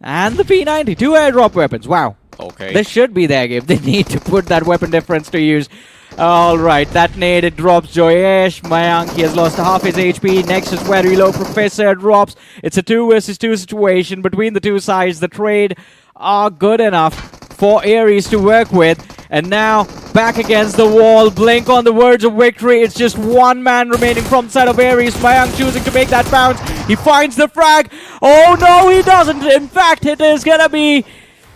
And the P90, 2 airdrop weapons. Wow. Okay. This should be their game. They need to put that weapon difference to use. Alright, that nade, it drops Jayesh. Mayank, he has lost half his HP. Next is very low. Professor drops. It's a 2 versus 2 situation between the 2 sides. The trade are good enough for Ares to work with. And now, back against the wall. Blink on the verge of victory. It's just 1 man remaining from the side of Ares. Mayank choosing to make that bounce. He finds the frag. Oh no, he doesn't. In fact, it is gonna be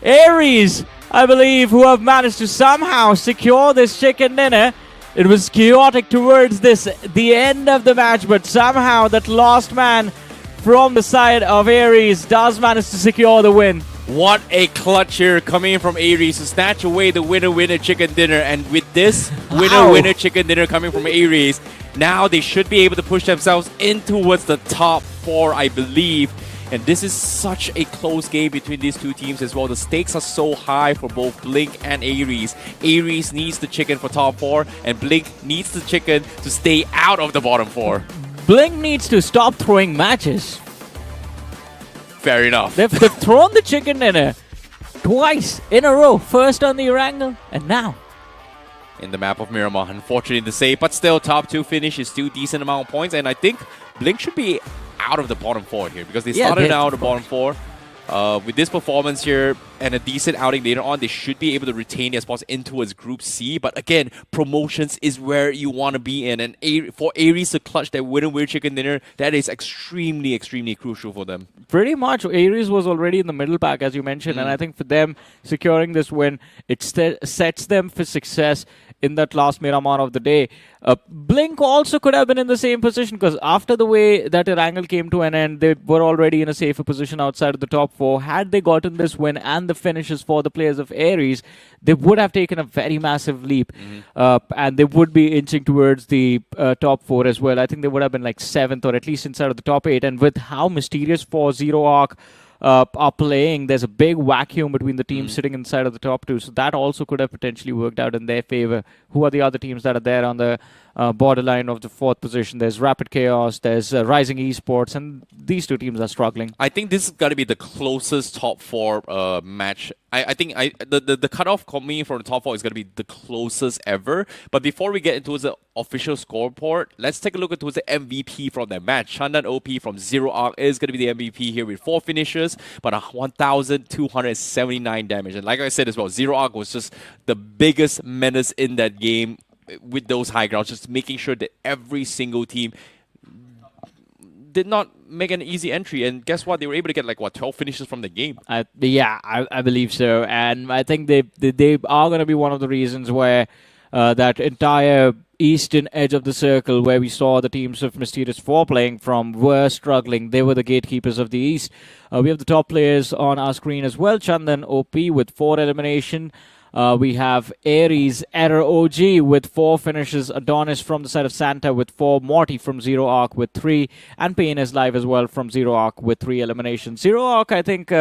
Ares, I believe, who have managed to somehow secure this chicken dinner. It was chaotic towards the end of the match, but somehow that last man from the side of Ares does manage to secure the win. What a clutch here coming in from Aries to snatch away the winner chicken dinner. And with this winner chicken dinner coming from Aries, now they should be able to push themselves in towards the top 4, I believe. And this is such a close game between these two teams as well. The stakes are so high for both Blink and Aries. Aries needs the chicken for top 4, and Blink needs the chicken to stay out of the bottom 4. Blink needs to stop throwing matches. Fair enough. They've thrown the chicken dinner twice in a row. First on the Orangutan, and now in the map of Miramar, unfortunately to say, but still top 2 finish is still decent amount of points, and I think Blink should be out of the bottom 4 here because they started out of the bottom 4. With this performance here and a decent outing later on, they should be able to retain their spots in towards Group C. But again, promotions is where you want to be in, and for Aries to clutch that winner chicken dinner, that is extremely, extremely crucial for them. Pretty much, Aries was already in the middle pack, as you mentioned, and I think for them, securing this win, it sets them for success in that last Miramar of the day. Blink also could have been in the same position because after the way that Erangel came to an end, they were already in a safer position outside of the top 4. Had they gotten this win and the finishes for the players of Aries, they would have taken a very massive leap, and they would be inching towards the top 4 as well. I think they would have been like 7th or at least inside of the top 8. And with how Mysterious for Zero Arc are playing, there's a big vacuum between the teams sitting inside of the top 2. So that also could have potentially worked out in their favor. Who are the other teams that are there on the borderline of the 4th position? There's Rapid Chaos, there's Rising Esports, and these two teams are struggling. I think this is going to be the closest top 4 match. I think the cutoff coming from the top 4 is going to be the closest ever. But before we get into the official scoreboard, let's take a look at the MVP from that match. Chandan OP from Zero Arc is going to be the MVP here with 4 finishes, but 1,279 damage. And like I said as well, Zero Arc was just the biggest menace in that game with those high grounds, just making sure that every single team did not make an easy entry. And guess what? They were able to get like, 12 finishes from the game. I believe so. And I think they are going to be one of the reasons where that entire eastern edge of the circle where we saw the teams of Mysterious 4 playing from were struggling. They were the gatekeepers of the East. We have the top players on our screen as well. Chandan OP with 4 elimination. We have Aries, Error OG with 4 finishes, Adonis from the side of Santa with 4, Morty from Zero Arc with 3, and Pain is live as well from Zero Arc with 3 eliminations. Zero Arc, I think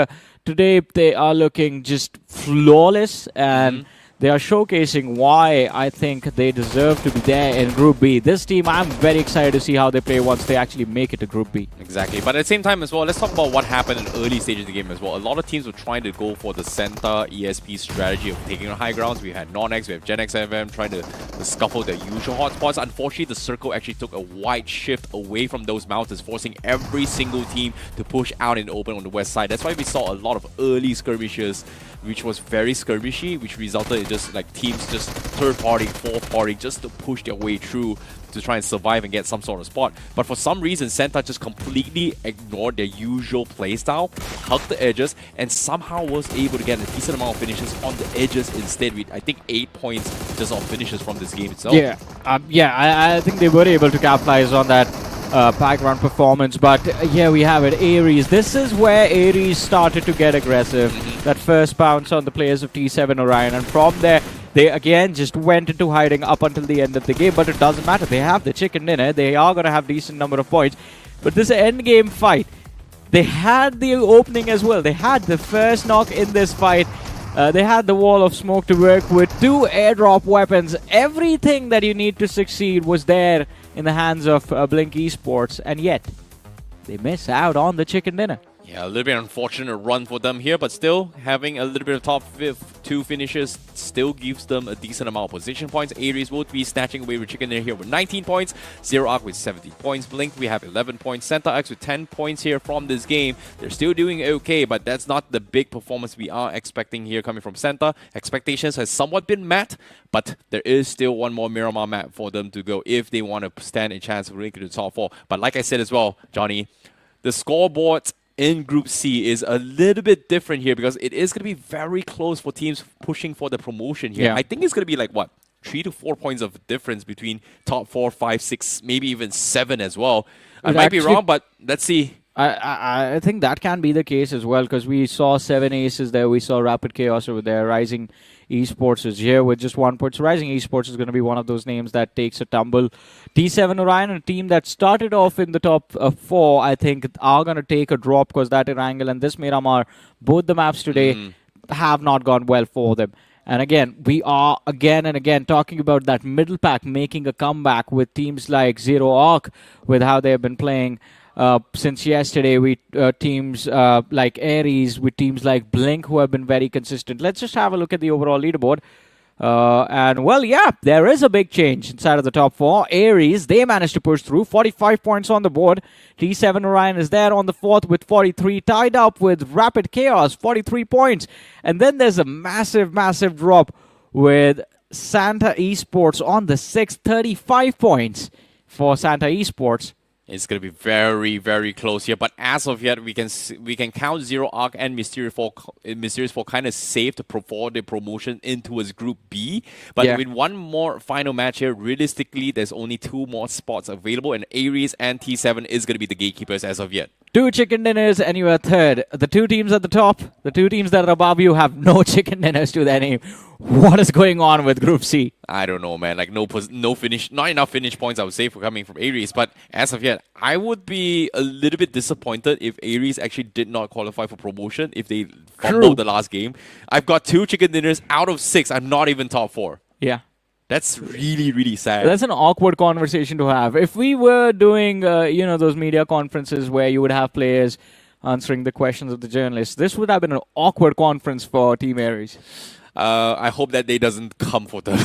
today they are looking just flawless, and they are showcasing why I think they deserve to be there in Group B. This team, I'm very excited to see how they play once they actually make it to Group B. Exactly. But at the same time as well, let's talk about what happened in the early stages of the game as well. A lot of teams were trying to go for the Santa ESP strategy of taking on high grounds. We had NoNx, we have GENxFM trying to scuffle their usual hotspots. Unfortunately, the circle actually took a wide shift away from those mountains, forcing every single team to push out and open on the west side. That's why we saw a lot of early skirmishes, which was very skirmishy, which resulted in just like teams just third party, fourth party, just to push their way through to try and survive and get some sort of spot. But for some reason, Santa just completely ignored their usual playstyle, hugged the edges, and somehow was able to get a decent amount of finishes on the edges instead with, I think, 8 points just on finishes from this game itself. Yeah, I think they were able to capitalize on that background performance. But yeah, we have it, Aries. This is where Aries started to get aggressive. That first bounce on the players of T7xORION, and from there they again just went into hiding up until the end of the game. But it doesn't matter, they have the chicken dinner, they are going to have decent number of points. But this end game fight, they had the opening as well, they had the first knock in this fight. They had the wall of smoke to work with, 2 airdrop weapons. Everything that you need to succeed was there in the hands of Blink Esports, and yet they miss out on the chicken dinner. Yeah, a little bit unfortunate run for them here, but still having a little bit of top 2 finishes still gives them a decent amount of position points. Aries will be snatching away with chicken dinner here with 19 points, Zero Arc with 17 points, Blink we have 11 points, Santa X with 10 points here from this game. They're still doing okay, but that's not the big performance we are expecting here coming from Santa. Expectations has somewhat been met, but there is still one more Miramar map for them to go if they want to stand a chance of making the top 4. But like I said as well, Johnny, the scoreboard in Group C is a little bit different here because it is going to be very close for teams pushing for the promotion here. Yeah. I think it's going to be like, what, 3 to 4 points of difference between top 4, 5, 6, maybe even 7 as well. I might be wrong, but let's see. I think that can be the case as well, because we saw 7 aces there, we saw Rapid Chaos over there, Rising Esports is here with just 1 point. So Rising Esports is going to be one of those names that takes a tumble. T7xORION, a team that started off in the top 4, I think are going to take a drop, because that Erangel and this Miramar, both the maps today have not gone well for them. And again, we are again and again talking about that middle pack making a comeback with teams like Zero Arc, with how they've been playing since yesterday. We teams like Ares, with teams like Blink, who have been very consistent. Let's just have a look at the overall leaderboard. And well, yeah, there is a big change inside of the top 4. Ares, they managed to push through, 45 points on the board. T7xORION is there on the 4th with 43, tied up with Rapid Chaos, 43 points. And then there's a massive, massive drop with Santa Esports on the 6th, 35 points for Santa Esports. It's going to be very, very close here. But as of yet, we can count Zero Arc and Mysterious 4 kind of safe for the promotion into as Group B. But with one more final match here, realistically, there's only 2 more spots available. And Ares and T7 is going to be the gatekeepers as of yet. 2 chicken dinners and you are third. The 2 teams at the top, the 2 teams that are above you have no chicken dinners to their name. What is going on with Group C? I don't know, man. Like, no finish, not enough finish points, I would say, for coming from Ares. But as of yet, I would be a little bit disappointed if Ares actually did not qualify for promotion, if they fumbled the last game. I've got 2 chicken dinners out of 6. I'm not even top 4. Yeah. That's really, really sad. That's an awkward conversation to have. If we were doing, those media conferences where you would have players answering the questions of the journalists, this would have been an awkward conference for Team Ares. I hope that day doesn't come for them.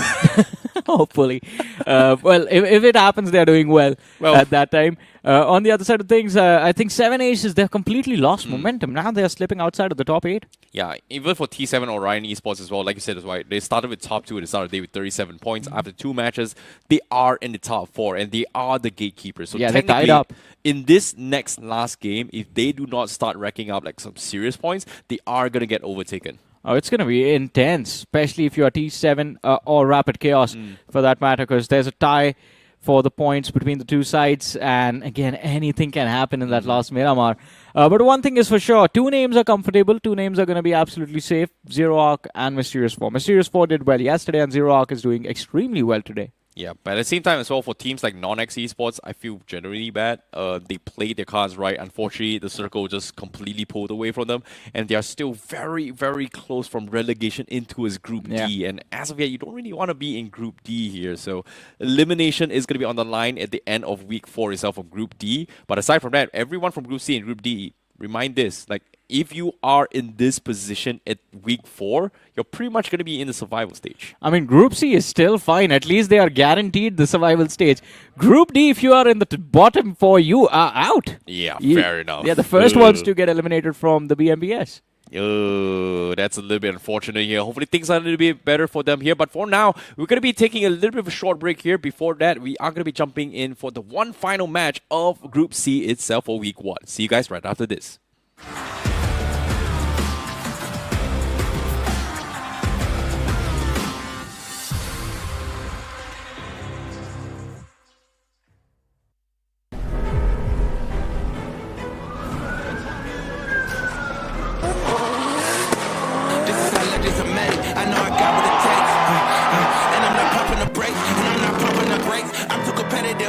Hopefully. Well, if it happens, they're doing well at that time. On the other side of things, I think 7 aces, they've completely lost momentum. Now they're slipping outside of the top 8. Yeah, even for T7xORION Esports as well, like you said, that's why they started with top 2 at the start of the day with 37 points. After 2 matches, they are in the top 4, and they are the gatekeepers. So they're tied up. In this last game, if they do not start racking up like some serious points, they are going to get overtaken. Oh, it's going to be intense, especially if you are T7 or Rapid Chaos for that matter, because there's a tie for the points between the 2 sides, and again, anything can happen in that last Miramar. But one thing is for sure, 2 names are comfortable, 2 names are going to be absolutely safe, Zero Arc and Mysterious 4. Mysterious 4 did well yesterday, and Zero Arc is doing extremely well today. Yeah, but at the same time as well, for teams like NoNx Esports, I feel generally bad. They played their cards right. Unfortunately, the circle just completely pulled away from them, and they are still very, very close from relegation into his Group D. And as of yet, you don't really want to be in Group D here. So elimination is going to be on the line at the end of Week 4 itself of Group D. But aside from that, everyone from Group C and Group D, remind this, like, if you are in this position at Week 4, you're pretty much going to be in the survival stage. I mean, Group C is still fine. At least they are guaranteed the survival stage. Group D, if you are in the bottom 4, you are out. Yeah, fair enough. Yeah, the first ones to get eliminated from the BMPS. That's a little bit unfortunate here. Hopefully things are a little bit better for them here. But for now, we're going to be taking a little bit of a short break here. Before that, we are going to be jumping in for the one final match of Group C itself for Week 1. See you guys right after this.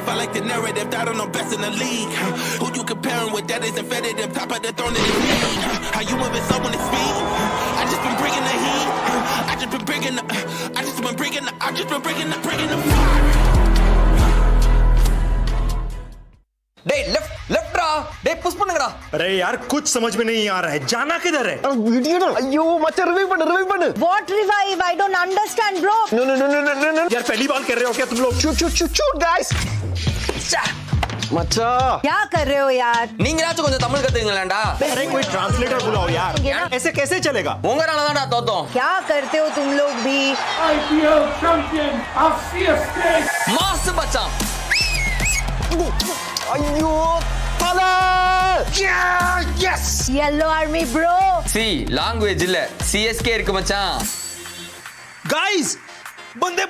I like the narrative that I'm the best in the league. Who you comparing with? That isn't fed at the top of the throne in the league. How you moving so on the speed? I just been bringing the heat. I just been bringing the fire. Day left रहा day push பண்ணுங்கடா अरे यार कुछ समझ में नहीं आ रहा है जाना किधर है वीडियो अयो मचा रिवाइव பண்ணு What revive? I don't understand, bro. No यार पहली बार कर रहे हो क्या तुम लोग shoot guys मचा क्या कर रहे हो यार? நீங்களாச்சும் கொஞ்சம் தமிழ் கத்துங்களேன்டா अरे कोई ट्रांसलेटर बुलाओ यार ऐसे कैसे चलेगा உங்கறால தான்டா தோத்தோம் क्या करते हो तुम लोग भी? IPL champion of CSK. मास बचा अयो तला yes Yellow Army, bro. सी language இல்ல CSK இருக்கு மச்சான் गाइस बंदे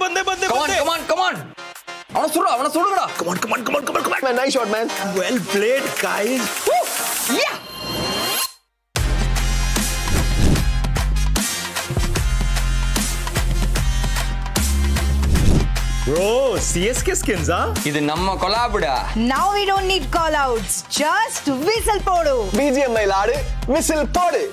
come on அவன சுடுங்கடா come on nice shot man well played guys Yeah! Bro, CSK skins, huh? இது நம்ம கொலாபுடா. Now we don't need call-outs, just whistle podu. BGMI laddu whistle போடு.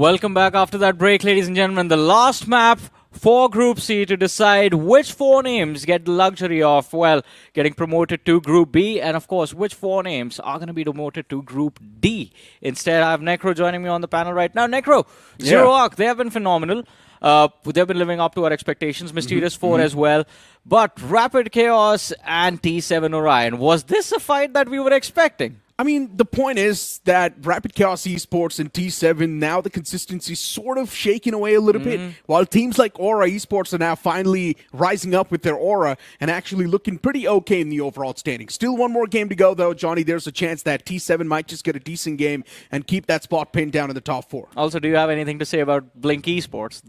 Welcome back after that break, ladies and gentlemen. The last map for Group C to decide which 4 names get the luxury of, well, getting promoted to Group B, and of course, which 4 names are going to be promoted to Group D. Instead, I have Necro joining me on the panel right now. Necro, Zero Arc, they have been phenomenal. They've been living up to our expectations. Mysterious 4 as well. But Rapid Chaos and T7xORION, was this a fight that we were expecting? I mean, the point is that Rapid Chaos Esports and T7, now the consistency sort of shaking away a little bit, while teams like Aura Esports are now finally rising up with their aura and actually looking pretty okay in the overall standing. Still one more game to go, though, Johnny. There's a chance that T7 might just get a decent game and keep that spot pinned down in the top 4. Also, do you have anything to say about Blink Esports?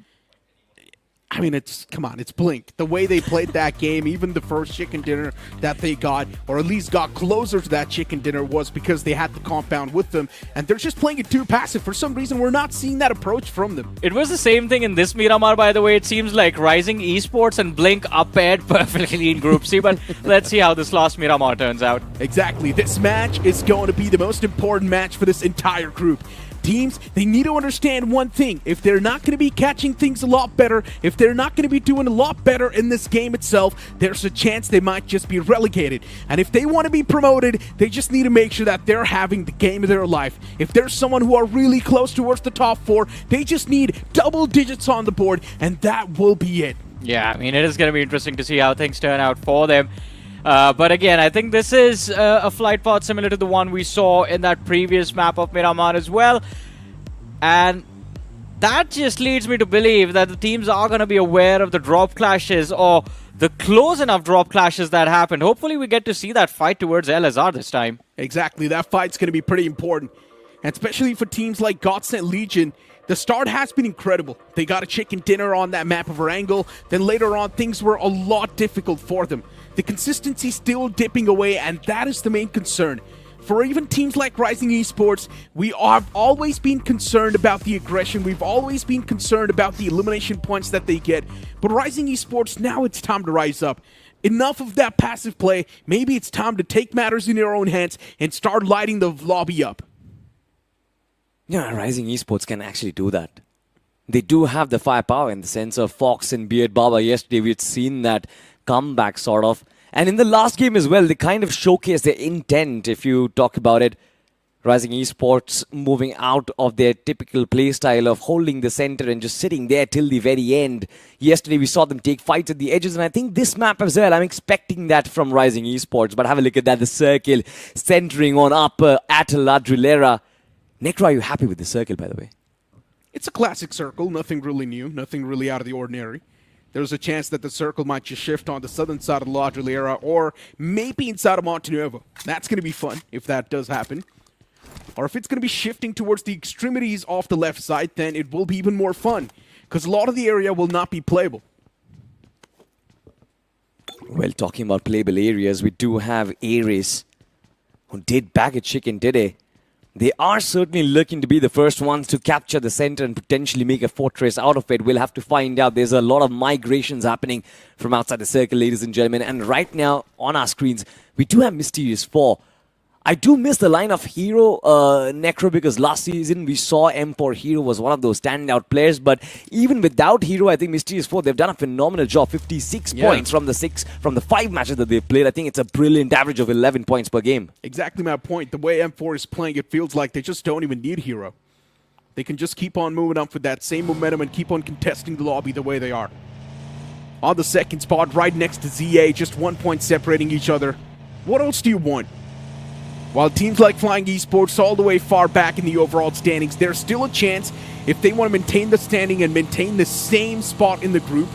I mean, come on, it's Blink. The way they played that game, even the first chicken dinner that they got, or at least got closer to that chicken dinner, was because they had the compound with them, and they're just playing it too passive. For some reason, we're not seeing that approach from them. It was the same thing in this Miramar, by the way. It seems like Rising Esports and Blink are paired perfectly in Group C, but let's see how this last Miramar turns out. Exactly. This match is going to be the most important match for this entire group. Teams, they need to understand one thing. If they're not going to be catching things a lot better, if they're not going to be doing a lot better in this game itself, there's a chance they might just be relegated. And if they want to be promoted, they just need to make sure that they're having the game of their life. If there's someone who are really close towards the top 4, they just need double digits on the board, and that will be it. Yeah, I mean, it is going to be interesting to see how things turn out for them. But again, I think this is a flight path similar to the one we saw in that previous map of Miramar as well. And that just leads me to believe that the teams are going to be aware of the drop clashes or the close enough drop clashes that happened. Hopefully we get to see that fight towards LSR this time. Exactly, that fight's going to be pretty important. And especially for teams like Godsent Legion, the start has been incredible. They got a chicken dinner on that map of Erangel. Then later on, things were a lot difficult for them. The consistency still dipping away, and that is the main concern. For even teams like Rising Esports, we have always been concerned about the aggression. We've always been concerned about the elimination points that they get. But Rising Esports, now it's time to rise up. Enough of that passive play. Maybe it's time to take matters in your own hands and start lighting the lobby up. Yeah, Rising Esports can actually do that. They do have the firepower in the sense of Fox and Beard Baba. Yesterday we had seen that comeback sort of. And in the last game as well, they kind of showcased their intent, if you talk about it. Rising Esports moving out of their typical playstyle of holding the center and just sitting there till the very end. Yesterday we saw them take fights at the edges, and I think this map as well, I'm expecting that from Rising Esports. But have a look at that, the circle centering on upper at La Drillera. Necro, are you happy with the circle, by the way? It's a classic circle, nothing really new, nothing really out of the ordinary. There's a chance that the circle might just shift on the southern side of La Drillera or maybe inside of Montenuevo. That's going to be fun if that does happen. Or if it's going to be shifting towards the extremities off the left side, then it will be even more fun because a lot of the area will not be playable. Well, talking about playable areas, we do have Ares, who did bag a chicken today. They are certainly looking to be the first ones to capture the center and potentially make a fortress out of it. We'll have to find out. There's a lot of migrations happening from outside the circle, ladies and gentlemen. And right now, on our screens, we do have Mysterious 4. I do miss the line of Hero, Necro, because last season we saw M4 Hero was one of those standout players. But even without Hero, I think Mysterious 4, they've done a phenomenal job. 56 points from the 5 matches that they've played. I think it's a brilliant average of 11 points per game. Exactly my point. The way M4 is playing, it feels like they just don't even need Hero. They can just keep on moving up with that same momentum and keep on contesting the lobby the way they are. On the second spot, right next to ZA, just 1 point separating each other. What else do you want? While teams like Flying Esports all the way far back in the overall standings, there's still a chance if they want to maintain the standing and maintain the same spot in the group.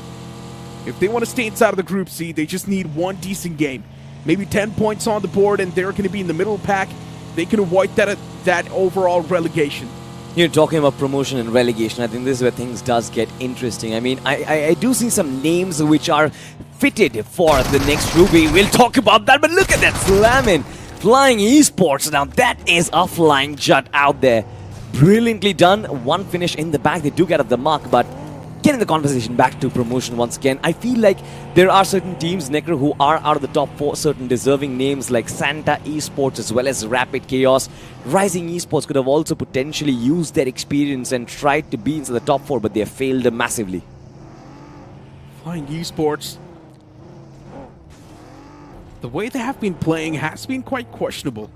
If they want to stay inside of the Group C, they just need one decent game. Maybe 10 points on the board and they're going to be in the middle pack. They can avoid that overall relegation. You're talking about promotion and relegation. I think this is where things does get interesting. I mean, I do see some names which are fitted for the next group. We will talk about that, but look at that slamming. Flying Esports. Now that is a flying jut out there. Brilliantly done. One finish in the back. They do get at the mark, but getting the conversation back to promotion once again. I feel like there are certain teams, Necro, who are out of the top 4, certain deserving names like Santa Esports as well as Rapid Chaos. Rising Esports could have also potentially used their experience and tried to be into the top 4, but they have failed massively. Flying Esports, the way they have been playing has been quite questionable.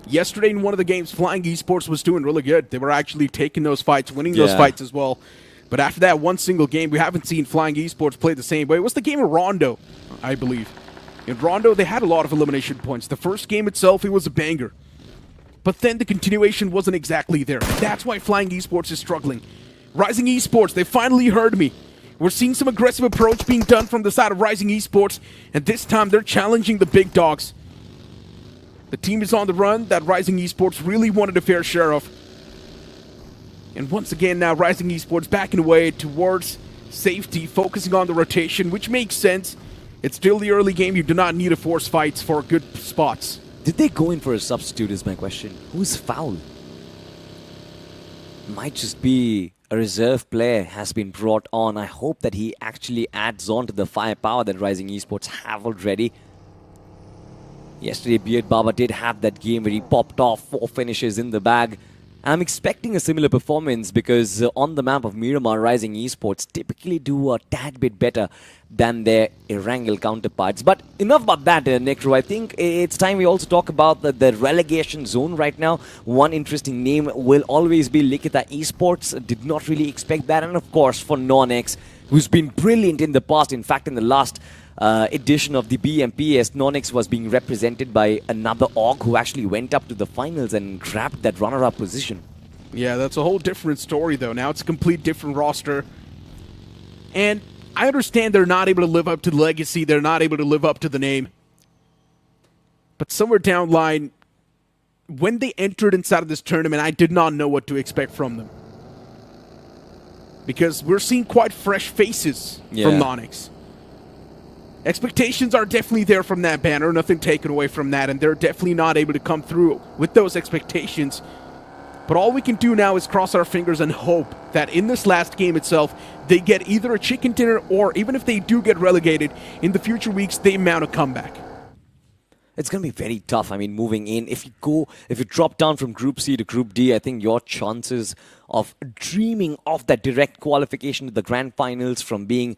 Yesterday in one of the games, Flying Esports was doing really good. They were actually taking those fights, winning those fights as well. But after that one single game, we haven't seen Flying Esports play the same way. It was the game of Rondo, I believe. In Rondo, they had a lot of elimination points. The first game itself, it was a banger. But then the continuation wasn't exactly there. That's why Flying Esports is struggling. Rising Esports, they finally heard me. We're seeing some aggressive approach being done from the side of Rising Esports, and this time they're challenging the big dogs. The team is on the run that Rising Esports really wanted a fair share of. And once again now, Rising Esports backing away towards safety, focusing on the rotation, which makes sense. It's still the early game. You do not need to force fights for good spots. Did they go in for a substitute is my question. Who's foul? Might just be a reserve player has been brought on. I hope that he actually adds on to the firepower that Rising Esports have already. Yesterday, Beard Baba did have that game where he popped off 4 finishes in the bag. I'm expecting a similar performance because on the map of Miramar, Rising Esports typically do a tad bit better than their Erangel counterparts. But enough about that, Necro. I think it's time we also talk about the relegation zone right now. One interesting name will always be Likita Esports. Did not really expect that. And of course, for NoNx, who's been brilliant in the past. In fact, in the last edition of the BMPS, NoNx was being represented by another org who actually went up to the finals and grabbed that runner-up position. Yeah, that's a whole different story, though. Now it's a complete different roster. And I understand they're not able to live up to the legacy. They're not able to live up to the name. But somewhere down the line, when they entered inside of this tournament, I did not know what to expect from them. Because we're seeing quite fresh faces from NoNx. Expectations are definitely there from that banner, nothing taken away from that, and they're definitely not able to come through with those expectations. But all we can do now is cross our fingers and hope that in this last game itself, they get either a chicken dinner or even if they do get relegated, in the future weeks, they mount a comeback. It's going to be very tough. I mean, moving in, if you drop down from Group C to Group D, I think your chances of dreaming of that direct qualification to the grand finals from being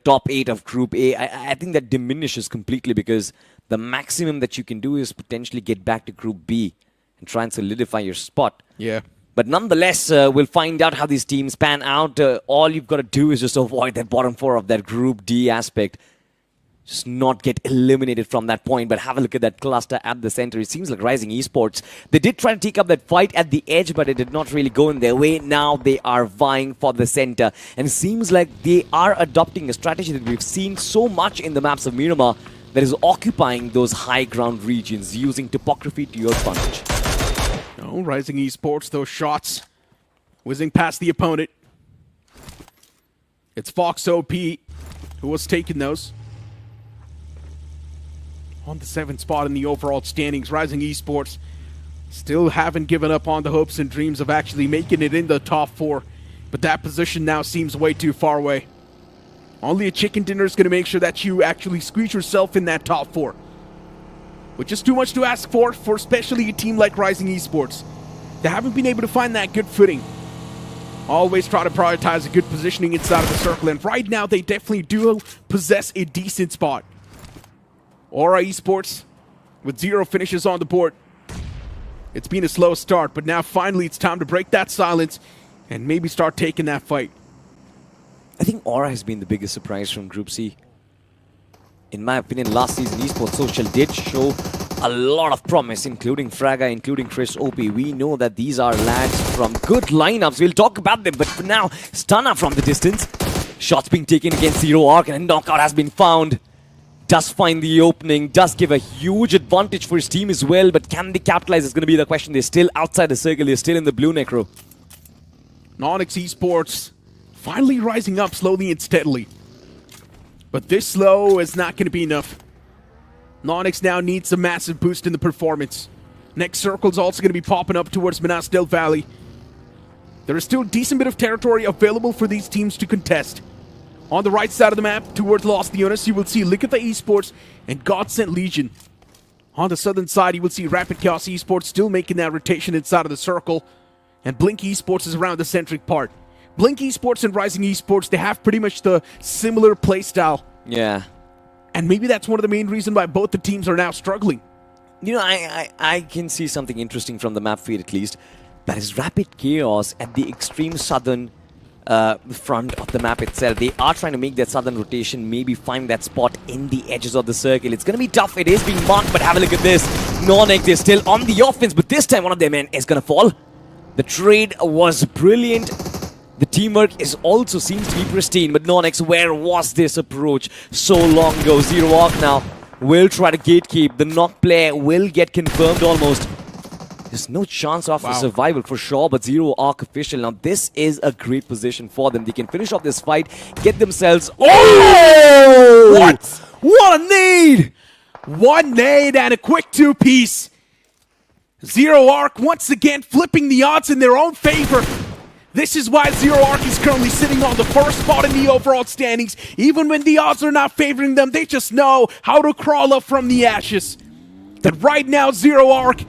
top 8 of Group A, I think that diminishes completely because the maximum that you can do is potentially get back to Group B and try and solidify your spot. Yeah. But nonetheless, we'll find out how these teams pan out. All you've got to do is just avoid that bottom 4 of that Group D aspect. Just not get eliminated from that point, but have a look at that cluster at the center. It seems like Rising Esports, they did try to take up that fight at the edge, but it did not really go in their way. Now they are vying for the center, and it seems like they are adopting a strategy that we've seen so much in the maps of Miramar, that is occupying those high ground regions, using topography to your advantage. Oh, Rising Esports, those shots whizzing past the opponent. It's Fox OP who was taking those. On the 7th spot in the overall standings, Rising Esports still haven't given up on the hopes and dreams of actually making it in the top 4. But that position now seems way too far away. Only a chicken dinner is going to make sure that you actually squeeze yourself in that top 4. Which is too much to ask for especially a team like Rising Esports. They haven't been able to find that good footing. Always try to prioritize a good positioning inside of the circle, and right now they definitely do possess a decent spot. Aura Esports with 0 finishes on the board. It's been a slow start, but now finally it's time to break that silence and maybe start taking that fight. I think Aura has been the biggest surprise from Group C. In my opinion, last season Esports Social did show a lot of promise, including Fraga, including Chris OP. We know that these are lads from good lineups. We'll talk about them, but for now, Stunner from the distance. Shots being taken against Zero Arc, and a knockout has been found. does find the opening, does give a huge advantage for his team as well, but can they capitalize is going to be the question. They're still outside the circle, they're still in the blue, Necro. NoNx Esports finally rising up slowly and steadily. But this slow is not going to be enough. NoNx now needs a massive boost in the performance. Next circle's also going to be popping up towards Minas Del Valley. There is still a decent bit of territory available for these teams to contest. On the right side of the map, towards Los Leones, you will see Lastade Esports and Godsent Legion. On the southern side, you will see Rapid Chaos Esports still making that rotation inside of the circle. And Blink Esports is around the centric part. Blink Esports and Rising Esports, they have pretty much the similar playstyle. Yeah. And maybe that's one of the main reasons why both the teams are now struggling. You know, I can see something interesting from the map feed at least. That is Rapid Chaos at the extreme southern front of the map itself. They are trying to make that southern rotation, maybe find that spot in the edges of the circle. It's going to be tough. It is being marked, but have a look at this. NoNx, they're still on the offense, but this time one of their men is going to fall. The trade was brilliant. The teamwork is also seems to be pristine, but NoNx, where was this approach so long ago? Zero Arc now will try to gatekeep. The knock player will get confirmed almost. There's no chance of survival for sure, but Zero Arc official. Now this is a great position for them. They can finish off this fight, get themselves... Oh! What? What a nade! One nade and a quick two-piece. Zero Arc once again flipping the odds in their own favor. This is why Zero Arc is currently sitting on the first spot in the overall standings. Even when the odds are not favoring them, they just know how to crawl up from the ashes. That right now, Zero Arc,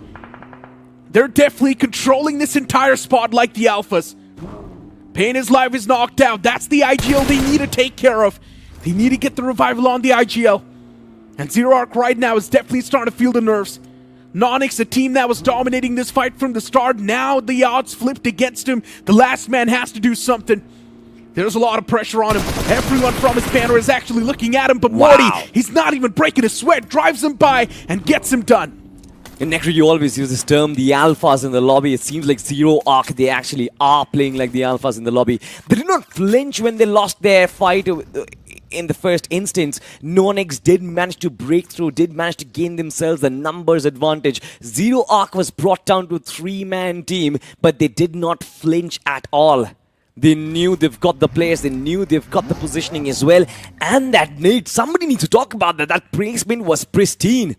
they're definitely controlling this entire spot like the Alphas. Pain is live is knocked out. That's the IGL they need to take care of. They need to get the revival on the IGL. And Zero Arc right now is definitely starting to feel the nerves. NoNx, a team that was dominating this fight from the start, now the odds flipped against him. The last man has to do something. There's a lot of pressure on him. Everyone from his banner is actually looking at him, but Morty, he's not even breaking a sweat, drives him by and gets him done. In Necro, you always use this term, the alphas in the lobby. It seems like Zero Arc, they actually are playing like the alphas in the lobby. They did not flinch when they lost their fight in the first instance. NoNx did manage to break through, did manage to gain themselves a numbers advantage. Zero Arc was brought down to a three-man team, but they did not flinch at all. They knew they've got the players, they knew they've got the positioning as well. And that nade, somebody needs to talk about that. That placement was pristine.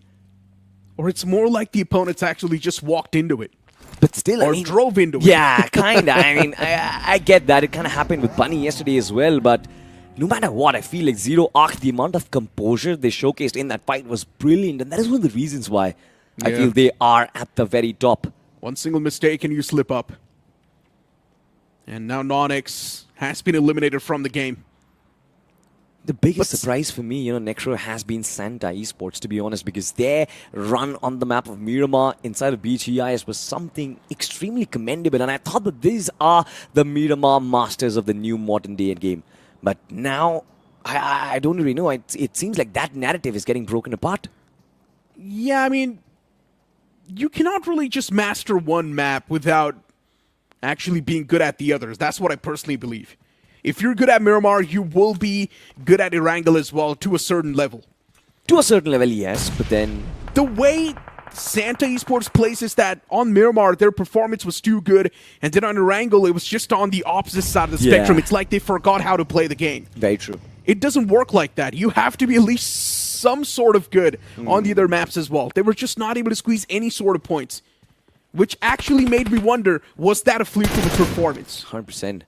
Or it's more like the opponents actually just walked into it. But still, or drove into it. Yeah, kinda. I mean, I get that. It kind of happened with Bunny yesterday as well, but no matter what, I feel like Zero Arc, the amount of composure they showcased in that fight was brilliant, and that is one of the reasons why I feel they are at the very top. One single mistake and you slip up. And now NoNx has been eliminated from the game. The biggest surprise for me, Necro, has been Santa Esports, to be honest, because their run on the map of Miramar inside of BGIS was something extremely commendable, and I thought that these are the Miramar masters of the new modern day game. But now, I don't really know. It seems like that narrative is getting broken apart. Yeah, I mean, you cannot really just master one map without actually being good at the others. That's what I personally believe. If you're good at Miramar, you will be good at Erangel as well, to a certain level. To a certain level, yes, but then... The way Santa Esports plays is that on Miramar, their performance was too good, and then on Erangel, it was just on the opposite side of the spectrum. It's like they forgot how to play the game. Very true. It doesn't work like that. You have to be at least some sort of good on the other maps as well. They were just not able to squeeze any sort of points, which actually made me wonder, was that a fluke of a performance? 100%.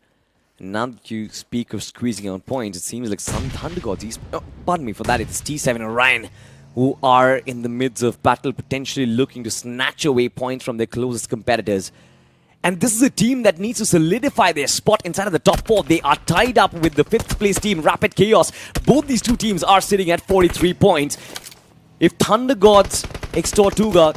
Now that you speak of squeezing on points, it seems like some Thunder Gods, pardon me for that, it's T7xORION who are in the midst of battle, potentially looking to snatch away points from their closest competitors. And this is a team that needs to solidify their spot inside of the top 4. They are tied up with the 5th place team, Rapid Chaos. Both these two teams are sitting at 43 points. If Thunder Gods, X-Tortuga,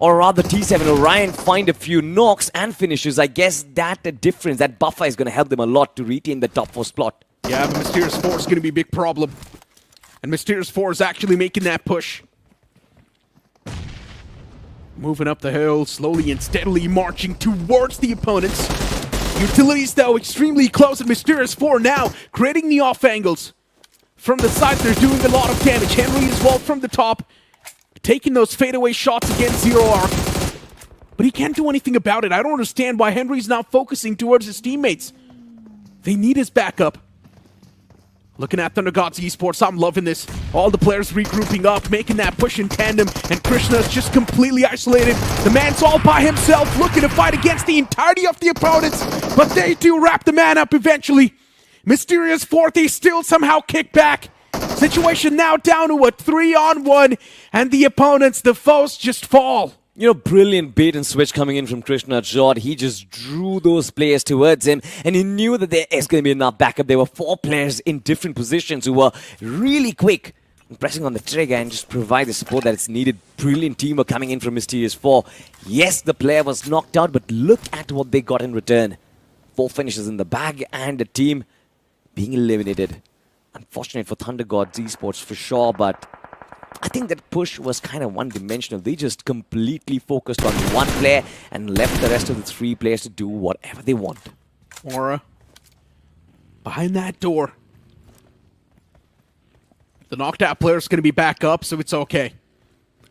or rather T7xORION find a few knocks and finishes, I guess that difference, that buffer is going to help them a lot to retain the top 4 spot. Yeah, but Mysterious 4 is going to be a big problem. And Mysterious 4 is actually making that push. Moving up the hill, slowly and steadily marching towards the opponents. Utilities, though, extremely close, and Mysterious 4 now creating the off angles. from the side. They're doing a lot of damage. Henry as well from the top, taking those fadeaway shots against Zero Arc. But he can't do anything about it. I don't understand why Henry's not focusing towards his teammates. They need his backup. Looking at NoNx Esports, I'm loving this. All the players regrouping up, making that push in tandem, and Krishna's just completely isolated. The man's all by himself, looking to fight against the entirety of the opponents, but they do wrap the man up eventually. Mysterious Forthy still somehow kick back. Situation now down to a 3-on-1, and the opponents, the foes, just fall. You know, brilliant bait and switch coming in from Krishna Jod. He just drew those players towards him, and he knew that there is going to be enough backup. There were 4 players in different positions who were really quick, pressing on the trigger and just provide the support that it's needed. Brilliant teamwork coming in from Mysterious 4. Yes, the player was knocked out, but look at what they got in return. 4 finishes in the bag and the team being eliminated. Unfortunate for Thunder Gods Esports for sure, but I think that push was kind of one-dimensional. They just completely focused on one player and left the rest of the 3 players to do whatever they want. Aura behind that door. The knocked out player is going to be back up, so it's okay.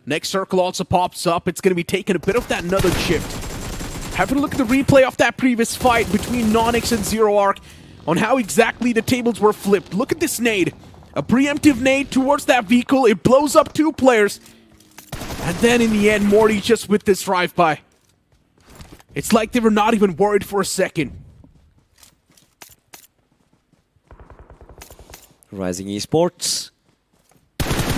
Next circle also pops up. It's going to be taking a bit of that another shift. Having a look at the replay of that previous fight between NoNx and Zero Arc on how exactly the tables were flipped. Look at this nade. A preemptive nade towards that vehicle. It blows up 2 players. And then in the end, Morty just with this drive-by. It's like they were not even worried for a second. Rising Esports.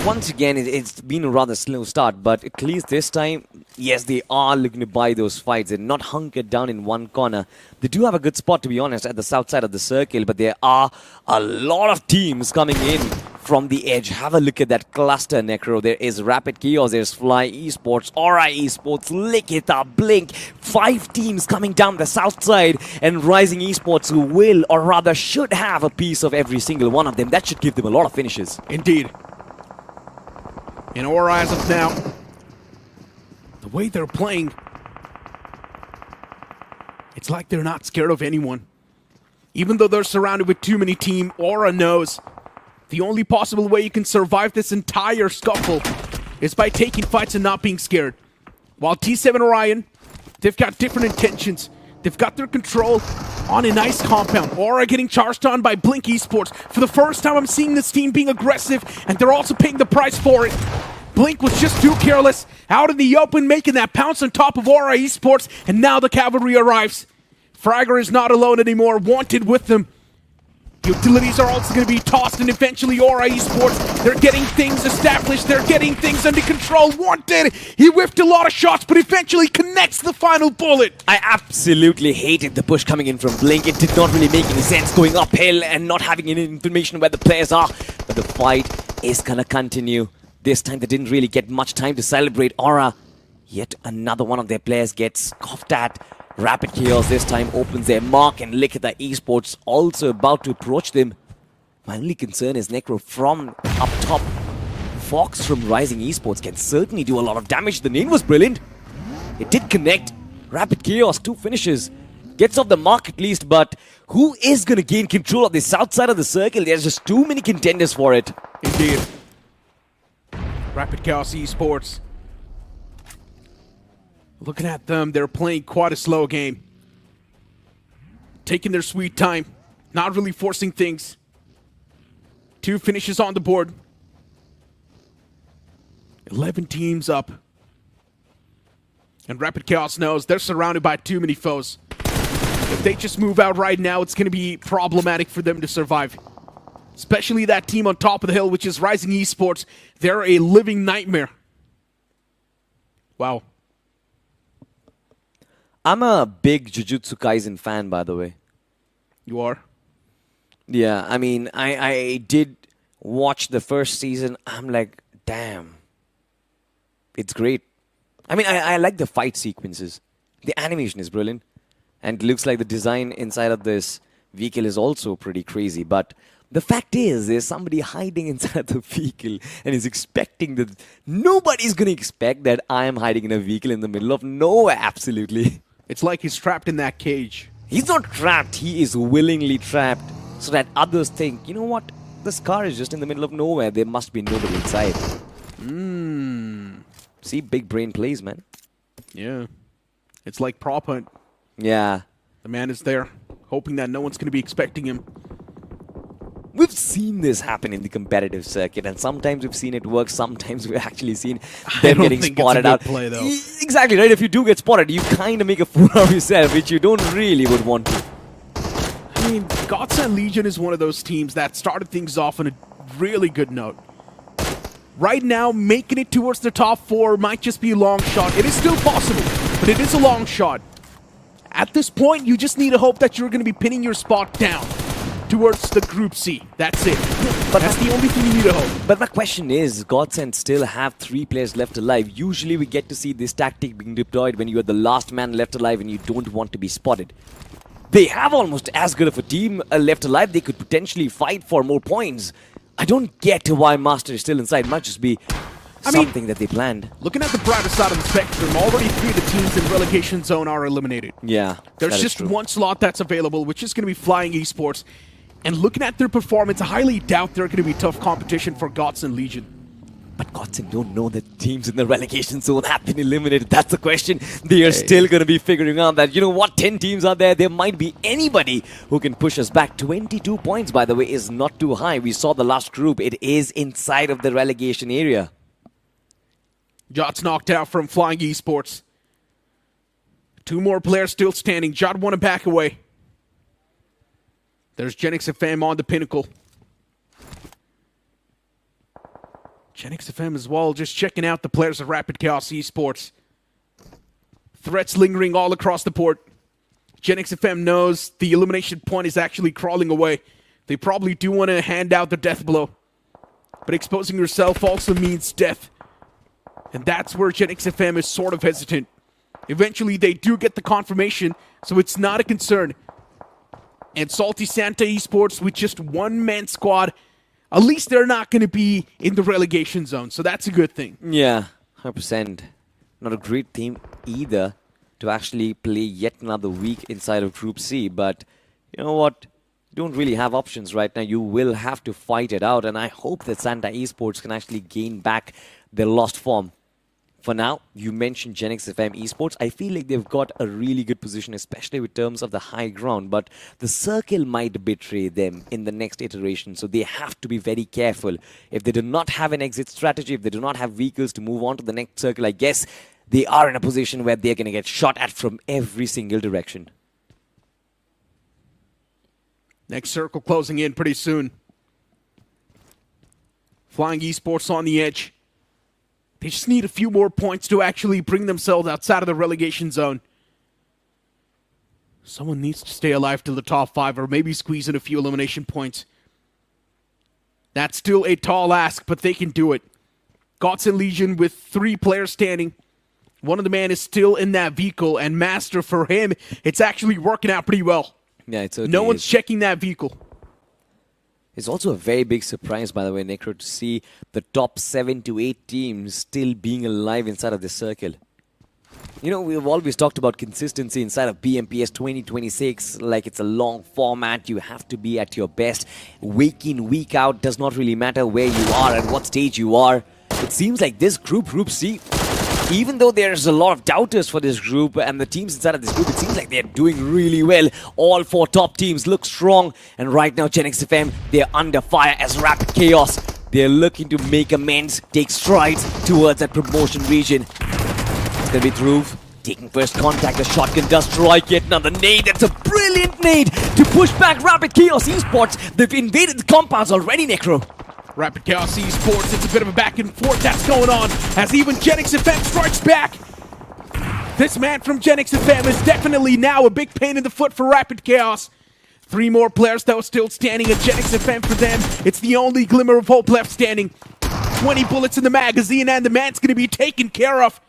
Once again, it's been a rather slow start, but at least this time, yes, they are looking to buy those fights. They're not hunkered down in one corner. They do have a good spot, to be honest, at the south side of the circle, but there are a lot of teams coming in from the edge. Have a look at that cluster, Necro. There is Rapid Chaos, there's Fly Esports, Aura Esports, Likita, Blink. 5 teams coming down the south side, and Rising Esports who will, or rather should have a piece of every single one of them. That should give them a lot of finishes. Indeed. In Aura as of now, the way they're playing, it's like they're not scared of anyone. Even though they're surrounded with too many teams, Aura knows the only possible way you can survive this entire scuffle is by taking fights and not being scared. While T7xORION, they've got different intentions. They've got their control on a nice compound. Aura getting charged on by Blink Esports. For the first time, I'm seeing this team being aggressive, and they're also paying the price for it. Blink was just too careless, out in the open, making that pounce on top of Aura Esports, and now the cavalry arrives. Fragger is not alone anymore, wanted with them. Utilities are also going to be tossed, and eventually Aura Esports, they're getting things established, they're getting things under control. Wanted! He whiffed a lot of shots, but eventually connects the final bullet. I absolutely hated the push coming in from Blink. It did not really make any sense going uphill and not having any information where the players are. But the fight is going to continue. This time they didn't really get much time to celebrate. Aura, yet another one of their players gets coughed at. Rapid Chaos this time opens their mark, and Likita Esports also about to approach them. My only concern is Necro from up top. Fox from Rising Esports can certainly do a lot of damage. The nade was brilliant. It did connect. Rapid Chaos, 2 finishes. Gets off the mark at least, but who is going to gain control of the south side of the circle? There's just too many contenders for it. Indeed. Rapid Chaos Esports. Looking at them, they're playing quite a slow game. Taking their sweet time. Not really forcing things. 2 finishes on the board. 11 teams up. And Rapid Chaos knows they're surrounded by too many foes. If they just move out right now, it's going to be problematic for them to survive. Especially that team on top of the hill, which is Rising Esports. They're a living nightmare. Wow. I'm a big Jujutsu Kaisen fan, by the way. You are? Yeah, I mean, I did watch the first season. I'm like, damn. It's great. I mean, I like the fight sequences. The animation is brilliant. And it looks like the design inside of this vehicle is also pretty crazy. But the fact is, there's somebody hiding inside the vehicle and is expecting that nobody's going to expect that I am hiding in a vehicle in the middle of nowhere, absolutely. It's like he's trapped in that cage. He's not trapped. He is willingly trapped so that others think, you know what? this car is just in the middle of nowhere. There must be nobody inside. See, big brain plays, man. Yeah. It's like prop hunt. Yeah. The man is there, hoping that no one's going to be expecting him. We've seen this happen in the competitive circuit, and sometimes we've seen it work, sometimes we've actually seen them getting spotted out. Play, though. Exactly, right? If you do get spotted, you kind of make a fool of yourself, which you don't really would want to. I mean, Godsend Legion is one of those teams that started things off on a really good note. Right now, making it towards the top 4 might just be a long shot. It is still possible, but it is a long shot. At this point, you just need to hope that you're going to be pinning your spot down towards the Group C. That's it. But that's the only thing you need to hope. But my question is, Godsend still have 3 players left alive. Usually we get to see this tactic being deployed when you are the last man left alive and you don't want to be spotted. They have almost as good of a team left alive. They could potentially fight for more points. I don't get why Master is still inside. Might just be something that they planned. Looking at the brighter side of the spectrum, already 3 of the teams in relegation zone are eliminated. Yeah, there's just one slot that's available, which is going to be Flying Esports. And looking at their performance, I highly doubt they're going to be tough competition for Godsend Legion. But Godsend don't know that teams in the relegation zone have been eliminated. That's the question. They are still going to be figuring out that, you know what, 10 teams are there. There might be anybody who can push us back. 22 points, by the way, is not too high. We saw the last group. It is inside of the relegation area. Jot's knocked out from Flying Esports. 2 more players still standing. Jot want to back away. There's GENxFM on the pinnacle. GENxFM as well, just checking out the players of Rapid Chaos Esports. Threats lingering all across the port. GENxFM knows the elimination point is actually crawling away. They probably do want to hand out the death blow. But exposing yourself also means death. And that's where GENxFM is sort of hesitant. Eventually they do get the confirmation, so it's not a concern. And Salty Santa Esports with just 1-man squad, at least they're not going to be in the relegation zone, so that's a good thing. Yeah, 100%. Not a great team either to actually play yet another week inside of Group C, but you know what? You don't really have options right now. You will have to fight it out, and I hope that Santa Esports can actually gain back their lost form. For now, you mentioned GENxFM Esports. I feel like they've got a really good position, especially with terms of the high ground. But the circle might betray them in the next iteration, so they have to be very careful. If they do not have an exit strategy, if they do not have vehicles to move on to the next circle, I guess they are in a position where they're going to get shot at from every single direction. Next circle closing in pretty soon. Flying Esports on the edge. They just need a few more points to actually bring themselves outside of the relegation zone. Someone needs to stay alive till the top 5 or maybe squeeze in a few elimination points. That's still a tall ask, but they can do it. Godsend Legion with 3 players standing. One of the men is still in that vehicle, and Master, for him, it's actually working out pretty well. Yeah, it's okay. No one's checking that vehicle. It's also a very big surprise, by the way, Necro, to see the top 7 to 8 teams still being alive inside of the circle. You know, we've always talked about consistency inside of BMPS 2026, like it's a long format. You have to be at your best. Week in, week out, does not really matter where you are and what stage you are. It seems like this Group C, even though there's a lot of doubters for this group and the teams inside of this group, it seems like they're doing really well. All 4 top teams look strong. And right now, GENxFM, they're under fire as Rapid Chaos. They're looking to make amends, take strides towards that promotion region. It's going to be Dhruv taking first contact. The shotgun does strike yet another nade. That's a brilliant nade to push back Rapid Chaos Esports. They've invaded the compounds already, Necro. Rapid Chaos Esports, it's a bit of a back and forth that's going on as even GENxFM strikes back. This man from GENxFM is definitely now a big pain in the foot for Rapid Chaos. 3 more players though still standing at GENxFM for them. It's the only glimmer of hope left standing. 20 bullets in the magazine and the man's going to be taken care of.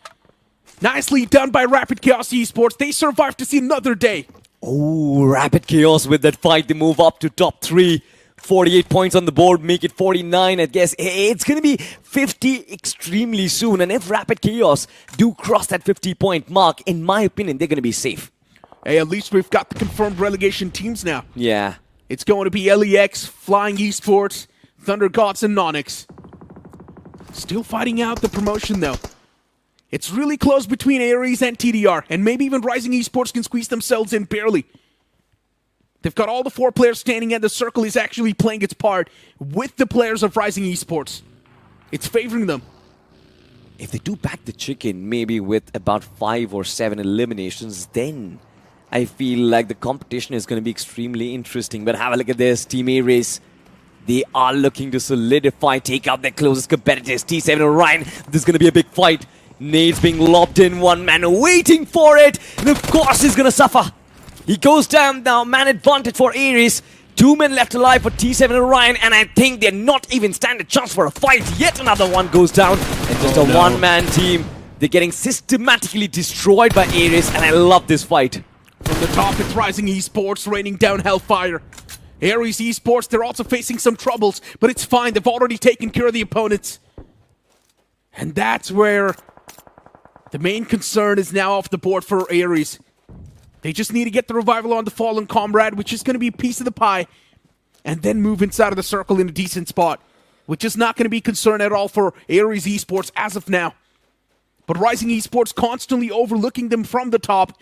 Nicely done by Rapid Chaos Esports. They survived to see another day. Oh, Rapid Chaos with that fight. They move up to top 3. 48 points on the board, make it 49. I guess it's going to be 50 extremely soon. And if Rapid Chaos do cross that 50-point mark, in my opinion, they're going to be safe. Hey, at least we've got the confirmed relegation teams now. Yeah. It's going to be LEX, Flying Esports, Thunder Gods and NoNx. Still fighting out the promotion though. It's really close between Ares and TDR, and maybe even Rising Esports can squeeze themselves in barely. They've got all the 4 players standing, and the circle is actually playing its part with the players of Rising Esports. It's favoring them. If they do back the chicken, maybe with about 5 or 7 eliminations, then I feel like the competition is going to be extremely interesting. But have a look at this, Team Ares. They are looking to solidify, take out their closest competitors. T7xORION, this is going to be a big fight. Nades being lobbed in, one man waiting for it. And of course he's going to suffer. He goes down now, man advantage for Ares. 2 men left alive for T7xORION, and I think they're not even stand a chance for a fight. Yet another one goes down, and just a one-man team. They're getting systematically destroyed by Ares, and I love this fight. From the top, it's Rising Esports raining down hellfire. Ares Esports, they're also facing some troubles, but it's fine. They've already taken care of the opponents. And that's where the main concern is now off the board for Ares. They just need to get the revival on the fallen comrade, which is going to be a piece of the pie, and then move inside of the circle in a decent spot, which is not going to be concern at all for Ares Esports as of now. But Rising Esports constantly overlooking them from the top,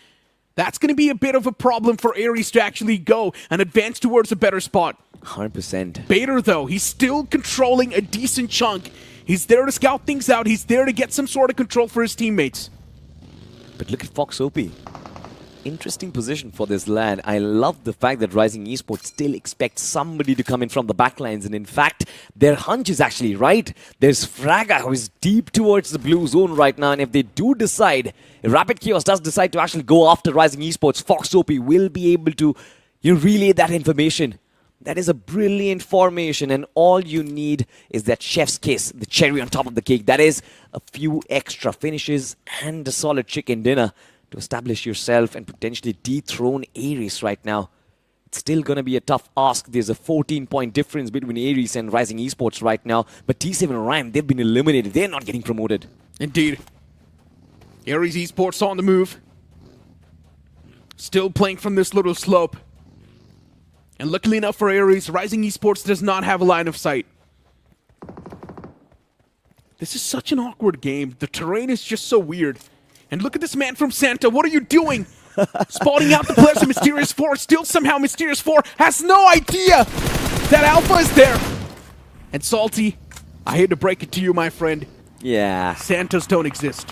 that's going to be a bit of a problem for Ares to actually go and advance towards a better spot. 100%. Bader, though, he's still controlling a decent chunk. He's there to scout things out. He's there to get some sort of control for his teammates. But look at Fox OP. Interesting position for this lad. I love the fact that Rising Esports still expects somebody to come in from the backlines, and in fact, their hunch is actually right. There's Fraga, who is deep towards the blue zone right now, and if they do decide, if Rapid Chaos does decide to actually go after Rising Esports, Fox OP will be able to relay that information. That is a brilliant formation, and all you need is that chef's kiss, the cherry on top of the cake. That is a few extra finishes and a solid chicken dinner to establish yourself and potentially dethrone Ares right now. It's still going to be a tough ask. There's a 14-point difference between Ares and Rising Esports right now. But T7xORION, they've been eliminated. They're not getting promoted. Indeed. Ares Esports on the move. Still playing from this little slope. And luckily enough for Ares, Rising Esports does not have a line of sight. This is such an awkward game. The terrain is just so weird. And look at this man from Santa. What are you doing? Spotting out the players of Mysterious 4. Still somehow Mysterious 4 has no idea that Alpha is there. And Salty, I hate to break it to you, my friend. Yeah. Santas don't exist.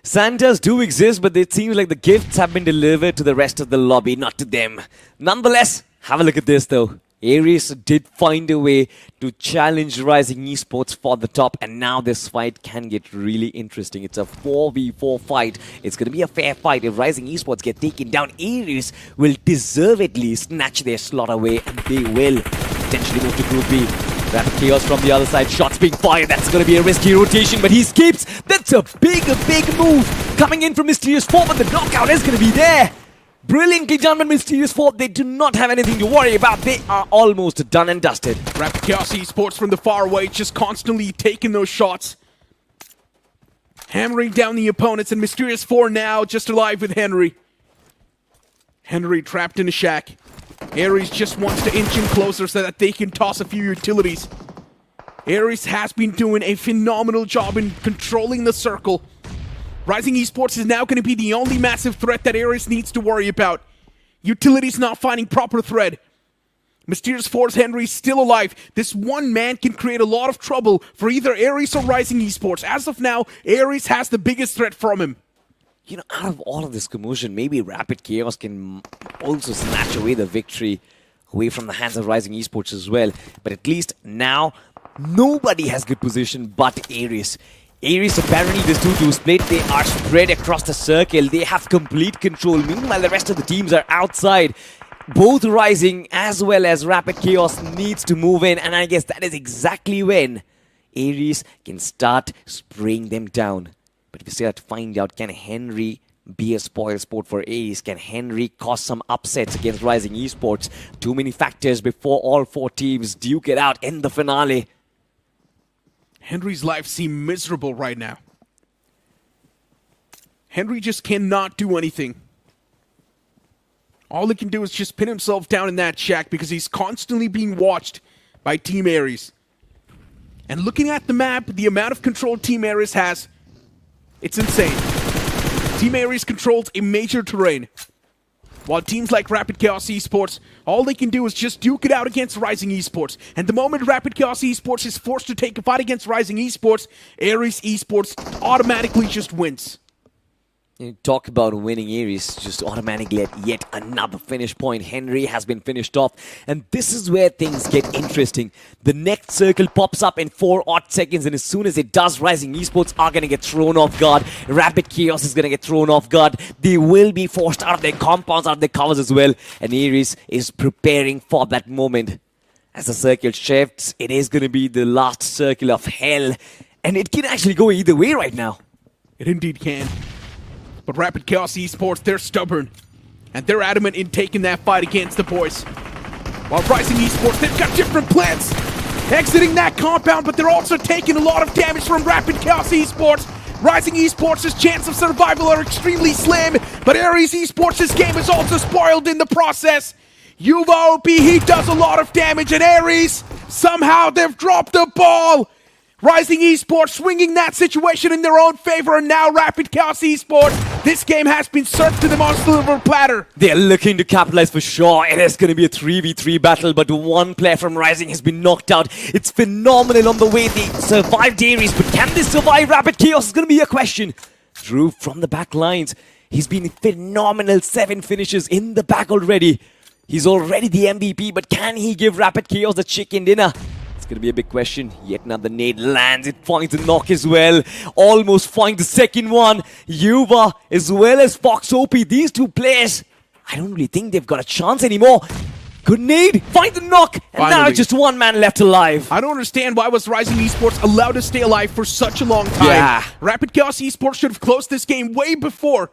Santas do exist, but it seems like the gifts have been delivered to the rest of the lobby, not to them. Nonetheless, have a look at this though. Ares did find a way to challenge Rising Esports for the top, and now this fight can get really interesting. It's a 4v4 fight. It's going to be a fair fight. If Rising Esports get taken down, Ares will deservedly snatch their slot away, and they will potentially move to Group B. Rapid Chaos from the other side, shots being fired. That's going to be a risky rotation, but he escapes. That's a big move coming in from Mysterious 4, but the knockout is going to be there. Brilliantly done by Mysterious 4. They do not have anything to worry about. They are almost done and dusted. Rapid Chaos Esports from the far away, just constantly taking those shots. Hammering down the opponents, and Mysterious 4 now just alive with Henry. Henry trapped in a shack. Ares just wants to inch in closer so that they can toss a few utilities. Ares has been doing a phenomenal job in controlling the circle. Rising Esports is now going to be the only massive threat that Ares needs to worry about. Utilities not finding proper thread. Mysterious 4's Henry still alive. This one man can create a lot of trouble for either Ares or Rising Esports. As of now, Ares has the biggest threat from him. You know, out of all of this commotion, maybe Rapid Chaos can also snatch away the victory away from the hands of Rising Esports as well. But at least now, nobody has good position but Ares. Ares, apparently this 2-2 split, they are spread across the circle. They have complete control. Meanwhile, the rest of the teams are outside. Both Rising as well as Rapid Chaos needs to move in. And I guess that is exactly when Ares can start spraying them down. But we still have to find out, can Henry be a spoil sport for Ace? Can Henry cause some upsets against Rising Esports? Too many factors before all 4 teams duke it out in the finale. Henry's life seems miserable right now. Henry just cannot do anything. All he can do is just pin himself down in that shack because he's constantly being watched by Team Ares. And looking at the map, the amount of control Team Ares has, it's insane. Team Ares controls a major terrain, while teams like Rapid Chaos Esports, all they can do is just duke it out against Rising Esports. And the moment Rapid Chaos Esports is forced to take a fight against Rising Esports, Ares Esports automatically just wins. You talk about winning Ares, just automatically at yet another finish point. Henry has been finished off, and this is where things get interesting. The next circle pops up in 4 odd seconds, and as soon as it does, Rising Esports are going to get thrown off guard. Rapid Chaos is going to get thrown off guard. They will be forced out of their compounds, out of their covers as well, and Ares is preparing for that moment. As the circle shifts, it is going to be the last circle of hell, and it can actually go either way right now. It indeed can. But Rapid Chaos Esports, they're stubborn. And they're adamant in taking that fight against the boys. While Rising Esports, they've got different plans. Exiting that compound, but they're also taking a lot of damage from Rapid Chaos Esports. Rising Esports' chance of survival are extremely slim, but Ares Esports' game is also spoiled in the process. Yuva OP, he does a lot of damage, and Ares, somehow they've dropped the ball. Rising Esports swinging that situation in their own favor, and now Rapid Chaos Esports, this game has been served to them on silver platter. They're looking to capitalize for sure. It is going to be a 3v3 battle, but one player from Rising has been knocked out. It's phenomenal on the way they survived Ares, but can they survive Rapid Chaos is going to be a question. Drew from the back lines. He's been phenomenal, 7 finishes in the back already. He's already the MVP, but can he give Rapid Chaos the chicken dinner? It's going to be a big question. Yet another nade lands. It finds a knock as well. Almost finds the second one. Yuva as well as Fox OP. These two players, I don't really think they've got a chance anymore. Good nade. Finds the knock. And Finally. now just one man left alive. I don't understand why was Rising Esports allowed to stay alive for such a long time. Yeah. Rapid Chaos Esports should have closed this game way before.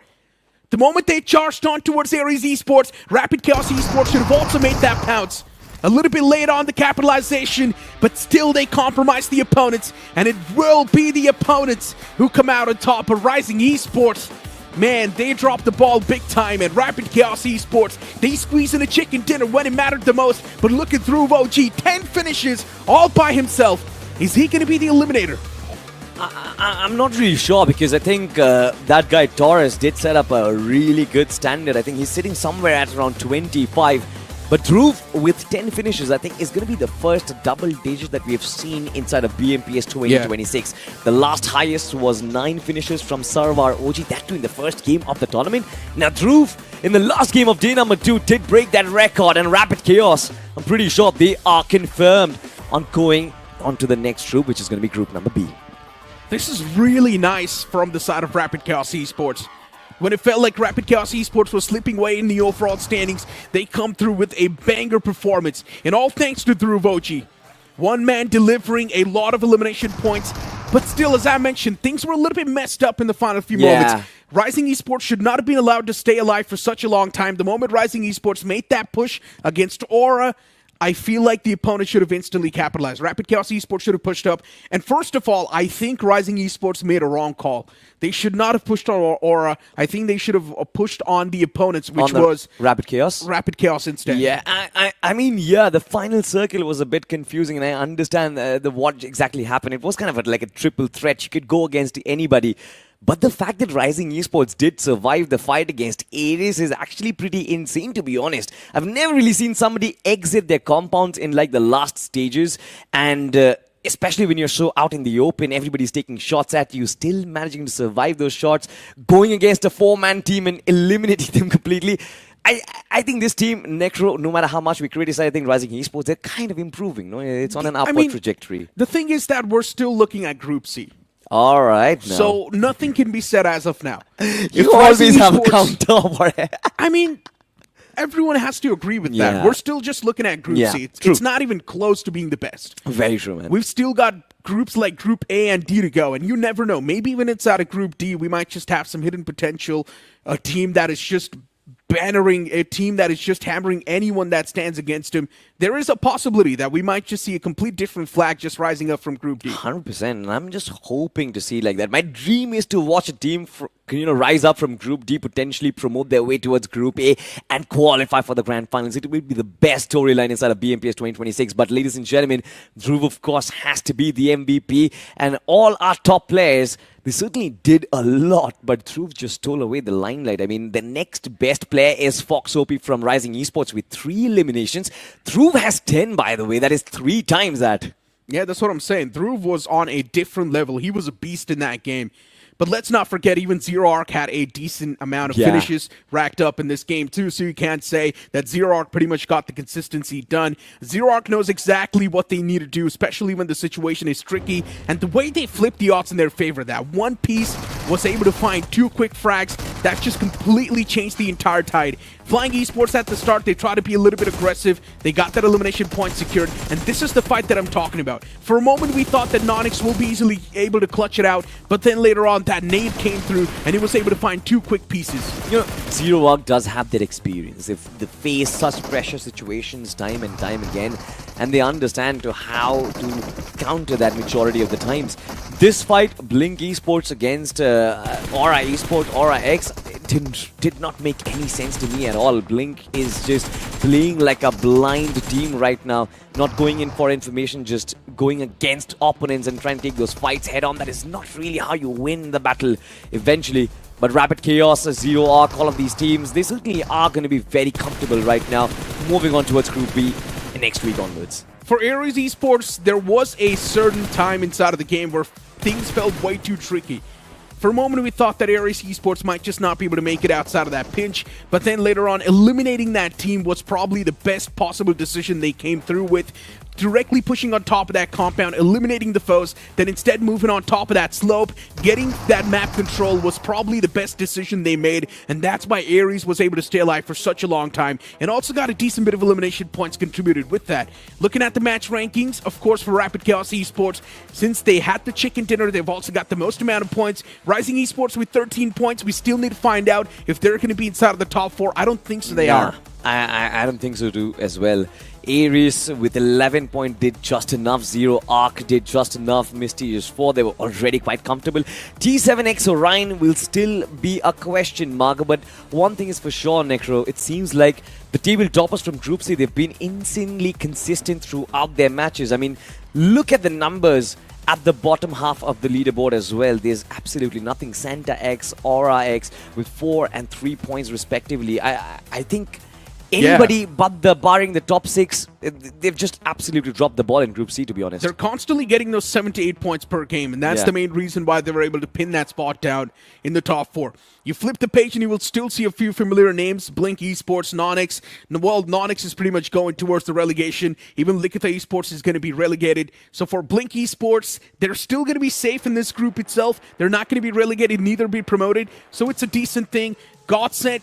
The moment they charged on towards Ares Esports, Rapid Chaos Esports should have also made that pounce. A little bit late on the capitalization, but still they compromise the opponents, and it will be the opponents who come out on top of Rising Esports. Man, they dropped the ball big time, and Rapid Chaos Esports, they squeeze in a chicken dinner when it mattered the most, but looking through OG, 10 finishes all by himself. Is he going to be the eliminator? I'm not really sure, because I think that guy Torres did set up a really good standard. I think he's sitting somewhere at around 25. But Dhruv with 10 finishes, I think, is going to be the first double digit that we have seen inside of BMPS 2026. Yeah. The last highest was 9 finishes from Sarvar OG, that too in the first game of the tournament. Now Dhruv, in the last game of day number 2, did break that record, and Rapid Chaos, I'm pretty sure they are confirmed on going on to the next group, which is going to be group number B. This is really nice from the side of Rapid Chaos Esports. When it felt like Rapid Chaos Esports was slipping away in the overall standings, they come through with a banger performance. And all thanks to Dhruv OG. One man delivering a lot of elimination points. But still, as I mentioned, things were a little bit messed up in the final few moments. Rising Esports should not have been allowed to stay alive for such a long time. The moment Rising Esports made that push against Aura, I feel like the opponent should have instantly capitalized. Rapid Chaos Esports should have pushed up. And first of all, I think Rising Esports made a wrong call. They should not have pushed on Aura. I think they should have pushed on the opponents, which was Rapid Chaos? Rapid Chaos instead. Yeah, I mean, yeah, the final circle was a bit confusing, and I understand what exactly happened. It was kind of like a triple threat. You could go against anybody. But the fact that Rising Esports did survive the fight against Ares is actually pretty insane, to be honest. I've never really seen somebody exit their compounds in like the last stages, and especially when you're so out in the open, everybody's taking shots at you, still managing to survive those shots, going against a 4-man team and eliminating them completely. I think this team, Necro, no matter how much we criticize, I think Rising Esports, they're kind of improving. No, it's on an upward trajectory. The thing is that we're still looking at Group C. All right. No. So nothing can be said as of now. You always have a counter. I mean, everyone has to agree with that. We're still just looking at Group C. It's not even close to being the best. Very true, man. We've still got groups like Group A and D to go, and you never know. Maybe even inside of Group D, we might just have some hidden potential. A team that is just bannering, a team that is just hammering anyone that stands against him. There is a possibility that we might just see a complete different flag just rising up from Group D. 100%, and I'm just hoping to see like that. My dream is to watch a team rise up from Group D, potentially promote their way towards Group A and qualify for the grand finals. It will be the best storyline inside of BMPS 2026. But ladies and gentlemen, Dhruv, of course, has to be the MVP. And all our top players, they certainly did a lot, but Dhruv just stole away the limelight. I mean, the next best player is Fox OP from Rising Esports with 3 eliminations. Dhruv has 10, by the way. That is 3 times that. Yeah, that's what I'm saying. Dhruv was on a different level. He was a beast in that game. But let's not forget, even Zero Arc had a decent amount of finishes racked up in this game too, so you can't say that Zero Arc pretty much got the consistency done. Zero Arc knows exactly what they need to do, especially when the situation is tricky, and the way they flipped the odds in their favor, that one piece was able to find 2 quick frags, that just completely changed the entire tide. Flying Esports at the start, they tried to be a little bit aggressive, they got that elimination point secured, and this is the fight that I'm talking about. For a moment we thought that NoNx will be easily able to clutch it out, but then later on that nade came through and he was able to find 2 quick pieces. Zero Arc does have that experience. If they face such pressure situations time and time again, and they understand how to counter that majority of the times. This fight, Blink Esports against Aura Esports, Aura X, did not make any sense to me at all. Blink is just playing like a blind team right now, not going in for information, just going against opponents and trying to take those fights head on. That is not really how you win the battle eventually. But Rapid Chaos, Zero Arc, all of these teams, they certainly are going to be very comfortable right now, moving on towards Group B next week onwards. For Ares Esports, there was a certain time inside of the game where things felt way too tricky. For a moment, we thought that Ares Esports might just not be able to make it outside of that pinch, but then later on, eliminating that team was probably the best possible decision they came through with. Directly pushing on top of that compound, eliminating the foes, then instead moving on top of that slope, getting that map control was probably the best decision they made, and that's why Ares was able to stay alive for such a long time, and also got a decent bit of elimination points contributed with that. Looking at the match rankings, of course, for Rapid Chaos Esports, since they had the chicken dinner, they've also got the most amount of points. Rising Esports with 13 points, we still need to find out if they're going to be inside of the top 4. I don't think so they are. I don't think so too as well. Ares with 11 points did just enough. Zero Arc did just enough. Mysterious 4, they were already quite comfortable. T7xORION will still be a question mark, but one thing is for sure, Necro, it seems like the table toppers from Group C, they've been insanely consistent throughout their matches. I mean, look at the numbers at the bottom half of the leaderboard as well. There's absolutely nothing. Santa X, Aura X with 4 and 3 points respectively. I think anybody but barring the top 6, they've just absolutely dropped the ball in Group C, to be honest. They're constantly getting those 7 to 8 points per game, and that's the main reason why they were able to pin that spot down in the top 4. You flip the page and you will still see a few familiar names. Blink Esports, NoNx. Well, NoNx is pretty much going towards the relegation. Even Likitha Esports is going to be relegated. So for Blink Esports, they're still going to be safe in this group itself. They're not going to be relegated, neither be promoted. So it's a decent thing. Godsent,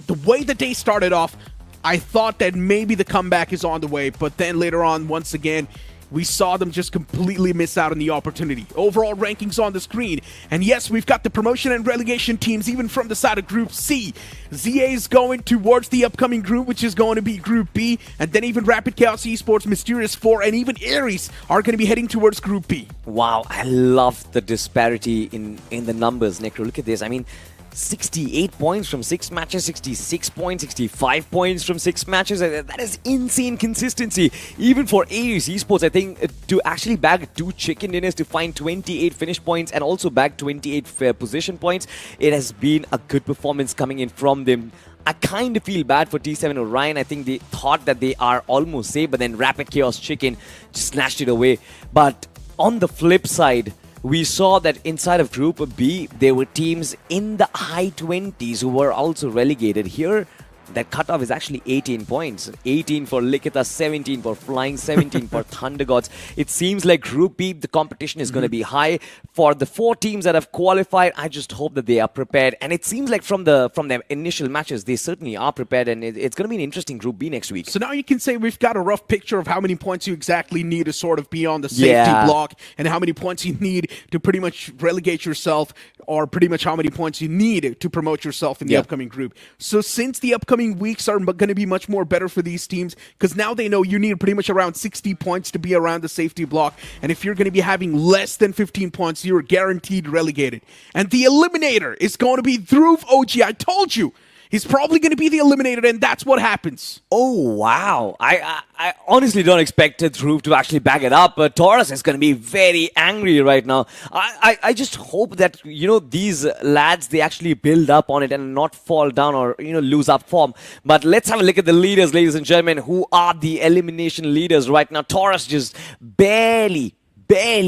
the way the day started off, I thought that maybe the comeback is on the way, but then later on, once again, we saw them just completely miss out on the opportunity. Overall rankings on the screen. And yes, we've got the promotion and relegation teams even from the side of Group C. ZA is going towards the upcoming group, which is going to be Group B. And then even Rapid Chaos Esports, Mysterious 4, and even Ares are going to be heading towards Group B. Wow, I love the disparity in the numbers, Necro. Look at this. I mean, 68 points from 6 matches, 66 points, 65 points from 6 matches. That is insane consistency. Even for Ares Esports, I think to actually bag 2 chicken dinners, to find 28 finish points and also bag 28 fair position points, it has been a good performance coming in from them. I kind of feel bad for T7xORION. I think they thought that they are almost safe, but then Rapid Chaos Chicken just snatched it away. But on the flip side, we saw that inside of Group B, there were teams in the high 20s who were also relegated. Here, that cutoff is actually 18 points. 18 for Likitha, 17 for Flying, 17 for Thunder Gods. It seems like Group B, the competition is going to be high. For the 4 teams that have qualified, I just hope that they are prepared. And it seems like from their initial matches, they certainly are prepared. And it's going to be an interesting Group B next week. So now you can say we've got a rough picture of how many points you exactly need to sort of be on the safety block, and how many points you need to pretty much relegate yourself, or pretty much how many points you need to promote yourself in the upcoming group. So since the upcoming upcoming weeks are going to be much more better for these teams because now they know you need pretty much around 60 points to be around the safety block. And if you're going to be having less than 15 points, you're guaranteed relegated. And the eliminator is going to be Dhruv OG. I told you. He's probably going to be the eliminator, and that's what happens. Oh, wow. I honestly don't expect Dhruv to actually back it up. Taurus is going to be very angry right now. I just hope that, these lads, they actually build up on it and not fall down or, lose up form. But let's have a look at the leaders, ladies and gentlemen, who are the elimination leaders right now. Taurus just barely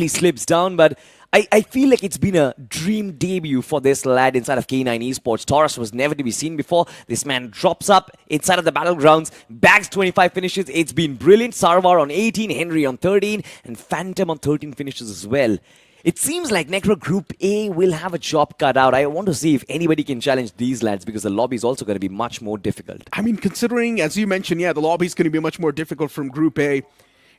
slips down, but I feel like it's been a dream debut for this lad inside of K9 Esports. Taurus was never to be seen before. This man drops up inside of the battlegrounds, bags 25 finishes. It's been brilliant. Sarwar on 18, Henry on 13, and Phantom on 13 finishes as well. It seems like Necro Group A will have a job cut out. I want to see if anybody can challenge these lads because the lobby is also going to be much more difficult. I mean, considering, as you mentioned, the lobby is going to be much more difficult from Group A.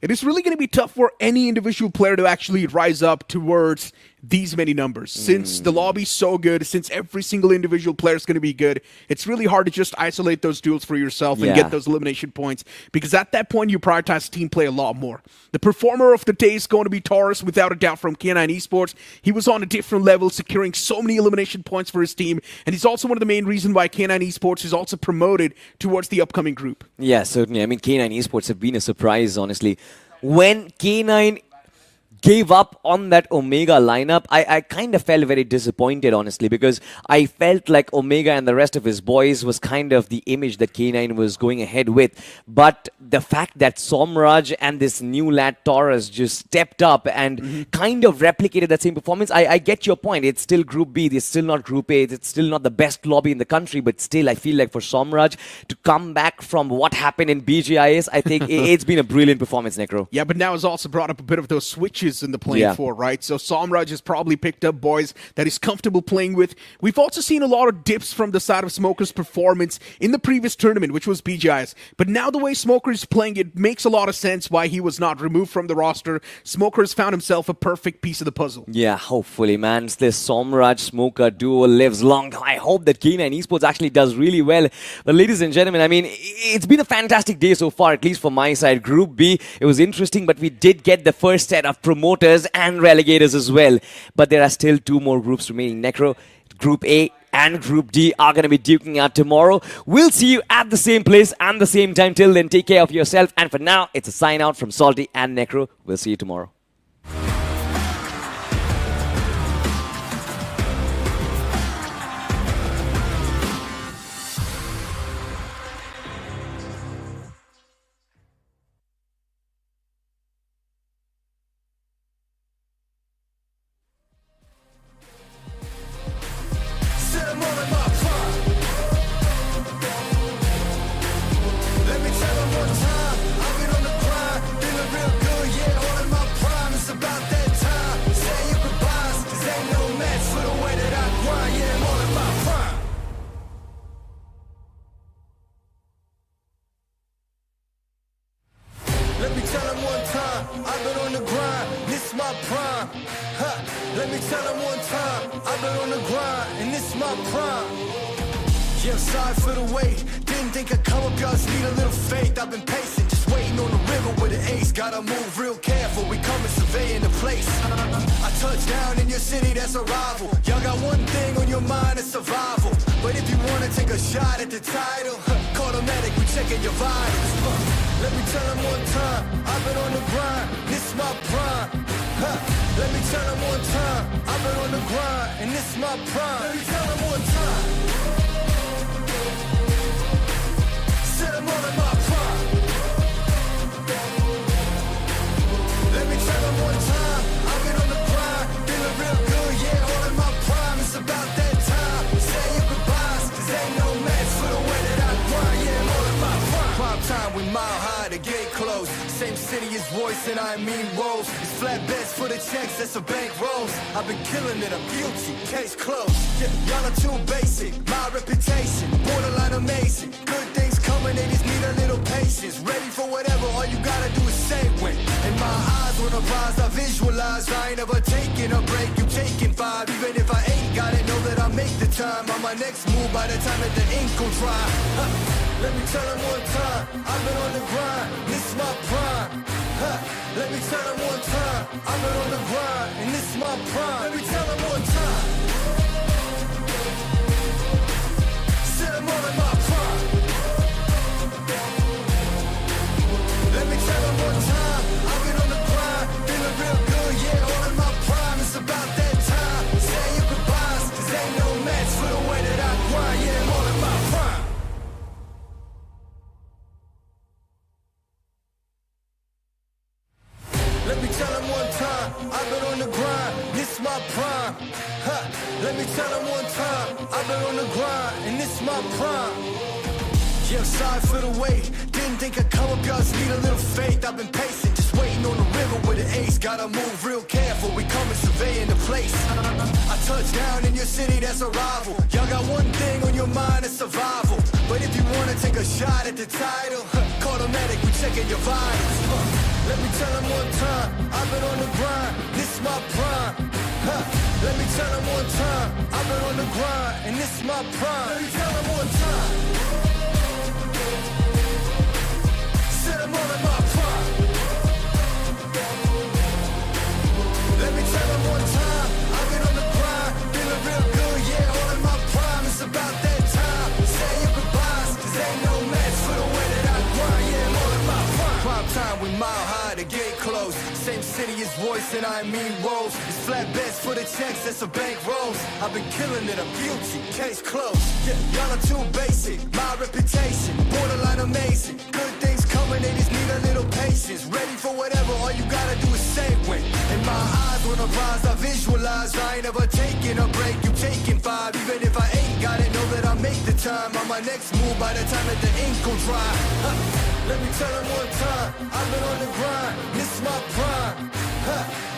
It is really going to be tough for any individual player to actually rise up towards these many numbers. Since the lobby's so good, since every single individual player is going to be good, it's really hard to just isolate those duels for yourself and get those elimination points. Because at that point, you prioritize team play a lot more. The performer of the day is going to be Taurus, without a doubt, from K9 Esports. He was on a different level, securing so many elimination points for his team. And he's also one of the main reasons why K9 Esports is also promoted towards the upcoming group. Yeah, certainly. I mean, K9 Esports have been a surprise, honestly. When K9 gave up on that Omega lineup, I kind of felt very disappointed, honestly, because I felt like Omega and the rest of his boys was kind of the image that K9 was going ahead with. But the fact that Somraj and this new lad Taurus just stepped up and kind of replicated that same performance, I get your point. It's still Group B, it's still not Group A, it's still not the best lobby in the country, but still I feel like for Somraj to come back from what happened in BGIS, I think it's been a brilliant performance, Necro. Yeah, but now it's also brought up a bit of those switches in the playing for, right? So Somraj has probably picked up boys that he's comfortable playing with. We've also seen a lot of dips from the side of Smoker's performance in the previous tournament, which was BGIS. But now the way Smoker is playing, it makes a lot of sense why he was not removed from the roster. Smoker has found himself a perfect piece of the puzzle. Yeah, hopefully, man. This Somraj-Smoker duo lives long. I hope that K9 Esports actually does really well. But ladies and gentlemen, I mean, it's been a fantastic day so far, at least for my side. Group B, it was interesting, but we did get the first set of promoters and relegators as well. But there are still two more groups remaining. Necro, Group A and Group D are going to be duking out tomorrow. We'll see you at the same place and the same time. Till then, take care of yourself. And for now, it's a sign out from Salty and Necro. We'll see you tomorrow. Let me tell them one time, I've been on the grind, this my prime. Let me tell them one time, I've been on the grind, and this my prime. Yeah, I'm sorry for the wait, didn't think I'd come up, y'all just need a little faith. I've been patient, just waiting on the river with an ace. Gotta move real careful, we coming surveying the place. I touch down in your city, that's a rival. Y'all got one thing on your mind, it's survival. But if you wanna take a shot at the title, call the medic, we checking your vitals. Let me tell them one time, I've been on the grind, this my prime. Let me tell them one time, I've been on the grind, and this my prime. Let me tell them one time. Set them all in my prime. Let me tell them one time, I've been on the grind, feeling real good, yeah, all in my prime. It's about that time, say your goodbyes, 'cause ain't no match for the way that I grind, yeah, I'm all in my prime. Prime time, we mile high, the gate closed. Same city as voice and I mean rolls. It's flatbeds for the checks, that's a bank rolls. I've been killing it, I'm guilty, case closed. Yeah, y'all are too basic, my reputation, borderline amazing. Good things come coming, they just need a little patience. Ready for whatever, all you gotta do is say when. And my eyes on the prize, I visualize. I ain't ever taking a break, you taking 5. Even if I ain't got it, know that I'll make the time on my next move by the time that the ink gon' dry. Let me tell them one time, I've been on the grind, this is my prime. Let me tell them one time, I've been on the grind, and this is my prime. Let me tell them one time, said I'm all in my prime. Let me tell them one time, I've been on the grind, feeling real good, yeah, all in my prime. It's about that time, say your goodbyes, cause ain't no match for the way that I grind, yeah, I'm all in my prime. Let me tell them one time, I've been on the grind, this is my prime. Let me tell them one time, I've been on the grind, and this is my prime. Yeah, sorry for the wait, didn't think I'd come up, y'all just need a little faith. I've been patient, just waiting on the river with an ace. Gotta move real careful, we coming surveying the place. I touched down in your city, that's a rival. Y'all got one thing on your mind, it's survival. But if you wanna take a shot at the title, call the medic, we checking your vitals. Let me tell them one time, I've been on the grind, this is my prime. Let me tell them one time, I've been on the grind, and this is my prime. Let me tell them one time, said I'm all in my prime. Let me tell them one time, I've been on the grind, feeling real good, yeah, all in my prime. It's about that time, say your goodbyes, cause ain't no match for the way that I grind, yeah, I'm all in my prime. Prime time, we mile high, the gate closed. Same city as voice and I mean rolls. It's flat bets for the checks, that's a bank rolls. I've been killing it, I'm guilty, case closed. Yeah, y'all are too basic, my reputation, borderline amazing. Good things coming, they just need a little patience. Ready for whatever, all you gotta do is say when. And my eyes on the rise, I visualize. I ain't ever taking a break, you taking 5. Even if I ain't got it, know that I'll make the time on my next move by the time that the ink gon' dry. Let me tell them one time, I've been on the grind, this is my prime.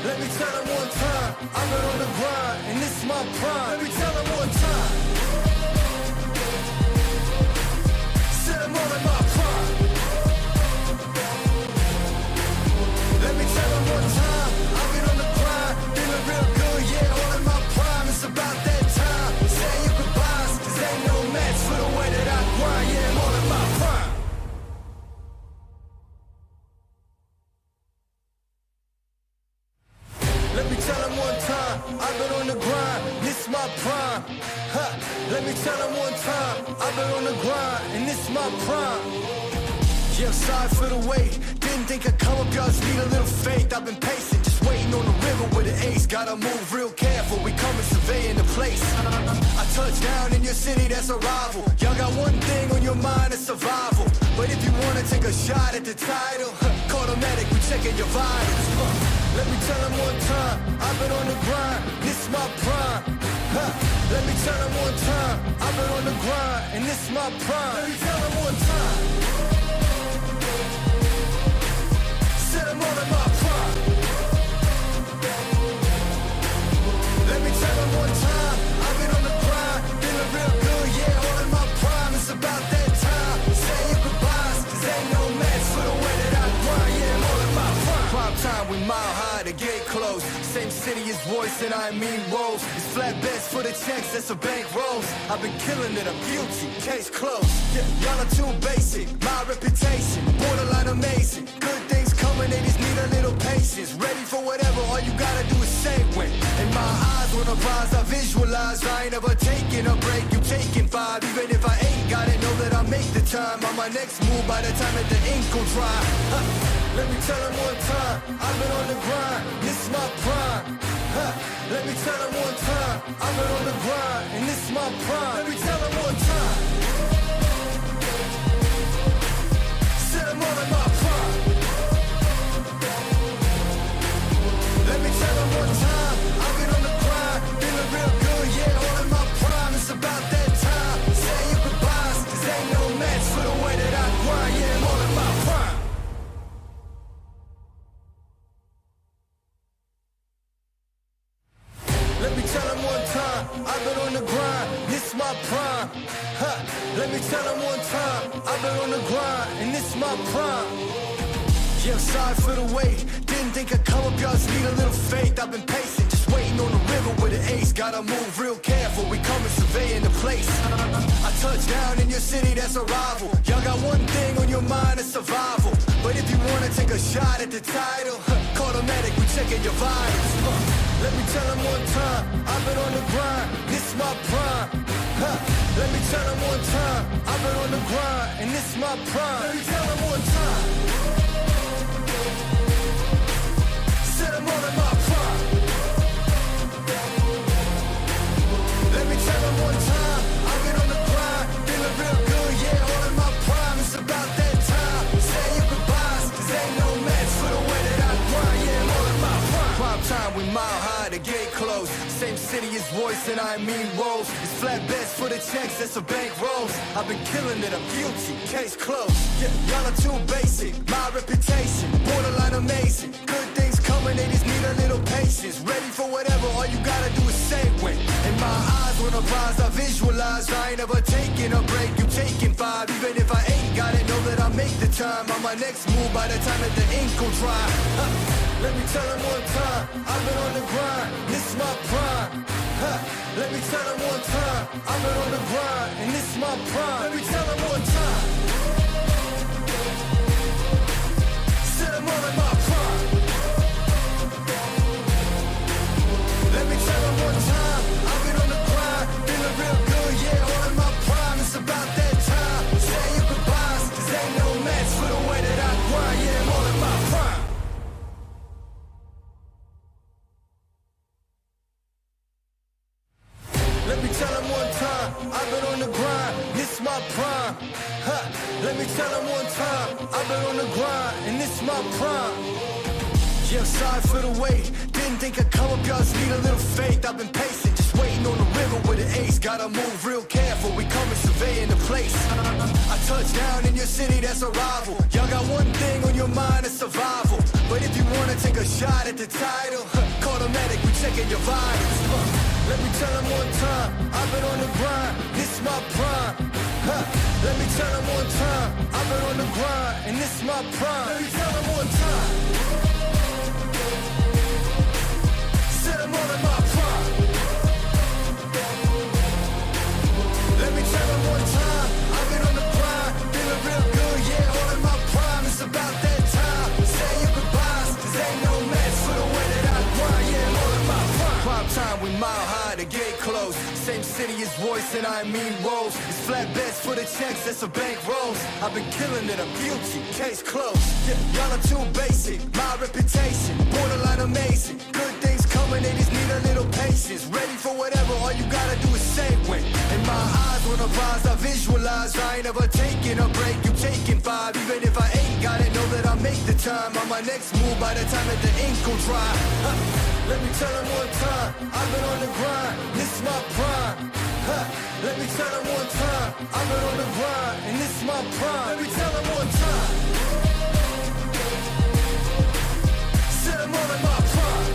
Let me tell them one time, I've been on the grind, and this is my prime. Let me tell them one time, said I'm all in my prime. Let me tell them one time, I've been on the grind, feeling real good, yeah, all in my prime. It's about that time, say your goodbyes, cause ain't no match for the way that I grind, yeah, I'm all in my prime. Let me tell them one time, I've been on the grind, this is my prime. Let me tell them one time, I've been on the grind, and this is my prime. Yeah, sorry for the wait, didn't think I'd come up, y'all just need a little faith. I've been patient, just waiting on the river with an ace. Gotta move real careful, we coming surveying the place. I touched down in your city, that's a rival. Y'all got one thing on your mind, it's survival. But if you wanna take a shot at the title, call the medic, we checking your vitals. Let me tell them one time, I've been on the grind, this is my prime. Let me tell them one time, I've been on the grind, and this is my prime. Let me tell them one time, said I'm all in my prime. Let me tell them one time, I've been on the grind, feeling real good, yeah, all in my prime. It's about that time, say your goodbyes, cause ain't no match for the way that I grind, yeah, I'm all in my prime. Prime time, we mile high, the gate closed. Same city as voice and I mean rolls. It's flat bets for the checks, that's a bank rolls. I've been killing it, I'm guilty, case closed. Yeah, y'all are too basic, my reputation, borderline amazing. Good things coming, they just need a little patience. Ready for whatever, all you gotta do is say when. And my eyes on the prize, I visualize. I ain't ever taking a break, you taking 5. Even if I ain't got it, know that I'll make the time on my next move by the time that the ink gon' dry. Let me tell them one time, I've been on the grind, this is my prime. Let me tell them one time, I've been on the grind, and this is my prime. Let me tell them one time, said I'm all in my prime. Let me tell them one time, I've been on the grind, feeling real good, yeah, all in my prime. It's about that time, say your goodbyes, cause ain't no match for the way that I grind, yeah, I'm all in my prime. Let me tell them one time, I've been on the grind, this is my prime. Let me tell them one time. I've been on the grind, and this is my prime. Yeah, I'm sorry for the wait. Didn't think I'd come up, y'all just need a little faith. I've been patient, just waiting on the river with an ace. Gotta move real careful, we coming surveying the place. I touch down in your city, that's a rival. Y'all got one thing on your mind, it's survival. But if you wanna take a shot at the title, call the medic, we checking your vitals. Let me tell them one time, I've been on the grind, this is my prime. Let me tell them one time, I've been on the grind, and this is my prime. Let me tell them one time. Said I'm all in my prime. Let me tell them one time, I've been on the grind, feeling real good, yeah, all in my prime. It's about that time, say your goodbyes, cause ain't no match for the way that I grind, yeah, I'm all in my prime. Prime time, we mile high, the gate closed. Same city as voice and I mean rolls. It's flat bets for the checks, that's a bank rolls. I've been killing it, I'm guilty, case closed. Yeah, y'all are too basic, my reputation, borderline amazing. Good things coming, they just need a little patience. Ready for whatever, all you gotta do is say when. In my eyes, when I rise, I visualize. I ain't ever taking a break, you taking 5. Even if I ain't got it, know that I make the time. On my next move, by the time that the ink gon' dry. Let me tell them one time, I've been on the grind, this is my prime. Let me tell them one time, I've been on the grind, and this is my prime. Let me tell them one time. Said I'm all in my prime. Let me tell them one time, I've been on the grind, feeling real good, yeah, all in my prime. It's about that time, say your goodbyes, cause ain't no match for the way that I grind, yeah, I'm all in my prime. Let me tell them one time, I've been on the grind, this is my prime. Let me tell them one time, I've been on the grind, and this is my prime. Yeah, I'm sorry for the wait, didn't think I'd come up, y'all just need a little faith. I've been patient, just waiting on the river with an ace. Gotta move real careful, we coming surveying the place. I touch down in your city, that's a rival. Y'all got one thing on your mind, it's survival. But if you wanna take a shot at the title, call the medic, we checking your vitals. Let me tell them one time, I've been on the grind, this is my prime. Let me tell them one time, I've been on the grind, and this is my prime. Let me tell them one time. Said I'm all in my prime. Let me tell them one time, I've been on the grind, feeling real good, yeah, all in my prime. It's about that time, say your goodbyes, cause ain't no match for the way that I grind, yeah, I'm all in my prime. Prime time, we mile high, the gate closed. Same city as voice and I mean rolls. It's flat bets for the checks, that's a bank rolls. I've been killing it, I'm guilty, case closed. Yeah, y'all are too basic, my reputation, borderline amazing. Good things coming, they just need a little patience. Ready for whatever, all you gotta do is say when. In my eyes, when I rise, I visualize. I ain't ever taking a break, you taking 5. Even if I ain't got it, know that I make the time. On my next move, by the time that the ink gon' dry. Let me tell them one time, I've been on the grind, this is my prime. Let me tell them one time, I've been on the grind, and this is my prime. Let me tell them one time. Said I'm all in my prime.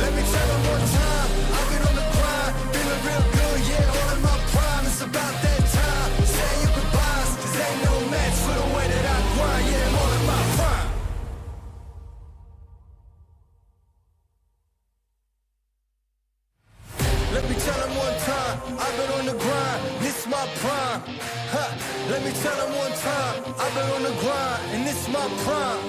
Let me tell them one time, I've been on the grind, feeling real good, yeah, all in my prime. It's about that time, say your goodbyes, cause ain't no match for the way that I grind, yeah, I'm all in my prime. Let me tell them one time, I've been on the grind, this is my prime. Let me tell them one time, I've been on the grind, and this is my prime.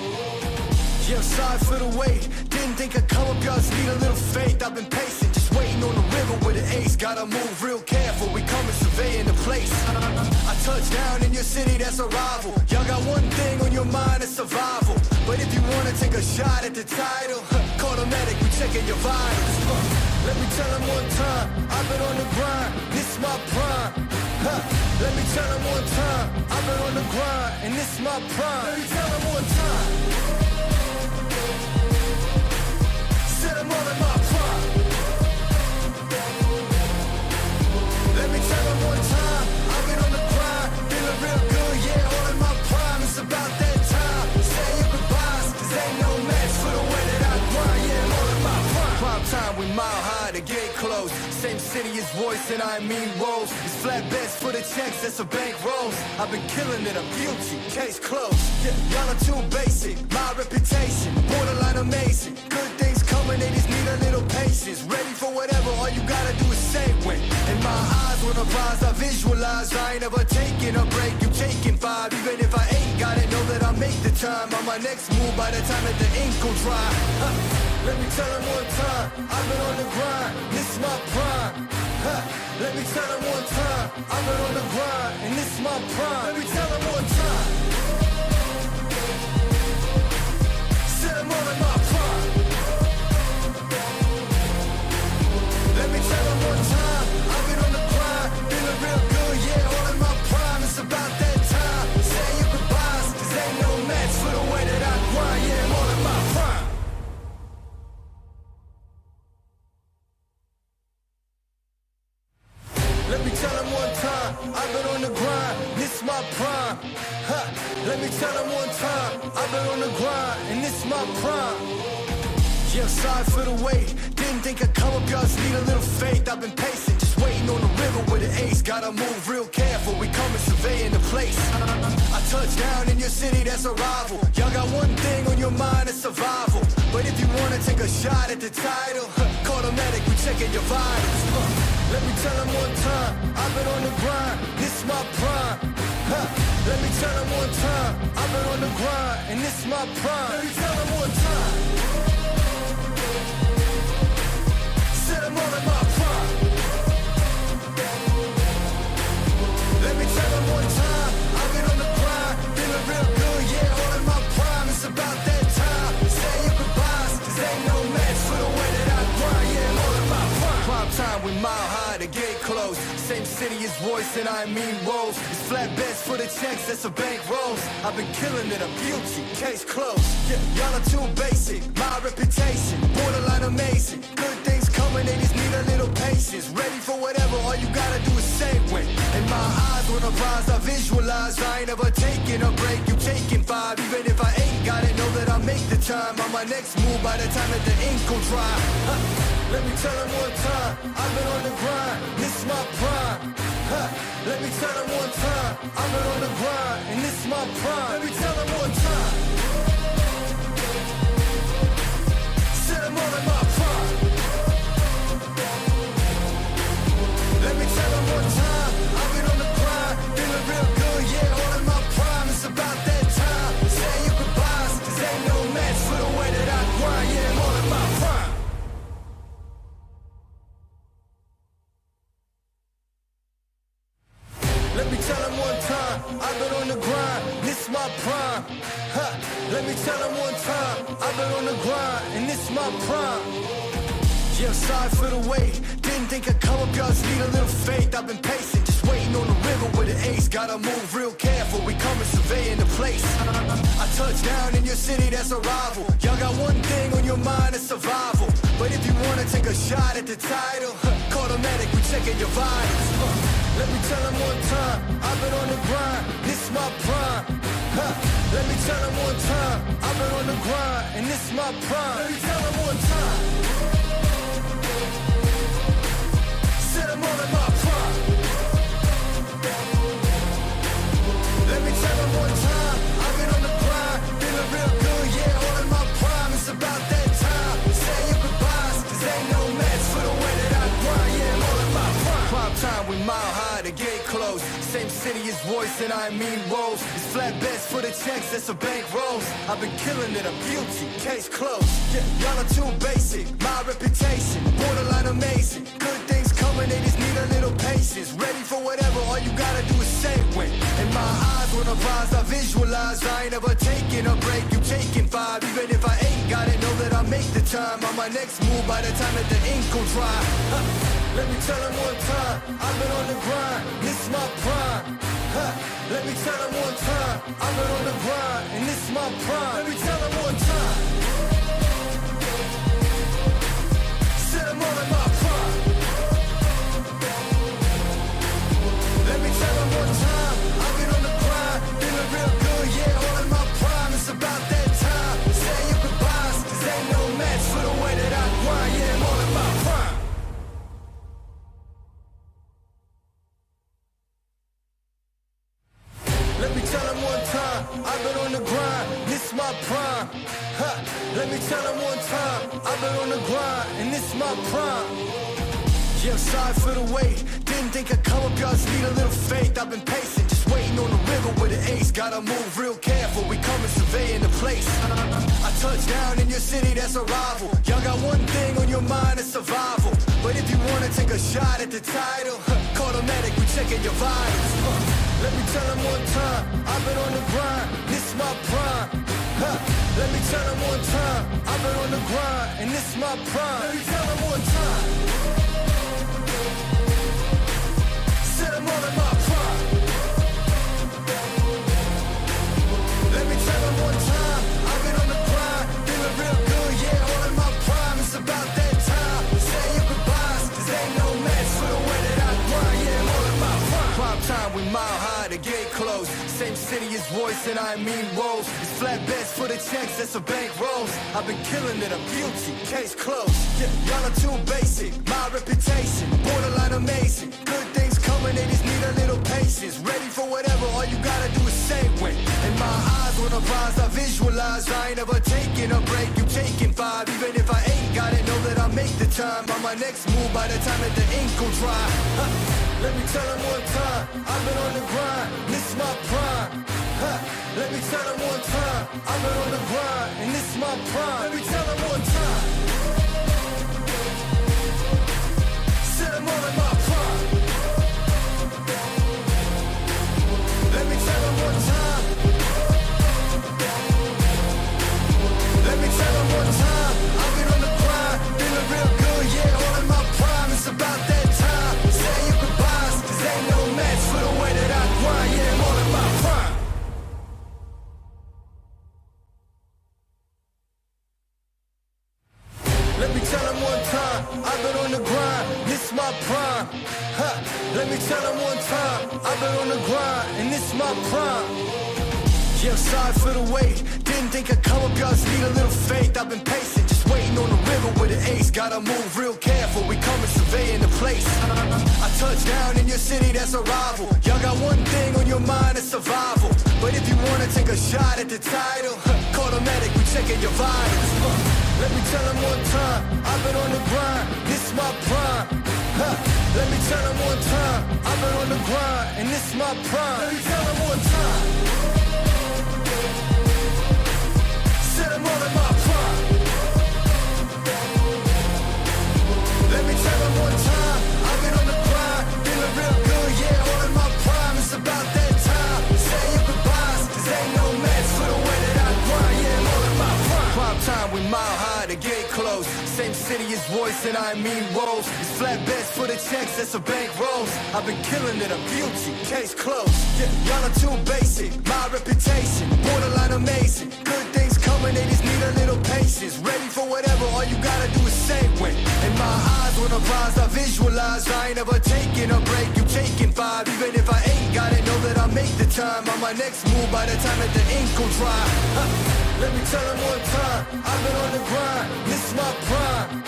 Yeah, I'm sorry for the wait, didn't think I'd come up, y'all just need a little faith. I've been patient, just waiting on the river with an ace. Gotta move real careful, we coming surveying the place. I touch down in your city, that's a rival. Y'all got one thing on your mind, it's survival. But if you wanna take a shot at the title, call the medic, we checking your vitals. Let me tell them one time, I've been on the grind, this is my prime. Let me tell them one time, I've been on the grind, and this is my prime. Let me tell them one time. Said I'm all in my prime. Let me tell them one time, I've been on the grind, feeling real good, yeah, all in my prime. It's about that time, say your goodbyes, cause ain't no match for the way that I grind, yeah, I'm all in my prime. Prime time, we mile high, the gate closed. clothes. Same city as Royce and I mean woes. It's flatbeds for the checks, that's a bank rolls. I've been killing it, I'm guilty, case closed. Yeah, y'all are too basic, my reputation borderline amazing. Good things coming, they just need a little patience. Ready for whatever, all you gotta do is say when. In my eyes, when I rise, I visualize. I ain't never taking a break, you taking 5. Even if I ain't got it, know that I'll make the time on my next move by the time that the ink will dry. Let me tell them one time, I've been on the grind, this is my prime. Let me tell them one time, I've been on the grind, and this is my prime. Let me tell them one time, said I'm all in my prime. Let me tell them one time, I've been on the grind, feeling real good, yeah, all in my prime. It's about that time, say your goodbyes, cause ain't no match for the way that I grind, yeah, I'm all in my prime. Let me tell them one time, I've been on the grind, this is my prime. Let me tell them one time, I've been on the grind, and this is my prime. Yeah, sorry for the wait, didn't think I'd come up, y'all just need a little faith. I've been patient, just waiting on the river with an ace. Gotta move real careful, we coming surveying the place. I touched down in your city, that's a rival. Y'all got one thing on your mind, it's survival. But if you wanna take a shot at the title, call the medic, we checking your vitals. Let me tell them one time, I've been on the grind, this is my prime. Let me tell them one time, I've been on the grind, and this is my prime. Let me tell them one time, said I'm all in my prime. Let me tell them one time, I've been on the grind, feeling real good, yeah, all in my prime. It's about that time, say your goodbyes, cause ain't no match for the way that I grind, yeah, I'm all in my prime. Prime time, we mile high, the gate closed. Same city as Royce and I mean woes. It's flatbeds for the checks, that's a bank rolls. I've been killing it, I'm guilty, case closed. Yeah, y'all are too basic, my reputation borderline amazing. Good things coming, they just need a little patience. Ready for whatever, all you gotta do is say when. In my eyes, when I rise, I visualize. I ain't never taking a break, you taking 5. Even if I ain't got it, know that I'll make the time on my next move by the time that the ink will dry. Let me tell them one time, I've been on the grind, this is my prime. Let me tell them one time, I've been on the grind, and this is my prime. Let me tell them one time, said I'm all in my prime. Let me tell them one time, I've been on the grind, feeling real good, yeah, all in my prime. It's about that time, say your goodbyes, cause ain't no match for the way that I grind, yeah, I'm all in my prime. Let me tell them one time, I've been on the grind, this is my prime. Let me tell them one time, I've been on the grind, and this is my prime. Yeah, sorry for the wait, didn't think I'd come up, y'all just need a little faith. I've been patient, just waiting on the river with an ace. Gotta move real careful, we coming surveying the place. I touched down in your city, that's a rival. Y'all got one thing on your mind, it's survival. But if you wanna take a shot at the title, call the medic, we checking your vitals. Let me tell them one time, I've been on the grind, this is my prime. Let me tell them one time, I've been on the grind, and this is my prime. Let me tell them one time, said I'm all in my prime. Let me tell them one time, I've been on the grind, feeling real good, yeah, all in my prime. It's about that time, say your goodbyes, cause ain't no match for the way that I grind, yeah, I'm all in my prime. Prime time, we mile high, the gate closed. Same city as Royce and I mean woes. It's flatbeds for the checks, that's a bank rolls. I've been killing it, I'm guilty, case closed. Yeah, y'all are too basic, my reputation borderline amazing. Good things coming, they just need a little patience. Ready for whatever, all you gotta do is say when. In my eyes, when I rise, I visualize. I ain't never taking a break, you taking 5. Even if I ain't got it, know that I'll make the time on my next move by the time that the ink will dry. Let me tell them one time, I've been on the grind, this is my prime. Let me tell them one time, I've been on the grind, and this is my prime. Let me tell them one time, said I'm all in my prime. Let me tell them one time, I've been on the grind, feeling real good, yeah, all in my prime. It's about that time, say your goodbyes, cause ain't no match for the way that I grind, yeah, I'm all in my prime. I've been on the grind, this my prime. Huh. Let me tell them one time, I've been on the grind, and this my prime. Yeah, sorry for the wait. Didn't think I'd come up, y'all just need a little faith. I've been patient, just waiting on the river with an ace. Gotta move real careful, we coming surveying the place. I touch down in your city, that's a rival. Y'all got one thing on your mind, it's survival. But if you wanna take a shot at the title, call the medic, we checking your vitals. Let me tell them one time, I've been on the grind, this my prime. Let me tell them one time, I've been on the grind, and this my prime. Let me tell them one time. I'm all in my prime. Let me tell them one time, I've been on the grind, feeling real good, yeah, all in my prime. It's about that time, say your goodbyes, cause ain't no match for the way that I grind, yeah, I'm all in my prime. Prime time, we mile high, the gate closed. Same city as Royce and I mean Rose. It's flatbeds for the checks, that's a bank rolls. I've been killing it, I'm guilty, case closed. Yeah, y'all are too basic, my reputation, borderline amazing. Good things coming, they just need a little patience. Ready for whatever, all you gotta do is say when. In my eyes, when I rise, I visualize. I ain't ever taking a break, you taking 5. Even if I ain't got it, know that I make the time. On my next move, by the time that the ink will dry. Let me tell them one time, I've been on the grind, this my prime. Let me tell them one time, I've been on the grind, and this my prime. Let me tell them one time. Said I'm all in my prime. Let me tell them one time. Let me tell them one time, I've been on the grind, feeling real good, yeah, all in my prime. It's about that time, say your goodbyes, cause ain't no match for the way that I grind, yeah, I'm all in my prime. Let me tell them one time, I've been on the grind, this my prime. Let me tell them one time, I've been on the grind, and this my prime. Yeah, sorry for the wait. Didn't think I'd come up, y'all just need a little faith. I've been patient, just waiting on the river with an ace. Gotta move real careful, we coming surveying the place. I touch down in your city, that's a rival. Y'all got one thing on your mind, it's survival. But if you wanna take a shot at the title, call the medic, we checking your vitals. Let me tell them one time, I've been on the grind, this my prime. Let me tell them one time, I've been on the grind, and this my prime. Let me tell them one time. Said I'm all in my prime. Let me tell them one time, I've been on the grind, feeling real good, yeah, all in my prime. It's about that time, say your goodbyes, cause ain't no match for the way that I grind, yeah, I'm all in my prime. Prime time, we mile high, the gate closed. Same city as Royce and I mean Rose. It's flatbeds for the checks, that's a bank rolls. I've been killing it, I'm guilty, case closed. Yeah, y'all are too basic, my reputation, borderline amazing. Good things coming, they just need a little patience. Ready for whatever, all you gotta do is say when. In my eyes, when I rise, I visualize. I ain't ever taking a break, you taking 5. Even if I ain't got it, know that I make the time. On my next move, by the time that the ink will dry. Let me tell them one time, I've been on the grind, this my prime.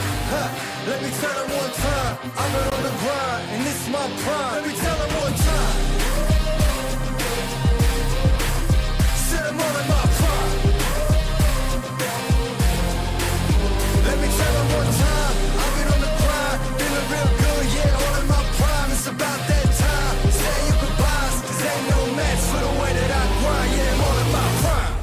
Let me tell them one time, I've been on the grind, and this my prime. Let me tell them one time. Said I'm all in my prime. Let me tell them one time, I've been on the grind, feeling real good, yeah, all in my prime. It's about that time, say your goodbyes, cause ain't no match for the way that I grind, yeah, I'm all in my prime.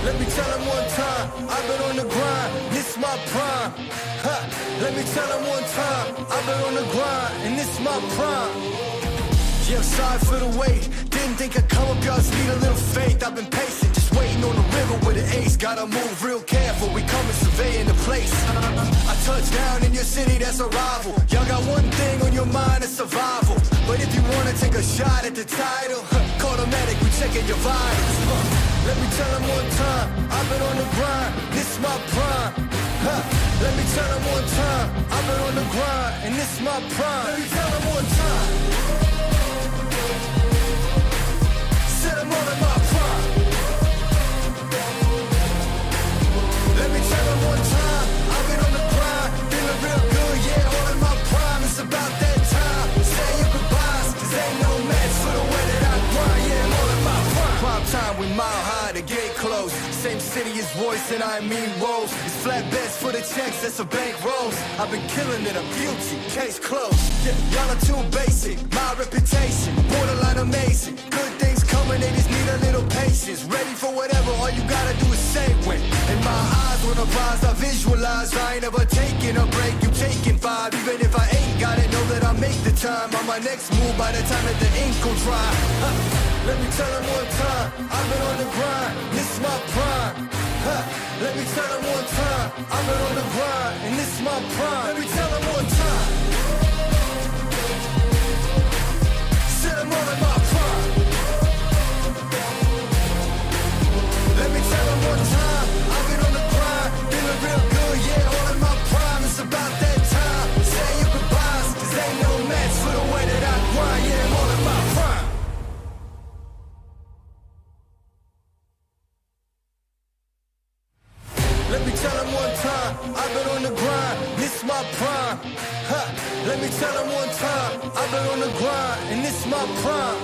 Let me tell them one time, I've been on the grind, this my prime. Let me tell them one time, I've been on the grind, and this my prime. Yeah, sorry for the wait. Didn't think I'd come up, y'all just need a little faith. I've been patient, just waiting on the river with an ace. Gotta move real careful, we coming surveying the place. I touch down in your city, that's a rival. Y'all got one thing on your mind, it's survival. But if you wanna take a shot at the title, call the medic, we checking your vitals. Let me tell them one time, I've been on the grind, this my prime. Let me tell them one time, I've been on the grind, and this my prime. Let me tell them one time. Said I'm all in my prime. Let me tell them one time, I've been on the grind, feeling real good, yeah, all in my prime. It's about that time, we mile high, the gate closed. Same city as voice and I mean woes. It's flatbeds for the checks, that's a bank rolls. I've been killing it, I'm guilty, case closed. Yeah, y'all are too basic, my reputation borderline amazing. Good things coming, they just need a little patience. Ready for whatever, all you gotta do is say when. In my eyes, when I rise, I visualize. I ain't ever taking a break, you taking 5. Even if I ain't got it, know that I'll make the time. On my next move by the time that the ink will dry. Let me tell them one time, I've been on the grind, this is my prime. Let me tell them one time, I've been on the grind, and this is my prime. Let me tell them one time, sit them all in my prime. Let me tell them one time, I've been on the grind, feeling real good, yeah, all in my prime. It's about that time, say your goodbyes, cause ain't no match for the way that I grind, yeah, I'm all in my prime. Let me tell them one time, I've been on the grind, this is my prime. Let me tell them one time, I've been on the grind, and this is my prime.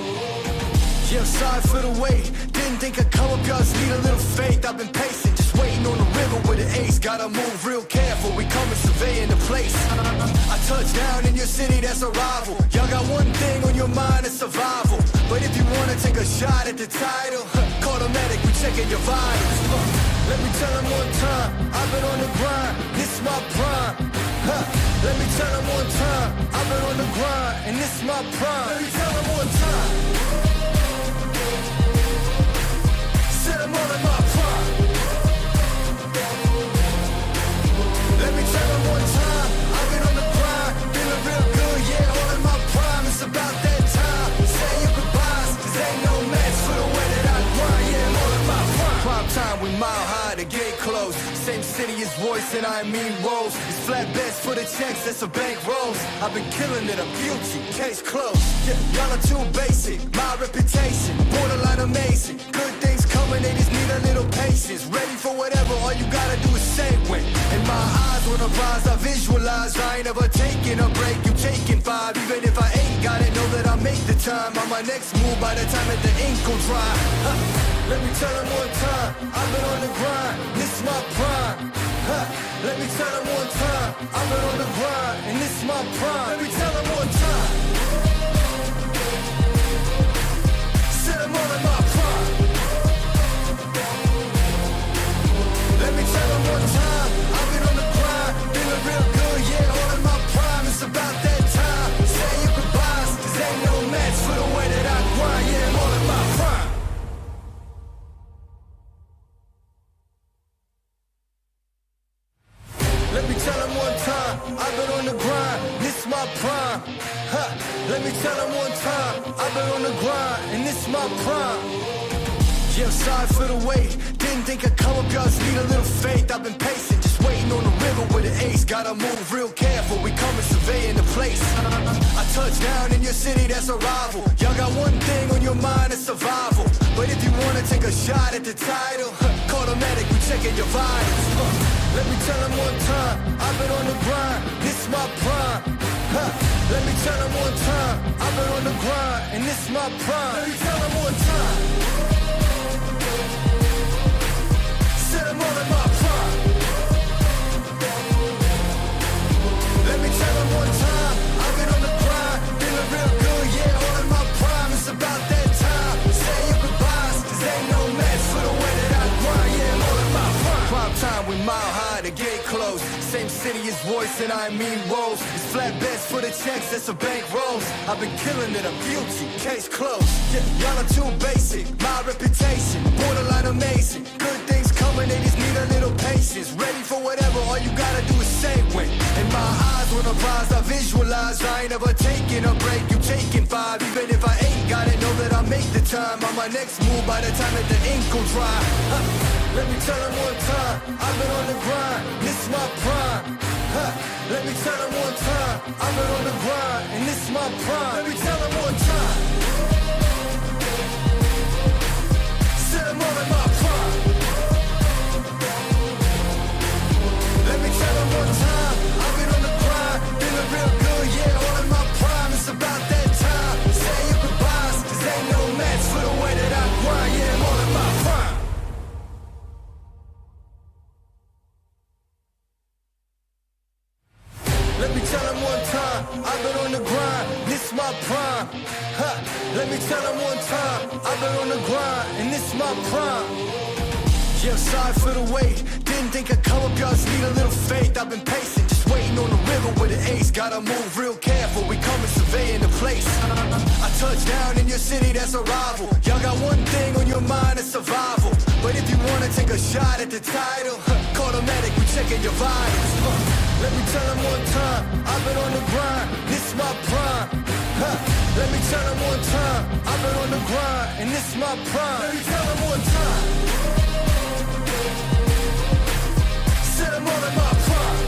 Yeah, I'm sorry for the wait, didn't think I'd come up, y'all just need a little faith. I've been patient, just waiting on the river with an ace. Gotta move real careful, we coming surveying the place. I touch down in your city, that's a rival. Y'all got one thing on your mind, it's survival. But if you wanna take a shot at the title, call the medic, we checking your vitals. Let me tell them one time, I've been on the grind, this is my prime. Let me tell them one time, I've been on the grind, and this is my prime. Let me tell them one time, sit them all in my prime. Let me tell them one time, I've been on the grind, feeling real good, yeah, all in my prime. It's about that time, say your goodbyes, cause ain't no match for the way that I grind, yeah, I'm all in my prime. Prime time, we mile high, the gate closed. Same city as voice and I mean woes. It's flatbeds for the checks, that's a bank rolls. I've been killing it, I'm guilty, case closed. Yeah, y'all are too basic, my reputation borderline amazing. Good things coming, they just need a little patience. Ready for whatever, all you gotta do is say when. In my eyes, when I rise, I visualize. I ain't ever taking a break, you taking 5. Even if I ain't got it, know that I'll make the time. On my next move by the time that the ink will dry. Let me tell them one time, I've been on the grind, this is my prime. Let me tell them one time, I've been on the grind, and this is my prime. Let me tell them one time, sit them all in my prime. Let me tell them one time, I've been on the grind, feeling real good, yeah, all in my prime. It's about that time, say your goodbyes, cause ain't no match for the way that I grind, yeah, I'm all in my prime. Let me tell them one time, I've been on the grind, this is my prime. Let me tell them one time, I've been on the grind, and this is my prime. Yeah, I'm sorry for the wait, didn't think I'd come up, y'all just need a little faith. I've been patient, just waiting on the river with an ace. Gotta move real careful, we coming surveying the place. I touch down in your city, that's a rival. Y'all got one thing on your mind, it's survival. But if you wanna take a shot at the title, call the medic, we checking your vitals. Let me tell them one time, I've been on the grind, this is my prime. Let me tell them one time, I've been on the grind, and this is my prime. Let me tell them one time, sit them all in my prime. Let me tell them one time, I've been on the grind, feeling real good, yeah, all in my prime. It's about that time, say your goodbyes, cause ain't no match for the way that I grind, yeah, I'm all in my prime. Prime time, we mile high, the gate closed. Same city as voice and I mean woes. It's flatbeds for the checks, that's a bank rolls. I've been killing it, I'm guilty, case closed. Yeah, y'all are too basic, my reputation borderline amazing. Good things coming, they just need a little patience. Ready for whatever, all you gotta do is say when. In my eyes, when I rise, I visualize. I ain't ever taking a break, you taking 5. Even if I ain't got it, know that I'll make the time. On my next move by the time that the ink will dry. Let me tell them one time, I've been on the grind, this is my prime. Let me tell them one time, I've been on the grind, and this is my prime. Let me tell them one time, sit them all in my prime. Let me tell them one time, I've been on the grind, feeling real good, yeah, all in my prime. It's about that time, say your goodbyes, cause ain't no match for the way that I grind, yeah, I'm all in my prime. my prime. Ha, let me tell them one time. I've been on the grind, and this is my prime. Yeah, sorry for the wait. Didn't think I'd come up, y'all just need a little faith. I've been patient, just waiting on the river with an ace. Gotta move real careful, we coming surveying the place. I touch down in your city, that's a rival. Y'all got one thing on your mind, it's survival. But if you wanna take a shot at the title, call the medic, we checking your vitals. Let me tell them one time, I've been on the grind, this is my prime. Let me tell them one time, I've been on the grind, and this is my prime. Let me tell them one time. Set them all in my prime.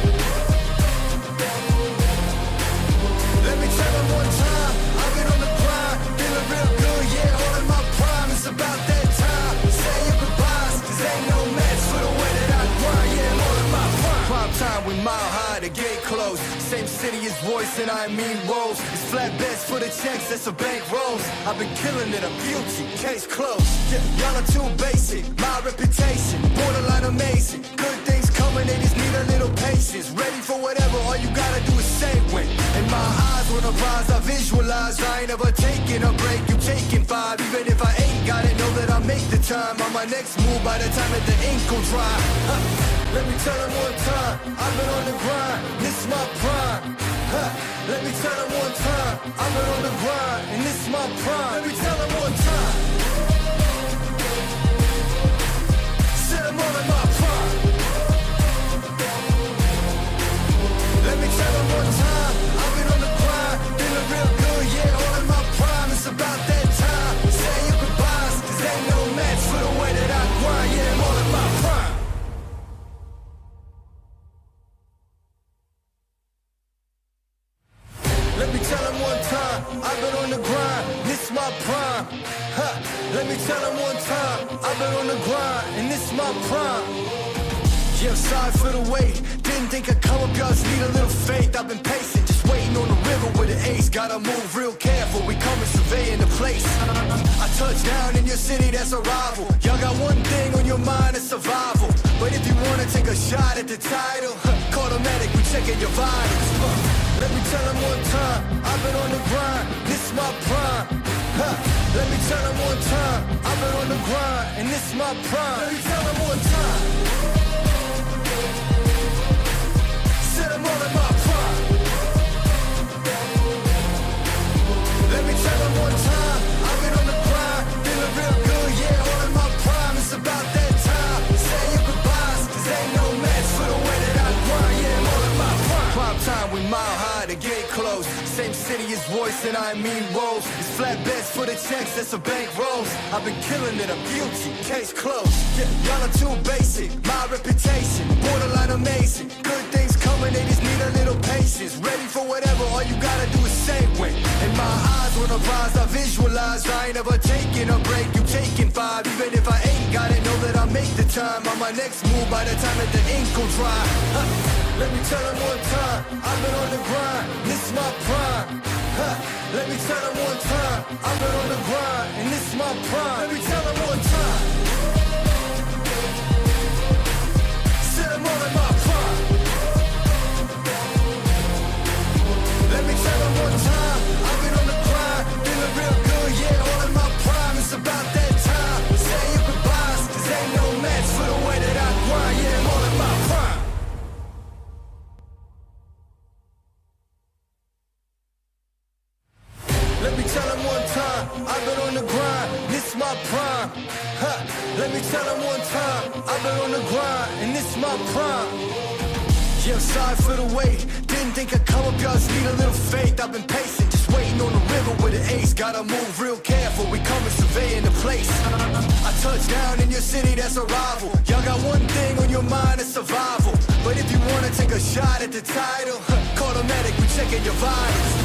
Let me tell them one time, I've been on the grind, feeling real good, yeah, all in my prime. It's about that time, say your goodbyes, cause ain't no match for the way that I grind, yeah, I'm all in my prime. Prime time, we mile high, the gate closed. Same city as voice and I mean roles. It's flat bets for the checks, that's a bank rolls. I've been killing it, I'm guilty, case closed. Yeah, y'all are too basic, my reputation, borderline amazing. Good things coming, they just need a little patience. Ready for whatever, all you gotta do is say when. In my eyes, when I rise, I visualize. I ain't ever taking a break, you taking 5. Even if I ain't got it, know that I make the time. On my next move, by the time that the ink will dry. Let me tell them one time, I've been on the grind, this is my prime. Let me tell them one time, I've been on the grind, and this is my prime. Let me tell them one time. Set them all in my prime. Let me tell them one time, I've been on the grind, feeling real good, yeah, all in my prime. It's about that time, say your goodbyes, cause ain't no match for the way that I grind, yeah, I'm all in my prime. Let me tell them one time, I've been on the grind, this is my prime. Let me tell them one time, I've been on the grind, and this is my prime. Yeah, sorry for the wait, didn't think I'd come up, y'all just need a little faith. I've been patient, just waiting on the river with an ace. Gotta move real careful, we coming surveying the place. I touch down in your city, that's a rival. Y'all got one thing on your mind, it's survival. But if you wanna take a shot at the title, call the medic, we checking your vitals. Let me tell them one time, I've been on the grind, this is my prime. Let me tell them one time, I've been on the grind, and this is my prime. Let me tell them one time. Set them all in my prime. Let me tell them one time, I've been on the grind, feeling real good, yeah, all in my prime. It's about that time, say your goodbyes, cause ain't no match for the way that I grind, yeah, I'm all in my prime. Prime time, we mile high, the gate closed. Same city as voice and I mean roles. It's flat bets for the checks, that's a bank rolls. I've been killing it, I'm guilty, case closed. Yeah, y'all are too basic, my reputation, borderline amazing. Good things coming, they just need a little patience. Ready for whatever, all you gotta do is say when. In my eyes, when I rise, I visualize. I ain't ever taking a break, you taking 5. Even if I ain't got it, know that I make the time. On my next move, by the time that the ink will dry. Let me tell them one time, I've been on the grind, this is my prime. Let me tell them one time, I've been on the grind, and this is my prime. Let me tell them one time. Set them all in my prime. Let me tell them one time, I've been on the grind, feeling real good, yeah, all in my prime. It's about that time, say your goodbyes, cause ain't no match for the way that I grind, yeah, I'm all in my prime. Let me tell them one time, I've been on the grind, this is my prime. Let me tell them one time, I've been on the grind, and this is my prime. Yeah, sorry for the wait, didn't think I'd come up, y'all just need a little faith. I've been patient, just waiting on the river with an ace. Gotta move real careful, we coming surveying the place. I touch down in your city, that's a rival. Y'all got one thing on your mind, it's survival. But if you wanna take a shot at the title, call the medic, we checking your vitals.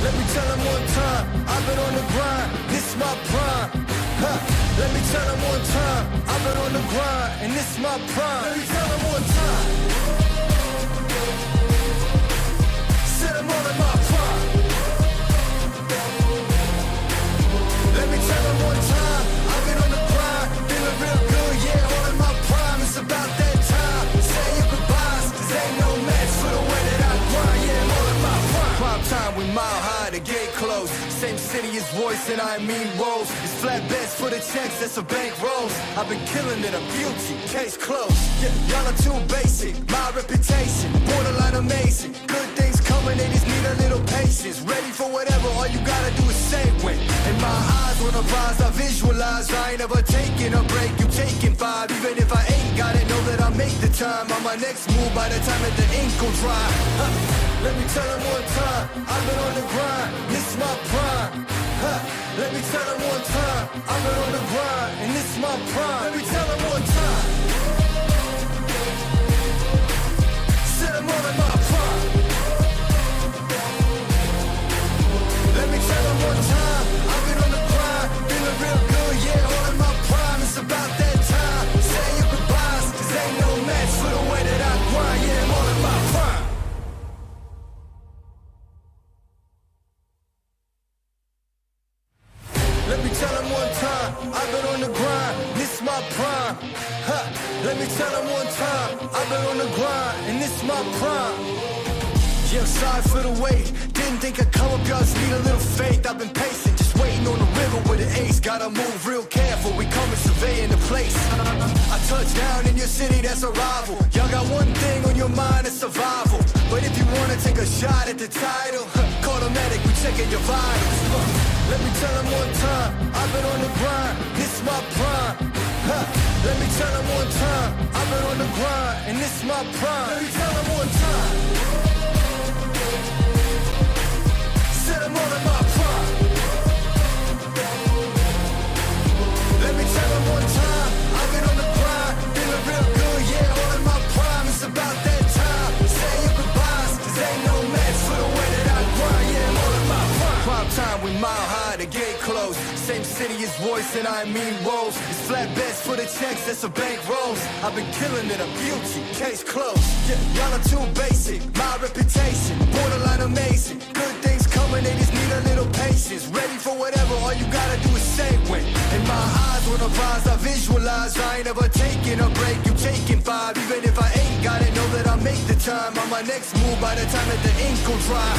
Let me tell them one time, I've been on the grind, this is my prime. Let me tell them one time, I've been on the grind, and this is my prime. Let me tell them one time. Set them all in my prime. Let me tell them one time, I've been on the grind, feeling real good, yeah, all in my prime. It's about that time, say your goodbyes, cause ain't no match for the way that I grind, yeah, I'm all in my prime. Prime time, we mile high, the gate closed. Same city as voice and I mean roles. It's flatbeds for the checks, that's a bank rolls. I've been killing it, I'm guilty, case closed. Yeah, y'all are too basic, my reputation borderline amazing. Good things coming, they just need a little patience. Ready for whatever, all you gotta do is say when. And my eyes on the prize, I visualize. I ain't never taking a break, you taking 5. Even if I ain't got it, know that I'll make the time. On my next move by the time that the ink gon' dry. Let me tell them one time, I've been on the grind, this is my prime. Let me tell them one time, I've been on the grind, and this is my prime. Let me tell them one time, said I'm all in my prime. Let me tell them one time, I've been on the grind, feeling real good, yeah, all in my prime. It's about that time, say your goodbyes, cause ain't no match for the way that I grind, yeah, I'm all in my prime. Let me tell them one time, I've been on the grind, this is my prime. Let me tell them one time, I've been on the grind, and this is my prime. Yeah, sorry for the wait, didn't think I'd come up, y'all just need a little faith. I've been patient, just waiting on the river with an ace. Gotta move real careful, we coming surveying the place. I touch down in your city, that's a rival. Y'all got one thing on your mind, it's survival. But if you wanna take a shot at the title, call the medic, we checking your vitals. Let me tell them one time, I've been on the grind, this is my prime. Let me tell them one time, I've been on the grind, and this is my prime. Let me tell them one time, said I'm all in my prime. Let me tell them one time, I've been on the grind, feeling real good, yeah, all in my prime. It's about that time, say your goodbyes, cause ain't no match for the way that I grind, yeah, I'm all in my prime. Prime time, we mile high, the gate closed. Same city as voice and I mean roles. It's flatbeds for the checks, that's a bank rolls. I've been killing it, I'm guilty, case closed. Yeah, y'all are too basic, my reputation borderline amazing. Good things coming, they just need a little patience. Ready for whatever, all you gotta do is say when. And my eyes on the prize, I visualize. I ain't never taking a break, you taking 5. Even if I ain't got it, know that I'll make the time. On my next move by the time that the ink gon' dry.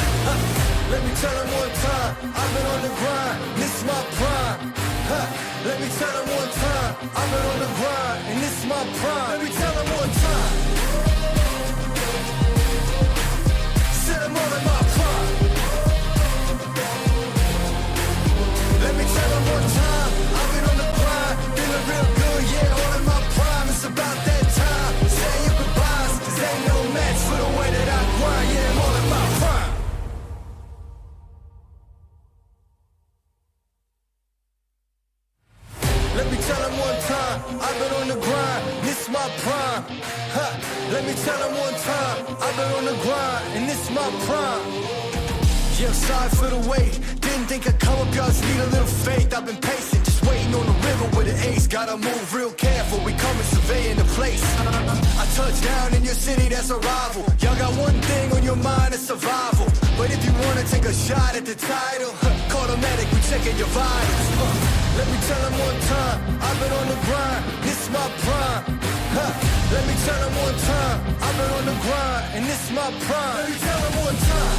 Let me tell them one time, I've been on the grind, this is my prime. Let me tell them one time, I've been on the grind, and this is my prime. Let me tell them one time, said I'm all in my prime. Let me tell them one time, I've been on the grind, feeling real good, yeah, all in my prime. It's about that time, say your goodbyes, cause ain't no match for the way that I grind, yeah, I'm all in my prime. Let me tell them one time, I've been on the grind, this is my prime. Let me tell them one time, I've been on the grind, and this is my prime. Yeah, sorry for the wait, didn't think I'd come up, y'all just need a little faith. I've been patient, just waiting on the river with an ace. Gotta move real careful, we coming surveying the place. I touch down in your city, that's a rival. Y'all got one thing on your mind, it's survival. But if you wanna take a shot at the title, call the medic, we checking your vitals. Let me tell them one time, I've been on the grind, this is my prime. Let me tell them one time, I've been on the grind, and this is my prime. Let me tell them one time,